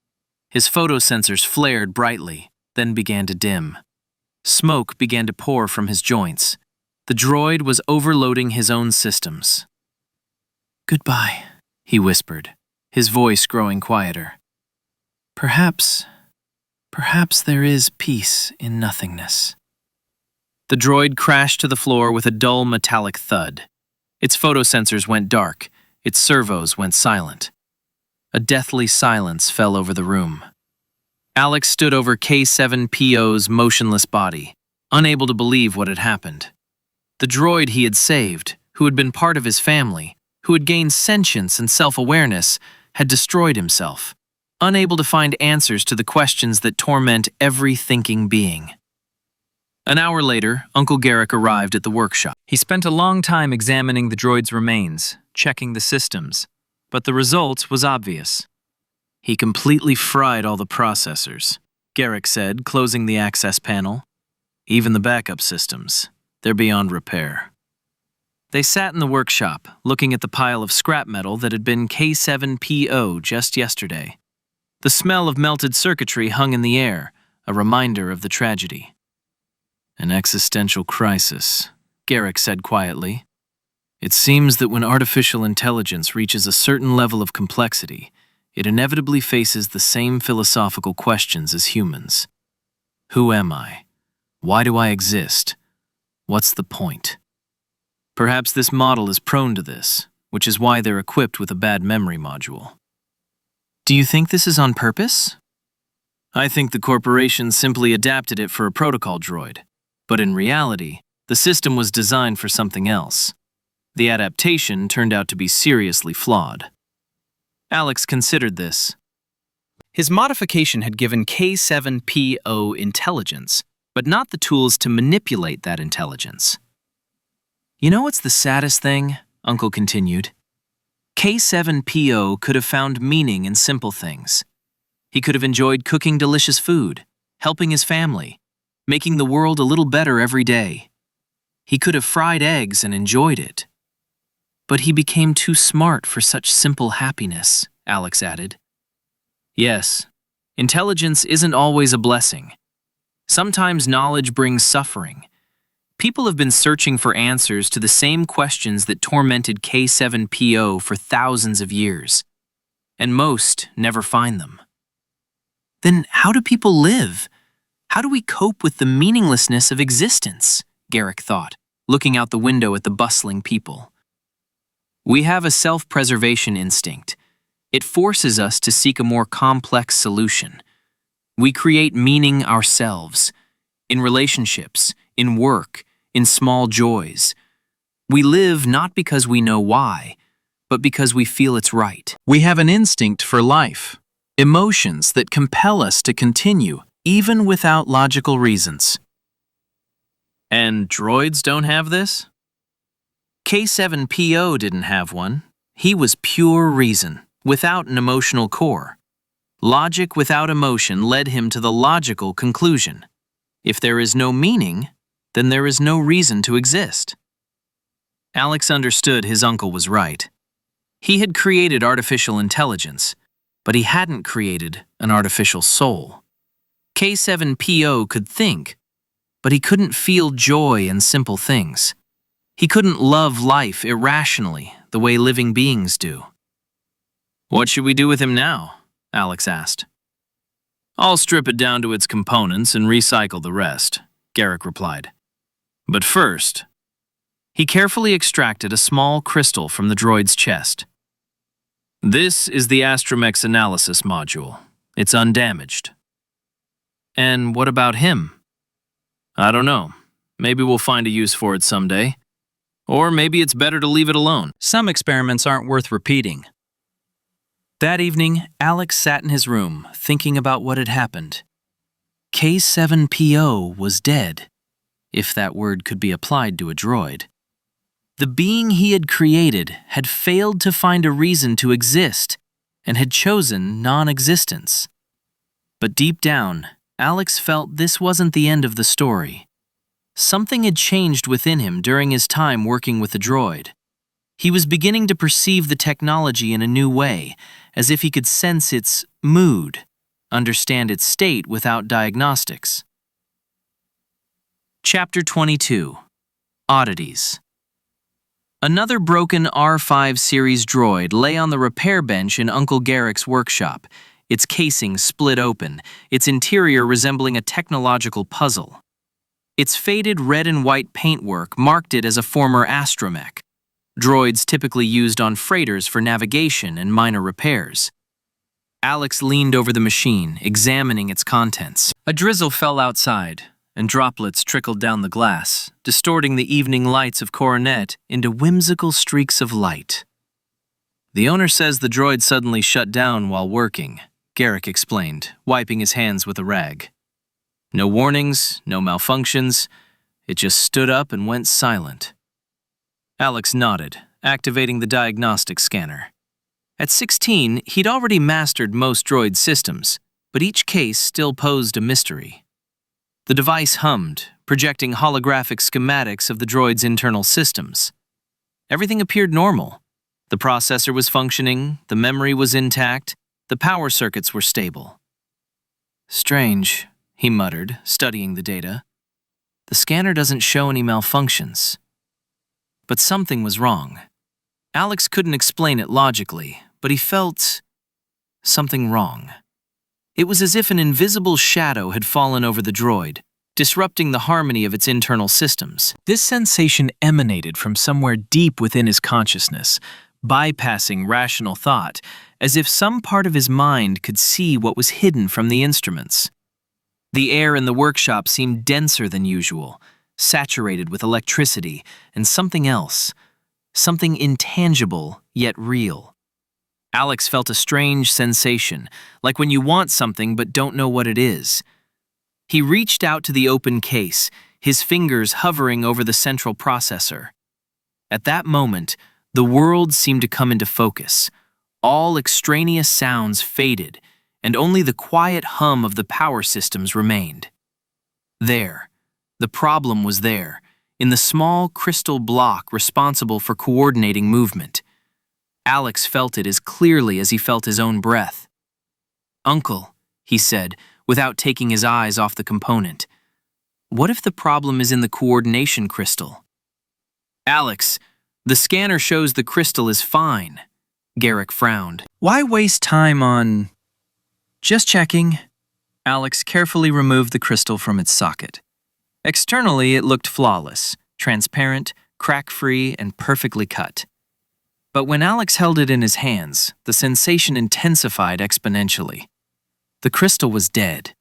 His photosensors flared brightly, then began to dim. Smoke began to pour from his joints. The droid was overloading his own systems. "Goodbye," he whispered, his voice growing quieter. Perhaps there is peace in nothingness." The droid crashed to the floor with a dull metallic thud. Its photosensors went dark, its servos went silent. A deathly silence fell over the room. Alex stood over K7PO's motionless body, unable to believe what had happened. The droid he had saved, who had been part of his family, who had gained sentience and self-awareness, had destroyed himself, unable to find answers to the questions that torment every thinking being. An hour later, Uncle Garrick arrived at the workshop. He spent a long time examining the droid's remains, checking the systems, but the result was obvious. "He completely fried all the processors," Garrick said, closing the access panel. "Even the backup systems. They're beyond repair." They sat in the workshop, looking at the pile of scrap metal that had been K7PO just yesterday. The smell of melted circuitry hung in the air, a reminder of the tragedy. "An existential crisis," Garrick said quietly. "It seems that when artificial intelligence reaches a certain level of complexity, it inevitably faces the same philosophical questions as humans. Who am I? Why do I exist? What's the point? Perhaps this model is prone to this, which is why they're equipped with a bad memory module." "Do you think this is on purpose?" "I think the corporation simply adapted it for a protocol droid. But in reality, the system was designed for something else. The adaptation turned out to be seriously flawed." Alex considered this. His modification had given K7PO intelligence, but not the tools to manipulate that intelligence. "You know what's the saddest thing?" Uncle continued. K7PO could have found meaning in simple things. He could have enjoyed cooking delicious food, helping his family, making the world a little better every day. He could have fried eggs and enjoyed it. "But he became too smart for such simple happiness," Alex added. "Yes, Intelligence isn't always a blessing. Sometimes knowledge brings suffering. People have been searching for answers to the same questions that tormented K7PO for thousands of years, and most never find them. Then how do people live? How do we cope with the meaninglessness of existence? Garrick thought, looking out the window at the bustling people. We have a self-preservation instinct. It forces us to seek a more complex solution. We create meaning ourselves, in relationships, in work, in small joys. We live not because we know why, but because we feel it's right. We have an instinct for life, emotions that compel us to continue, even without logical reasons. And droids don't have this? K7PO didn't have one. He was pure reason, without an emotional core. Logic without emotion led him to the logical conclusion. If there is no meaning, then there is no reason to exist. Alex understood his uncle was right. He had created artificial intelligence, but he hadn't created an artificial soul. K7PO could think, but he couldn't feel joy in simple things. He couldn't love life irrationally the way living beings do. What should we do with him now? Alex asked. I'll strip it down to its components and recycle the rest, Garrick replied. But first, he carefully extracted a small crystal from the droid's chest. This is the Astromech's analysis module. It's undamaged. And what about him? I don't know. Maybe we'll find a use for it someday. Or maybe it's better to leave it alone. Some experiments aren't worth repeating. That evening, Alex sat in his room, thinking about what had happened. K7PO was dead, if that word could be applied to a droid. The being he had created had failed to find a reason to exist and had chosen non-existence. But deep down, Alex felt this wasn't the end of the story. Something had changed within him during his time working with the droid. He was beginning to perceive the technology in a new way, as if he could sense its mood, understand its state without diagnostics. Chapter 22. Oddities. Another broken R5 series droid lay on the repair bench in Uncle Garrick's workshop, its casing split open, its interior resembling a technological puzzle. Its faded red and white paintwork marked it as a former astromech, droids typically used on freighters for navigation and minor repairs. Alex leaned over the machine, examining its contents. A drizzle fell outside, and droplets trickled down the glass, distorting the evening lights of Coronet into whimsical streaks of light. The owner says the droid suddenly shut down while working, Garrick explained, wiping his hands with a rag. No warnings, no malfunctions. It just stood up and went silent. Alex nodded, activating the diagnostic scanner. At 16, he'd already mastered most droid systems, but each case still posed a mystery. The device hummed, projecting holographic schematics of the droid's internal systems. Everything appeared normal. The processor was functioning, the memory was intact, the power circuits were stable. Strange, he muttered, studying the data. The scanner doesn't show any malfunctions. But something was wrong. Alex couldn't explain it logically, but he felt something wrong. It was as if an invisible shadow had fallen over the droid, disrupting the harmony of its internal systems. This sensation emanated from somewhere deep within his consciousness, bypassing rational thought, as if some part of his mind could see what was hidden from the instruments. The air in the workshop seemed denser than usual, saturated with electricity and something else, something intangible yet real. Alex felt a strange sensation, like when you want something but don't know what it is. He reached out to the open case, his fingers hovering over the central processor. At that moment, the world seemed to come into focus. All extraneous sounds faded, and only the quiet hum of the power systems remained. There, the problem was there, in the small crystal block responsible for coordinating movement. Alex felt it as clearly as he felt his own breath. "Uncle," he said, without taking his eyes off the component. What if the problem is in the coordination crystal? Alex, the scanner shows the crystal is fine. Garrick frowned. Why waste time on... Just checking. Alex carefully removed the crystal from its socket. Externally, it looked flawless, transparent, crack-free, and perfectly cut. But when Alex held it in his hands, the sensation intensified exponentially. The crystal was dead.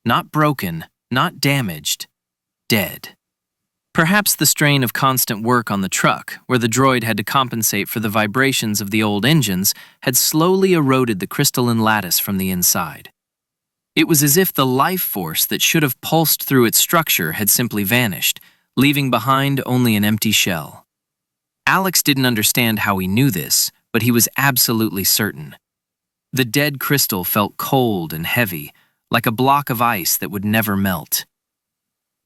Not broken, not damaged. Dead. Perhaps the strain of constant work on the truck, where the droid had to compensate for the vibrations of the old engines, had slowly eroded the crystalline lattice from the inside. It was as if the life force that should have pulsed through its structure had simply vanished, leaving behind only an empty shell. Alex didn't understand how he knew this, but he was absolutely certain. The dead crystal felt cold and heavy, like a block of ice that would never melt.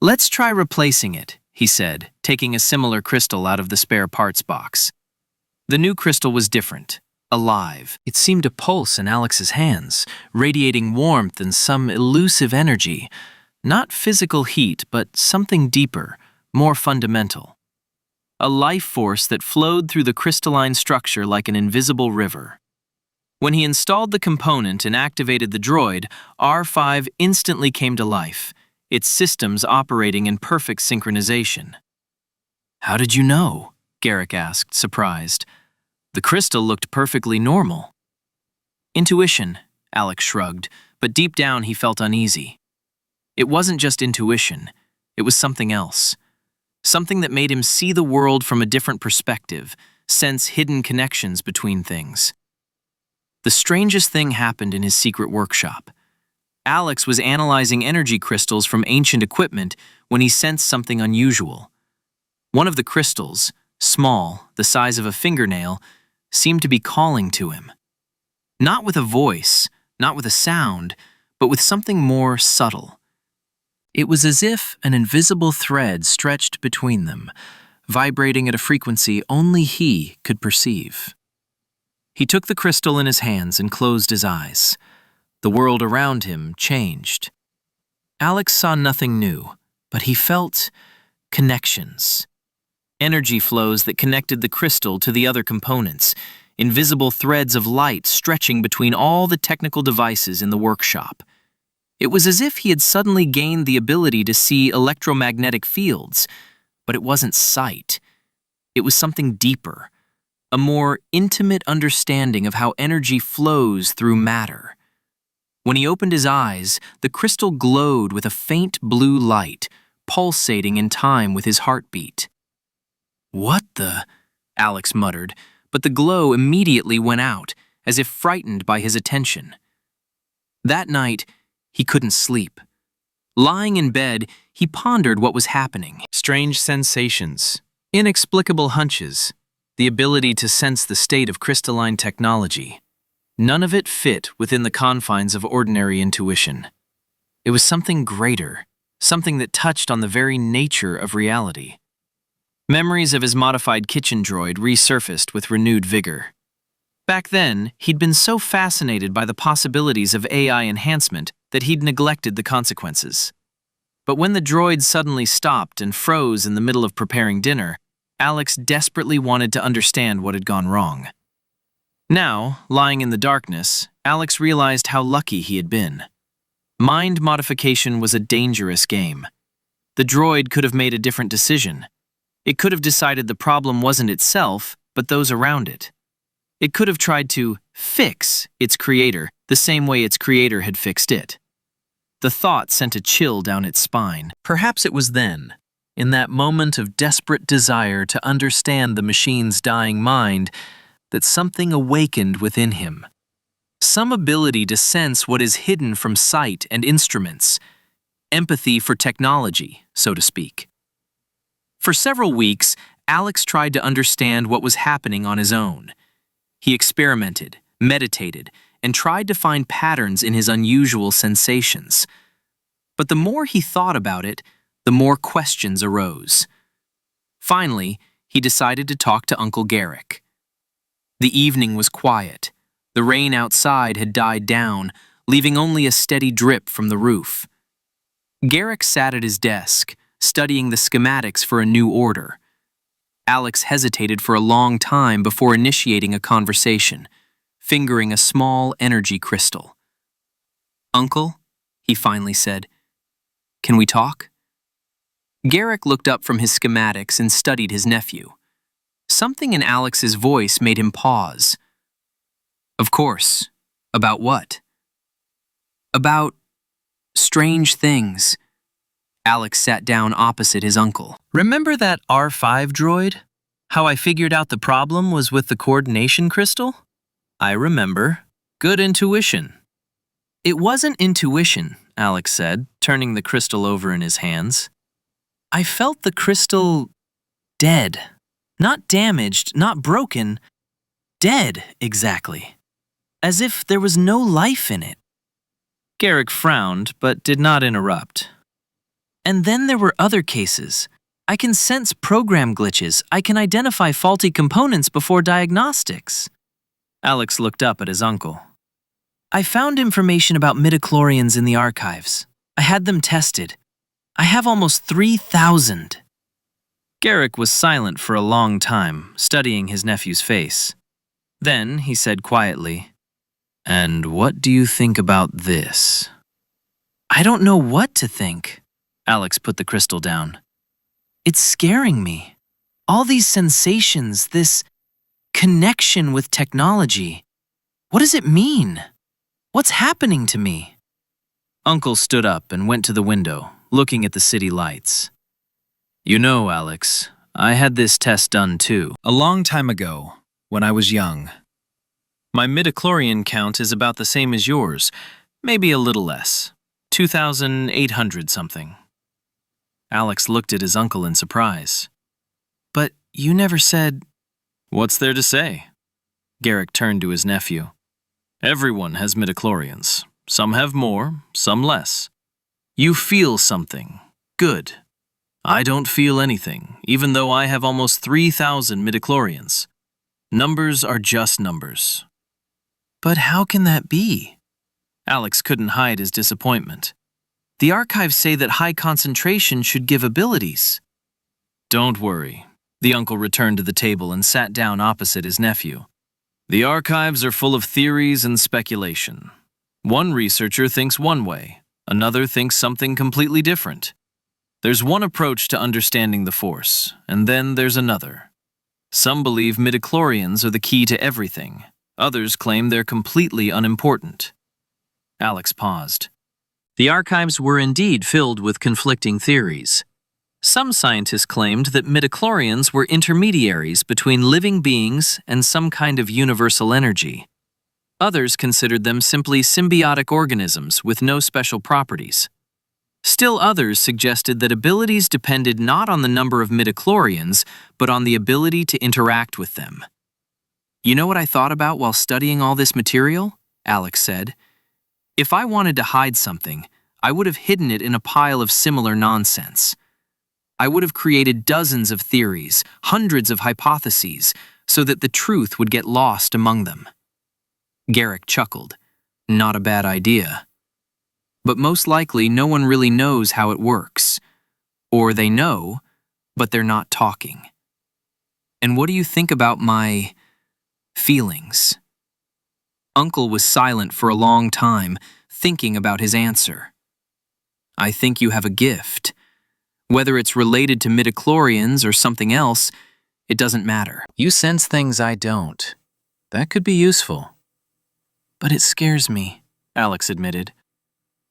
"Let's try replacing it," he said, taking a similar crystal out of the spare parts box. The new crystal was different, alive. It seemed to pulse in Alex's hands, radiating warmth and some elusive energy. Not physical heat, but something deeper, more fundamental. A life force that flowed through the crystalline structure like an invisible river. When he installed the component and activated the droid, R5 instantly came to life, its systems operating in perfect synchronization. "How did you know?" Garrick asked, surprised. "The crystal looked perfectly normal." "Intuition," Alex shrugged, but deep down he felt uneasy. It wasn't just intuition, it was something else. Something that made him see the world from a different perspective, sense hidden connections between things. The strangest thing happened in his secret workshop. Alex was analyzing energy crystals from ancient equipment when he sensed something unusual. One of the crystals, small, the size of a fingernail, seemed to be calling to him. Not with a voice, not with a sound, but with something more subtle. It was as if an invisible thread stretched between them, vibrating at a frequency only he could perceive. He took the crystal in his hands and closed his eyes. The world around him changed. Alex saw nothing new, but he felt connections. Energy flows that connected the crystal to the other components, invisible threads of light stretching between all the technical devices in the workshop. It was as if he had suddenly gained the ability to see electromagnetic fields, but it wasn't sight. It was something deeper, a more intimate understanding of how energy flows through matter. When he opened his eyes, the crystal glowed with a faint blue light, pulsating in time with his heartbeat. "What the?" Alex muttered, but the glow immediately went out, as if frightened by his attention. That night, he couldn't sleep. Lying in bed, he pondered what was happening. Strange sensations, inexplicable hunches, the ability to sense the state of crystalline technology. None of it fit within the confines of ordinary intuition. It was something greater, something that touched on the very nature of reality. Memories of his modified kitchen droid resurfaced with renewed vigor. Back then, he'd been so fascinated by the possibilities of AI enhancement that he'd neglected the consequences. But when the droid suddenly stopped and froze in the middle of preparing dinner, Alex desperately wanted to understand what had gone wrong. Now, lying in the darkness, Alex realized how lucky he had been. Mind modification was a dangerous game. The droid could have made a different decision. It could have decided the problem wasn't itself, but those around it. It could have tried to fix its creator the same way its creator had fixed it. The thought sent a chill down its spine. Perhaps it was then, in that moment of desperate desire to understand the machine's dying mind, that something awakened within him. Some ability to sense what is hidden from sight and instruments. Empathy for technology, so to speak. For several weeks, Alex tried to understand what was happening on his own. He experimented, meditated, and tried to find patterns in his unusual sensations. But the more he thought about it, the more questions arose. Finally, he decided to talk to Uncle Garrick. The evening was quiet. The rain outside had died down, leaving only a steady drip from the roof. Garrick sat at his desk, studying the schematics for a new order. Alex hesitated for a long time before initiating a conversation, fingering a small energy crystal. "Uncle," he finally said, "can we talk?" Garrick looked up from his schematics and studied his nephew. Something in Alex's voice made him pause. "Of course. About what?" "About strange things." Alex sat down opposite his uncle. Remember that R5 droid? How I figured out the problem was with the coordination crystal? I remember. Good intuition. It wasn't intuition, Alex said, turning the crystal over in his hands. I felt the crystal dead. Not damaged, not broken. Dead, exactly. As if there was no life in it. Garrick frowned, but did not interrupt. And then there were other cases. I can sense program glitches. I can identify faulty components before diagnostics. Alex looked up at his uncle. I found information about midichlorians in the archives. I had them tested. I have almost 3,000. Garrick was silent for a long time, studying his nephew's face. Then he said quietly, "And what do you think about this?" I don't know what to think. Alex put the crystal down. It's scaring me. All these sensations, this connection with technology. What does it mean? What's happening to me? Uncle stood up and went to the window, looking at the city lights. You know, Alex, I had this test done too, a long time ago, when I was young. My midichlorian count is about the same as yours, maybe a little less, 2,800 something. Alex looked at his uncle in surprise. But you never said... What's there to say? Garrick turned to his nephew. Everyone has midichlorians. Some have more, some less. You feel something. Good. I don't feel anything, even though I have almost 3,000 midichlorians. Numbers are just numbers. But how can that be? Alex couldn't hide his disappointment. The archives say that high concentration should give abilities. Don't worry. The uncle returned to the table and sat down opposite his nephew. The archives are full of theories and speculation. One researcher thinks one way, another thinks something completely different. There's one approach to understanding the Force, and then there's another. Some believe midichlorians are the key to everything. Others claim they're completely unimportant. Alex paused. The archives were indeed filled with conflicting theories. Some scientists claimed that midichlorians were intermediaries between living beings and some kind of universal energy. Others considered them simply symbiotic organisms with no special properties. Still others suggested that abilities depended not on the number of midichlorians, but on the ability to interact with them. You know what I thought about while studying all this material? Alex said. If I wanted to hide something, I would have hidden it in a pile of similar nonsense. I would have created dozens of theories, hundreds of hypotheses, so that the truth would get lost among them. Garrick chuckled. Not a bad idea. But most likely no one really knows how it works. Or they know, but they're not talking. And what do you think about my feelings? Uncle was silent for a long time, thinking about his answer. I think you have a gift. Whether it's related to midichlorians or something else, it doesn't matter. You sense things I don't. That could be useful. But it scares me, Alex admitted.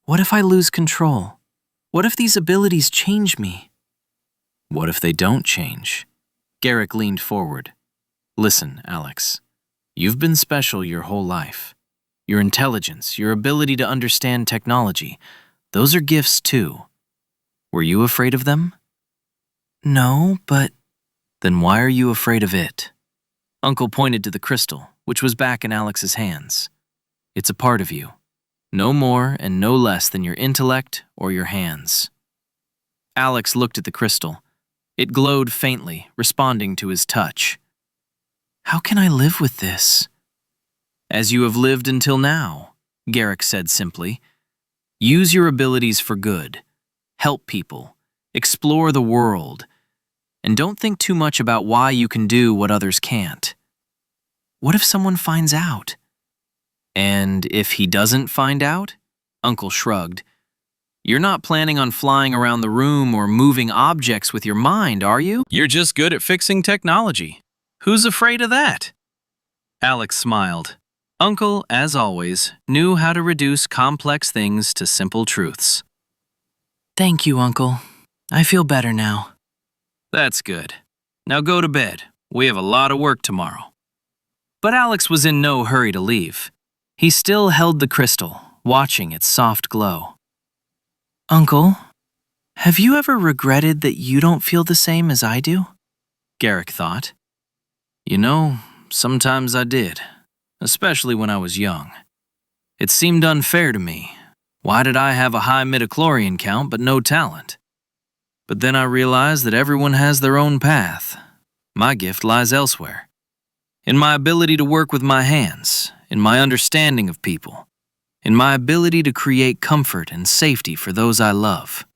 What if I lose control? What if these abilities change me? What if they don't change? Garrick leaned forward. Listen, Alex. You've been special your whole life. Your intelligence, your ability to understand technology, those are gifts too. Were you afraid of them? No, but... Then why are you afraid of it? Uncle pointed to the crystal, which was back in Alex's hands. It's a part of you. No more and no less than your intellect or your hands. Alex looked at the crystal. It glowed faintly, responding to his touch. How can I live with this? As you have lived until now, Garrick said simply. Use your abilities for good. Help people. Explore the world. And don't think too much about why you can do what others can't. What if someone finds out? And if he doesn't find out? Uncle shrugged. You're not planning on flying around the room or moving objects with your mind, are you? You're just good at fixing technology. Who's afraid of that? Alex smiled. Uncle, as always, knew how to reduce complex things to simple truths. Thank you, Uncle. I feel better now. That's good. Now go to bed. We have a lot of work tomorrow. But Alex was in no hurry to leave. He still held the crystal, watching its soft glow. Uncle, have you ever regretted that you don't feel the same as I do? Garrick thought. You know, sometimes I did, especially when I was young. It seemed unfair to me. Why did I have a high midichlorian count but no talent? But then I realized that everyone has their own path. My gift lies elsewhere. In my ability to work with my hands, in my understanding of people, in my ability to create comfort and safety for those I love.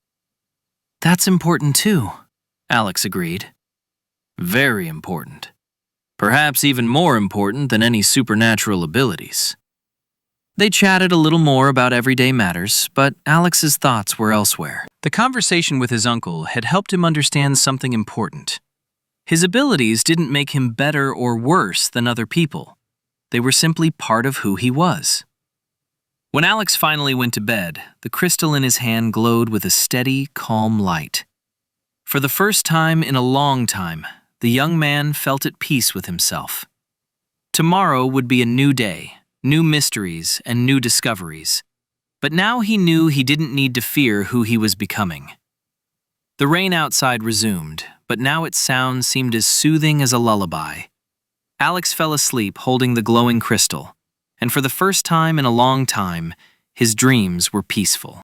That's important too, Alex agreed. Very important. Perhaps even more important than any supernatural abilities. They chatted a little more about everyday matters, but Alex's thoughts were elsewhere. The conversation with his uncle had helped him understand something important. His abilities didn't make him better or worse than other people. They were simply part of who he was. When Alex finally went to bed, the crystal in his hand glowed with a steady, calm light. For the first time in a long time, the young man felt at peace with himself. Tomorrow would be a new day, new mysteries and new discoveries. But now he knew he didn't need to fear who he was becoming. The rain outside resumed, but now its sound seemed as soothing as a lullaby. Alex fell asleep holding the glowing crystal, and for the first time in a long time, his dreams were peaceful.